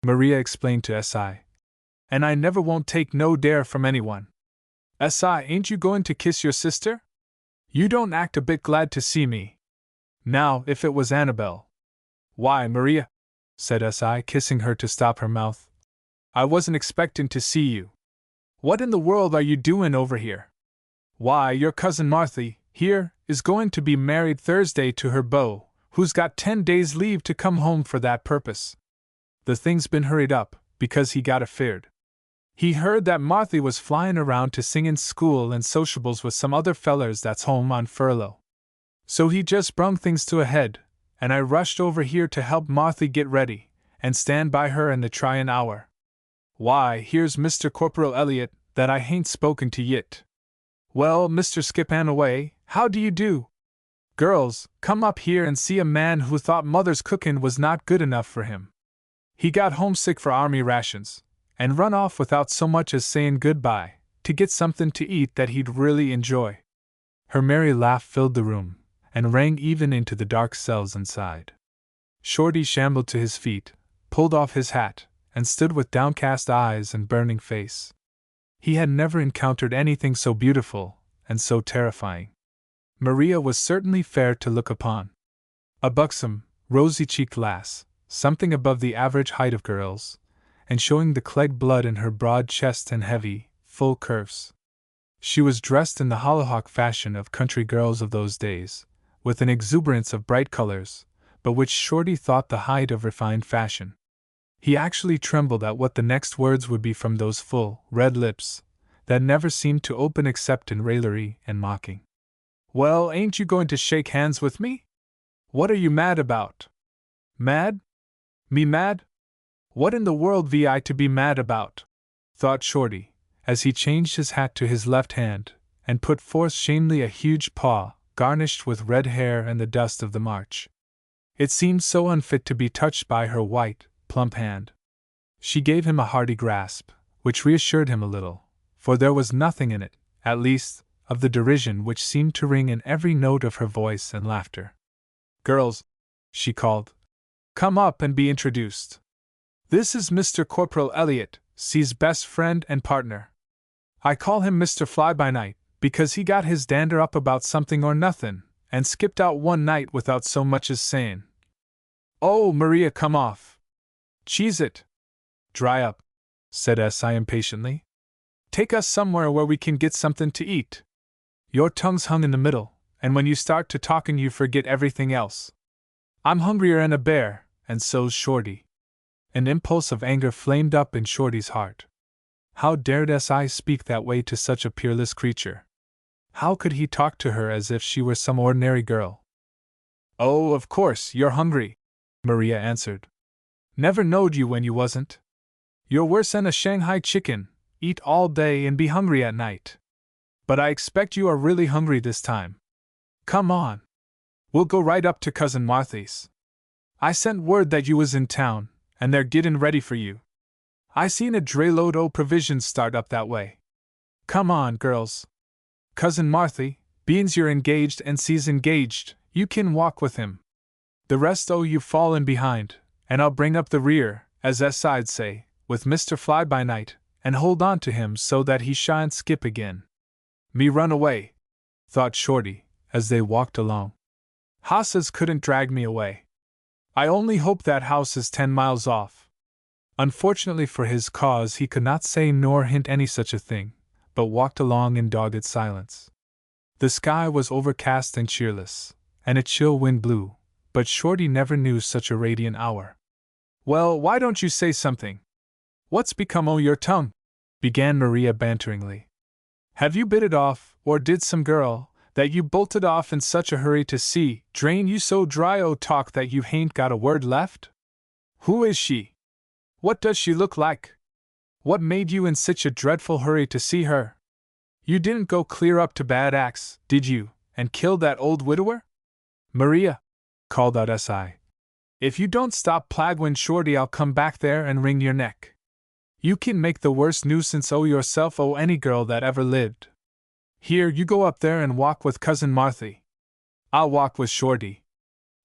Maria explained to S.I., "and I never won't take no dare from anyone. S.I., ain't you going to kiss your sister? You don't act a bit glad to see me. Now, if it was Annabelle." "Why, Maria," said S.I., kissing her to stop her mouth, "I wasn't expectin' to see you. What in the world are you doin' over here? Why, your cousin Marthy, here, is going to be married Thursday to her beau, who's got 10 days' leave to come home for that purpose. The thing's been hurried up, because he got afeard. He heard that Marthy was flyin' around to sing in school and sociables with some other fellers that's home on furlough. So he just brung things to a head, and I rushed over here to help Marthy get ready, and stand by her in the tryin' hour. Why, here's Mr. Corporal Elliott, that I hain't spoken to yit. Well, Mr. Skip-an-away, how do you do? Girls, come up here and see a man who thought mother's cookin' was not good enough for him. He got homesick for army rations, and run off without so much as sayin' goodbye, to get something to eat that he'd really enjoy. Her merry laugh filled the room, and rang even into the dark cells inside. Shorty shambled to his feet, pulled off his hat, and stood with downcast eyes and burning face. He had never encountered anything so beautiful, and so terrifying. Maria was certainly fair to look upon. A buxom, rosy-cheeked lass, something above the average height of girls, and showing the Clegg blood in her broad chest and heavy, full curves. She was dressed in the hollyhock fashion of country girls of those days, with an exuberance of bright colors, but which Shorty thought the height of refined fashion. He actually trembled at what the next words would be from those full, red lips, that never seemed to open except in raillery and mocking. Well, ain't you going to shake hands with me? What are you mad about? Mad? Me mad? What in the world be I to be mad about? Thought Shorty, as he changed his hat to his left hand, and put forth shamefully a huge paw, garnished with red hair and the dust of the march. It seemed so unfit to be touched by her white, plump hand. She gave him a hearty grasp, which reassured him a little, for there was nothing in it, at least, of the derision which seemed to ring in every note of her voice and laughter. Girls, she called, come up and be introduced. This is Mr. Corporal Elliott, C's best friend and partner. I call him Mr. Fly-by-Night, because he got his dander up about something or nothin', and skipped out one night without so much as sayin', "Oh, Maria, come off. Cheese it." "Dry up," said S.I. impatiently. "Take us somewhere where we can get something to eat. Your tongue's hung in the middle, and when you start to talkin' you forget everything else. I'm hungrier'n a bear, and so's Shorty." An impulse of anger flamed up in Shorty's heart. How dared S.I. speak that way to such a peerless creature? How could he talk to her as if she were some ordinary girl? "Oh, of course, you're hungry," Maria answered. "Never knowed you when you wasn't. You're worse'n a Shanghai chicken, eat all day and be hungry at night. But I expect you are really hungry this time. Come on. We'll go right up to Cousin Marthy's. I sent word that you was in town, and they're gettin' ready for you. I seen a drayload o' provisions start up that way. Come on, girls. Cousin Marthy, bean's you're engaged and C's engaged, you can walk with him. The rest o' you fall in behind, and I'll bring up the rear, as S.I'd say, with Mr. Fly-by-Night, and hold on to him so that he shan't skip again. Me run away," thought Shorty, as they walked along. "Hosses couldn't drag me away. I only hope that house is 10 miles off." Unfortunately for his cause, he could not say nor hint any such a thing, but walked along in dogged silence. The sky was overcast and cheerless, and a chill wind blew, but Shorty never knew such a radiant hour. "Well, why don't you say something? What's become o' your tongue?" began Maria banteringly. "Have you bit it off, or did some girl, that you bolted off in such a hurry to see, drain you so dry o' talk that you hain't got a word left? Who is she? What does she look like? What made you in such a dreadful hurry to see her? You didn't go clear up to Bad Axe, did you, and kill that old widower?" "Maria," called out S.I., "if you don't stop plaguing Shorty, I'll come back there and wring your neck. You can make the worst nuisance o' yourself o' any girl that ever lived. Here, you go up there and walk with Cousin Marthy. I'll walk with Shorty.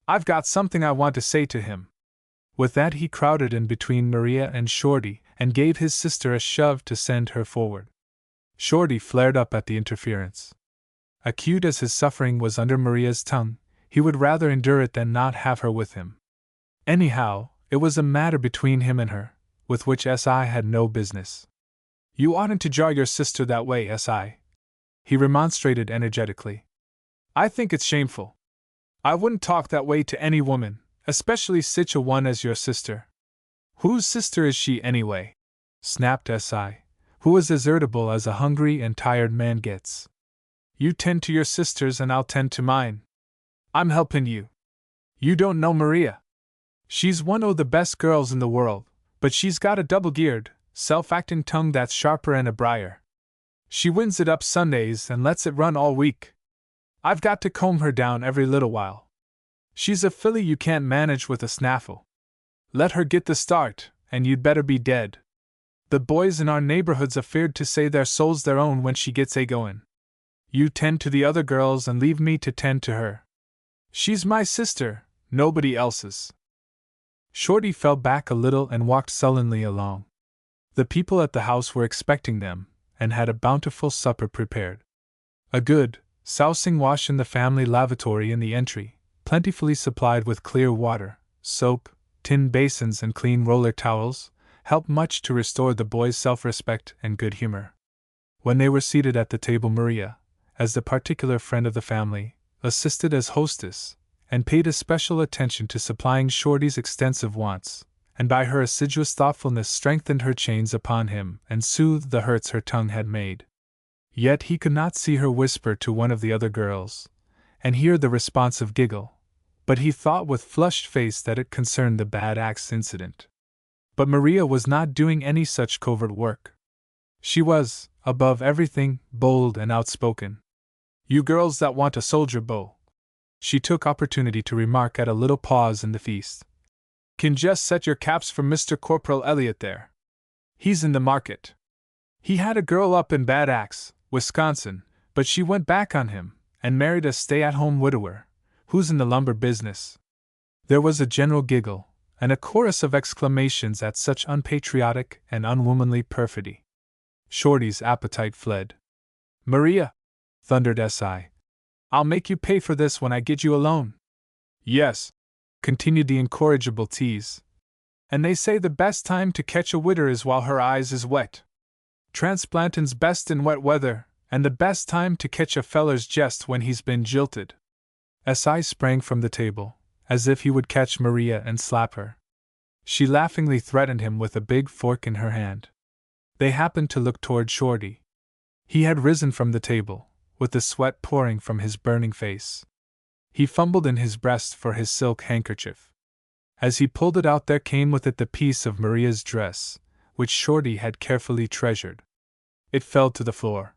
I've got something I want to say to him." With that he crowded in between Maria and Shorty, and gave his sister a shove to send her forward. Shorty flared up at the interference. Acute as his suffering was under Maria's tongue, he would rather endure it than not have her with him. Anyhow, it was a matter between him and her, with which S.I. had no business. "You oughtn't to jar your sister that way, S.I.," he remonstrated energetically. "I think it's shameful. I wouldn't talk that way to any woman, especially sich a one as your sister. Whose sister is she, anyway? Snapped S.I., who was as irritable as a hungry and tired man gets. You tend to your sisters and I'll tend to mine. I'm helping you. You don't know Maria. She's one o' the best girls in the world, but she's got a double-geared, self-acting tongue that's sharper 'n a briar. She winds it up Sundays and lets it run all week. I've got to comb her down every little while. She's a filly you can't manage with a snaffle. Let her get the start, and you'd better be dead. The boys in our neighborhood's afeard to say their soul's their own when she gets a-goin'. You tend to the other girls and leave me to tend to her. She's my sister, nobody else's. Shorty fell back a little and walked sullenly along. The people at the house were expecting them, and had a bountiful supper prepared. A good, sousing wash in the family lavatory in the entry, plentifully supplied with clear water, soap, tin basins and clean roller towels, helped much to restore the boys' self-respect and good humor. When they were seated at the table, Maria, as the particular friend of the family, assisted as hostess, and paid especial attention to supplying Shorty's extensive wants, and by her assiduous thoughtfulness strengthened her chains upon him and soothed the hurts her tongue had made. Yet he could not see her whisper to one of the other girls, and hear the responsive giggle, but he thought with flushed face that it concerned the bad axe incident. But Maria was not doing any such covert work. She was, above everything, bold and outspoken. You girls that want a soldier beau, she took opportunity to remark at a little pause in the feast, can just set your caps for Mr. Corporal Elliott there. He's in the market. He had a girl up in Bad Axe, Wisconsin, but she went back on him, and married a stay-at-home widower, who's in the lumber business. There was a general giggle, and a chorus of exclamations at such unpatriotic and unwomanly perfidy. Shorty's appetite fled. Maria, thundered S.I., I'll make you pay for this when I get you alone. Yes, continued the incorrigible tease. And they say the best time to catch a widder is while her eyes is wet. Transplantin's best in wet weather, and the best time to catch a feller's jest when he's been jilted. S.I. sprang from the table, as if he would catch Maria and slap her. She laughingly threatened him with a big fork in her hand. They happened to look toward Shorty. He had risen from the table, with the sweat pouring from his burning face. He fumbled in his breast for his silk handkerchief. As he pulled it out, there came with it the piece of Maria's dress, which Shorty had carefully treasured. It fell to the floor.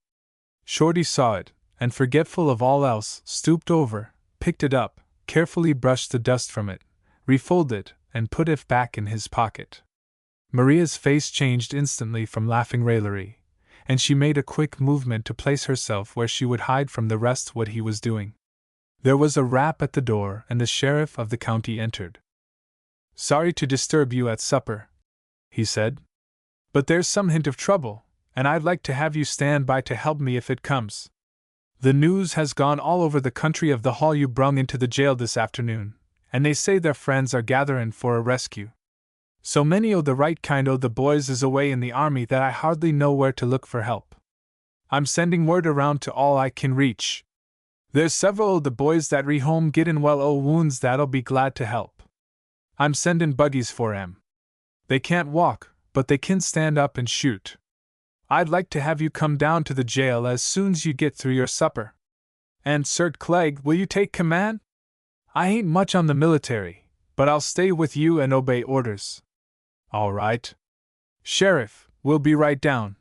Shorty saw it, and forgetful of all else, stooped over, picked it up, carefully brushed the dust from it, refolded, and put it back in his pocket. Maria's face changed instantly from laughing raillery, and she made a quick movement to place herself where she would hide from the rest what he was doing. There was a rap at the door, and the sheriff of the county entered. Sorry to disturb you at supper, he said, but there's some hint of trouble, and I'd like to have you stand by to help me if it comes. The news has gone all over the country of the haul you brung into the jail this afternoon, and they say their friends are gatherin' for a rescue. So many o' the right kind o' the boys is away in the army that I hardly know where to look for help. I'm sending word around to all I can reach. There's several o' the boys that re-home gettin' well o' wounds that'll be glad to help. I'm sendin' buggies for 'em. They can't walk, but they can stand up and shoot. I'd like to have you come down to the jail as soon's you get through your supper. And Sir Clegg, will you take command? I ain't much on the military, but I'll stay with you and obey orders. All right. Sheriff, we'll be right down,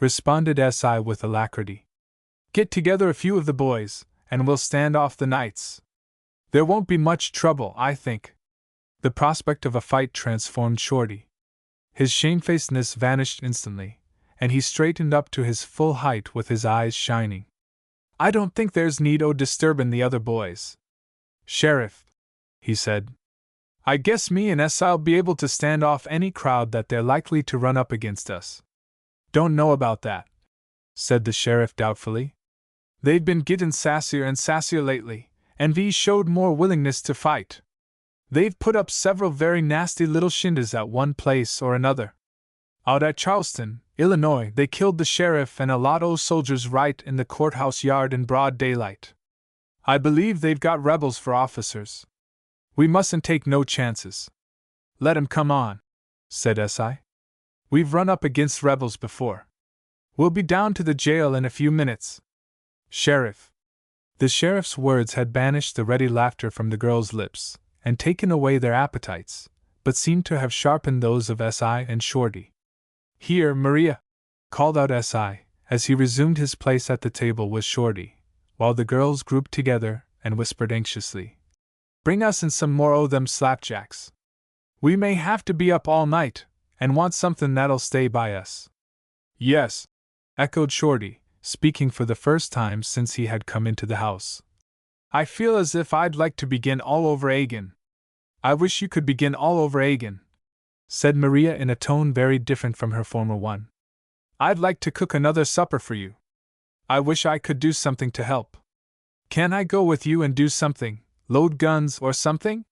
responded S.I. with alacrity. Get together a few of the boys, and we'll stand off the nights. There won't be much trouble, I think. The prospect of a fight transformed Shorty. His shamefacedness vanished instantly, and he straightened up to his full height with his eyes shining. I don't think there's need o' disturbin' the other boys. Sheriff, he said, I guess me and S.I'll be able to stand off any crowd that they're likely to run up against us. Don't know about that, said the sheriff doubtfully. They've been gettin' sassier and sassier lately, and these showed more willingness to fight. They've put up several very nasty little shindies at one place or another. Out at Charleston, Illinois, they killed the sheriff and a lot o' soldiers right in the courthouse yard in broad daylight. I believe they've got rebels for officers. We mustn't take no chances. Let 'em come on. said S.I. We've run up against rebels before. We'll be down to the jail in a few minutes. Sheriff. The sheriff's words had banished the ready laughter from the girls' lips, and taken away their appetites, but seemed to have sharpened those of S.I. and Shorty. Here, Maria! Called out S.I., as he resumed his place at the table with Shorty, while the girls grouped together and whispered anxiously. Bring us in some more o' them slapjacks. We may have to be up all night, and want something that'll stay by us. Yes, echoed Shorty, speaking for the first time since he had come into the house. I feel as if I'd like to begin all over again. I wish you could begin all over again, said Maria in a tone very different from her former one. I'd like to cook another supper for you. I wish I could do something to help. Can I go with you and do something, load guns or something?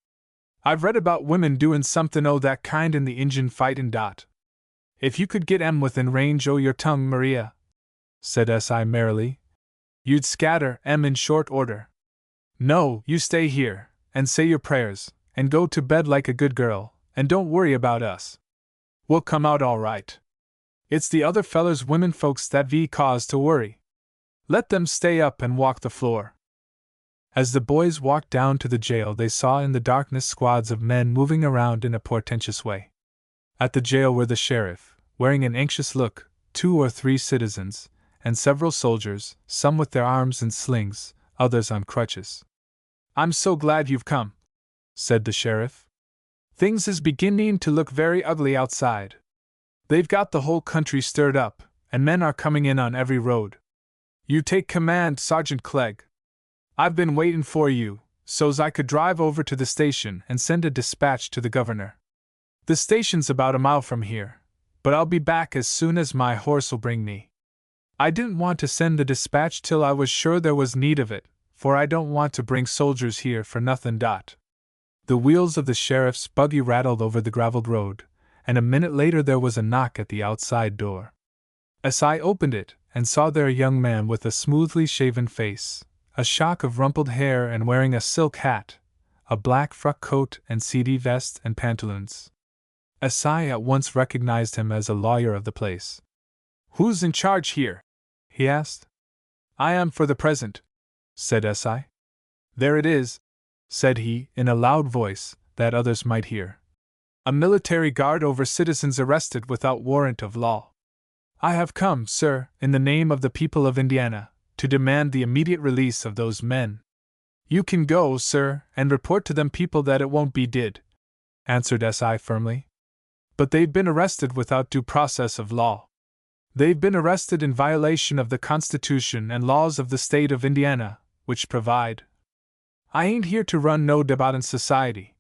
I've read about women doin' something o' that kind in the Injun fightin' dot. If you could get 'em within range o' your tongue, Maria, said S.I. merrily, you'd scatter 'em in short order. No, you stay here, and say your prayers, and go to bed like a good girl, and don't worry about us. We'll come out all right. It's the other fellers' women folks that ve cause to worry. Let them stay up and walk the floor. As the boys walked down to the jail, they saw in the darkness squads of men moving around in a portentous way. At the jail were the sheriff, wearing an anxious look, 2 or 3 citizens, and several soldiers, some with their arms in slings, others on crutches. I'm so glad you've come, said the sheriff. Things is beginning to look very ugly outside. They've got the whole country stirred up, and men are coming in on every road. You take command, Sergeant Clegg. I've been waitin' for you, so's I could drive over to the station and send a dispatch to the governor. The station's about a mile from here, but I'll be back as soon as my horse'll bring me. I didn't want to send the dispatch till I was sure there was need of it, for I don't want to bring soldiers here for nothin'. The wheels of the sheriff's buggy rattled over the graveled road, and a minute later there was a knock at the outside door. S.I. opened it and saw there a young man with a smoothly shaven face, a shock of rumpled hair, and wearing a silk hat, a black frock coat and seedy vest and pantaloons. S.I. at once recognized him as a lawyer of the place. Who's in charge here? He asked. I am for the present, said S.I. There it is, said he, in a loud voice, that others might hear. A military guard over citizens arrested without warrant of law. I have come, sir, in the name of the people of Indiana, to demand the immediate release of those men. You can go, sir, and report to them people that it won't be did, answered S.I. firmly. But they've been arrested without due process of law. They've been arrested in violation of the Constitution and laws of the state of Indiana, which provide. I ain't here to run no debatin' society,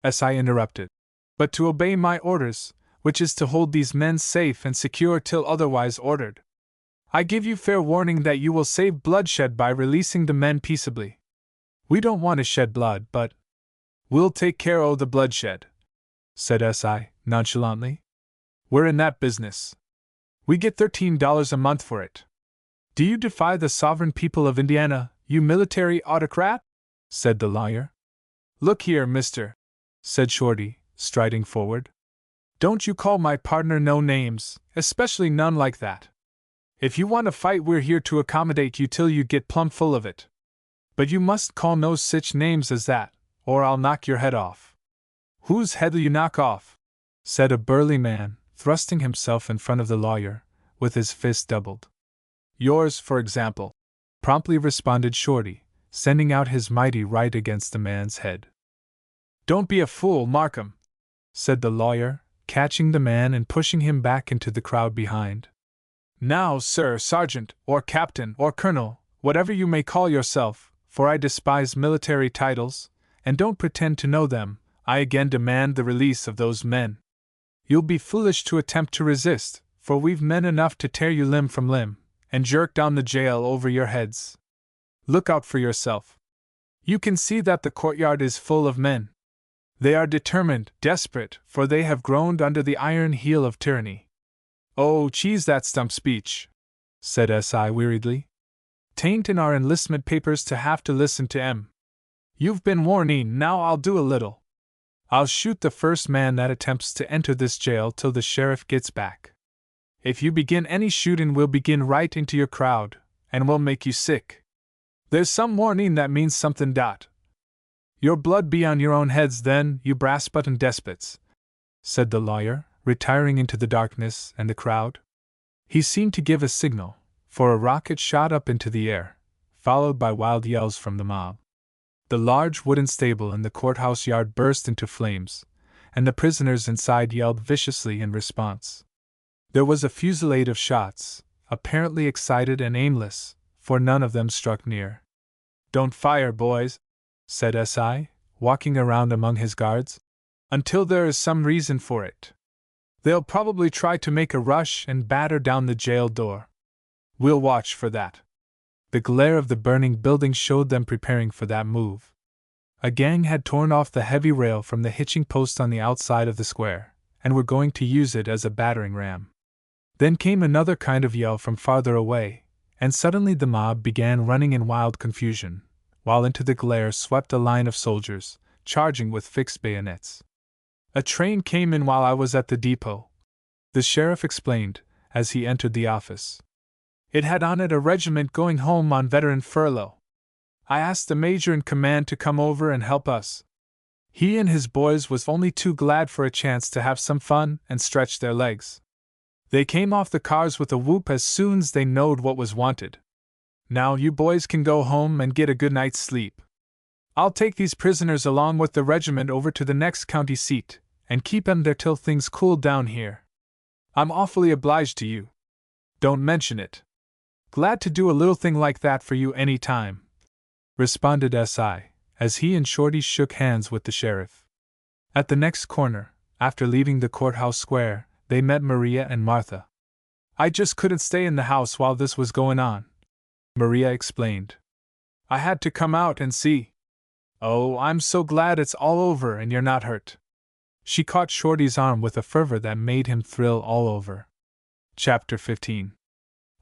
S.I. interrupted, but to obey my orders, which is to hold these men safe and secure till otherwise ordered. I give you fair warning that you will save bloodshed by releasing the men peaceably. We don't want to shed blood, but we'll take care o' the bloodshed, said S.I. nonchalantly. We're in that business. We get $13 a month for it. Do you defy the sovereign people of Indiana, you military autocrat? Said the lawyer. Look here, mister, said Shorty, striding forward. Don't you call my partner no names, especially none like that. If you want to fight, we're here to accommodate you till you get plumb full of it. But you must call no sich names as that, or I'll knock your head off. Whose head'll you knock off? Said a burly man, thrusting himself in front of the lawyer, with his fist doubled. Yours, for example, promptly responded Shorty, sending out his mighty right against the man's head. Don't be a fool, Markham, said the lawyer, catching the man and pushing him back into the crowd behind. Now, sir, sergeant, or captain, or colonel, whatever you may call yourself, for I despise military titles, and don't pretend to know them, I again demand the release of those men. You'll be foolish to attempt to resist, for we've men enough to tear you limb from limb, and jerk down the jail over your heads. Look out for yourself. You can see that the courtyard is full of men. They are determined, desperate, for they have groaned under the iron heel of tyranny. Oh, cheese that stump speech, said S.I. weariedly. 'Tain't in our enlistment papers to have to listen to 'em. You've been warning, now I'll do a little. I'll shoot the first man that attempts to enter this jail till the sheriff gets back. If you begin any shooting, we'll begin right into your crowd, and we'll make you sick. There's some warning that means something. Your blood be on your own heads then, you brass-button despots, said the lawyer, retiring into the darkness and the crowd. He seemed to give a signal, for a rocket shot up into the air, followed by wild yells from the mob. The large wooden stable in the courthouse yard burst into flames, and the prisoners inside yelled viciously in response. There was a fusillade of shots, apparently excited and aimless, for none of them struck near. "Don't fire, boys," said S.I., walking around among his guards, "until there is some reason for it. They'll probably try to make a rush and batter down the jail door. We'll watch for that." The glare of the burning building showed them preparing for that move. A gang had torn off the heavy rail from the hitching post on the outside of the square, and were going to use it as a battering ram. Then came another kind of yell from farther away, and suddenly the mob began running in wild confusion, while into the glare swept a line of soldiers, charging with fixed bayonets. "A train came in while I was at the depot," the sheriff explained, as he entered the office. "It had on it a regiment going home on veteran furlough. I asked the major in command to come over and help us. He and his boys was only too glad for a chance to have some fun and stretch their legs. They came off the cars with a whoop as soon as they knowed what was wanted. Now you boys can go home and get a good night's sleep. I'll take these prisoners along with the regiment over to the next county seat, and keep 'em there till things cool down here. I'm awfully obliged to you. Don't mention it. Glad to do a little thing like that for you any time," responded S.I., as he and Shorty shook hands with the sheriff. At the next corner, after leaving the courthouse square, they met Maria and Martha. "I just couldn't stay in the house while this was going on," Maria explained. "I had to come out and see. Oh, I'm so glad it's all over and you're not hurt." She caught Shorty's arm with a fervor that made him thrill all over. Chapter 15.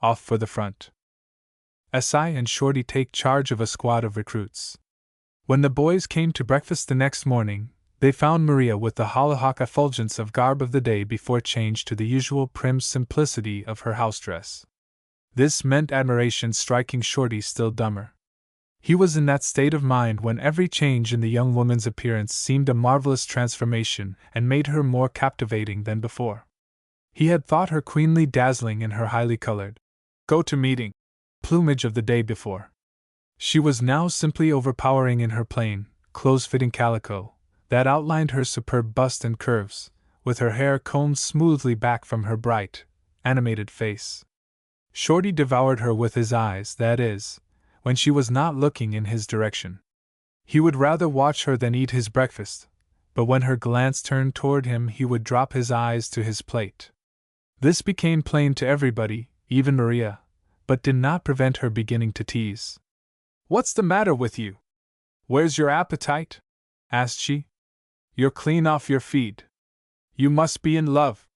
Off for the front. S.I. and Shorty take charge of a squad of recruits. When the boys came to breakfast the next morning, they found Maria with the hollyhock effulgence of garb of the day before change to the usual prim simplicity of her house dress. This meant admiration striking Shorty still dumber. He was in that state of mind when every change in the young woman's appearance seemed a marvelous transformation and made her more captivating than before. He had thought her queenly dazzling in her highly colored, go-to-meeting plumage of the day before. She was now simply overpowering in her plain, close-fitting calico, that outlined her superb bust and curves, with her hair combed smoothly back from her bright, animated face. Shorty devoured her with his eyes, that is, when she was not looking in his direction. He would rather watch her than eat his breakfast, but when her glance turned toward him he would drop his eyes to his plate. This became plain to everybody, even Maria, but did not prevent her beginning to tease. "What's the matter with you? Where's your appetite?" asked she. "You're clean off your feed. You must be in love.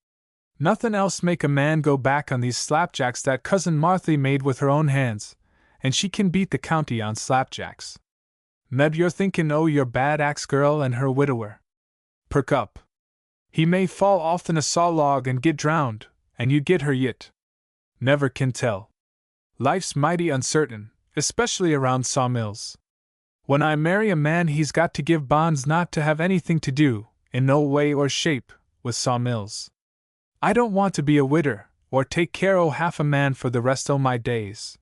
Nothing else make a man go back on these slapjacks that Cousin Marthy made with her own hands, and she can beat the county on slapjacks. Meb you're thinking o' your bad axe girl and her widower. Perk up. He may fall off in a saw log and get drowned, and you get her yit. Never can tell. Life's mighty uncertain, especially around sawmills. When I marry a man he's got to give bonds not to have anything to do, in no way or shape, with sawmills. I don't want to be a widder, or take care o' half a man for the rest o' my days.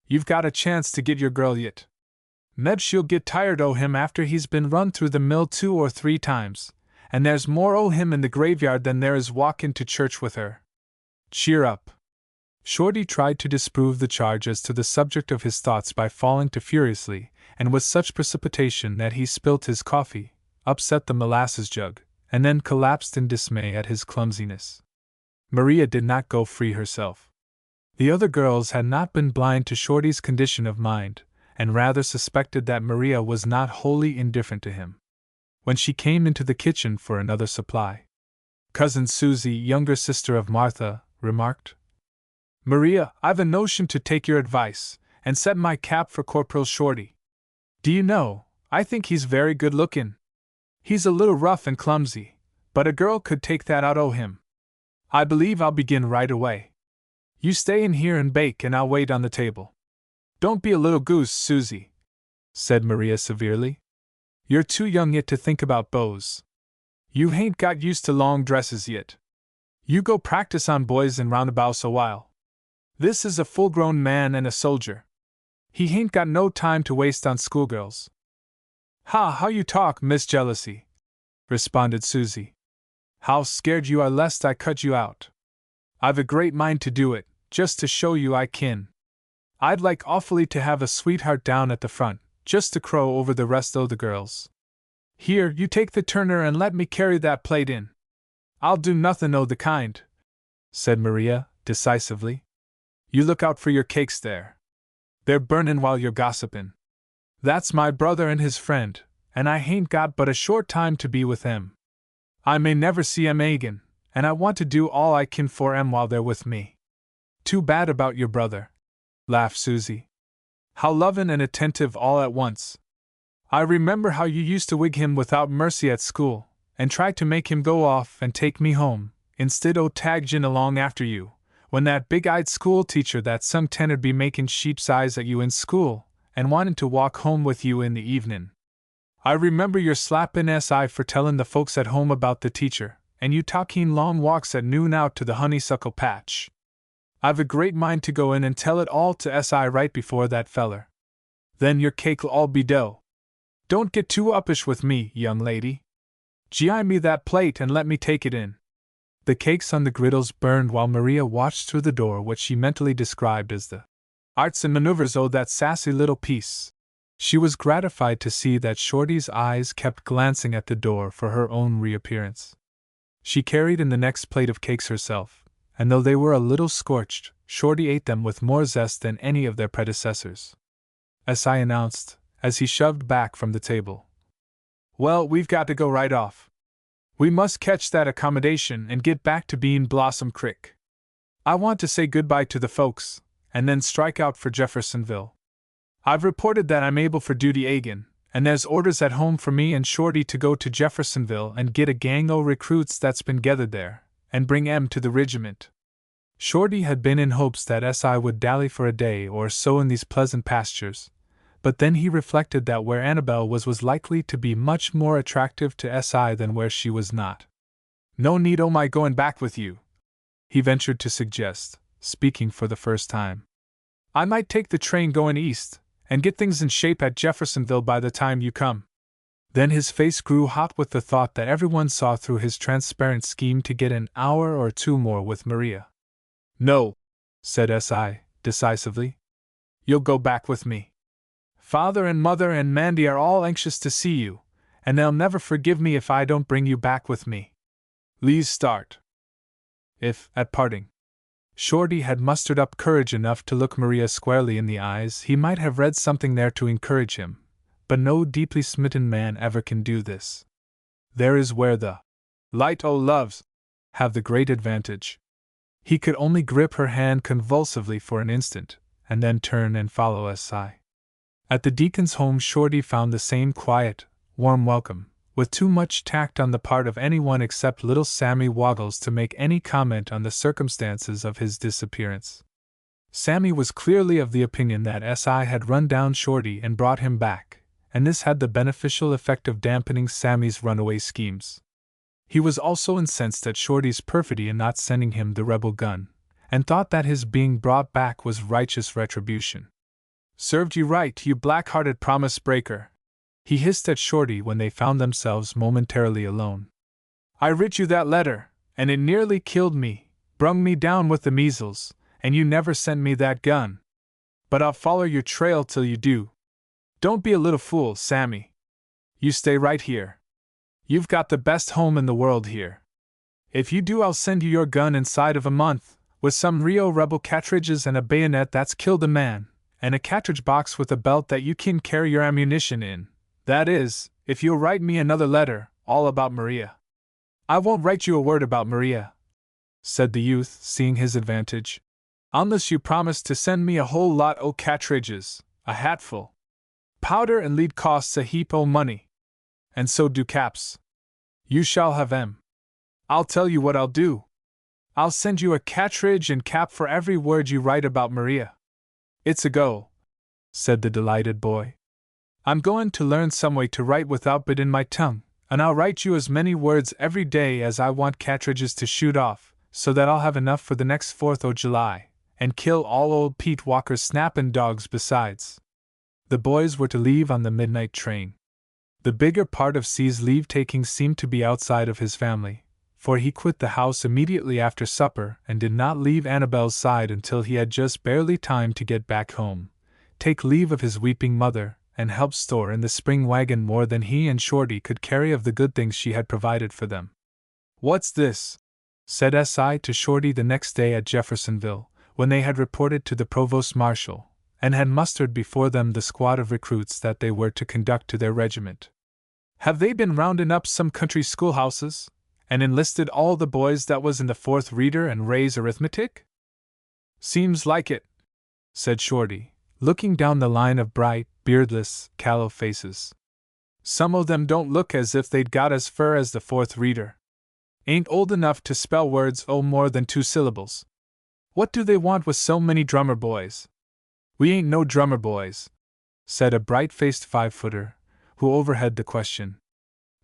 You've got a chance to get your girl yit. Meb she'll get tired o' him after he's been run through the mill 2 or 3 times, and there's more o' him in the graveyard than there is walkin' to church with her. Cheer up." Shorty tried to disprove the charge as to the subject of his thoughts by falling to furiously, and with such precipitation that he spilt his coffee, upset the molasses jug, and then collapsed in dismay at his clumsiness. Maria did not go free herself. The other girls had not been blind to Shorty's condition of mind, and rather suspected that Maria was not wholly indifferent to him. When she came into the kitchen for another supply, Cousin Susie, younger sister of Martha, remarked, "Maria, I've a notion to take your advice, and set my cap for Corporal Shorty. Do you know, I think he's very good lookin'." He's a little rough and clumsy, but a girl could take that out o' him. I believe I'll begin right away. You stay in here and bake, and I'll wait on the table. Don't be a little goose, Susie," said Maria severely. "You're too young yet to think about beaux. You hain't got used to long dresses yet. You go practice on boys and roundabouts a while. This is a full-grown man and a soldier. He hain't got no time to waste on schoolgirls." "Ha, how you talk, Miss Jealousy," responded Susie. "How scared you are lest I cut you out. I've a great mind to do it, just to show you I kin. I'd like awfully to have a sweetheart down at the front, just to crow over the rest o' the girls. Here, you take the turner and let me carry that plate in." "I'll do nothin' o' the kind," said Maria, decisively. "You look out for your cakes there. They're burnin' while you're gossipin'. That's my brother and his friend, and I hain't got but a short time to be with 'em. I may never see 'em agin, and I want to do all I kin for 'em while they're with me." "Too bad about your brother," laughed Susie. "How lovin' and attentive all at once. I remember how you used to wig him without mercy at school, and try to make him go off and take me home, instead o' taggin' along after you, when that big-eyed school teacher that some ten'd be makin' sheep's eyes at you in school, and wantin' to walk home with you in the evenin'. I remember your slappin' S.I. for tellin' the folks at home about the teacher, and you talkin' long walks at noon out to the honeysuckle patch. I've a great mind to go in and tell it all to S.I. right before that feller. Then your cake'll all be dough. Don't get too uppish with me, young lady. Gi me that plate and let me take it in." The cakes on the griddles burned while Maria watched through the door what she mentally described as the arts and maneuvers o' that sassy little piece. She was gratified to see that Shorty's eyes kept glancing at the door for her own reappearance. She carried in the next plate of cakes herself, and though they were a little scorched, Shorty ate them with more zest than any of their predecessors. S.I. announced, as he shoved back from the table, "Well, we've got to go right off. We must catch that accommodation and get back to Bean Blossom Crick. I want to say goodbye to the folks, and then strike out for Jeffersonville. I've reported that I'm able for duty agin, and there's orders at home for me and Shorty to go to Jeffersonville and get a gang o' recruits that's been gathered there, and bring 'em to the regiment." Shorty had been in hopes that S.I. would dally for a day or so in these pleasant pastures, but then he reflected that where Annabel was likely to be much more attractive to S.I. than where she was not. "No need o' my goin' back with you," he ventured to suggest, speaking for the first time. "I might take the train goin' east, and get things in shape at Jeffersonville by the time you come." Then his face grew hot with the thought that everyone saw through his transparent scheme to get an hour or two more with Maria. "No," said S.I., decisively. "You'll go back with me. Father and Mother and Mandy are all anxious to see you, and they'll never forgive me if I don't bring you back with me. Lee's start." If, at parting, Shorty had mustered up courage enough to look Maria squarely in the eyes, he might have read something there to encourage him, but no deeply smitten man ever can do this. There is where the light o' loves have the great advantage. He could only grip her hand convulsively for an instant, and then turn and follow S.I. At the Deacon's home Shorty found the same quiet, warm welcome, with too much tact on the part of anyone except little Sammy Woggles to make any comment on the circumstances of his disappearance. Sammy was clearly of the opinion that S.I. had run down Shorty and brought him back, and this had the beneficial effect of dampening Sammy's runaway schemes. He was also incensed at Shorty's perfidy in not sending him the rebel gun, and thought that his being brought back was righteous retribution. "Served you right, you black-hearted promise-breaker," he hissed at Shorty when they found themselves momentarily alone. "I writ you that letter, and it nearly killed me, brung me down with the measles, and you never sent me that gun. But I'll follow your trail till you do. Don't be a little fool, Sammy. You stay right here. You've got the best home in the world here. If you do, I'll send you your gun inside of a month, with some Rio rebel cartridges and a bayonet that's killed a man, and a cartridge box with a belt that you can carry your ammunition in. That is, if you'll write me another letter, all about Maria." "I won't write you a word about Maria," said the youth, seeing his advantage, "unless you promise to send me a whole lot o' cartridges, a hatful. Powder and lead costs a heap o' money. and so do caps. You shall have 'em. I'll tell you what I'll do. I'll send you a cartridge and cap for every word you write about Maria. It's a go, said the delighted boy. I'm going to learn some way to write without bit in my tongue, and I'll write you as many words every day as I want cartridges to shoot off, so that I'll have enough for the next 4th o' July, and kill all old Pete Walker's snappin' dogs besides. The boys were to leave on the midnight train. The bigger part of C's leave-taking seemed to be outside of his family, for he quit the house immediately after supper and did not leave Annabel's side until he had just barely time to get back home, take leave of his weeping mother, and help store in the spring wagon more than he and Shorty could carry of the good things she had provided for them. "What's this?" said S.I. to Shorty the next day at Jeffersonville, when they had reported to the provost marshal, and had mustered before them the squad of recruits that they were to conduct to their regiment. "Have they been roundin' up some country schoolhouses, and enlisted all the boys that was in the 4th Reader and Ray's Arithmetic?" "Seems like it," said Shorty, looking down the line of bright, beardless, callow faces. "Some o' them don't look as if they'd got as fur as the 4th Reader. Ain't old enough to spell words o' more than 2 syllables. What do they want with so many drummer boys?" "We ain't no drummer boys," said a bright-faced 5-footer, who overheard the question.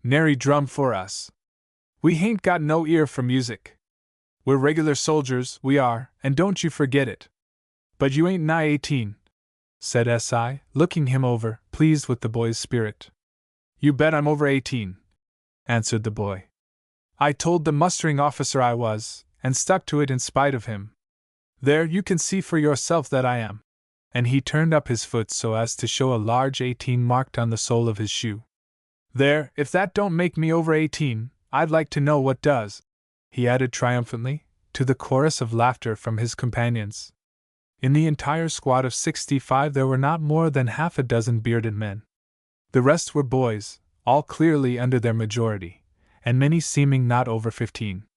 "Nary drum for us. We hain't got no ear for music. We're regular soldiers, we are, and don't you forget it. But you ain't nigh 18, said S.I., looking him over, pleased with the boy's spirit. "You bet I'm over 18, answered the boy. "I told the mustering officer I was, and stuck to it in spite of him. There, you can see for yourself that I am." And he turned up his foot so as to show a large 18 marked on the sole of his shoe. "There, if that don't make me over 18, I'd like to know what does," he added triumphantly, to the chorus of laughter from his companions. In the entire squad of 65 there were not more than half a dozen bearded men. The rest were boys, all clearly under their majority, and many seeming not over 15.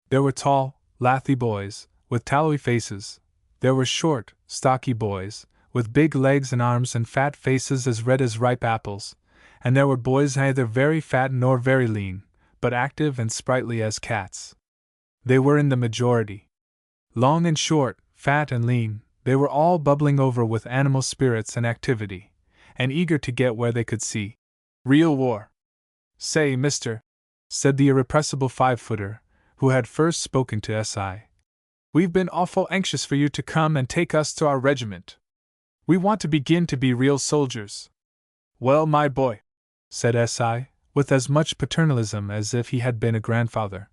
There were tall, lathy boys, with tallowy faces. There were short, stocky boys, with big legs and arms and fat faces as red as ripe apples, and there were boys neither very fat nor very lean, but active and sprightly as cats. They were in the majority. Long and short, fat and lean, they were all bubbling over with animal spirits and activity, and eager to get where they could see real war. "Say, mister," said the irrepressible 5-footer, who had first spoken to S.I., "we've been awful anxious for you to come and take us to our regiment. We want to begin to be real soldiers." "Well, my boy," said S.I., with as much paternalism as if he had been a grandfather,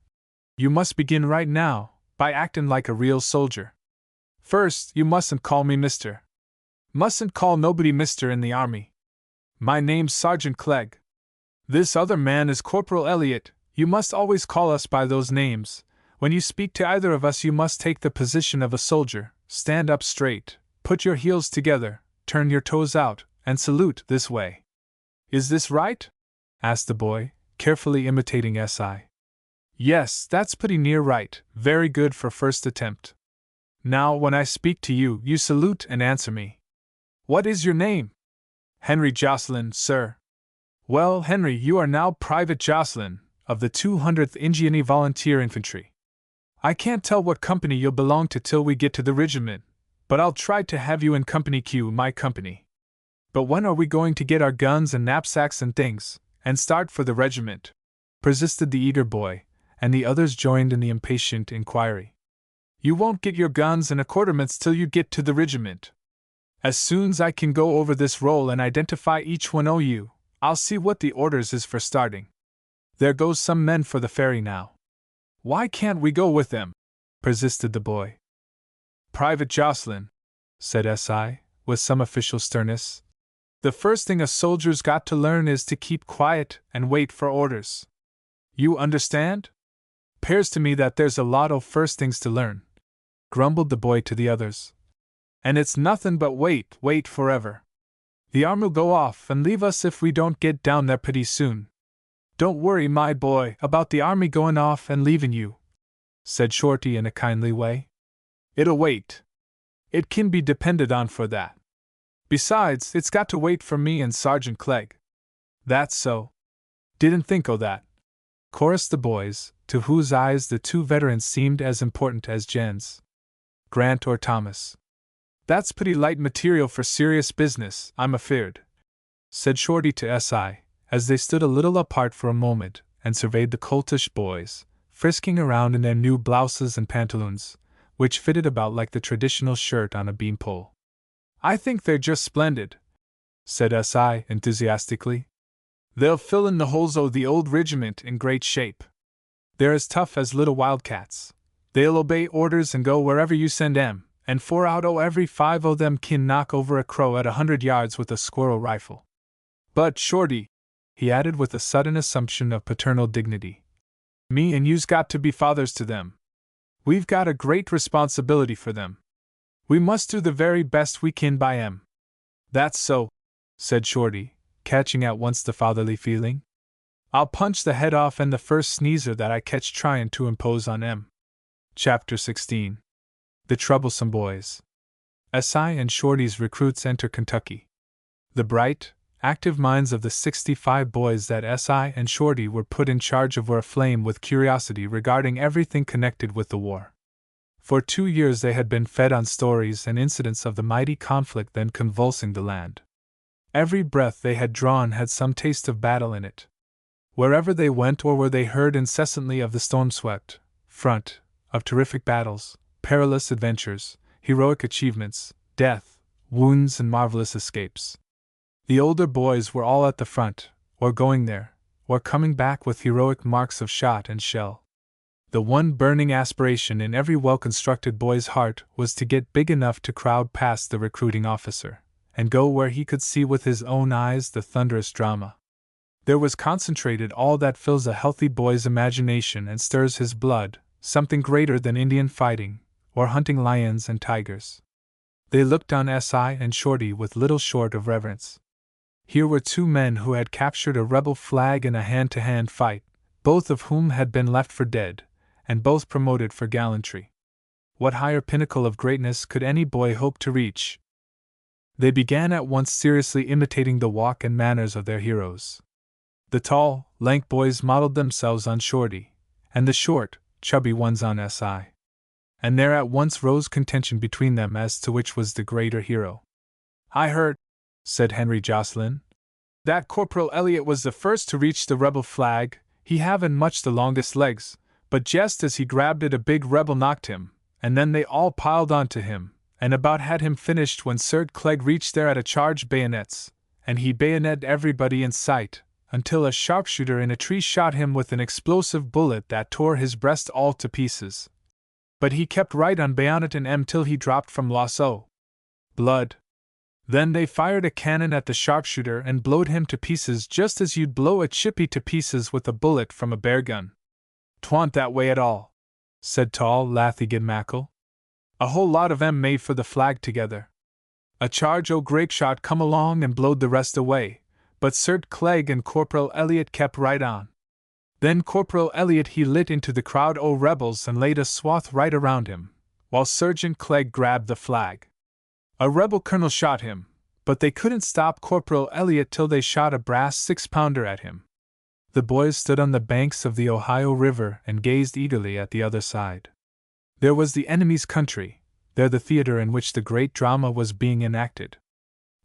"you must begin right now, by actin' like a real soldier. First, you mustn't call me mister. Mustn't call nobody mister in the army. My name's Sergeant Clegg. This other man is Corporal Elliott. You must always call us by those names. When you speak to either of us you must take the position of a soldier, stand up straight, put your heels together, turn your toes out, and salute this way." "Is this right?" asked the boy, carefully imitating S.I. "Yes, that's pretty near right, very good for first attempt. Now, when I speak to you, you salute and answer me. What is your name?" "Henry Jocelyn, sir." "Well, Henry, you are now Private Jocelyn, of the 200th Indiana Volunteer Infantry. I can't tell what company you'll belong to till we get to the regiment, but I'll try to have you in Company Q, my company. But when are we going to get our guns and knapsacks and things, and start for the regiment?" persisted the eager boy, and the others joined in the impatient inquiry. "You won't get your guns and accoutrements till you get to the regiment. As soon's I can go over this roll and identify each one o' you, I'll see what the orders is for starting. There goes some men for the ferry now." "Why can't we go with them?" persisted the boy. "Private Jocelyn," said S.I., with some official sternness, "the first thing a soldier's got to learn is to keep quiet and wait for orders. You understand?" "'Pears to me that there's a lot o' first things to learn," grumbled the boy to the others. "And it's nothin' but wait forever. The arm'll go off and leave us if we don't get down there pretty soon." "Don't worry, my boy, about the army goin' off and leavin' you," said Shorty in a kindly way. "It'll wait. It can be depended on for that. Besides, it's got to wait for me and Sergeant Clegg." "That's so. Didn't think o' that, chorused the boys, to whose eyes the two veterans seemed as important as Jens, Grant, or Thomas. That's pretty light material for serious business, I'm afeard, said Shorty to S.I., as they stood a little apart for a moment and surveyed the coltish boys, frisking around in their new blouses and pantaloons, which fitted about like the traditional shirt on a beanpole. I think they're just splendid, said S.I. enthusiastically. They'll fill in the holes o' the old regiment in great shape. They're as tough as little wildcats. They'll obey orders and go wherever you send 'em, and 4 out o' every 5 o' them kin knock over a crow at 100 yards with a squirrel rifle. But, Shorty, he added with a sudden assumption of paternal dignity, me and you's got to be fathers to them. We've got a great responsibility for them. We must do the very best we can by 'em. That's so, said Shorty, catching at once the fatherly feeling. I'll punch the head off and the first sneezer that I catch tryin' to impose on 'em. Chapter 16. The Troublesome Boys. S.I. and Shorty's recruits enter Kentucky. The bright, active minds of the 65 boys that S.I. and Shorty were put in charge of were aflame with curiosity regarding everything connected with the war. For 2 years they had been fed on stories and incidents of the mighty conflict then convulsing the land. Every breath they had drawn had some taste of battle in it. Wherever they went or where they heard incessantly of the storm-swept front, of terrific battles, perilous adventures, heroic achievements, death, wounds, and marvelous escapes. The older boys were all at the front, or going there, or coming back with heroic marks of shot and shell. The one burning aspiration in every well-constructed boy's heart was to get big enough to crowd past the recruiting officer, and go where he could see with his own eyes the thunderous drama. There was concentrated all that fills a healthy boy's imagination and stirs his blood, something greater than Indian fighting, or hunting lions and tigers. They looked on S.I. and Shorty with little short of reverence. Here were 2 men who had captured a rebel flag in a hand-to-hand fight, both of whom had been left for dead, and both promoted for gallantry. What higher pinnacle of greatness could any boy hope to reach? They began at once seriously imitating the walk and manners of their heroes. The tall, lank boys modeled themselves on Shorty, and the short, chubby ones on S.I. And there at once rose contention between them as to which was the greater hero. I heard, said Henry Jocelyn, that Corporal Elliott was the first to reach the rebel flag, he havin' much the longest legs, but just as he grabbed it a big rebel knocked him, and then they all piled onto him, and about had him finished when Sir Klegg reached there at a charge bayonets, and he bayoneted everybody in sight, until a sharpshooter in a tree shot him with an explosive bullet that tore his breast all to pieces. But he kept right on bayoneting him till he dropped from loss o' blood. Then they fired a cannon at the sharpshooter and blowed him to pieces just as you'd blow a chippy to pieces with a bullet from a bear gun. 'Twa'n't that way at all, said tall Lathigan Mackle. A whole lot of 'em made for the flag together. A charge o' grape shot come along and blowed the rest away, but Sir Klegg and Corporal Elliott kept right on. Then Corporal Elliott he lit into the crowd o' rebels and laid a swath right around him, while Sergeant Klegg grabbed the flag. A rebel colonel shot him, but they couldn't stop Corporal Elliott till they shot a brass 6-pounder at him. The boys stood on the banks of the Ohio River and gazed eagerly at the other side. There was the enemy's country, there the theater in which the great drama was being enacted.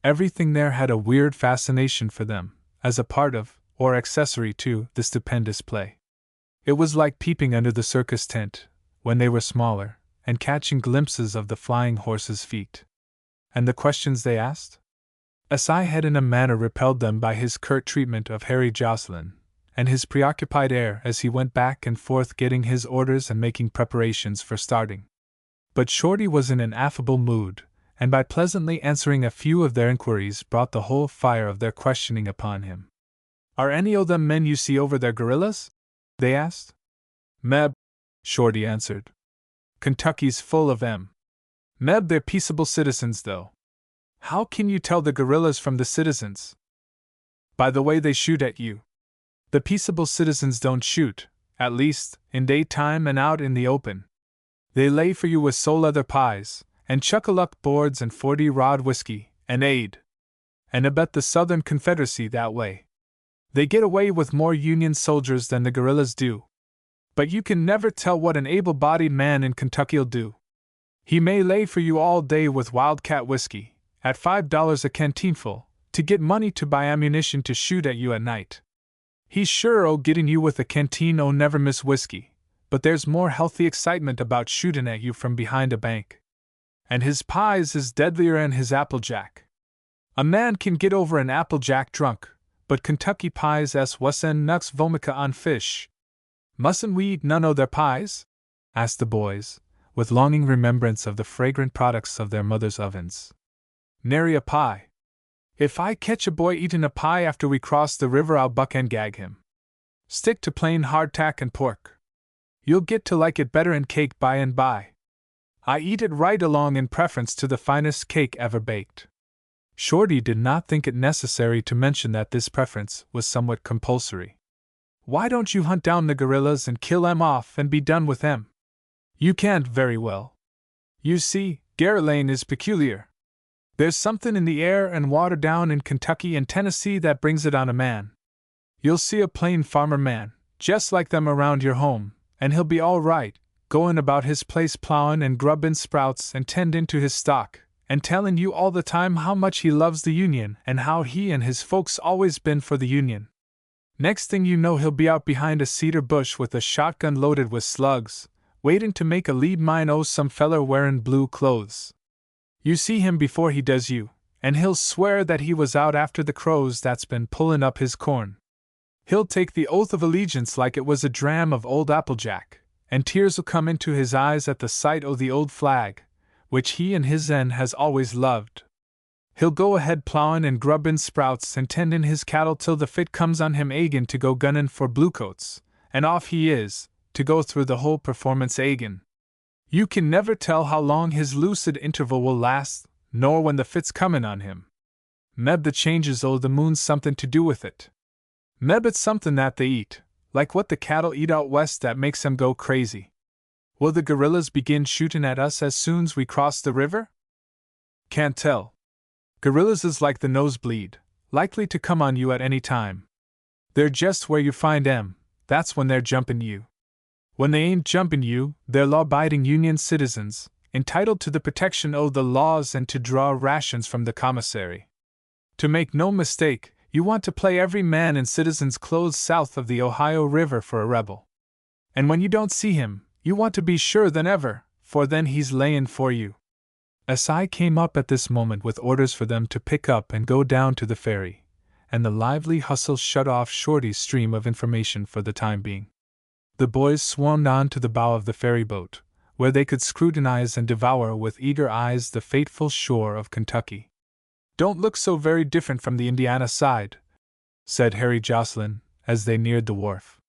Everything there had a weird fascination for them, as a part of, or accessory to, the stupendous play. It was like peeping under the circus tent, when they were smaller, and catching glimpses of the flying horses' feet. And the questions they asked? S.I. had in a manner repelled them by his curt treatment of Harry Jocelyn, and his preoccupied air as he went back and forth getting his orders and making preparations for starting. But Shorty was in an affable mood, and by pleasantly answering a few of their inquiries brought the whole fire of their questioning upon him. Are any o' them men you see over their guerrillas? They asked. Meb, Shorty answered. Kentucky's full of 'em. Meb, they're peaceable citizens, though. How can you tell the guerrillas from the citizens? By the way they shoot at you. The peaceable citizens don't shoot, at least, in daytime and out in the open. They lay for you with sole-leather pies, and chuck-a-luck boards and 40-rod whiskey, and aid. And abet the Southern Confederacy that way. They get away with more Union soldiers than the guerrillas do. But you can never tell what an able-bodied man in Kentucky'll do. He may lay for you all day with Wildcat whiskey, at $5 a canteenful, to get money to buy ammunition to shoot at you at night. He's sure o' getting you with a canteen o' never miss whiskey, but there's more healthy excitement about shooting at you from behind a bank. And his pies is deadlier'n his applejack. A man can get over an applejack drunk, but Kentucky pies es wuss'n nux vomica on fish. Mustn't we eat none o' their pies? Asked the boys, with longing remembrance of the fragrant products of their mother's ovens. Nary a pie. If I catch a boy eatin' a pie after we cross the river, I'll buck and gag him. Stick to plain hardtack and pork. You'll get to like it better'n cake by and by. I eat it right along in preference to the finest cake ever baked. Shorty did not think it necessary to mention that this preference was somewhat compulsory. Why don't you hunt down the guerrillas and kill 'em off and be done with 'em? You can't very well. You see, Garrelane is peculiar. There's something in the air and water down in Kentucky and Tennessee that brings it on a man. You'll see a plain farmer man, just like them around your home, and he'll be all right, goin' about his place plowin' and grubbin' sprouts and tendin' to his stock, and tellin' you all the time how much he loves the Union and how he and his folks always been for the Union. Next thing you know, he'll be out behind a cedar bush with a shotgun loaded with slugs, waitin' to make a lead mine o' some feller wearin' blue clothes. You see him before he does you, and he'll swear that he was out after the crows that's been pullin' up his corn. He'll take the oath of allegiance like it was a dram of old applejack, and tears'll come into his eyes at the sight o' the old flag, which he and his en has always loved. He'll go ahead plowin' and grubbin' sprouts and tendin' his cattle till the fit comes on him agin to go gunnin' for bluecoats, and off he is, to go through the whole performance agin. You can never tell how long his lucid interval will last, nor when the fit's comin' on him. Meb the changes o' the moon's somethin' to do with it. Meb it's somethin' that they eat, like what the cattle eat out west that makes 'em go crazy. Will the guerrillas begin shootin' at us as soon's we cross the river? Can't tell. Guerrillas is like the nosebleed, likely to come on you at any time. They're just where you find 'em, that's when they're jumpin' you. When they ain't jumpin' you, they're law-abiding Union citizens, entitled to the protection o' the laws and to draw rations from the commissary. To make no mistake, you want to play every man in citizen's clothes south of the Ohio River for a rebel. And when you don't see him, you want to be sure than ever, for then he's layin' for you. Si came up at this moment with orders for them to pick up and go down to the ferry, and the lively hustle shut off Shorty's stream of information for the time being. The boys swarmed on to the bow of the ferry boat, where they could scrutinize and devour with eager eyes the fateful shore of Kentucky. Don't look so very different from the Indiana side, said Harry Jocelyn, as they neared the wharf.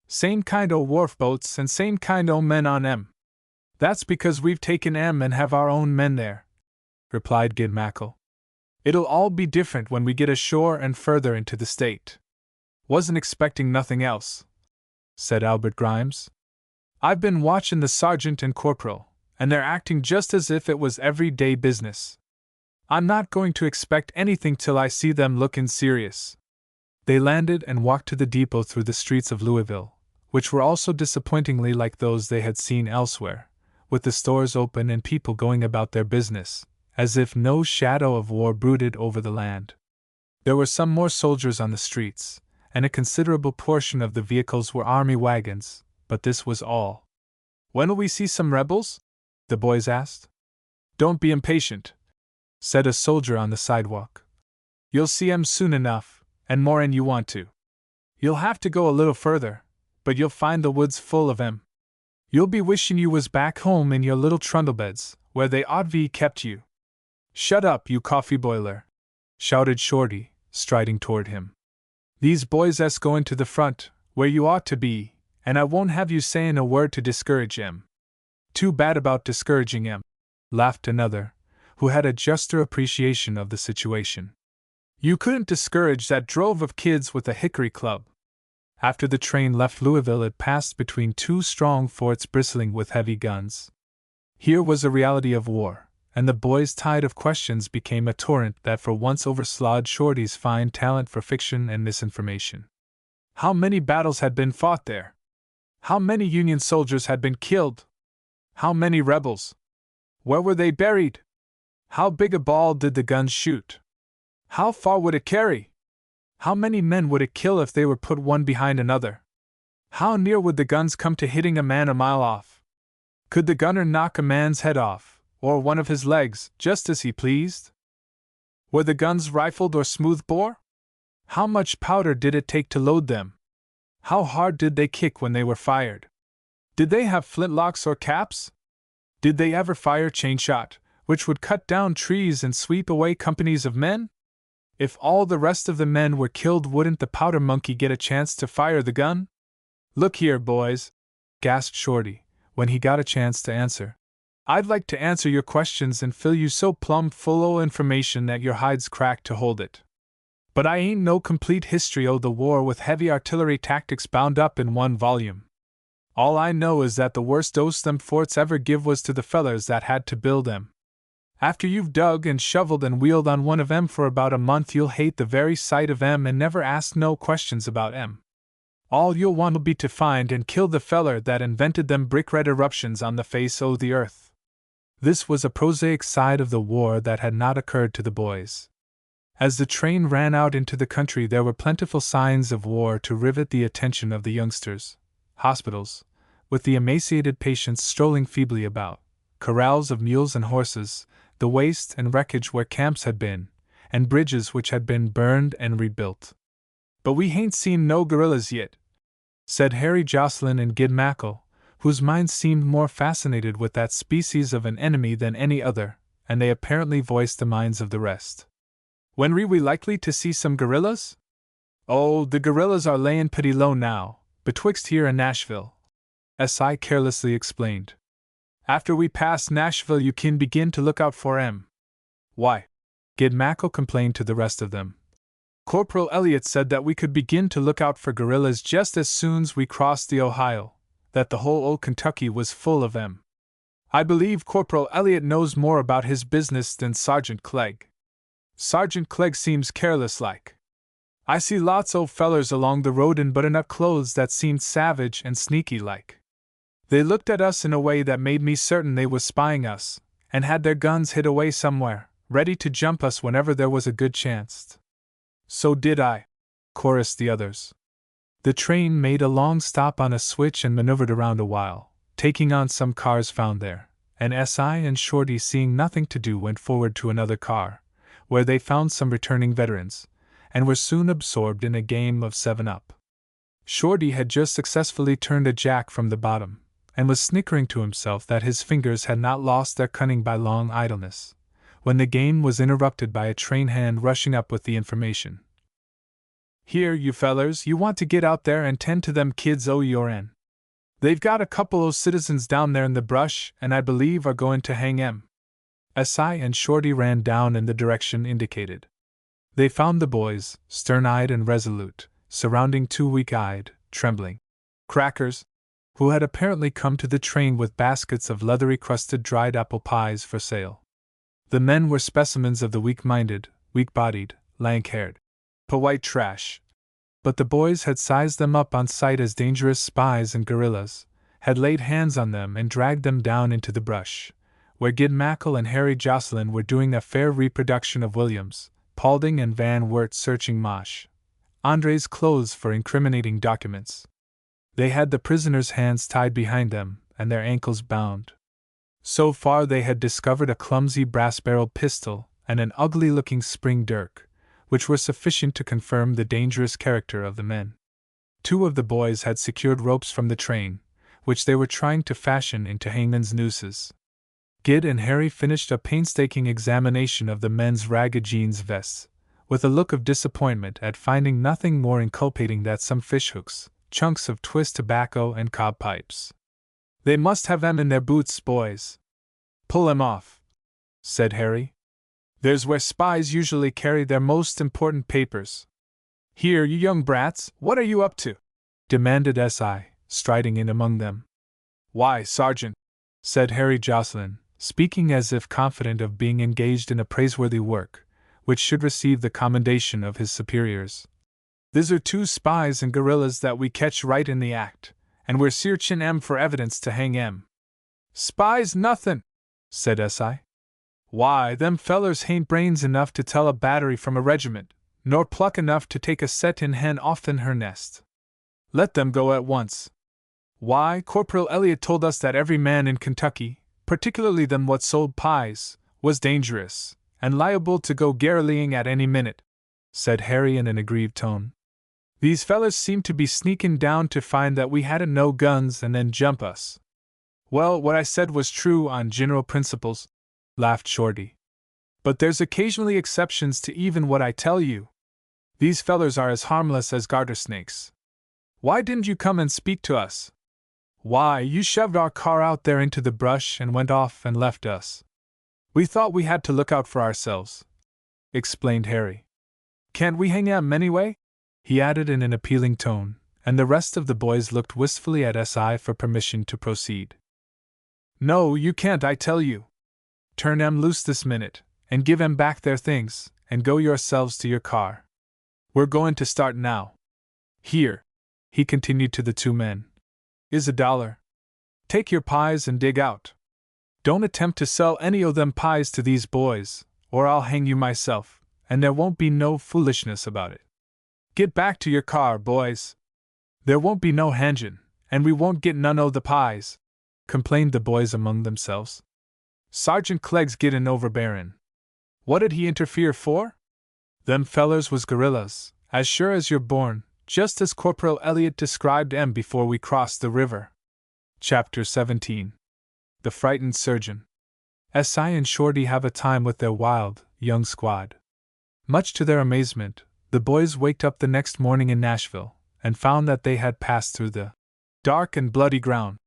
Same kind o' wharf boats and same kind o' men on 'em. That's because we've taken 'em and have our own men there, replied Gid Mackle. It'll all be different when we get ashore and further into the state. Wasn't expecting nothing else, said Albert Grimes. I've been watchin' the sergeant and corporal, and they're acting just as if it was everyday business. I'm not going to expect anything till I see them lookin' serious. They landed and walked to the depot through the streets of Louisville, which were also disappointingly like those they had seen elsewhere, with the stores open and people going about their business, as if no shadow of war brooded over the land. There were some more soldiers on the streets, and a considerable portion of the vehicles were army wagons, but this was all. When'll we see some rebels? The boys asked. Don't be impatient, said a soldier on the sidewalk. You'll see 'em soon enough, and more'n you want to. You'll have to go a little further, but you'll find the woods full of 'em. You'll be wishin' you was back home in your little trundlebeds, where they ought to kept you. Shut up, you coffee boiler, shouted Shorty, striding toward him. These boys est goin' to the front, where you ought to be, and I won't have you sayin' a word to discourage 'em. Too bad about discouraging 'em, laughed another, who had a juster appreciation of the situation. You couldn't discourage that drove of kids with a hickory club. After the train left Louisville, it passed between two strong forts bristling with heavy guns. Here was a reality of war, and the boys' tide of questions became a torrent that for once overslowed Shorty's fine talent for fiction and misinformation. How many battles had been fought there? How many Union soldiers had been killed? How many rebels? Where were they buried? How big a ball did the guns shoot? How far would it carry? How many men would it kill if they were put one behind another? How near would the guns come to hitting a man a mile off? Could the gunner knock a man's head off, or one of his legs, just as he pleased? Were the guns rifled or smooth-bore? How much powder did it take to load them? How hard did they kick when they were fired? Did they have flintlocks or caps? Did they ever fire chain shot, which would cut down trees and sweep away companies of men? If all the rest of the men were killed, wouldn't the powder monkey get a chance to fire the gun? Look here, boys, gasped Shorty, when he got a chance to answer. I'd like to answer your questions and fill you so plumb full o' information that your hides crack to hold it. But I ain't no complete history o' the war with heavy artillery tactics bound up in one volume. All I know is that the worst dose them forts ever give was to the fellers that had to build 'em. After you've dug and shoveled and wheeled on one of 'em for about a month, you'll hate the very sight of 'em and never ask no questions about 'em. All you'll want'll be to find and kill the feller that invented them brick-red eruptions on the face o' the earth. This was a prosaic side of the war that had not occurred to the boys. As the train ran out into the country, there were plentiful signs of war to rivet the attention of the youngsters. Hospitals, with the emaciated patients strolling feebly about, corrals of mules and horses, the waste and wreckage where camps had been, and bridges which had been burned and rebuilt. But we hain't seen no guerrillas yet, said Harry Jocelyn and Gid Mackle, whose minds seemed more fascinated with that species of an enemy than any other, and they apparently voiced the minds of the rest. When were we likely to see some guerrillas? Oh, the guerrillas are layin' pretty low now, betwixt here and Nashville, S.I. carelessly explained. After we pass Nashville you can begin to look out for 'em. Why? Gid Mackle complained to the rest of them. Corporal Elliott said that we could begin to look out for guerrillas just as soon's we crossed the Ohio, that the whole old Kentucky was full of 'em. I believe Corporal Elliott knows more about his business than Sergeant Klegg. Sergeant Klegg seems careless like. I see lots o' fellers along the road in butternut clothes that seemed savage and sneaky like. They looked at us in a way that made me certain they was spying us, and had their guns hid away somewhere, ready to jump us whenever there was a good chance. So did I, chorused the others. The train made a long stop on a switch and maneuvered around a while, taking on some cars found there, and S.I. and Shorty, seeing nothing to do, went forward to another car, where they found some returning veterans, and were soon absorbed in a game of 7-Up. Shorty had just successfully turned a jack from the bottom, and was snickering to himself that his fingers had not lost their cunning by long idleness, when the game was interrupted by a train hand rushing up with the information. Here, you fellers, you want to get out there and tend to them kids o' your'n. They've got a couple o' citizens down there in the brush, and I believe are going to hang 'em. S.I. and Shorty ran down in the direction indicated. They found the boys, stern-eyed and resolute, surrounding two weak-eyed, trembling crackers, who had apparently come to the train with baskets of leathery-crusted dried apple pies for sale. The men were specimens of the weak-minded, weak-bodied, lank-haired, white trash. But the boys had sized them up on sight as dangerous spies and guerrillas, had laid hands on them and dragged them down into the brush, where Gid Mackle and Harry Jocelyn were doing a fair reproduction of Williams, Paulding and Van Wert searching Mosh Andre's clothes for incriminating documents. They had the prisoners' hands tied behind them and their ankles bound. So far they had discovered a clumsy brass-barreled pistol and an ugly-looking spring dirk, which were sufficient to confirm the dangerous character of the men. Two of the boys had secured ropes from the train, which they were trying to fashion into hangman's nooses. Gid and Harry finished a painstaking examination of the men's ragged jeans vests, with a look of disappointment at finding nothing more inculpating than some fishhooks, chunks of twist tobacco, and cob pipes. They must have them in their boots, boys. Pull 'em off, said Harry. There's where spies usually carry their most important papers. Here, you young brats, what are you up to? Demanded S.I., striding in among them. Why, Sergeant, said Harry Jocelyn, speaking as if confident of being engaged in a praiseworthy work, which should receive the commendation of his superiors. "These are 2 spies and guerrillas that we catch right in the act, and we're searchin' 'em for evidence to hang 'em." "Spies nothin'," said S.I. "Why, them fellers hain't brains enough to tell a battery from a regiment, nor pluck enough to take a settin' hen off'n her nest. Let them go at once. Why, Corporal Elliott told us that every man in Kentucky, particularly them what sold pies, was dangerous, and liable to go garruleying at any minute," said Harry in an aggrieved tone. "These fellers seem to be sneakin' down to find that we hadn't no guns and then jump us." "Well, what I said was true on general principles," laughed Shorty. "But there's occasionally exceptions to even what I tell you. These fellers are as harmless as garter snakes. Why didn't you come and speak to us? Why, you shoved our car out there into the brush and went off and left us. We thought we had to look out for ourselves," explained Harry. "Can't we hang 'em anyway?" he added in an appealing tone, and the rest of the boys looked wistfully at S.I. for permission to proceed. "No, you can't, I tell you. Turn 'em loose this minute, and give 'em back their things, and go yourselves to your car. We're going to start now. Here," he continued to the 2 men, "is $1. Take your pies and dig out. Don't attempt to sell any o' them pies to these boys, or I'll hang you myself, and there won't be no foolishness about it. Get back to your car, boys. There won't be no hangin', and we won't get none o' the pies," complained the boys among themselves. "Sergeant Clegg's gettin' overbearin'. What did he interfere for? Them fellers was guerrillas, as sure as you're born, just as Corporal Elliott described 'em before we crossed the river." Chapter 17. The Frightened Surgeon. S.I. and Shorty have a time with their wild, young squad. Much to their amazement, the boys waked up the next morning in Nashville, and found that they had passed through the dark and bloody ground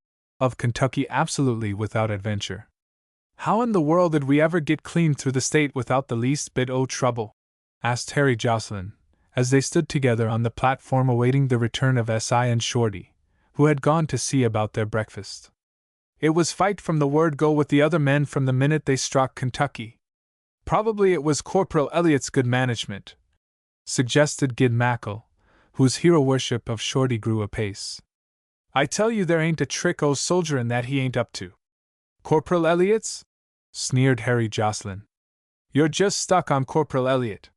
of Kentucky absolutely without adventure. "How in the world did we ever get clean through the state without the least bit o' trouble?" asked Harry Jocelyn, as they stood together on the platform awaiting the return of S.I. and Shorty, who had gone to see about their breakfast. "It was fight from the word go with the other men from the minute they struck Kentucky. Probably it was Corporal Elliott's good management," suggested Gid Mackle, whose hero worship of Shorty grew apace. "I tell you there ain't a trick o' soldierin' that he ain't up to." "Corporal Elliott's?" sneered Harry Jocelyn. "You're just stuck on Corporal Elliott.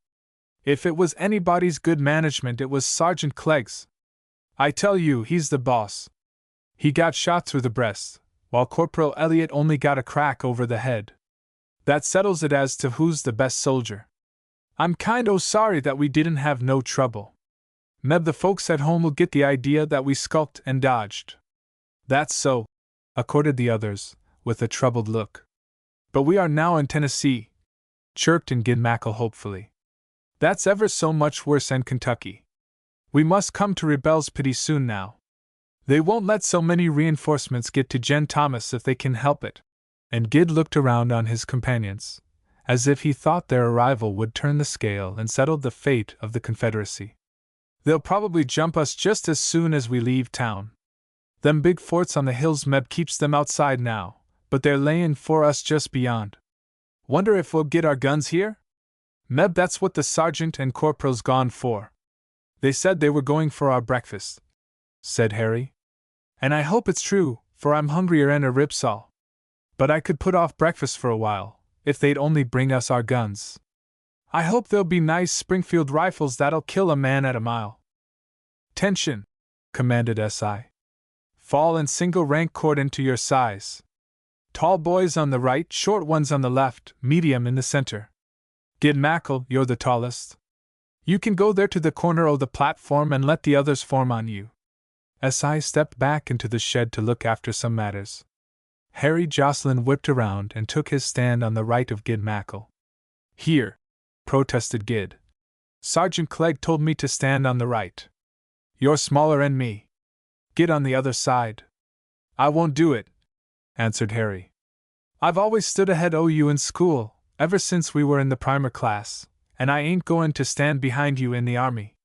If it was anybody's good management, it was Sergeant Clegg's. I tell you, he's the boss. He got shot through the breast, while Corporal Elliott only got a crack over the head. That settles it as to who's the best soldier. I'm kind o' sorry that we didn't have no trouble. Meb the folks at home will get the idea that we skulked and dodged." "That's so," accorded the others, with a troubled look. "But we are now in Tennessee," chirped in Gid Mackle hopefully. "That's ever so much worse than Kentucky. We must come to rebels pretty soon now. They won't let so many reinforcements get to Jen Thomas if they can help it." And Gid looked around on his companions, as if he thought their arrival would turn the scale and settle the fate of the Confederacy. "They'll probably jump us just as soon as we leave town. Them big forts on the hills Meb keeps them outside now, but they're layin' for us just beyond. Wonder if we'll get our guns here? Meb, that's what the sergeant and corporal's gone for. They said they were going for our breakfast," said Harry. "And I hope it's true, for I'm hungrier 'en a ripsaw. But I could put off breakfast for a while, if they'd only bring us our guns. I hope there'll be nice Springfield rifles that'll kill a man at a mile." "Tension!" commanded S.I. "Fall in single rank cordon to your size. Tall boys on the right, short ones on the left, medium in the center. Gid Mackle, you're the tallest. You can go there to the corner o' the platform and let the others form on you." S.I. stepped back into the shed to look after some matters. Harry Jocelyn whipped around and took his stand on the right of Gid Mackle. "Here," protested Gid. "Sergeant Clegg told me to stand on the right. You're smaller 'en me. Get on the other side." "I won't do it," answered Harry. "I've always stood ahead o' you in school, ever since we were in the primer class, and I ain't goin' to stand behind you in the army.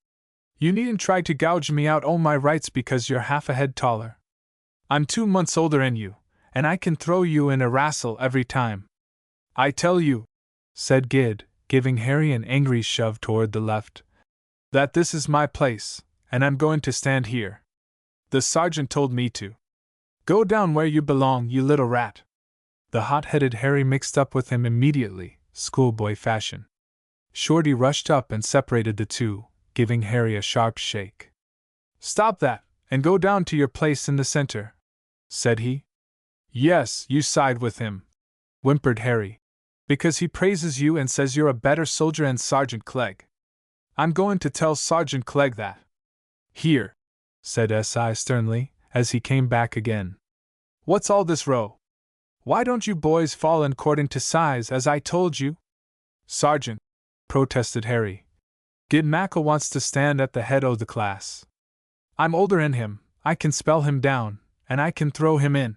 You needn't try to gouge me out o' my rights because you're half a head taller. I'm 2 months older 'en you, and I can throw you in a wrestle every time. I tell you, said Gid, giving Harry an angry shove toward the left, that this is my place, and I'm going to stand here. The sergeant told me to. Go down where you belong, you little rat. The hot-headed Harry mixed up with him immediately, schoolboy fashion. Shorty rushed up and separated the two, giving Harry a sharp shake. Stop that, and go down to your place in the center, said he. Yes, you side with him, whimpered Harry, because he praises you and says you're a better soldier than Sergeant Clegg. I'm going to tell Sergeant Clegg that. Here, said S.I. sternly, as he came back again. What's all this row? Why don't you boys fall according to size as I told you? Sergeant, protested Harry. Gid Mackle wants to stand at the head o' the class. I'm older than him, I can spell him down, and I can throw him in.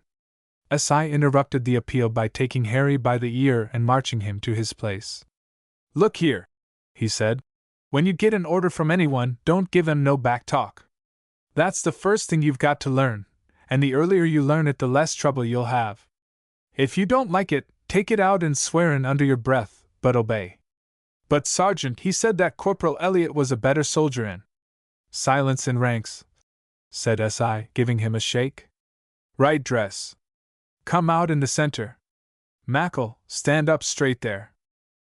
S.I. interrupted the appeal by taking Harry by the ear and marching him to his place. Look here, he said. When you get an order from anyone, don't give them no back talk. That's the first thing you've got to learn, and the earlier you learn it, the less trouble you'll have. If you don't like it, take it out and swearin' under your breath, but obey. But Sergeant, he said that Corporal Elliot was a better soldier in. Silence in ranks, said S.I., giving him a shake. Right dress. Come out in the center. Mackle, stand up straight there.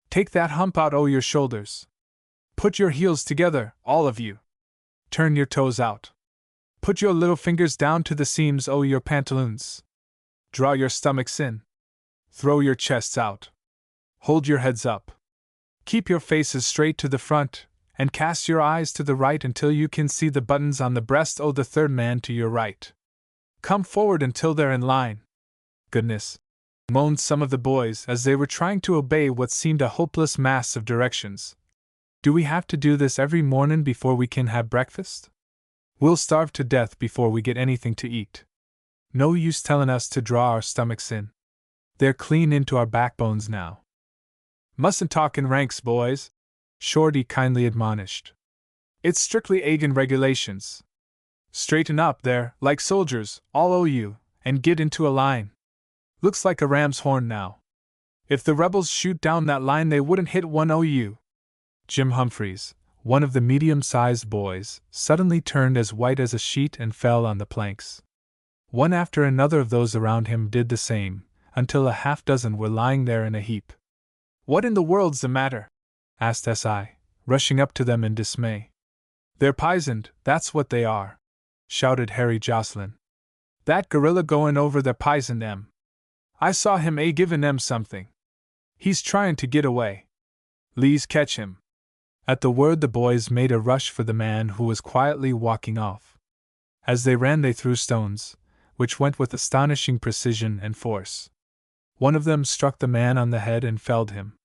Take that hump out o' your shoulders. Put your heels together, all of you. Turn your toes out. Put your little fingers down to the seams o' your pantaloons. Draw your stomachs in. Throw your chests out. Hold your heads up. Keep your faces straight to the front, and cast your eyes to the right until you can see the buttons on the breast o' the third man to your right. Come forward until they're in line. Goodness, moaned some of the boys as they were trying to obey what seemed a hopeless mass of directions. Do we have to do this every mornin' before we can have breakfast? We'll starve to death before we get anything to eat. No use tellin' us to draw our stomachs in. They're clean into our backbones now. Mustn't talk in ranks, boys, Shorty kindly admonished. It's strictly Agan regulations. Straighten up there, like soldiers, all o' you, and get into a line. Looks like a ram's horn now. If the rebels shoot down that line, they wouldn't hit one o' you. Jim Humphreys, one of the medium-sized boys, suddenly turned as white as a sheet and fell on the planks. One after another of those around him did the same, until a half-dozen were lying there in a heap. What in the world's the matter? Asked S.I., rushing up to them in dismay. They're pisoned, that's what they are, shouted Harry Jocelyn. That gorilla goin' over there pisoned them. I saw him givin' them something. He's tryin' to get away. Lees catch him. At the word the boys made a rush for the man who was quietly walking off. As they ran they threw stones, which went with astonishing precision and force. One of them struck the man on the head and felled him.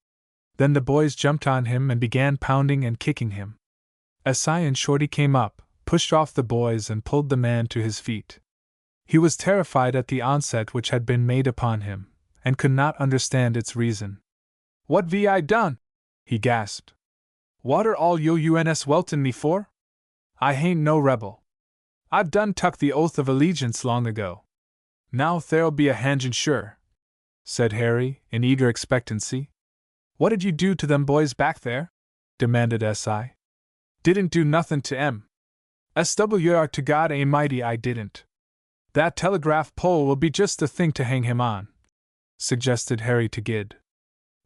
Then the boys jumped on him and began pounding and kicking him. S.I. and Shorty came up, pushed off the boys and pulled the man to his feet. He was terrified at the onset which had been made upon him, and could not understand its reason. What ve I done? He gasped. What are all yo uns weltin' me for? I hain't no rebel. I've done tuck the oath of allegiance long ago. Now there'll be a hangin' sure, said Harry, in eager expectancy. What did you do to them boys back there? Demanded S.I. Didn't do nothin' to 'em. SWR to God A'mighty I didn't. That telegraph pole will be just the thing to hang him on, suggested Harry to Gid.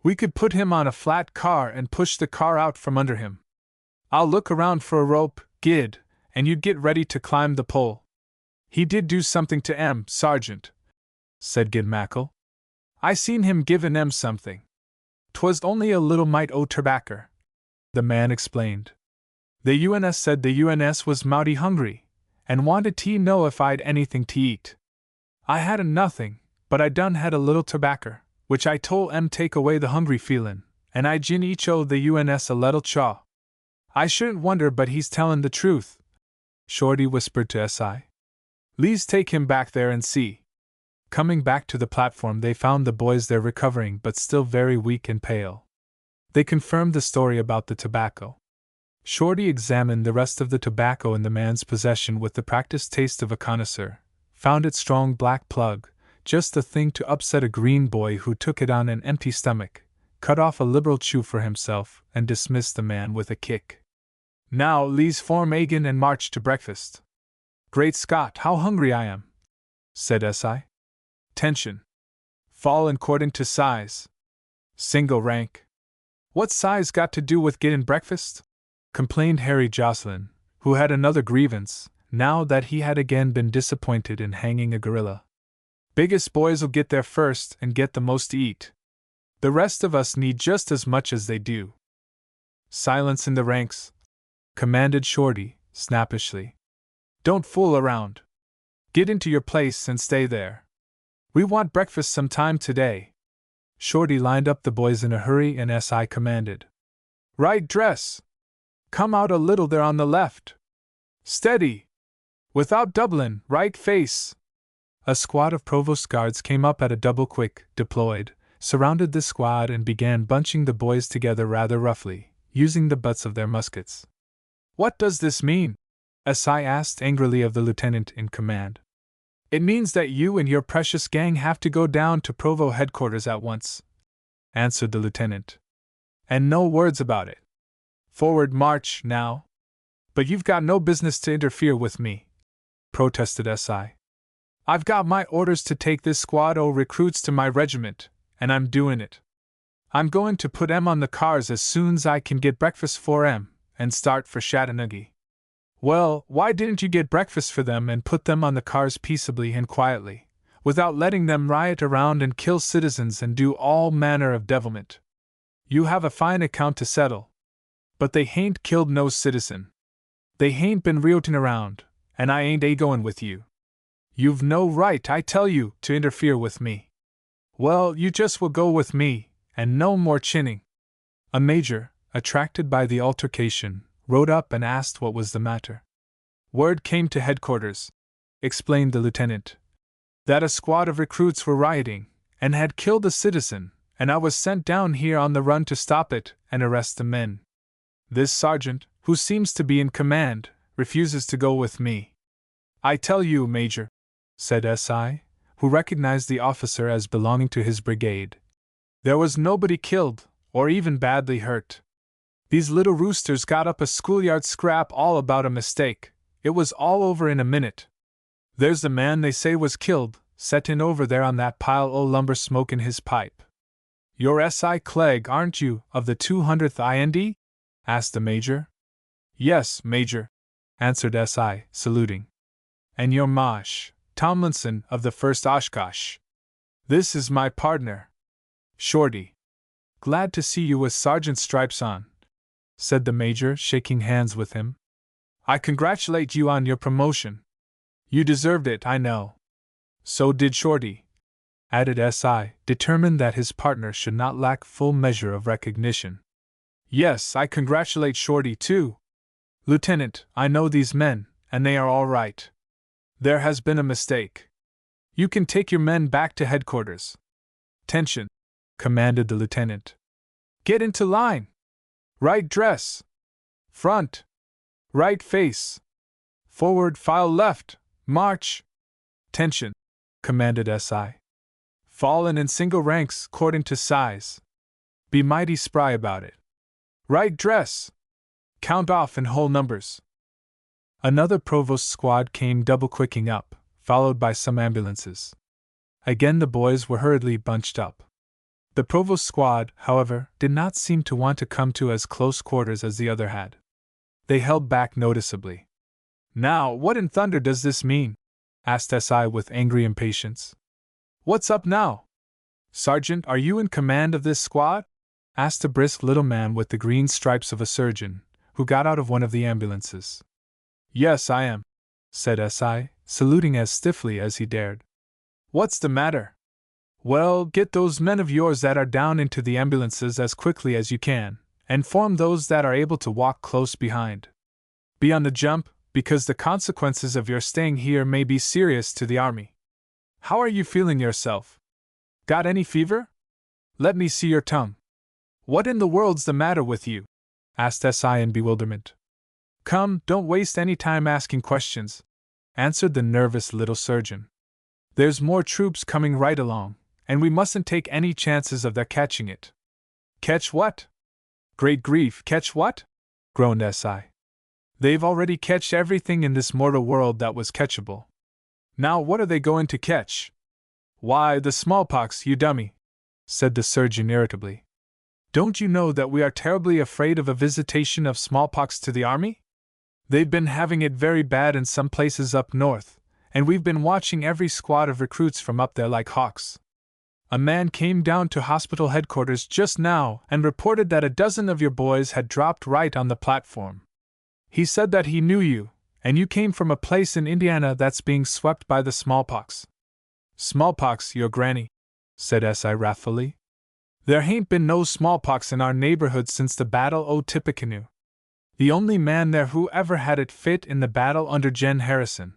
We could put him on a flat car and push the car out from under him. I'll look around for a rope, Gid, and you'd get ready to climb the pole. He did do something to 'em, Sergeant, said Gid Mackle. I seen him givin' 'em something. 'Twas only a little mite o' terbacker, the man explained. The UNS said the UNS was mighty hungry, and wanted to know if I'd anything to eat. I hadn't nothing, but I done had a little terbacker, which I told 'em take away the hungry feelin', and I gin each o' the UNS a little chaw. I shouldn't wonder but he's tellin' the truth, Shorty whispered to S.I. Lees take him back there and see. Coming back to the platform they found the boys there recovering but still very weak and pale. They confirmed the story about the tobacco. Shorty examined the rest of the tobacco in the man's possession with the practiced taste of a connoisseur, found it strong black plug, just the thing to upset a green boy who took it on an empty stomach, cut off a liberal chew for himself, and dismissed the man with a kick. Now, Lee's form again and march to breakfast. Great Scott, how hungry I am, said S.I. Tension. Fall according to size. Single rank. What's size got to do with getting breakfast? Complained Harry Jocelyn, who had another grievance, now that he had again been disappointed in hanging a gorilla. Biggest boys'll get there first and get the most to eat. The rest of us need just as much as they do. Silence in the ranks, commanded Shorty, snappishly. Don't fool around. Get into your place and stay there. We want breakfast some time today. Shorty lined up the boys in a hurry and S.I. commanded. Right dress! Come out a little there on the left. Steady! Without doubling, right face! A squad of provost guards came up at a double quick, deployed, surrounded the squad and began bunching the boys together rather roughly, using the butts of their muskets. What does this mean? S.I. asked angrily of the lieutenant in command. It means that you and your precious gang have to go down to Provo headquarters at once, answered the lieutenant. And no words about it. Forward march, now. But you've got no business to interfere with me, protested S.I. I've got my orders to take this squad o' recruits to my regiment, and I'm doing it. I'm going to put 'em on the cars as soon's I can get breakfast for 'em, and start for Chattanooga. Well, why didn't you get breakfast for them and put them on the cars peaceably and quietly, without letting them riot around and kill citizens and do all manner of devilment? You have a fine account to settle. But they hain't killed no citizen. They hain't been rioting around, and I ain't a-goin' with you. You've no right, I tell you, to interfere with me. Well, you just will go with me, and no more chinning. A major, attracted by the altercation, rode up and asked what was the matter. Word came to headquarters, explained the lieutenant, that a squad of recruits were rioting, and had killed a citizen, and I was sent down here on the run to stop it and arrest the men. This sergeant, who seems to be in command, refuses to go with me. I tell you, Major, said S.I., who recognized the officer as belonging to his brigade, there was nobody killed, or even badly hurt. These little roosters got up a schoolyard scrap all about a mistake. It was all over in a minute. There's the man they say was killed, settin' over there on that pile o' lumber smoking his pipe. You're S.I. Klegg, aren't you, of the 200th IND? Asked the major. Yes, Major, answered S.I., saluting. And you're Mosh Tomlinson of the 1st Oshkosh. This is my partner, Shorty. Glad to see you with sergeant stripes on, said the major, shaking hands with him. I congratulate you on your promotion. You deserved it, I know. So did Shorty, added S.I., determined that his partner should not lack full measure of recognition. Yes, I congratulate Shorty, too. Lieutenant, I know these men, and they are all right. There has been a mistake. You can take your men back to headquarters. Tension, commanded the lieutenant. Get into line. Right dress. Front. Right face. Forward file left. March. Tension, commanded S.I. Fall in single ranks according to size. Be mighty spry about it. Right dress. Count off in whole numbers. Another provost squad came double-quicking up, followed by some ambulances. Again the boys were hurriedly bunched up. The provost squad, however, did not seem to want to come to as close quarters as the other had. They held back noticeably. Now, what in thunder does this mean? Asked S.I. with angry impatience. What's up now? Sergeant, are you in command of this squad? Asked a brisk little man with the green stripes of a surgeon, who got out of one of the ambulances. Yes, I am, said S.I., saluting as stiffly as he dared. What's the matter? Well, get those men of yours that are down into the ambulances as quickly as you can, and form those that are able to walk close behind. Be on the jump, because the consequences of your staying here may be serious to the army. How are you feeling yourself? Got any fever? Let me see your tongue. What in the world's the matter with you? Asked S.I. in bewilderment. Come, don't waste any time asking questions, answered the nervous little surgeon. There's more troops coming right along, and we mustn't take any chances of their catching it. Catch what? Great grief, catch what? Groaned S.I. They've already catched everything in this mortal world that was catchable. Now what are they going to catch? Why, the smallpox, you dummy, said the surgeon irritably. Don't you know that we are terribly afraid of a visitation of smallpox to the army? They've been having it very bad in some places up north, and we've been watching every squad of recruits from up there like hawks. A man came down to hospital headquarters just now and reported that a dozen of your boys had dropped right on the platform. He said that he knew you, and you came from a place in Indiana that's being swept by the smallpox. Smallpox, your granny, said S.I. wrathfully. There hain't been no smallpox in our neighborhood since the Battle o' Tippecanoe. The only man there who ever had it fit in the battle under Jen Harrison.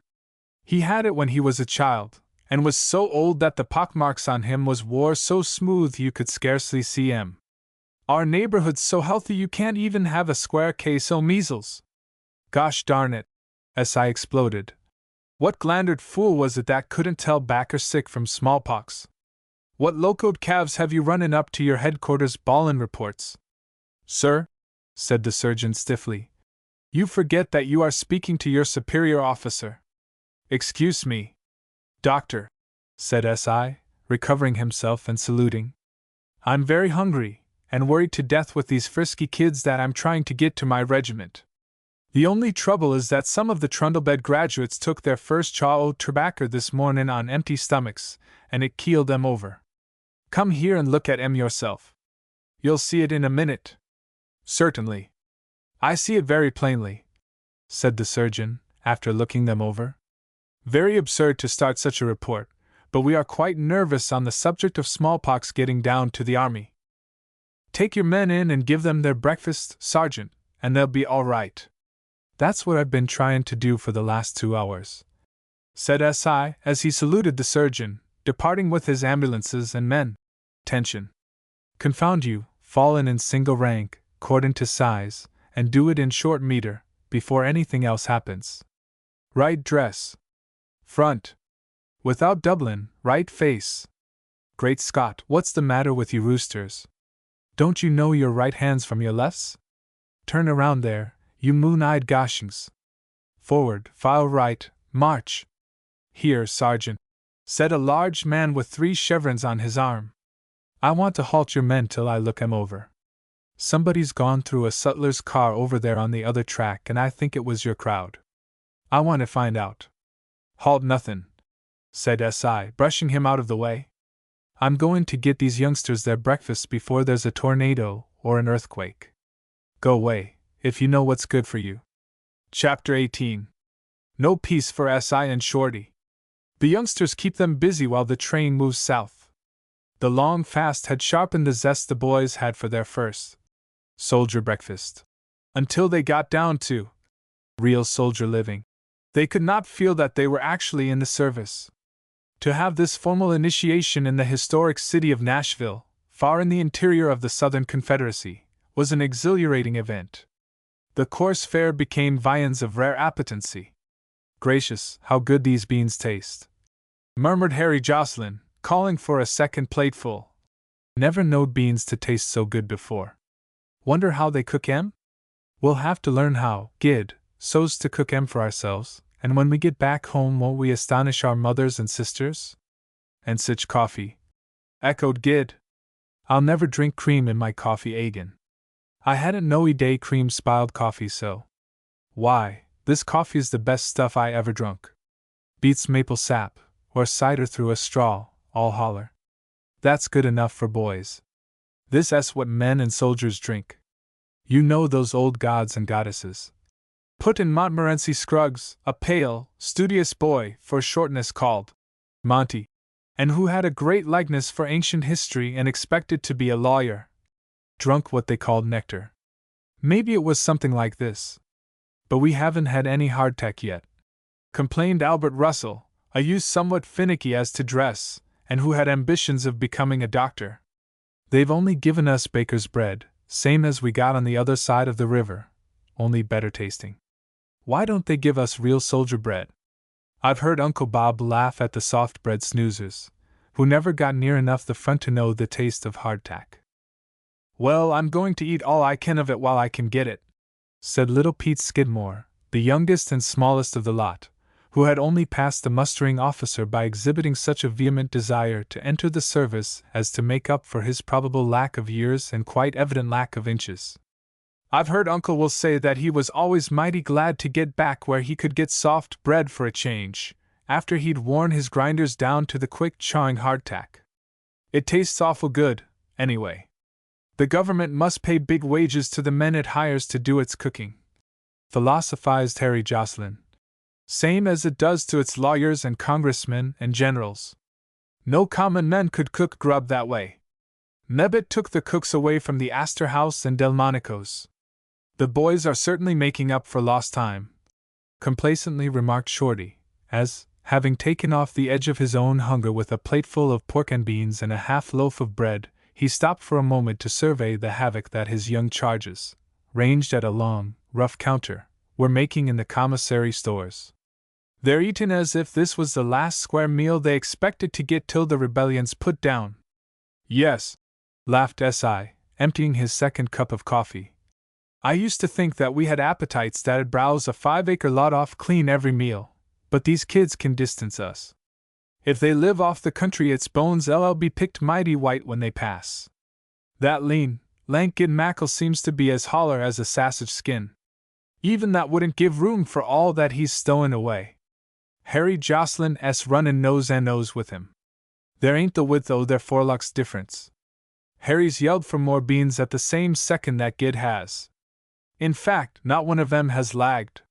He had it when he was a child, and was so old that the pockmarks on him was wore so smooth you could scarcely see 'em. Our neighborhood's so healthy you can't even have a square case o' measles. Gosh darn it, S.I. exploded. What glandered fool was it that couldn't tell back or sick from smallpox? What locoed calves have you running up to your headquarters bawlin' reports? Sir, said the surgeon stiffly, you forget that you are speaking to your superior officer. Excuse me, doctor, said S.I., recovering himself and saluting. I'm very hungry, and worried to death with these frisky kids that I'm trying to get to my regiment. The only trouble is that some of the Trundlebed graduates took their first chaw o' tobacco this morning on empty stomachs, and it keeled them over. Come here and look at 'em yourself. You'll see it in a minute. Certainly. I see it very plainly, said the surgeon, after looking them over. Very absurd to start such a report, but we are quite nervous on the subject of smallpox getting down to the army. Take your men in and give them their breakfast, Sergeant, and they'll be all right. That's what I've been trying to do for the last 2 hours, said S.I. as he saluted the surgeon, departing with his ambulances and men. Tension. Confound you, fall in single rank, cordon to size, and do it in short meter, before anything else happens. Right dress. Front. Without Dublin, right face. Great Scott, what's the matter with you roosters? Don't you know your right hands from your lefts? Turn around there, you moon-eyed goshings. Forward, file right, march. Here, Sergeant, said a large man with 3 chevrons on his arm. I want to halt your men till I look 'em over. Somebody's gone through a sutler's car over there on the other track, and I think it was your crowd. I want to find out. Halt nothin', said S.I., brushing him out of the way. I'm going to get these youngsters their breakfast before there's a tornado or an earthquake. Go away, if you know what's good for you. Chapter 18. No peace for S.I. and Shorty. The youngsters keep them busy while the train moves south. The long fast had sharpened the zest the boys had for their first soldier breakfast. Until they got down to real soldier living, they could not feel that they were actually in the service. To have this formal initiation in the historic city of Nashville, far in the interior of the Southern Confederacy, was an exhilarating event. The coarse fare became viands of rare appetency. Gracious, how good these beans taste, murmured Harry Jocelyn, calling for a second plateful. Never knowed beans to taste so good before. Wonder how they cook 'em? We'll have to learn how, Gid, so's to cook 'em for ourselves, and when we get back home won't we astonish our mothers and sisters? And sich coffee, echoed Gid. I'll never drink cream in my coffee again. I hadn't no day cream spiled coffee so. Why, this coffee's the best stuff I ever drunk. Beats maple sap, or cider through a straw, all holler. That's good enough for boys. This 's what men and soldiers drink. You know those old gods and goddesses. Put in Montmorency Scruggs, a pale, studious boy, for shortness called Monty, and who had a great likeness for ancient history and expected to be a lawyer, drunk what they called nectar. Maybe it was something like this. But we haven't had any hardtack yet, complained Albert Russell, a youth somewhat finicky as to dress, and who had ambitions of becoming a doctor. They've only given us baker's bread, same as we got on the other side of the river, only better tasting. Why don't they give us real soldier bread? I've heard Uncle Bob laugh at the soft-bred snoozers, who never got near enough the front to know the taste of hardtack. Well, I'm going to eat all I can of it while I can get it, said little Pete Skidmore, the youngest and smallest of the lot, who had only passed the mustering officer by exhibiting such a vehement desire to enter the service as to make up for his probable lack of years and quite evident lack of inches. I've heard Uncle will say that he was always mighty glad to get back where he could get soft bread for a change, after he'd worn his grinders down to the quick chawing hardtack. It tastes awful good, anyway. The government must pay big wages to the men it hires to do its cooking, philosophized Harry Jocelyn. Same as it does to its lawyers and congressmen and generals. No common men could cook grub that way. Nebbit took the cooks away from the Astor House and Delmonico's. The boys are certainly making up for lost time, complacently remarked Shorty, as, having taken off the edge of his own hunger with a plateful of pork and beans and a half loaf of bread, he stopped for a moment to survey the havoc that his young charges, ranged at a long, rough counter, were making in the commissary stores. They're eating as if this was the last square meal they expected to get till the rebellion's put down. Yes, laughed S.I., emptying his second cup of coffee. I used to think that we had appetites that'd browse a 5-acre lot off clean every meal, but these kids can distance us. If they live off the country, its bones LL be picked mighty white when they pass. That lean, lank Gid Mackle seems to be as holler as a sausage skin. Even that wouldn't give room for all that he's stowing away. Harry Jocelyn S. runnin' nose and nose with him. There ain't the width o' their forelocks difference. Harry's yelled for more beans at the same second that Gid has. In fact, not one of them has lagged.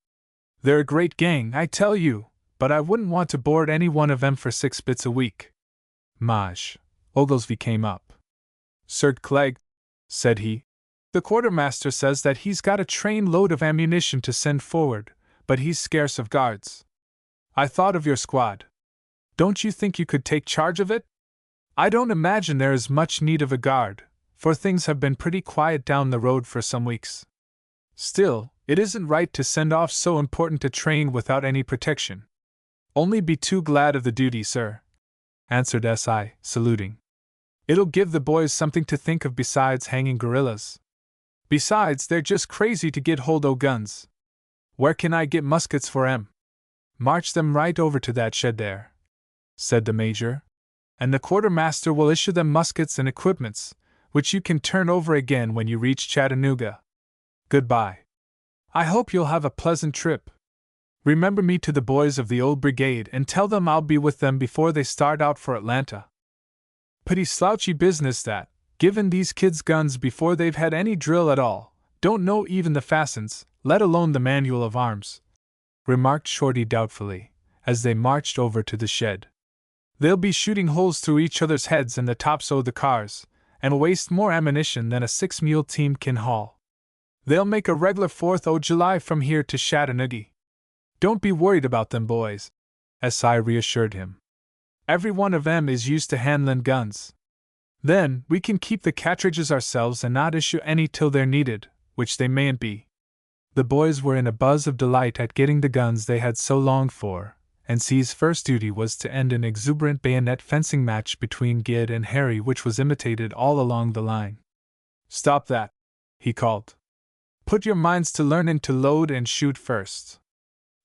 They're a great gang, I tell you, but I wouldn't want to board any one of them for 6 bits a week. Maj. Oglesby came up. Sir Clegg, said he, the quartermaster says that he's got a train load of ammunition to send forward, but he's scarce of guards. I thought of your squad. Don't you think you could take charge of it? I don't imagine there is much need of a guard, for things have been pretty quiet down the road for some weeks. Still, it isn't right to send off so important a train without any protection. Only be too glad of the duty, sir, answered S.I., saluting. It'll give the boys something to think of besides hanging guerrillas. Besides, they're just crazy to get hold o' guns. Where can I get muskets for 'em? March them right over to that shed there, said the major, and the quartermaster will issue them muskets and equipments, which you can turn over again when you reach Chattanooga. Goodbye. I hope you'll have a pleasant trip. Remember me to the boys of the old brigade and tell them I'll be with them before they start out for Atlanta. Pretty slouchy business that, given these kids guns before they've had any drill at all, don't know even the fastens, let alone the manual of arms, remarked Shorty doubtfully, as they marched over to the shed. They'll be shooting holes through each other's heads and the tops o' the cars, and waste more ammunition than a 6-mule team can haul. They'll make a reg'lar 4th o' July from here to Chattanooga. Don't be worried about them boys, S.I. reassured him. Every one of 'em is used to handlin' guns. Then, we can keep the cartridges ourselves and not issue any till they're needed, which they mayn't be. The boys were in a buzz of delight at getting the guns they had so longed for, and C's first duty was to end an exuberant bayonet fencing match between Gid and Harry, which was imitated all along the line. Stop that, he called. Put your minds to learnin' to load and shoot first.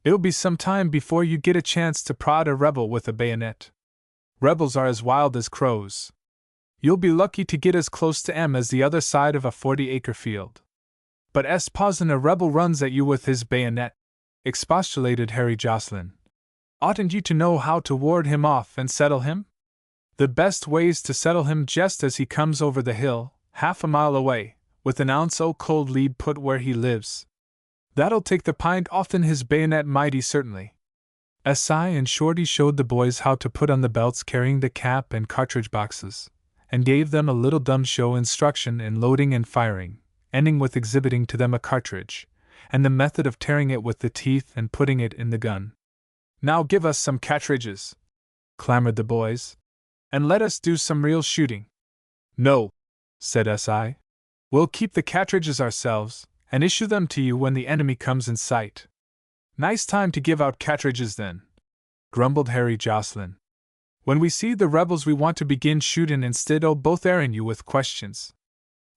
It'll be some time before you get a chance to prod a rebel with a bayonet. Rebels are as wild as crows. You'll be lucky to get as close to 'em as the other side of a 40-acre field. But supposin' a rebel runs at you with his bayonet, expostulated Harry Jocelyn. Oughtn't you to know how to ward him off and settle him? The best way's to settle him just as he comes over the hill, half a mile away, with an ounce o' cold lead put where he lives. That'll take the pint off'n his bayonet mighty certainly. S.I. and Shorty showed the boys how to put on the belts carrying the cap and cartridge boxes, and gave them a little dumb show instruction in loading and firing, ending with exhibiting to them a cartridge, and the method of tearing it with the teeth and putting it in the gun. Now give us some cartridges, clamored the boys, and let us do some real shooting. No, said S.I. We'll keep the cartridges ourselves, and issue them to you when the enemy comes in sight. Nice time to give out cartridges then. grumbled Harry Jocelyn. When we see the rebels we want to begin shootin' instead o' both airin' you with questions.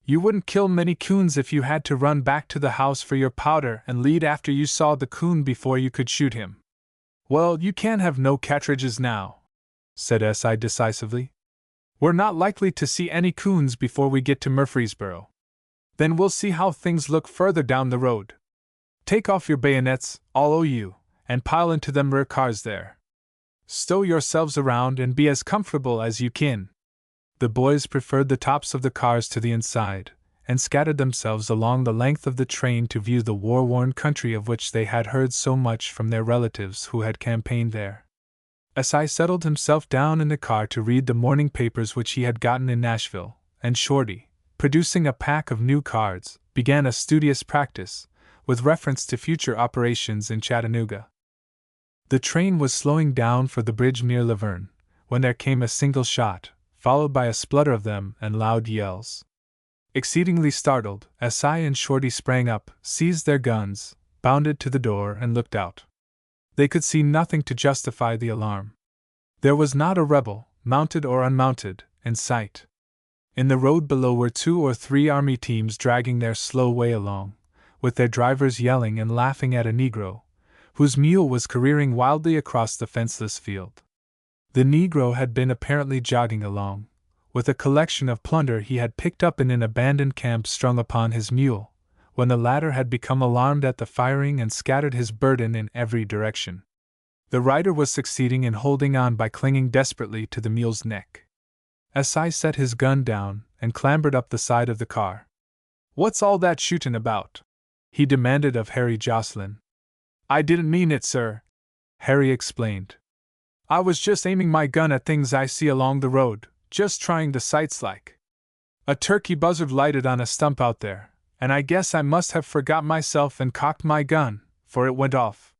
You wouldn't kill many coons if you had to run back to the house for your powder and lead after you saw the coon before you could shoot him. Well, you can't have no cartridges now, said S.I. decisively. We're not likely to see any coons before we get to Murfreesboro. Then we'll see how things look further down the road. Take off your bayonets, all o' you, and pile into them rear cars there. Stow yourselves around and be as comfortable as you kin. The boys preferred the tops of the cars to the inside, and scattered themselves along the length of the train to view the war-worn country of which they had heard so much from their relatives who had campaigned there. S.I. settled himself down in the car to read the morning papers which he had gotten in Nashville, and Shorty, producing a pack of new cards, began a studious practice, with reference to future operations in Chattanooga. The train was slowing down for the bridge near Laverne, when there came a single shot, followed by a splutter of them and loud yells. Exceedingly startled, S.I. and Shorty sprang up, seized their guns, bounded to the door, and looked out. They could see nothing to justify the alarm. There was not a rebel, mounted or unmounted, in sight. In the road below were 2 or 3 army teams dragging their slow way along, with their drivers yelling and laughing at a Negro, whose mule was careering wildly across the fenceless field. The Negro had been apparently jogging along, with a collection of plunder he had picked up in an abandoned camp strung upon his mule, when the latter had become alarmed at the firing and scattered his burden in every direction. The rider was succeeding in holding on by clinging desperately to the mule's neck. S.I. set his gun down and clambered up the side of the car. "What's all that shootin' about?" he demanded of Harry Jocelyn. "I didn't mean it, sir," Harry explained. "I was just aiming my gun at things I see along the road, just trying the sights like. A turkey buzzard lighted on a stump out there, and I guess I must have forgot myself and cocked my gun, for it went off.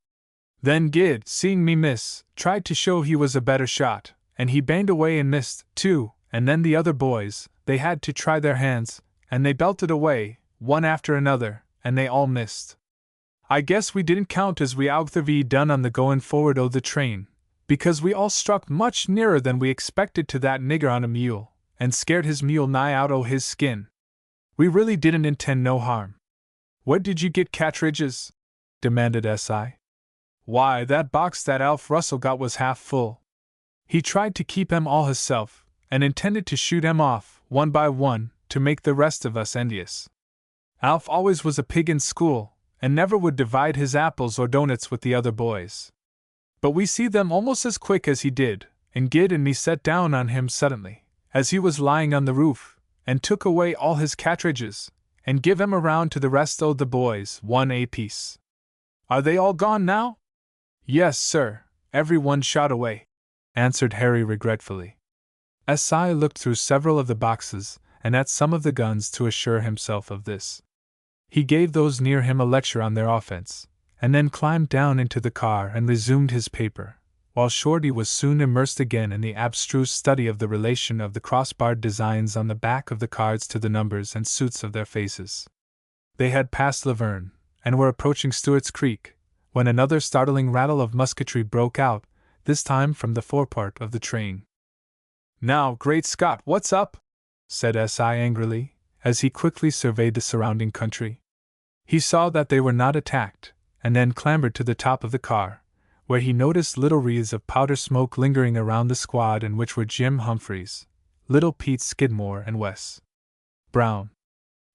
Then Gid, seeing me miss, tried to show he was a better shot, and he banged away and missed, too, and then the other boys, they had to try their hands, and they belted away, one after another, and they all missed. I guess we didn't count as we outhervy done on the goin' forward o' the train, because we all struck much nearer than we expected to that nigger on a mule, and scared his mule nigh out o' his skin. We really didn't intend no harm." "Where did you get cartridges?" demanded S.I. "Why, that box that Alf Russell got was half full. He tried to keep 'em all hisself, and intended to shoot 'em off, one by one, to make the rest of us envious. Alf always was a pig in school, and never would divide his apples or doughnuts with the other boys. But we see them almost as quick as he did, and Gid and me set down on him suddenly, as he was lying on the roof, and took away all his cartridges, and give 'em around to the rest o' the boys, one apiece." "Are they all gone now?" "Yes, sir, every one shot away," answered Harry regretfully. S.I. looked through several of the boxes, and at some of the guns to assure himself of this. He gave those near him a lecture on their offense, and then climbed down into the car and resumed his paper, while Shorty was soon immersed again in the abstruse study of the relation of the crossbarred designs on the back of the cards to the numbers and suits of their faces. They had passed Laverne, and were approaching Stewart's Creek, when another startling rattle of musketry broke out, this time from the forepart of the train. "Now, great Scott, what's up?" said S.I. angrily, as he quickly surveyed the surrounding country. He saw that they were not attacked, and then clambered to the top of the car, where he noticed little wreaths of powder smoke lingering around the squad, in which were Jim Humphreys, Little Pete Skidmore, and Wes Brown.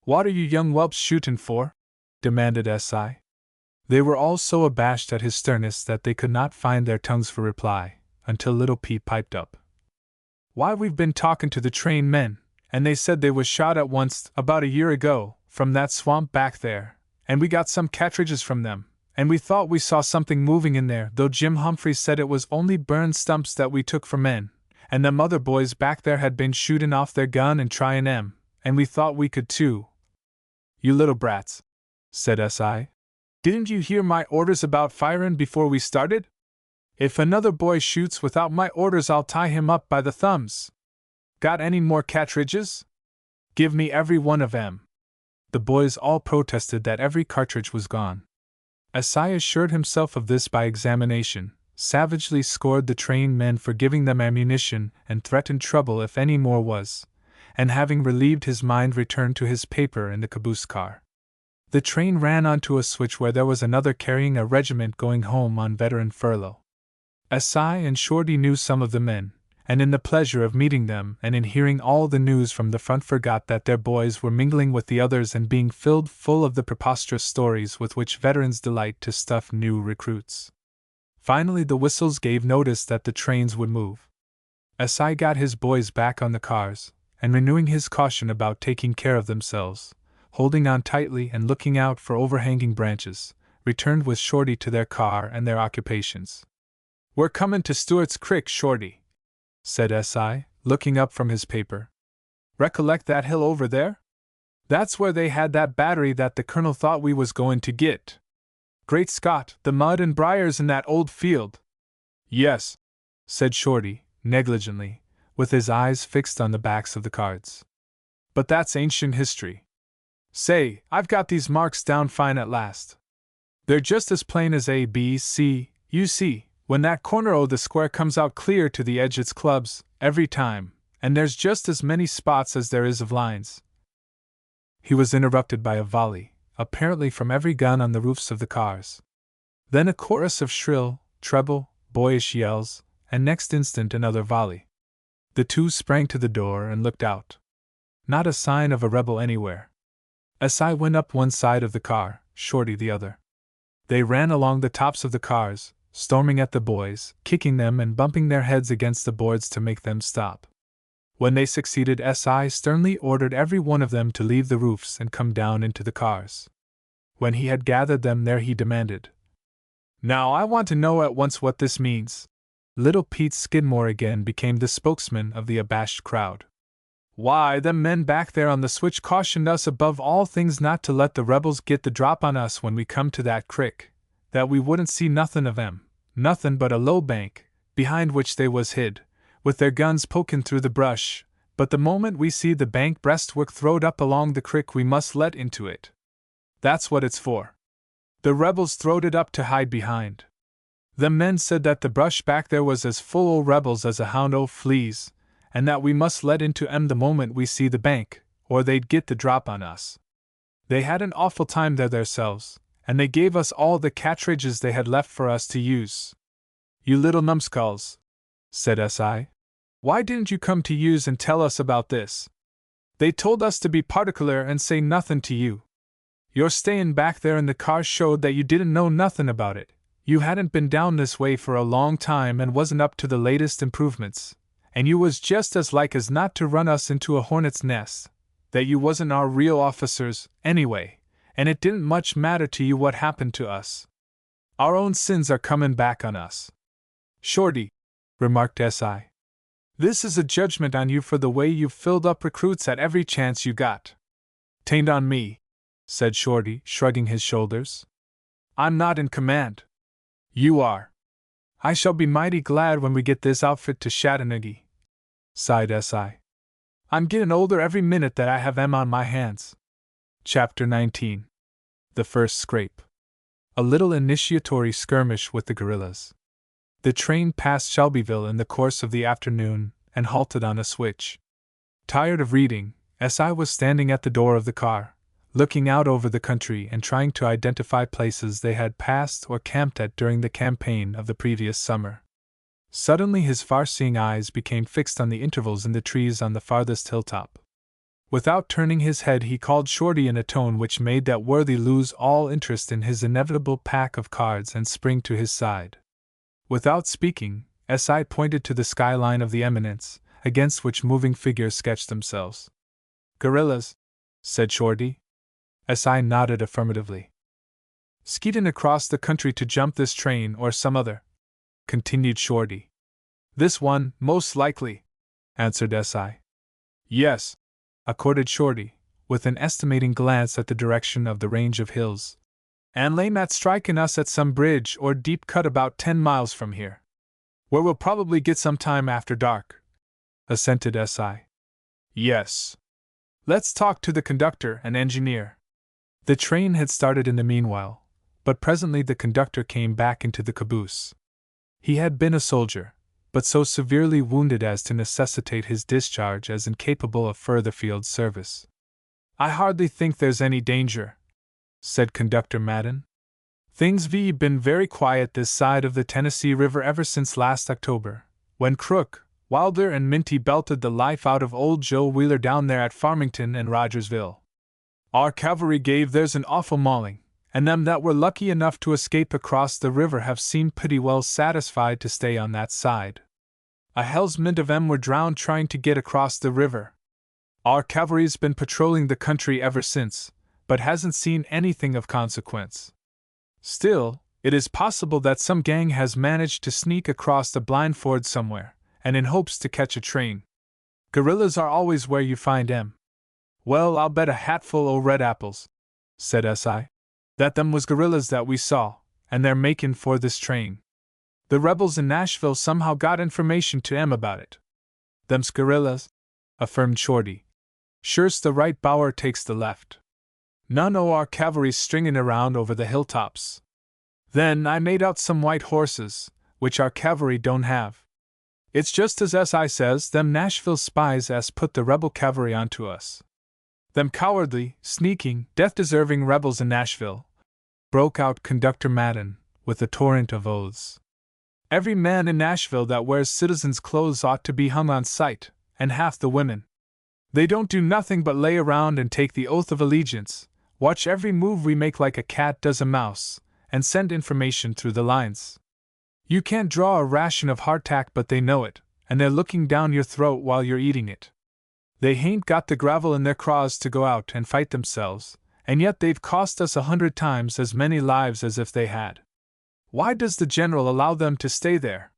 "What are you young whelps shootin' for?" demanded S.I. They were all so abashed at his sternness that they could not find their tongues for reply, until Little Pete piped up. "Why, we've been talkin' to the train men, and they said they was shot at once about a year ago, from that swamp back there, and we got some cartridges from them, and we thought we saw something moving in there, though Jim Humphreys said it was only burned stumps that we took for men, and them other boys back there had been shootin' off their gun and tryin' 'em, and we thought we could too." "You little brats," said S.I. "Didn't you hear my orders about firin' before we started? If another boy shoots without my orders, I'll tie him up by the thumbs. Got any more cartridges? Give me every one of 'em." The boys all protested that every cartridge was gone. S.I. assured himself of this by examination, savagely scored the train men for giving them ammunition and threatened trouble if any more was, and having relieved his mind returned to his paper in the caboose car. The train ran onto a switch where there was another carrying a regiment going home on veteran furlough. Si and Shorty knew some of the men, and in the pleasure of meeting them and in hearing all the news from the front forgot that their boys were mingling with the others and being filled full of the preposterous stories with which veterans delight to stuff new recruits. Finally the whistles gave notice that the trains would move. Si got his boys back on the cars, and renewing his caution about taking care of themselves, holding on tightly and looking out for overhanging branches, returned with Shorty to their car and their occupations. "We're comin' to Stewart's Crick, Shorty," said Si, looking up from his paper. "Recollect that hill over there? That's where they had that battery that the colonel thought we was goin' to git. Great Scott, the mud and briars in that old field!" "Yes," said Shorty, negligently, with his eyes fixed on the backs of the cards. "But that's ancient history. Say, I've got these marks down fine at last. They're just as plain as A, B, C, you see, when that corner o' the square comes out clear to the edge it's clubs, every time, and there's just as many spots as there is of lines." He was interrupted by a volley, apparently from every gun on the roofs of the cars. Then a chorus of shrill, treble, boyish yells, and next instant another volley. The two sprang to the door and looked out. Not a sign of a rebel anywhere. Si went up one side of the car, Shorty the other. They ran along the tops of the cars, storming at the boys, kicking them and bumping their heads against the boards to make them stop. When they succeeded, Si sternly ordered every one of them to leave the roofs and come down into the cars. When he had gathered them there he demanded, "Now I want to know at once what this means." Little Pete Skidmore again became the spokesman of the abashed crowd. "Why, them men back there on the switch cautioned us above all things not to let the rebels get the drop on us when we come to that crick, that we wouldn't see nothin' of 'em, nothin' but a low bank, behind which they was hid, with their guns pokin' through the brush, but the moment we see the bank breastwork throwed up along the crick we must let into it. That's what it's for. The rebels throwed it up to hide behind. Them men said that the brush back there was as full o' rebels as a hound o' fleas, and that we must let into 'em the moment we see the bank, or they'd get the drop on us. They had an awful time there theirselves, and they gave us all the cartridges they had left for us to use." "You little numbskulls," said Si. "Why didn't you come to use and tell us about this? They told us to be particular and say nothin' to you. Your stayin' back there in the car showed that you didn't know nothin' about it. You hadn't been down this way for a long time and wasn't up to the latest improvements, and you was just as like as not to run us into a hornet's nest, that you wasn't our real officers, anyway, and it didn't much matter to you what happened to us. Our own sins are comin' back on us." "Shorty," remarked Si, "this is a judgment on you for the way you've filled up recruits at every chance you got." "'Tain't on me," said Shorty, shrugging his shoulders. "I'm not in command. You are. I shall be mighty glad when we get this outfit to Chattanooga," sighed Si. "I'm gettin' older every minute that I have 'em on my hands." Chapter 19. The First Scrape. A little initiatory skirmish with the guerrillas. The train passed Shelbyville in the course of the afternoon and halted on a switch. Tired of reading, Si was standing at the door of the car, looking out over the country and trying to identify places they had passed or camped at during the campaign of the previous summer. Suddenly his far-seeing eyes became fixed on the intervals in the trees on the farthest hilltop. Without turning his head he called Shorty in a tone which made that worthy lose all interest in his inevitable pack of cards and spring to his side. Without speaking, Si pointed to the skyline of the eminence, against which moving figures sketched themselves. "Guerrillas," said Shorty. Si nodded affirmatively. "Skeetin' across the country to jump this train or some other," continued Shorty. "This one, most likely," answered Si. "Yes," accorded Shorty, with an estimating glance at the direction of the range of hills. "And lame at strikin' us at some bridge or deep cut about 10 miles from here, where we'll probably get some time after dark," assented Si. "Yes. Let's talk to the conductor and engineer." The train had started in the meanwhile, but presently the conductor came back into the caboose. He had been a soldier, but so severely wounded as to necessitate his discharge as incapable of further field service. "I hardly think there's any danger," said Conductor Madden. "Things have been very quiet this side of the Tennessee River ever since last October, when Crook, Wilder, and Minty belted the life out of old Joe Wheeler down there at Farmington and Rogersville. Our cavalry gave theirs an awful mauling, and them that were lucky enough to escape across the river have seemed pretty well satisfied to stay on that side. A hell's mint of 'em were drowned trying to get across the river. Our cavalry's been patrolling the country ever since, but hasn't seen anything of consequence. Still, it is possible that some gang has managed to sneak across the blind ford somewhere, and in hopes to catch a train. Guerrillas are always where you find 'em. Well, I'll bet a hatful o' red apples," said S.I., "that them was guerrillas that we saw, and they're makin' for this train. The rebels in Nashville somehow got information to 'em about it." "Them's guerrillas," affirmed Shorty. "Sure's the right bower takes the left. None o' our cavalry's stringin' around over the hilltops. Then I made out some white horses, which our cavalry don't have. It's just as S.I. says, them Nashville spies as put the rebel cavalry onto us. Them cowardly, sneaking, death-deserving rebels in Nashville," broke out Conductor Madden, with a torrent of oaths. "Every man in Nashville that wears citizen's clothes ought to be hung on sight, and half the women. They don't do nothing but lay around and take the oath of allegiance, watch every move we make like a cat does a mouse, and send information through the lines. You can't draw a ration of hardtack, but they know it, and they're looking down your throat while you're eating it. They hain't got the gravel in their craws to go out and fight themselves, and yet they've cost us 100 times as many lives as if they had. Why does the general allow them to stay there?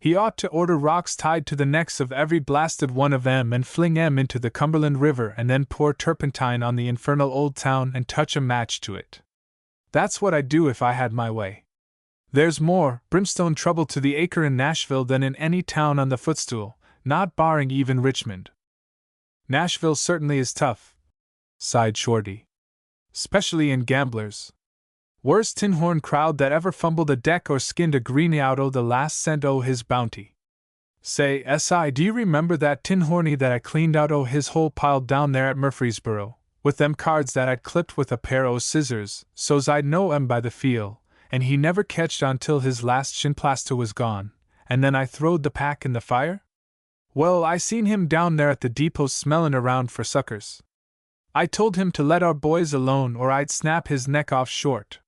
He ought to order rocks tied to the necks of every blasted one of 'em and fling 'em into the Cumberland River and then pour turpentine on the infernal old town and touch a match to it. That's what I'd do if I had my way. There's more brimstone trouble to the acre in Nashville than in any town on the footstool, not barring even Richmond." "Nashville certainly is tough," sighed Shorty. "Specially in gamblers. Worst tin horn crowd that ever fumbled a deck or skinned a greenie out o' the last cent o' his bounty. Say, S.I., do you remember that tin horny that I cleaned out o' his hole piled down there at Murfreesboro, with them cards that I'd clipped with a pair o' scissors, so's I'd know 'em by the feel, and he never ketched on till his last shinplaster was gone, and then I throwed the pack in the fire? Well, I seen him down there at the depot smellin' around for suckers. I told him to let our boys alone or I'd snap his neck off short.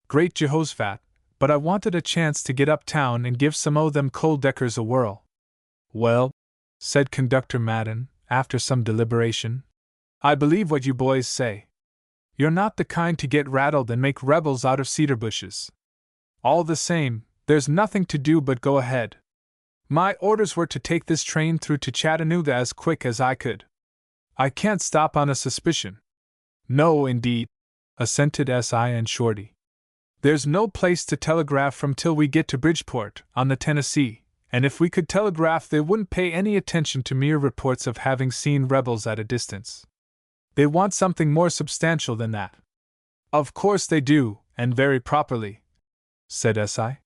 Great Jehoshaphat, but I wanted a chance to get uptown and give some o' them coal-deckers a whirl." "Well," said Conductor Madden, after some deliberation, "I believe what you boys say. You're not the kind to get rattled and make rebels out of cedar bushes. All the same, there's nothing to do but go ahead. My orders were to take this train through to Chattanooga as quick as I could. I can't stop on a suspicion." "No, indeed," assented S.I. and Shorty. "There's no place to telegraph from till we get to Bridgeport, on the Tennessee, and if we could telegraph they wouldn't pay any attention to mere reports of having seen rebels at a distance. They want something more substantial than that." "Of course they do, and very properly," said S.I.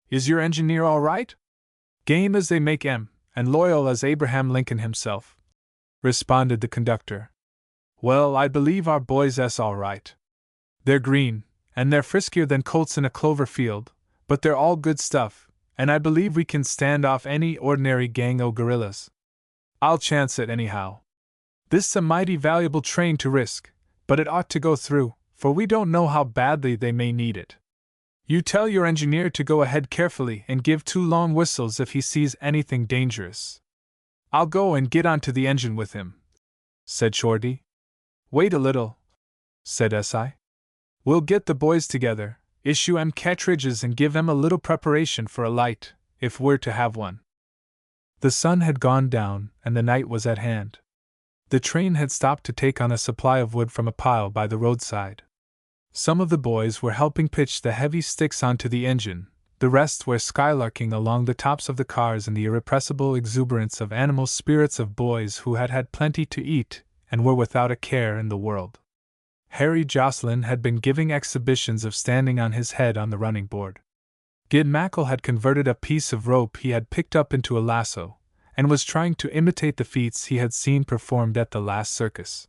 "Is your engineer all right?" "Game as they make 'em, and loyal as Abraham Lincoln himself," responded the conductor. "Well, I believe our boys 's all right. They're green, and they're friskier than colts in a clover field, but they're all good stuff, and I believe we can stand off any ordinary gang o' guerrillas. I'll chance it anyhow. This's a mighty valuable train to risk, but it ought to go through, for we don't know how badly they may need it. You tell your engineer to go ahead carefully and give 2 long whistles if he sees anything dangerous." "I'll go and get onto the engine with him," said Shorty. "Wait a little," said S.I. "We'll get the boys together, issue 'em cartridges and give 'em a little preparation for a light, if we're to have one." The sun had gone down and the night was at hand. The train had stopped to take on a supply of wood from a pile by the roadside. Some of the boys were helping pitch the heavy sticks onto the engine, the rest were skylarking along the tops of the cars in the irrepressible exuberance of animal spirits of boys who had had plenty to eat and were without a care in the world. Harry Jocelyn had been giving exhibitions of standing on his head on the running board. Gid Mackle had converted a piece of rope he had picked up into a lasso, and was trying to imitate the feats he had seen performed at the last circus.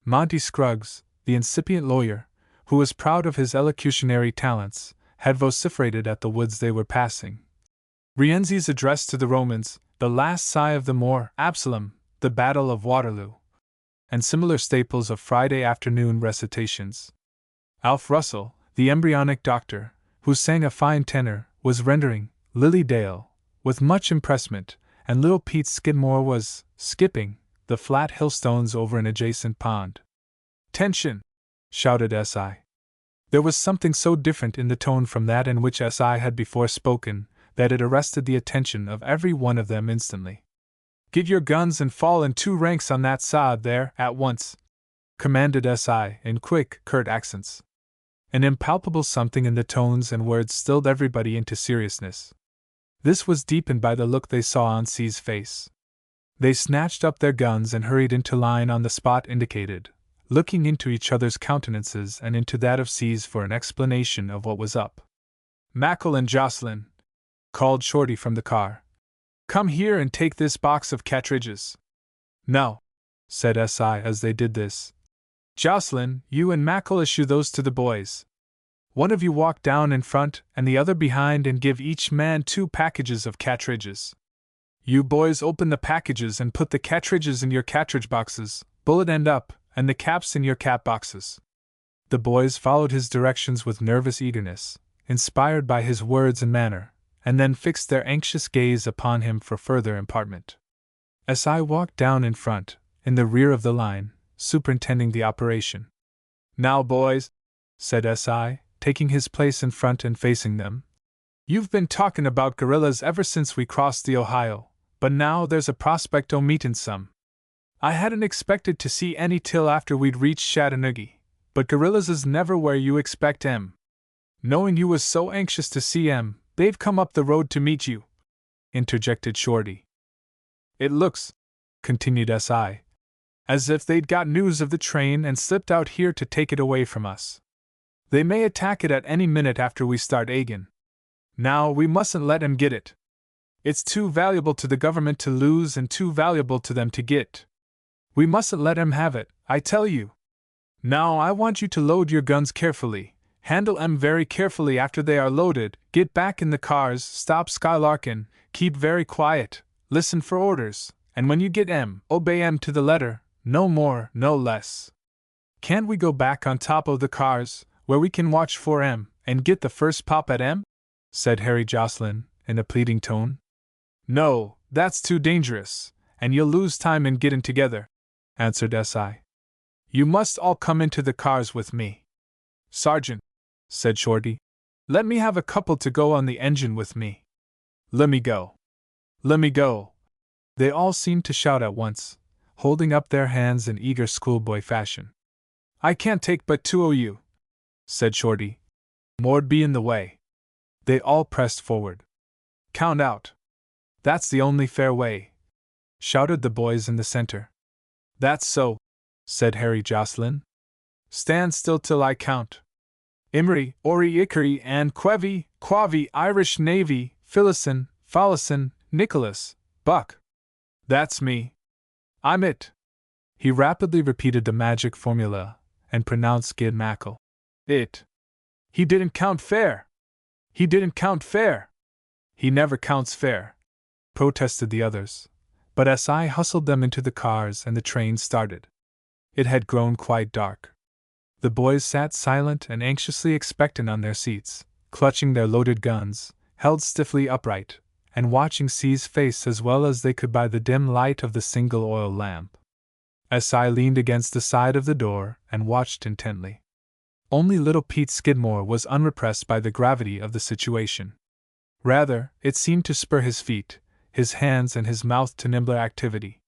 Monty Scruggs, the incipient lawyer, who was proud of his elocutionary talents, had vociferated at the woods they were passing. Rienzi's address to the Romans, the last sigh of the Moor, Absalom, the Battle of Waterloo, and similar staples of Friday afternoon recitations. Alf Russell, the embryonic doctor, who sang a fine tenor, was rendering Lily Dale with much impressment, and little Pete Skidmore was skipping the flat hillstones over an adjacent pond. "Tention!" shouted S.I. There was something so different in the tone from that in which S.I. had before spoken that it arrested the attention of every one of them instantly. "Get your guns and fall in 2 ranks on that sod there, at once," commanded S.I. in quick, curt accents. An impalpable something in the tones and words stilled everybody into seriousness. This was deepened by the look they saw on C's face. They snatched up their guns and hurried into line on the spot indicated, looking into each other's countenances and into that of C's for an explanation of what was up. "Mackle and Jocelyn," called Shorty from the car. "Come here and take this box of cartridges." "No," said S.I. as they did this. "Jocelyn, you and Mackle issue those to the boys. One of you walk down in front and the other behind and give each man 2 packages of cartridges. You boys open the packages and put the cartridges in your cartridge boxes, bullet end up, and the caps in your cap boxes." The boys followed his directions with nervous eagerness, inspired by his words and manner, and then fixed their anxious gaze upon him for further impartment. S.I. walked down in front, in the rear of the line, superintending the operation. "Now, boys," said S.I., taking his place in front and facing them, "you've been talking about guerrillas ever since we crossed the Ohio, but now there's a prospect o' meeting some. I hadn't expected to see any till after we'd reached Chattanooga, but guerrillas is never where you expect 'em. Knowing you was so anxious to see 'em, they've come up the road to meet you," interjected Shorty. "It looks," continued S.I., "as if they'd got news of the train and slipped out here to take it away from us. They may attack it at any minute after we start Aiken. Now, we mustn't let 'em get it. It's too valuable to the government to lose and too valuable to them to get. We mustn't let 'em have it, I tell you. Now, I want you to load your guns carefully, handle 'em very carefully after they are loaded, get back in the cars, stop skylarkin', keep very quiet, listen for orders, and when you get 'em, obey 'em to the letter, no more, no less. Can't we go back on top of the cars, where we can watch for 'em, and get the first pop at 'em?" said Harry Jocelyn, in a pleading tone. "No, that's too dangerous, and you'll lose time in getting together," answered S.I. "You must all come into the cars with me." "Sergeant," said Shorty, "let me have a couple to go on the engine with me." "Let me go. Let me go." They all seemed to shout at once, holding up their hands in eager schoolboy fashion. "I can't take but 2 o' you," said Shorty. "More'd be in the way." They all pressed forward. "Count out." "That's the only fair way," shouted the boys in the center. "That's so," said Harry Jocelyn. "Stand still till I count. Imri, Ori Ikari and Quevi, Quavi, Irish Navy, Phillison, Follison, Nicholas, Buck. That's me. I'm it." He rapidly repeated the magic formula, and pronounced Gid Mackle. "It. He didn't count fair. He didn't count fair." "He never counts fair," protested the others, but S.I. hustled them into the cars and the train started. It had grown quite dark. The boys sat silent and anxiously expectant on their seats, clutching their loaded guns, held stiffly upright, and watching C's face as well as they could by the dim light of the single oil lamp. S.I. leaned against the side of the door and watched intently. Only little Pete Skidmore was unrepressed by the gravity of the situation. Rather, it seemed to spur his feet, his hands and his mouth to nimbler activity.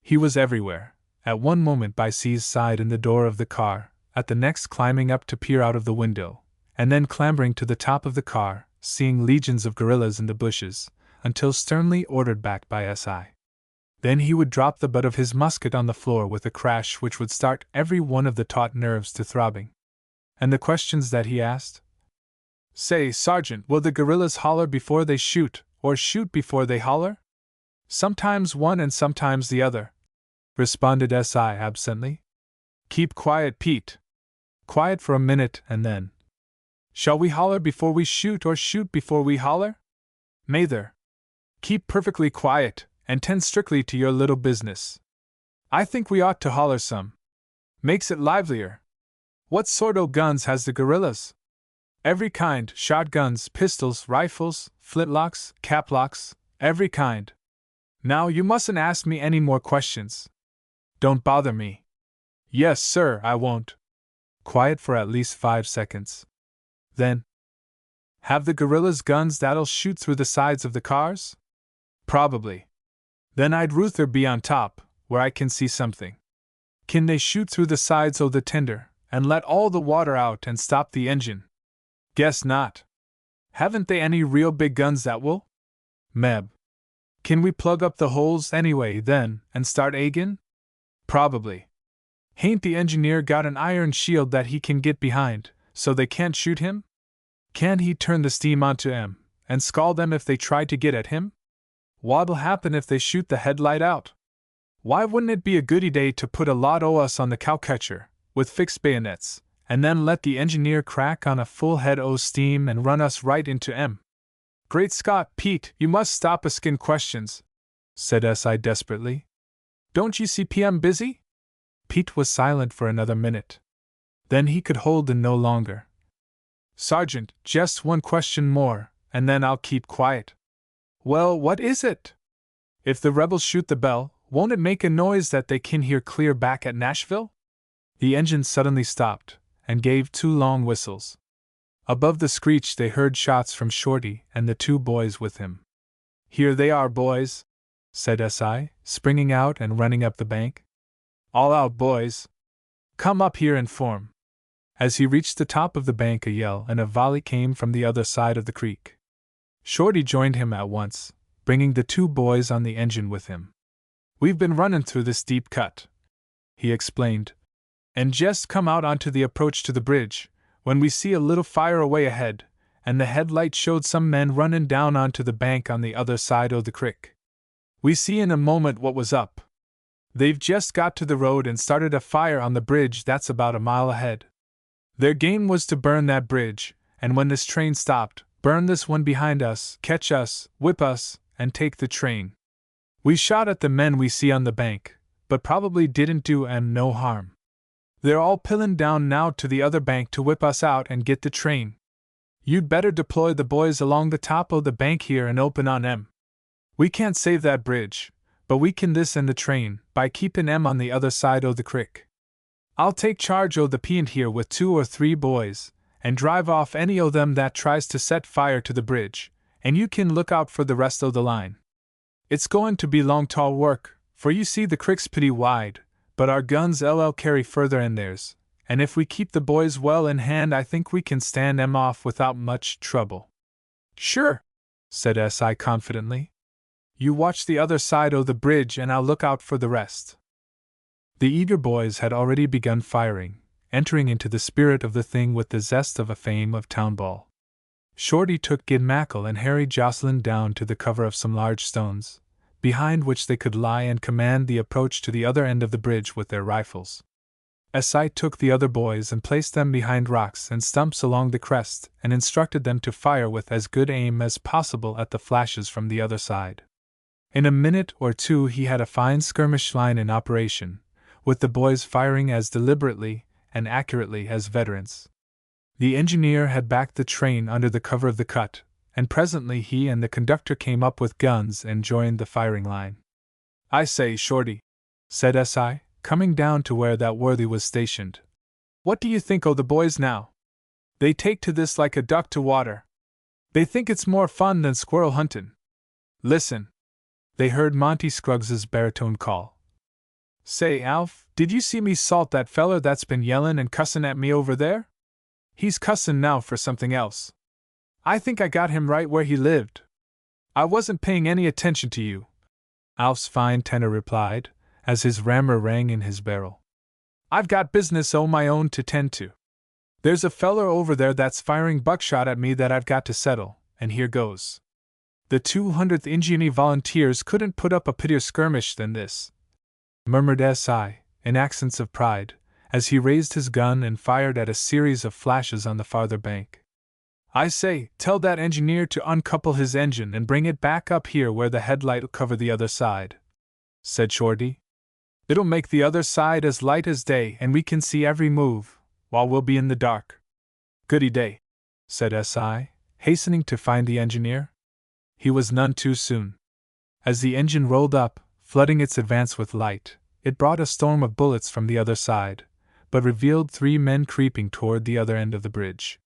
He was everywhere, at one moment by C's side in the door of the car, at the next climbing up to peer out of the window, and then clambering to the top of the car, seeing legions of guerrillas in the bushes, until sternly ordered back by S.I. Then he would drop the butt of his musket on the floor with a crash which would start every one of the taut nerves to throbbing. And the questions that he asked? Say, Sergeant, will the guerrillas holler before they shoot, or shoot before they holler? Sometimes one and sometimes the other, responded S.I. absently. Keep quiet, Pete. Quiet for a minute, and then. Shall we holler before we shoot or shoot before we holler? Neither. Keep perfectly quiet, and tend strictly to your little business. I think we ought to holler some. Makes it livelier. What sort o' guns has the guerrillas? Every kind, shotguns, pistols, rifles, flintlocks, caplocks, every kind. Now you mustn't ask me any more questions. Don't bother me. Yes, sir, I won't. Quiet for at least 5 seconds. Then. Have the guerrillas guns that'll shoot through the sides of the cars? Probably. Then I'd ruther be on top, where I can see something. Can they shoot through the sides o' the tender, and let all the water out and stop the engine? Guess not. Haven't they any real big guns that will? Meb. Can we plug up the holes anyway, then, and start agin? Probably. Hain't the engineer got an iron shield that he can get behind, so they can't shoot him? Can't he turn the steam onto 'em, and scald them if they try to get at him? What'll happen if they shoot the headlight out? Why wouldn't it be a goody day to put a lot o' us on the cowcatcher, with fixed bayonets, and then let the engineer crack on a full head o' steam and run us right into 'em? Great Scott, Pete, you must stop askin' questions, said S.I. desperately. Don't you see I'm busy? Pete was silent for another minute. Then he could hold in no longer. Sergeant, just one question more, and then I'll keep quiet. Well, what is it? If the rebels shoot the bell, won't it make a noise that they can hear clear back at Nashville? The engine suddenly stopped, and gave 2 long whistles. Above the screech they heard shots from Shorty and the 2 boys with him. Here they are, boys, said S.I., springing out and running up the bank. All out, boys. Come up here and form. As he reached the top of the bank, a yell and a volley came from the other side of the creek. Shorty joined him at once, bringing the 2 boys on the engine with him. We've been running through this deep cut, he explained, and just come out onto the approach to the bridge, when we see a little fire away ahead, and the headlight showed some men running down onto the bank on the other side o' the crick. We see in a moment what was up. They've just got to the road and started a fire on the bridge that's about a mile ahead. Their game was to burn that bridge, and when this train stopped, burn this one behind us, catch us, whip us, and take the train. We shot at the men we see on the bank, but probably didn't do 'em no harm. They're all pillin' down now to the other bank to whip us out and get the train. You'd better deploy the boys along the top o' the bank here and open on 'em. We can't save that bridge, but we can this and the train, by keepin' 'em on the other side o' the crick. I'll take charge o' the peant here with 2 or 3 boys, and drive off any o' them that tries to set fire to the bridge, and you can look out for the rest o' the line. It's goin' to be long tall work, for you see the crick's pretty wide, but our guns 'll carry further in theirs, and if we keep the boys well in hand I think we can stand 'em off without much trouble. Sure, said S.I. confidently. You watch the other side o' the bridge and I'll look out for the rest. The eager boys had already begun firing, entering into the spirit of the thing with the zest of a fame of town ball. Shorty took Gid Mackle and Harry Jocelyn down to the cover of some large stones, behind which they could lie and command the approach to the other end of the bridge with their rifles. S.I. took the other boys and placed them behind rocks and stumps along the crest and instructed them to fire with as good aim as possible at the flashes from the other side. In a minute or 2 he had a fine skirmish line in operation, with the boys firing as deliberately and accurately as veterans. The engineer had backed the train under the cover of the cut, and presently he and the conductor came up with guns and joined the firing line. I say, Shorty, said S.I., coming down to where that worthy was stationed. What do you think o' the boys now? They take to this like a duck to water. They think it's more fun than squirrel huntin'. Listen. They heard Monty Scruggs's baritone call. Say, Alf, did you see me salt that feller that's been yellin' and cussin' at me over there? He's cussin' now for something else. I think I got him right where he lived. I wasn't paying any attention to you, Alf's fine tenor replied, as his rammer rang in his barrel. I've got business o' my own to tend to. There's a feller over there that's firing buckshot at me that I've got to settle, and here goes. The 200th Indiana Volunteers couldn't put up a prettier skirmish than this, murmured S.I., in accents of pride, as he raised his gun and fired at a series of flashes on the farther bank. I say, tell that engineer to uncouple his engine and bring it back up here where the headlight'll cover the other side, said Shorty. It'll make the other side as light as day and we can see every move, while we'll be in the dark. Goody day, said S.I., hastening to find the engineer. He was none too soon. As the engine rolled up, flooding its advance with light, it brought a storm of bullets from the other side, but revealed 3 men creeping toward the other end of the bridge.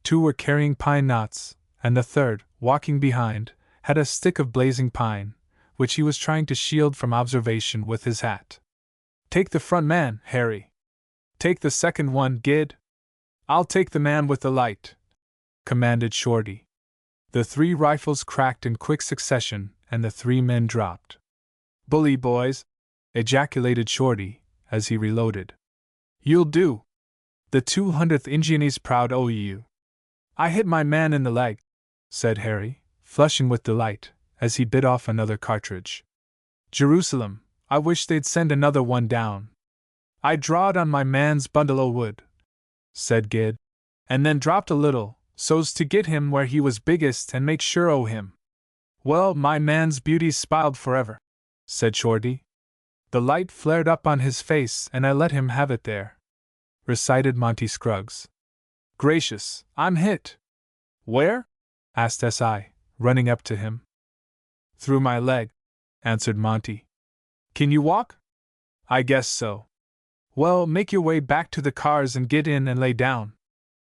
2 were carrying pine knots, and the third, walking behind, had a stick of blazing pine, which he was trying to shield from observation with his hat. Take the front man, Harry. Take the second one, Gid. I'll take the man with the light, commanded Shorty. The 3 rifles cracked in quick succession, and the 3 men dropped. Bully boys, ejaculated Shorty, as he reloaded. You'll do. The 200th Indiana's proud o' you. I hit my man in the leg, said Harry, flushing with delight, as he bit off another cartridge. Jerusalem, I wish they'd send another one down. I drawed on my man's bundle o' wood, said Gid, and then dropped a little, so's to get him where he was biggest and make sure o' him. Well, my man's beauty's spiled forever, said Shorty. The light flared up on his face and I let him have it there, recited Monty Scruggs. Gracious, I'm hit. Where? asked S.I., running up to him. Through my leg, answered Monty. Can you walk? I guess so. Well, make your way back to the cars and get in and lay down.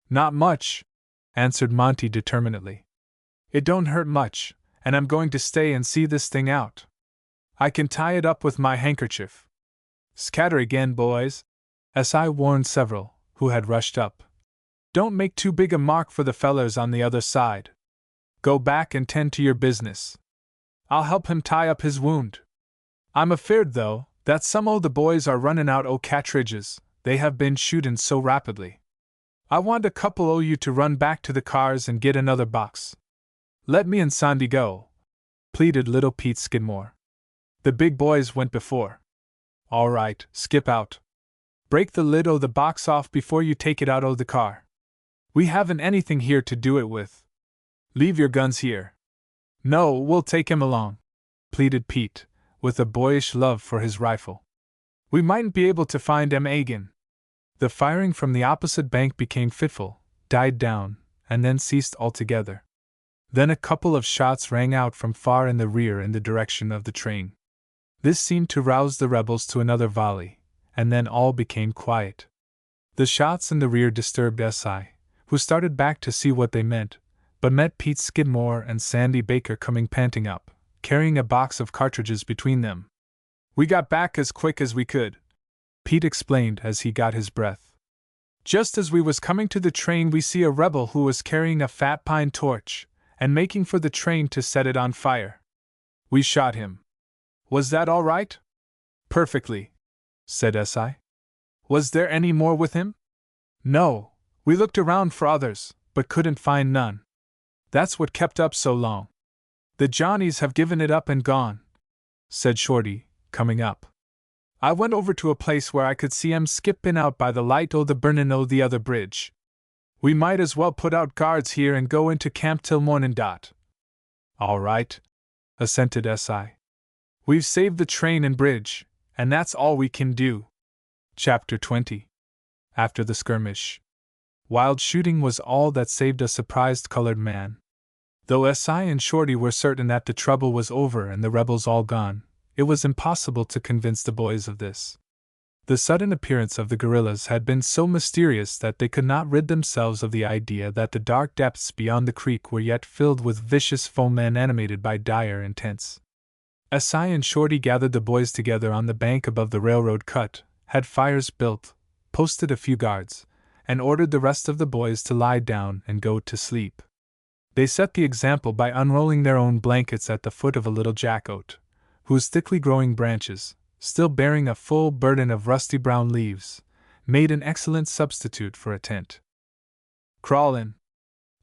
Not much, answered Monty determinedly. It don't hurt much, and I'm going to stay and see this thing out. I can tie it up with my handkerchief. Scatter again, boys, S.I. warned several, who had rushed up. Don't make too big a mark for the fellers on the other side. Go back and tend to your business. I'll help him tie up his wound. I'm afeard, though, that some o' the boys are runnin' out o' cartridges, they have been shootin' so rapidly. I want a couple o' you to run back to the cars and get another box. Let me and Sandy go, pleaded little Pete Skidmore. The big boys went before. All right, skip out. Break the lid o' the box off before you take it out o' the car. We haven't anything here to do it with. Leave your guns here. No, we'll take him along, pleaded Pete, with a boyish love for his rifle. We mightn't be able to find 'em agin. The firing from the opposite bank became fitful, died down, and then ceased altogether. Then a couple of shots rang out from far in the rear in the direction of the train. This seemed to rouse the rebels to another volley, and then all became quiet. The shots in the rear disturbed S.I., who started back to see what they meant, but met Pete Skidmore and Sandy Baker coming panting up, carrying a box of cartridges between them. We got back as quick as we could, Pete explained as he got his breath. Just as we was coming to the train we see a rebel who was carrying a fat pine torch, and making for the train to set it on fire. We shot him. Was that all right? Perfectly, said S.I. Was there any more with him? No, we looked around for others, but couldn't find none. That's what kept up so long. The Johnnies have given it up and gone, said Shorty, coming up. I went over to a place where I could see 'em skippin' out by the light o' the burnin' o' the other bridge. We might as well put out guards here and go into camp till mornin' dot. All right, assented S.I. We've saved the train and bridge, and that's all we can do. Chapter 20. After the skirmish. Wild shooting was all that saved a surprised colored man. Though S.I. and Shorty were certain that the trouble was over and the rebels all gone, it was impossible to convince the boys of this. The sudden appearance of the guerrillas had been so mysterious that they could not rid themselves of the idea that the dark depths beyond the creek were yet filled with vicious foemen animated by dire intents. S.I. and Shorty gathered the boys together on the bank above the railroad cut, had fires built, posted a few guards, and ordered the rest of the boys to lie down and go to sleep. They set the example by unrolling their own blankets at the foot of a little jack-oak, whose thickly growing branches, still bearing a full burden of rusty brown leaves, made an excellent substitute for a tent. Crawl in,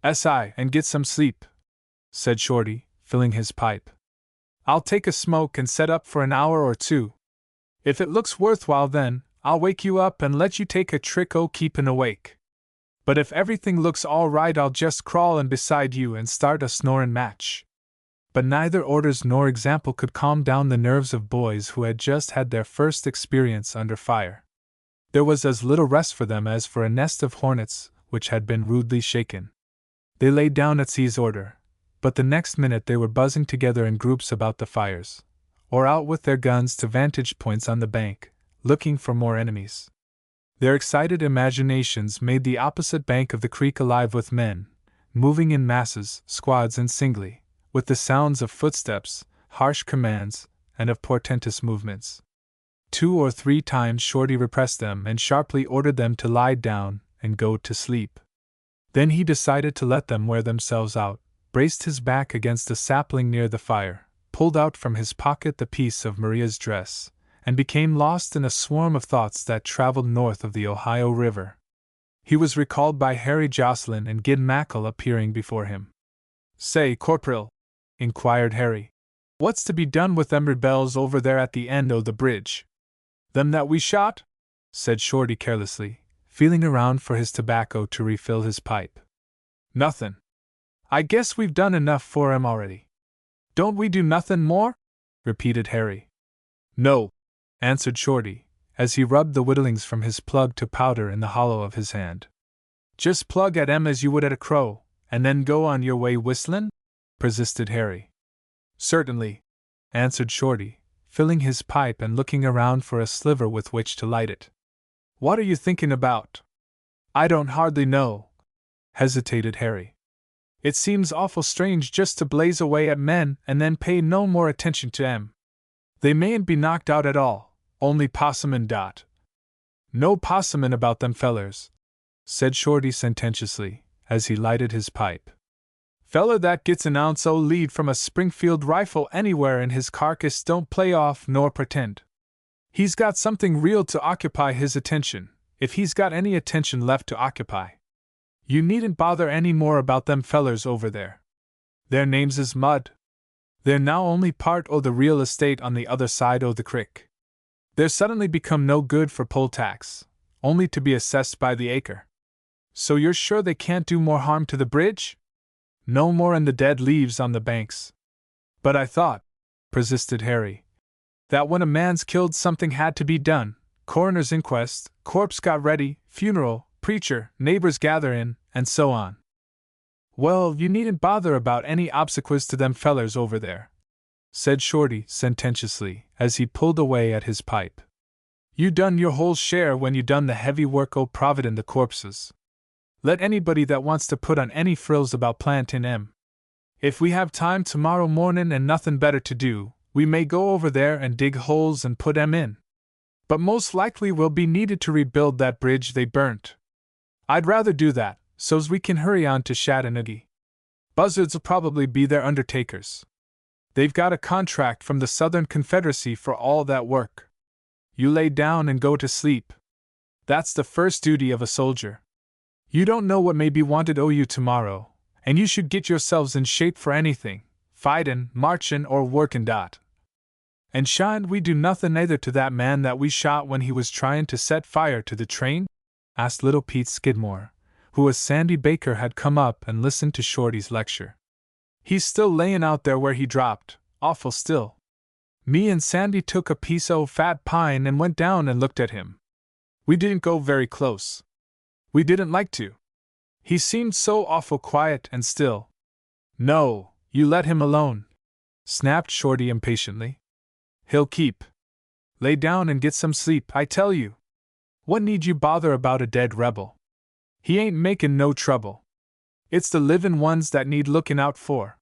SI, and get some sleep, said Shorty, filling his pipe. I'll take a smoke and set up for an hour or two. If it looks worthwhile, then I'll wake you up and let you take a trick o' keepin' awake. But if everything looks all right, I'll just crawl in beside you and start a snorin' match. But neither orders nor example could calm down the nerves of boys who had just had their first experience under fire. There was as little rest for them as for a nest of hornets which had been rudely shaken. They lay down at C's order, but the next minute they were buzzing together in groups about the fires, or out with their guns to vantage points on the bank, looking for more enemies. Their excited imaginations made the opposite bank of the creek alive with men, moving in masses, squads, and singly, with the sounds of footsteps, harsh commands, and of portentous movements. 2 or 3 times Shorty repressed them and sharply ordered them to lie down and go to sleep. Then he decided to let them wear themselves out, braced his back against a sapling near the fire, pulled out from his pocket the piece of Maria's dress, and became lost in a swarm of thoughts that traveled north of the Ohio River. He was recalled by Harry Jocelyn and Gid Mackle appearing before him. "Say, Corporal," inquired Harry, "what's to be done with them rebels over there at the end o' the bridge?" "Them that we shot?" said Shorty carelessly, feeling around for his tobacco to refill his pipe. "Nothin'. I guess we've done enough for 'em already." "Don't we do nothin' more?" repeated Harry. "No," answered Shorty, as he rubbed the whittlings from his plug to powder in the hollow of his hand. "Just plug at 'em as you would at a crow, and then go on your way whistlin'?" persisted Harry. "Certainly," answered Shorty, filling his pipe and looking around for a sliver with which to light it. "What are you thinking about?" "I don't hardly know," hesitated Harry. "It seems awful strange just to blaze away at men and then pay no more attention to 'em. They mayn't be knocked out at all, only possumin' dot." "No possumin' about them fellers," said Shorty sententiously, as he lighted his pipe. "Feller that gets an ounce o' lead from a Springfield rifle anywhere in his carcass don't play off nor pretend. He's got something real to occupy his attention, if he's got any attention left to occupy. You needn't bother any more about them fellers over there. Their names is mud. They're now only part o' the real estate on the other side o' the crick. They're suddenly become no good for poll tax, only to be assessed by the acre. So you're sure they can't do more harm to the bridge? No more'n the dead leaves on the banks." "But I thought," persisted Harry, "that when a man's killed something had to be done, coroner's inquest, corpse got ready, funeral, preacher, neighbors gather in, and so on." "Well, you needn't bother about any obsequies to them fellers over there," said Shorty sententiously, as he pulled away at his pipe. "You done your whole share when you done the heavy work o' providin' the corpses. Let anybody that wants to put on any frills about plantin' 'em. If we have time tomorrow mornin' and nothin' better to do, we may go over there and dig holes and put 'em in. But most likely we'll be needed to rebuild that bridge they burnt. I'd rather do that, so's we can hurry on to Chattanooga. Buzzards'll probably be their undertakers. They've got a contract from the Southern Confederacy for all that work. You lay down and go to sleep. That's the first duty of a soldier. You don't know what may be wanted o' you tomorrow, and you should get yourselves in shape for anything, fightin', marchin', or workin' dot." "And shan't we do nothin' either to that man that we shot when he was tryin' to set fire to the train?" asked little Pete Skidmore, who as Sandy Baker had come up and listened to Shorty's lecture. "He's still layin' out there where he dropped, awful still. Me and Sandy took a piece o' fat pine and went down and looked at him. We didn't go very close. We didn't like to. He seemed so awful quiet and still." "No, you let him alone," snapped Shorty impatiently. "He'll keep. Lay down and get some sleep, I tell you. What need you bother about a dead rebel? He ain't makin' no trouble. It's the livin' ones that need lookin' out for."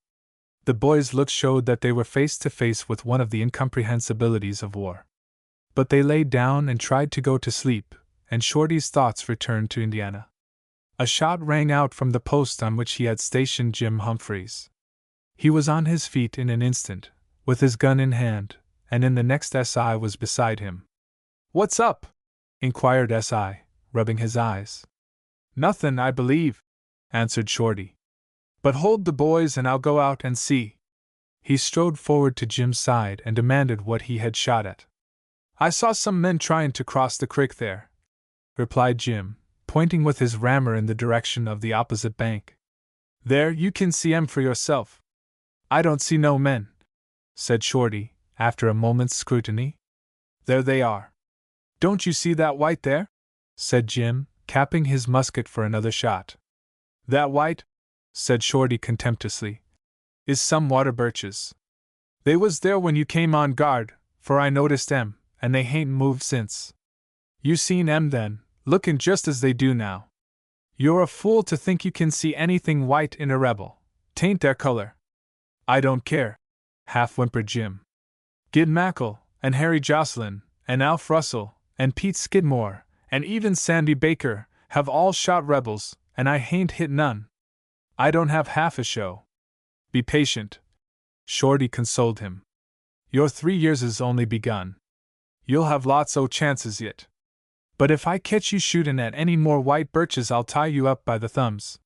The boys' looks showed that they were face to face with one of the incomprehensibilities of war. But they lay down and tried to go to sleep, and Shorty's thoughts returned to Indiana. A shot rang out from the post on which he had stationed Jim Humphreys. He was on his feet in an instant, with his gun in hand, and in the next SI was beside him. "What's up?" inquired SI, rubbing his eyes. "Nothin', I believe," answered Shorty. But hold the boys and I'll go out and see. He strode forward to Jim's side and demanded what he had shot at. I saw some men trying to cross the creek there, replied Jim, pointing with his rammer in the direction of the opposite bank. There, you can see 'em for yourself. I don't see no men, said Shorty, after a moment's scrutiny. There they are. Don't you see that white there? Said Jim, capping his musket for another shot. That white, said Shorty contemptuously, is some water birches. They was there when you came on guard, for I noticed 'em, and they hain't moved since. You seen 'em then, lookin' just as they do now. You're a fool to think you can see anything white in a rebel. 'Tain't their color. I don't care, half-whimpered Jim. Gid Mackle, and Harry Jocelyn, and Alf Russell, and Pete Skidmore, and even Sandy Baker, have all shot rebels, and I hain't hit none. I don't have half a show. Be patient, Shorty consoled him. Your 3 years is only begun. You'll have lots o' chances yet. But if I catch you shootin' at any more white birches, I'll tie you up by the thumbs.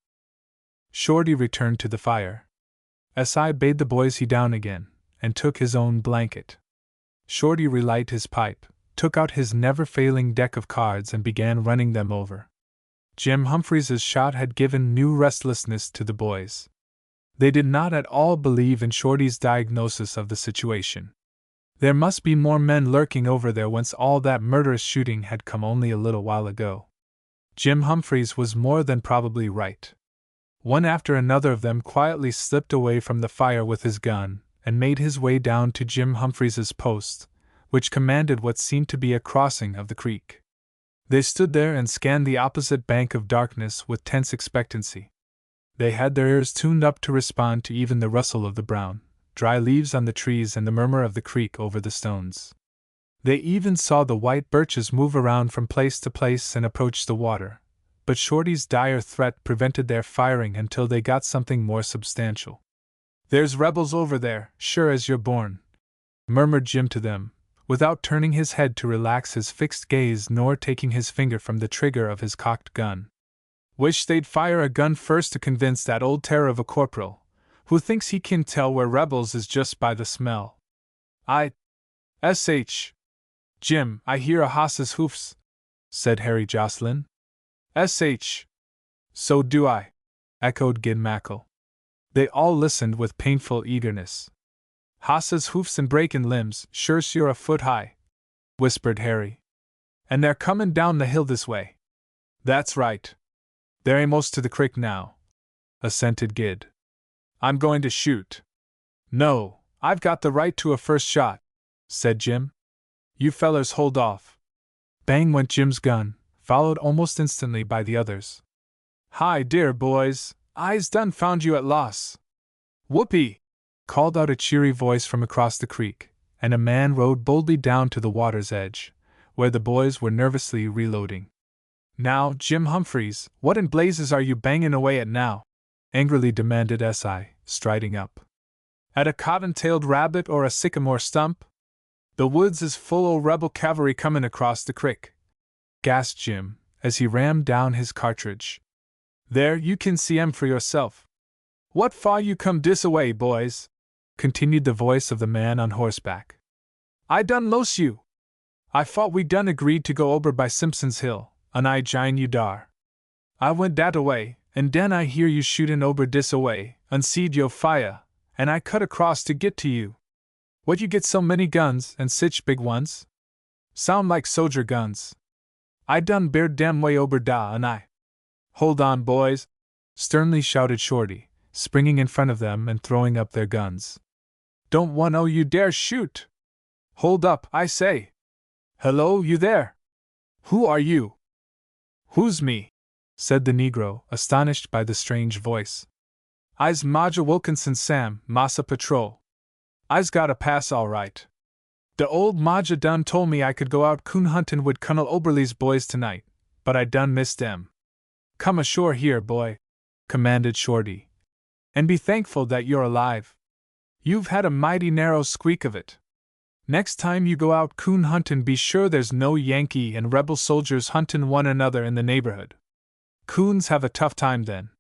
Shorty returned to the fire. Si bade the boys he down again, and took his own blanket. Shorty relighted his pipe, took out his never-failing deck of cards and began running them over. Jim Humphreys's shot had given new restlessness to the boys. They did not at all believe in Shorty's diagnosis of the situation. There must be more men lurking over there whence all that murderous shooting had come only a little while ago. Jim Humphreys was more than probably right. One after another of them quietly slipped away from the fire with his gun, and made his way down to Jim Humphreys's post, which commanded what seemed to be a crossing of the creek. They stood there and scanned the opposite bank of darkness with tense expectancy. They had their ears tuned up to respond to even the rustle of the brown, dry leaves on the trees and the murmur of the creek over the stones. They even saw the white birches move around from place to place and approach the water, but Shorty's dire threat prevented their firing until they got something more substantial. There's rebels over there, sure as you're born, murmured Jim to them, without turning his head to relax his fixed gaze nor taking his finger from the trigger of his cocked gun. Wish they'd fire a gun first to convince that old terror of a corporal, who thinks he can tell where rebels is just by the smell. S.H. Jim, I hear a hoss's hoofs, said Harry Jocelyn. S.H. So do I, echoed Gid Mackle. They all listened with painful eagerness. Hoss's hoofs and breakin' limbs, sure's you're a foot high, whispered Harry. And they're comin' down the hill this way. That's right. They're a'most to the crick now, assented Gid. I'm going to shoot. No, I've got the right to a first shot, said Jim. You fellers hold off. Bang went Jim's gun, followed almost instantly by the others. Hi, dear boys, I's done found you at loss. Whoopee! Called out a cheery voice from across the creek, and a man rode boldly down to the water's edge, where the boys were nervously reloading. Now, Jim Humphreys, what in blazes are you banging away at now? Angrily demanded S.I., striding up. At a cotton-tailed rabbit or a sycamore stump? The woods is full o' rebel cavalry comin' across the crick, gasped Jim, as he rammed down his cartridge. There, you can see 'em for yourself. What for you come dis-away, boys? Continued the voice of the man on horseback. I done los you. I thought we done agreed to go over by Simpson's Hill, and I jine you dar. I went dat away, and den I hear you shootin' over dis-away, and seed yo fire, and I cut across to git to you. What you get so many guns, and sich big ones? Sound like soldier guns. I done beard dem way over da, and I. Hold on, boys, sternly shouted Shorty, springing in front of them and throwing up their guns. Don't one o' you dare shoot! Hold up, I say! Hello, you there! Who are you? Who's me? Said the Negro, astonished by the strange voice. I's Maja Wilkinson Sam, Massa Patrol. I's got a pass all right. The old Maja done told me I could go out coon huntin' wid Colonel Oberly's boys tonight, but I done missed them. Come ashore here, boy, commanded Shorty, and be thankful that you're alive. You've had a mighty narrow squeak of it. Next time you go out coon huntin', be sure there's no Yankee and rebel soldiers huntin' one another in the neighborhood. Coons have a tough time then.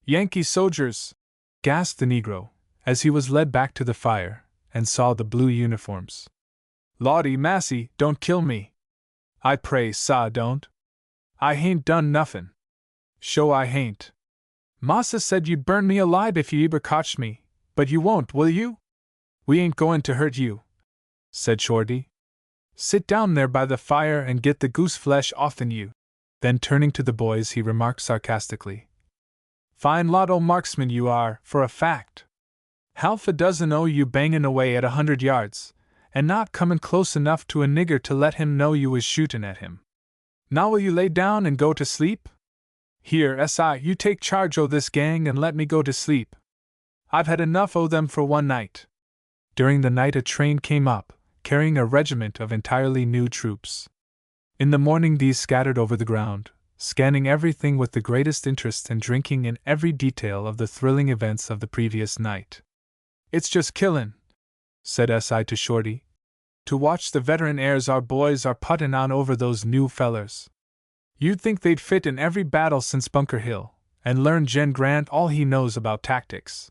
Yankee soldiers! Gasped the Negro, as he was led back to the fire, and saw the blue uniforms. Lawdy massy, don't kill me. I pray, sah, don't. I hain't done nuffin. Sho I hain't. Massa said you'd burn me alive if you eber cotched me, but you won't, will you? We ain't goin' to hurt you, said Shorty. Sit down there by the fire and get the goose flesh offen you. Then turning to the boys he remarked sarcastically. Fine lot o' marksmen you are, for a fact. Half a dozen o' you bangin' away at 100 yards, and not comin' close enough to a nigger to let him know you was shootin' at him. Now will you lay down and go to sleep? Here, S.I., you take charge o' this gang and let me go to sleep. I've had enough o' them for one night. During the night a train came up, carrying a regiment of entirely new troops. In the morning these scattered over the ground, scanning everything with the greatest interest and drinking in every detail of the thrilling events of the previous night. It's just killin', said S.I. to Shorty, to watch the veteran airs our boys are puttin' on over those new fellers. You'd think they'd fit in every battle since Bunker Hill, and learn Gen Grant all he knows about tactics.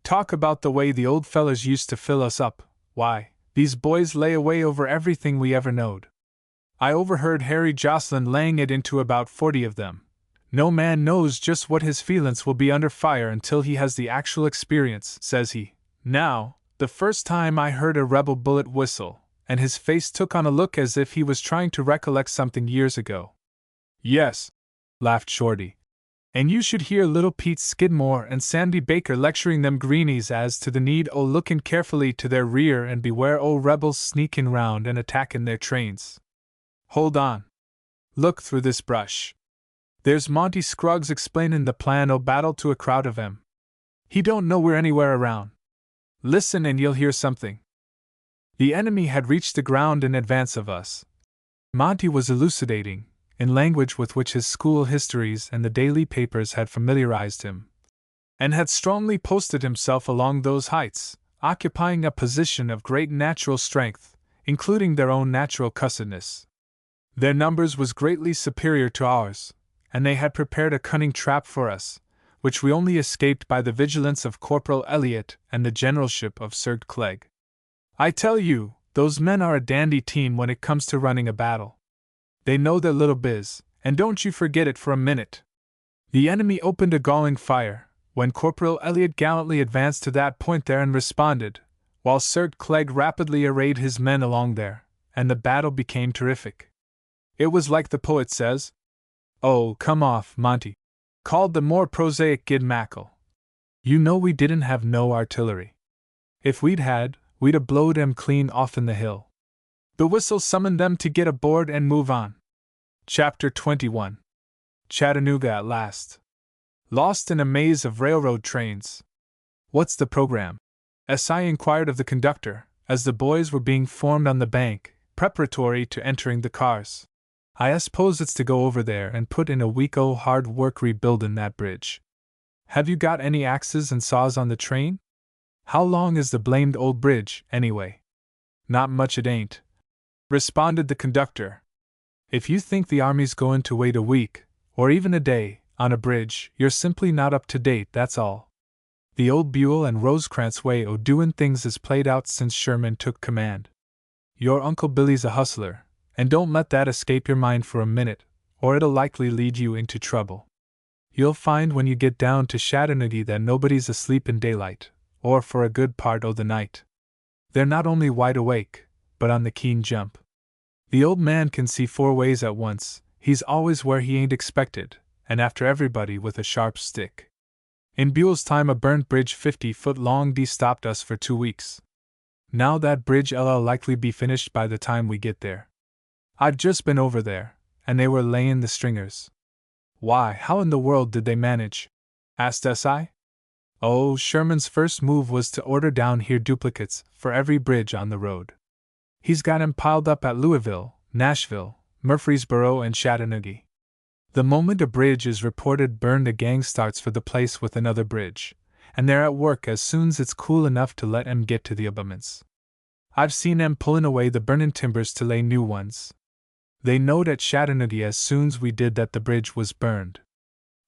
Talk about the way the old fellers used to fill us up, why, these boys lay away over everything we ever knowed. I overheard Harry Jocelyn laying it into about 40 of them. No man knows just what his feelin's will be under fire until he has the actual experience, says he. Now, the first time I heard a rebel bullet whistle, and his face took on a look as if he was trying to recollect something years ago. Yes, laughed Shorty. And you should hear little Pete Skidmore and Sandy Baker lecturing them greenies as to the need o' lookin' carefully to their rear and beware o' rebels sneakin' round and attackin' their trains. Hold on. Look through this brush. There's Monty Scruggs explainin' the plan o' battle to a crowd of 'em. He don't know we're anywhere around. Listen and you'll hear something. The enemy had reached the ground in advance of us. Monty was elucidating, in language with which his school histories and the daily papers had familiarized him, and had strongly posted himself along those heights, occupying a position of great natural strength, including their own natural cussedness. Their numbers was greatly superior to ours, and they had prepared a cunning trap for us, which we only escaped by the vigilance of Corporal Elliott and the generalship of Sir Clegg. I tell you, those men are a dandy team when it comes to running a battle. They know their little biz, and don't you forget it for a minute. The enemy opened a galling fire, when Corporal Elliott gallantly advanced to that point there and responded, while Sir Clegg rapidly arrayed his men along there, and the battle became terrific. It was like the poet says. Oh, come off, Monty, called the more prosaic Gid Mackle. You know we didn't have no artillery. If we'd had, we'd a blowed 'em clean off in the hill. The whistle summoned them to get aboard and move on. Chapter 21. Chattanooga at last. Lost in a maze of railroad trains. What's the program? S.I. inquired of the conductor, as the boys were being formed on the bank, preparatory to entering the cars. I suppose it's to go over there and put in a week o' hard work rebuildin' that bridge. Have you got any axes and saws on the train? How long is the blamed old bridge, anyway? Not much it ain't, responded the conductor. If you think the army's goin' to wait a week, or even a day, on a bridge, you're simply not up to date, that's all. The old Buell and Rosecrans way o' doin' things is played out since Sherman took command. Your Uncle Billy's a hustler, and don't let that escape your mind for a minute, or it'll likely lead you into trouble. You'll find when you get down to Chattanooga that nobody's asleep in daylight, or for a good part o' the night. They're not only wide awake, but on the keen jump. The old man can see 4 ways at once, he's always where he ain't expected, and after everybody with a sharp stick. In Buell's time a burnt bridge 50-foot long stopped us for 2 weeks. Now that bridge'll likely be finished by the time we get there. I've just been over there, and they were layin' the stringers. Why, how in the world did they manage? Asked S.I. Oh, Sherman's first move was to order down here duplicates for every bridge on the road. He's got 'em piled up at Louisville, Nashville, Murfreesboro, and Chattanooga. The moment a bridge is reported burned, a gang starts for the place with another bridge, and they're at work as soon's it's cool enough to let 'em get to the abutments. I've seen 'em pullin' away the burnin' timbers to lay new ones. They knowed at Chattanooga as soon's we did that the bridge was burned.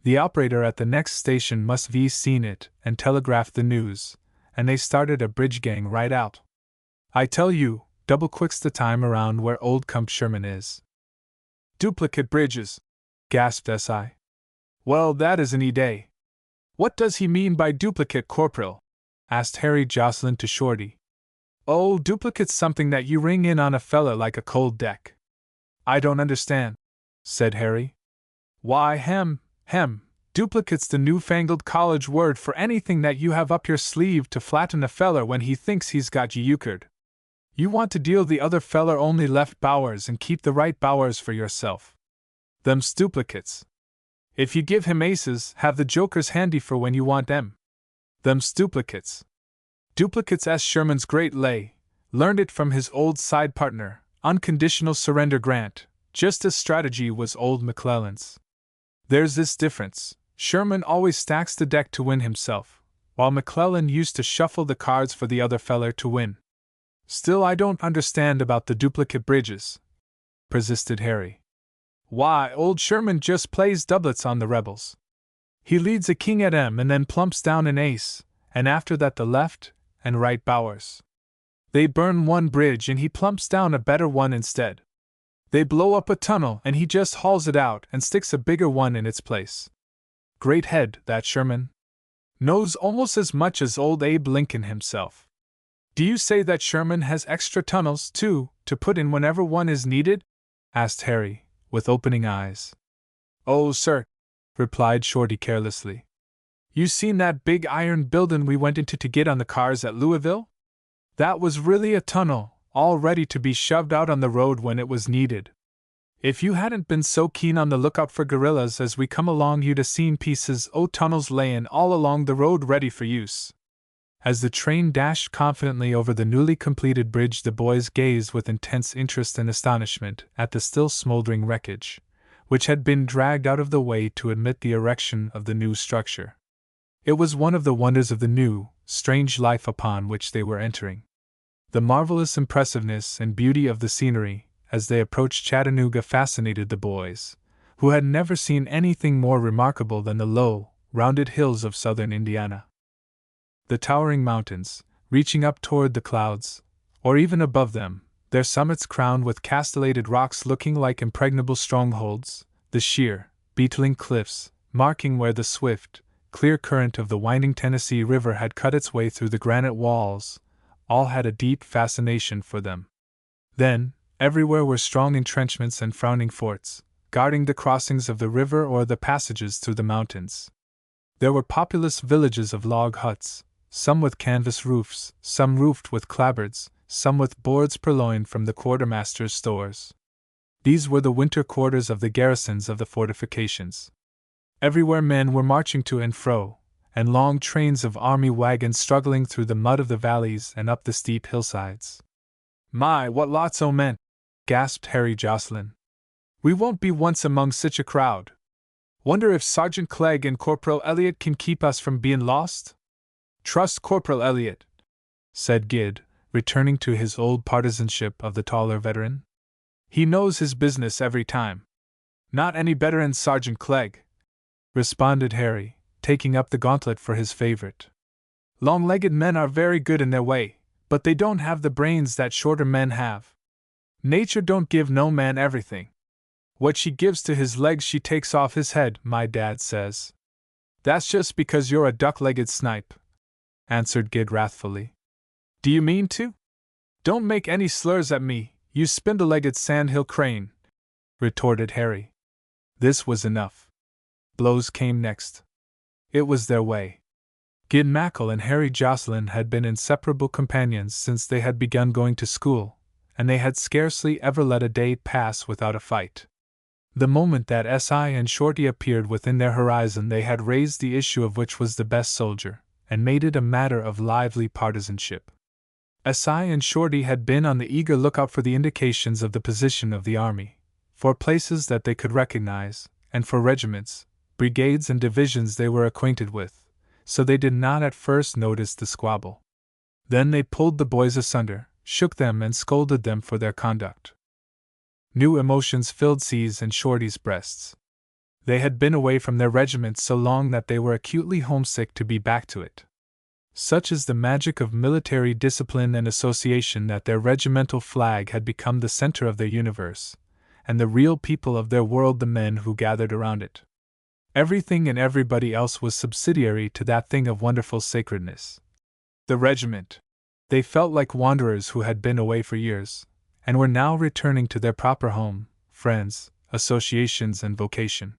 The operator at the next station must have seen it and telegraphed the news, and they started a bridge gang right out. I tell you, double quicks the time around where old Comp Sherman is. Duplicate bridges, gasped S.I. Well, that is an E-day. What does he mean by duplicate, Corporal? Asked Harry Jocelyn to Shorty. Oh, duplicate's something that you ring in on a fella like a cold deck. I don't understand, said Harry. Why, hem, duplicate's the newfangled college word for anything that you have up your sleeve to flatten a feller when he thinks he's got you euchred. You want to deal the other feller only left bowers and keep the right bowers for yourself. Them's duplicates. If you give him aces, have the jokers handy for when you want 'em. Them's duplicates. Duplicates S. Sherman's great lay, learned it from his old side partner, Unconditional Surrender Grant, just as strategy was old McClellan's. There's this difference: Sherman always stacks the deck to win himself, while McClellan used to shuffle the cards for the other feller to win. Still, I don't understand about the duplicate bridges, persisted Harry. Why, old Sherman just plays doublets on the rebels. He leads a king at 'em and then plumps down an ace, and after that the left and right bowers. They burn one bridge and he plumps down a better one instead. They blow up a tunnel and he just hauls it out and sticks a bigger one in its place. Great head, that Sherman. Knows almost as much as old Abe Lincoln himself. Do you say that Sherman has extra tunnels, too, to put in whenever one is needed? Asked Harry, with opening eyes. Oh, sir, replied Shorty carelessly. You seen that big iron buildin' we went into to get on the cars at Louisville? That was really a tunnel, all ready to be shoved out on the road when it was needed. If you hadn't been so keen on the lookout for guerrillas as we come along, you'd 'a seen pieces o' tunnels layin' all along the road ready for use. As the train dashed confidently over the newly completed bridge, the boys gazed with intense interest and astonishment at the still smoldering wreckage, which had been dragged out of the way to admit the erection of the new structure. It was one of the wonders of the new, strange life upon which they were entering. The marvelous impressiveness and beauty of the scenery, as they approached Chattanooga, fascinated the boys, who had never seen anything more remarkable than the low, rounded hills of southern Indiana. The towering mountains, reaching up toward the clouds, or even above them, their summits crowned with castellated rocks looking like impregnable strongholds, the sheer, beetling cliffs, marking where the swift, clear current of the winding Tennessee River had cut its way through the granite walls, all had a deep fascination for them. Then, everywhere were strong entrenchments and frowning forts, guarding the crossings of the river or the passages through the mountains. There were populous villages of log huts, some with canvas roofs, some roofed with clapboards, some with boards purloined from the quartermaster's stores. These were the winter quarters of the garrisons of the fortifications. Everywhere men were marching to and fro, and long trains of army wagons struggling through the mud of the valleys and up the steep hillsides. My, what lots o' men! Gasped Harry Jocelyn. We won't be once among such a crowd. Wonder if Sergeant Klegg and Corporal Elliott can keep us from being lost? Trust Corporal Elliott, said Gid, returning to his old partisanship of the taller veteran. He knows his business every time. Not any better'n Sergeant Klegg, responded Harry, taking up the gauntlet for his favorite. Long-legged men are very good in their way, but they don't have the brains that shorter men have. Nature don't give no man everything. What she gives to his legs she takes off his head, my dad says. That's just because you're a duck-legged snipe, answered Gid wrathfully. Do you mean to? Don't make any slurs at me, you spindle-legged sandhill crane, retorted Harry. This was enough. Blows came next. It was their way. Gid Mackle and Harry Jocelyn had been inseparable companions since they had begun going to school, and they had scarcely ever let a day pass without a fight. The moment that S.I. and Shorty appeared within their horizon, they had raised the issue of which was the best soldier, and made it a matter of lively partisanship. S.I. and Shorty had been on the eager lookout for the indications of the position of the army, for places that they could recognize, and for regiments, brigades and divisions they were acquainted with, so they did not at first notice the squabble. Then they pulled the boys asunder, shook them and scolded them for their conduct. New emotions filled C's and Shorty's breasts. They had been away from their regiment so long that they were acutely homesick to be back to it. Such is the magic of military discipline and association that their regimental flag had become the center of their universe, and the real people of their world the men who gathered around it. Everything and everybody else was subsidiary to that thing of wonderful sacredness. The regiment. They felt like wanderers who had been away for years, and were now returning to their proper home, friends, associations, and vocation.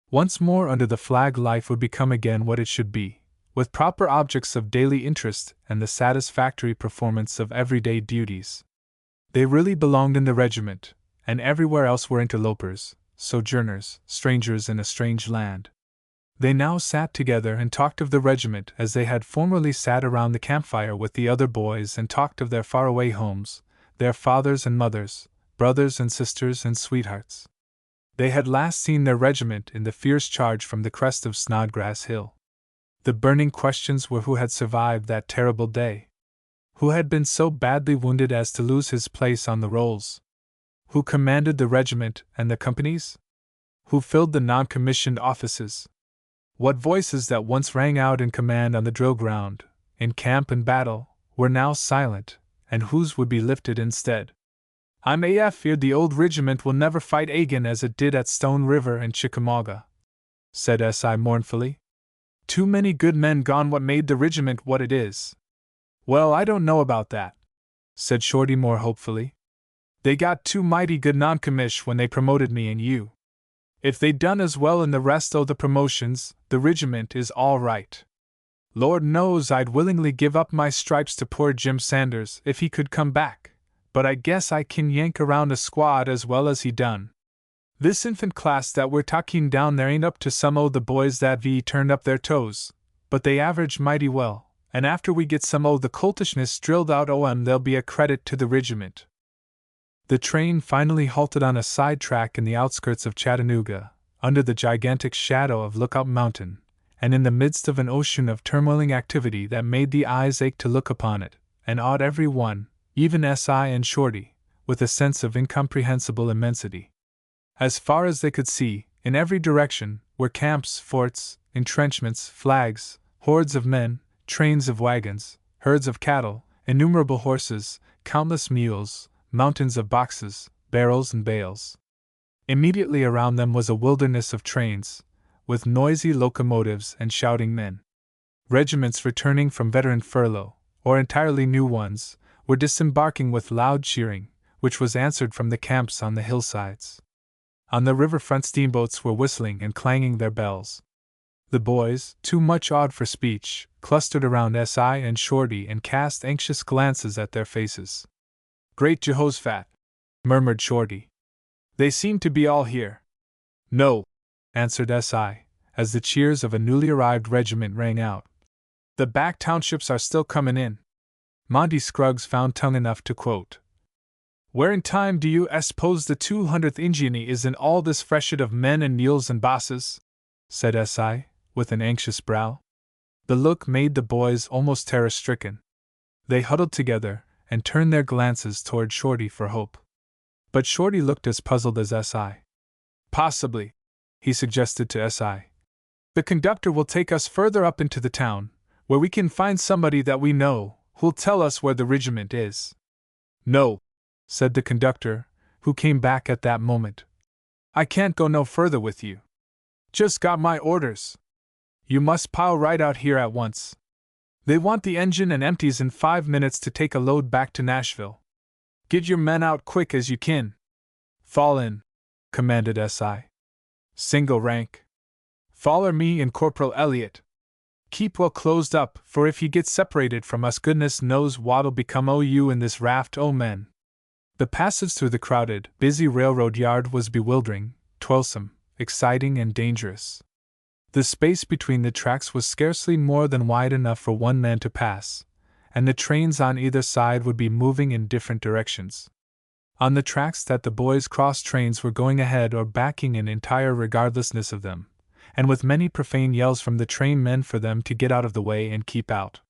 Once more under the flag, life would become again what it should be, with proper objects of daily interest and the satisfactory performance of everyday duties. They really belonged in the regiment, and everywhere else were interlopers, sojourners, strangers in a strange land. They now sat together and talked of the regiment as they had formerly sat around the campfire with the other boys and talked of their faraway homes, their fathers and mothers, brothers and sisters and sweethearts. They had last seen their regiment in the fierce charge from the crest of Snodgrass Hill. The burning questions were who had survived that terrible day? Who had been so badly wounded as to lose his place on the rolls? Who commanded the regiment and the companies? Who filled the non-commissioned offices? What voices that once rang out in command on the drill ground, in camp and battle, were now silent, and whose would be lifted instead? I'm afeard the old regiment will never fight again as it did at Stone River and Chickamauga, said S.I. mournfully. Too many good men gone what made the regiment what it is. Well, I don't know about that, said Shorty more hopefully. They got two mighty good non-commish when they promoted me and you. If they'd done as well in the rest o' the promotions, the regiment is all right. Lord knows I'd willingly give up my stripes to poor Jim Sanders if he could come back, but I guess I can yank around a squad as well as he done. This infant class that we're talking down there ain't up to some o' the boys that ve turned up their toes, but they average mighty well, and after we get some o' the coltishness drilled out o' 'em they'll be a credit to the regiment. The train finally halted on a side track in the outskirts of Chattanooga, under the gigantic shadow of Lookout Mountain, and in the midst of an ocean of turmoiling activity that made the eyes ache to look upon it, and awed every one, even S.I. and Shorty, with a sense of incomprehensible immensity. As far as they could see, in every direction, were camps, forts, entrenchments, flags, hordes of men, trains of wagons, herds of cattle, innumerable horses, countless mules, mountains of boxes, barrels and bales. Immediately around them was a wilderness of trains, with noisy locomotives and shouting men. Regiments returning from veteran furlough, or entirely new ones, were disembarking with loud cheering, which was answered from the camps on the hillsides. On the riverfront steamboats were whistling and clanging their bells. The boys, too much awed for speech, clustered around S.I. and Shorty and cast anxious glances at their faces. Great Jehoshaphat, murmured Shorty. They seem to be all here. No, answered S.I., as the cheers of a newly arrived regiment rang out. The back townships are still comin' in. Monty Scruggs found tongue enough to quote. Where in time do you suppose the 200th Indiany is in all this freshet of men and mules and bosses? Said S.I., with an anxious brow. The look made the boys almost terror-stricken. They huddled together, and turned their glances toward Shorty for hope. But Shorty looked as puzzled as S.I. Possibly, he suggested to S.I. The conductor will take us further up into the town, where we can find somebody that we know, who'll tell us where the regiment is. No, said the conductor, who came back at that moment. I can't go no further with you. Just got my orders. You must pile right out here at once. They want the engine and empties in 5 minutes to take a load back to Nashville. Get your men out quick as you kin. Fall in, commanded S.I. Single rank. Foller me and Corporal Elliott. Keep well closed up, for if ye get separated from us goodness knows what'll become o' you in this raft o' men. The passage through the crowded, busy railroad yard was bewildering, toilsome, exciting and dangerous. The space between the tracks was scarcely more than wide enough for one man to pass, and the trains on either side would be moving in different directions. On the tracks that the boys crossed, trains were going ahead or backing in entire regardlessness of them, and with many profane yells from the train men for them to get out of the way and keep out.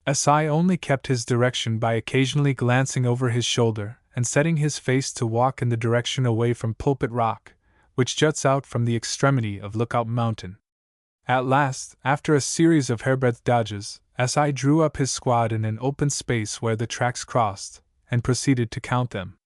S.I. only kept his direction by occasionally glancing over his shoulder and setting his face to walk in the direction away from Pulpit Rock, which juts out from the extremity of Lookout Mountain. At last, after a series of hairbreadth dodges, SI drew up his squad in an open space where the tracks crossed, and proceeded to count them.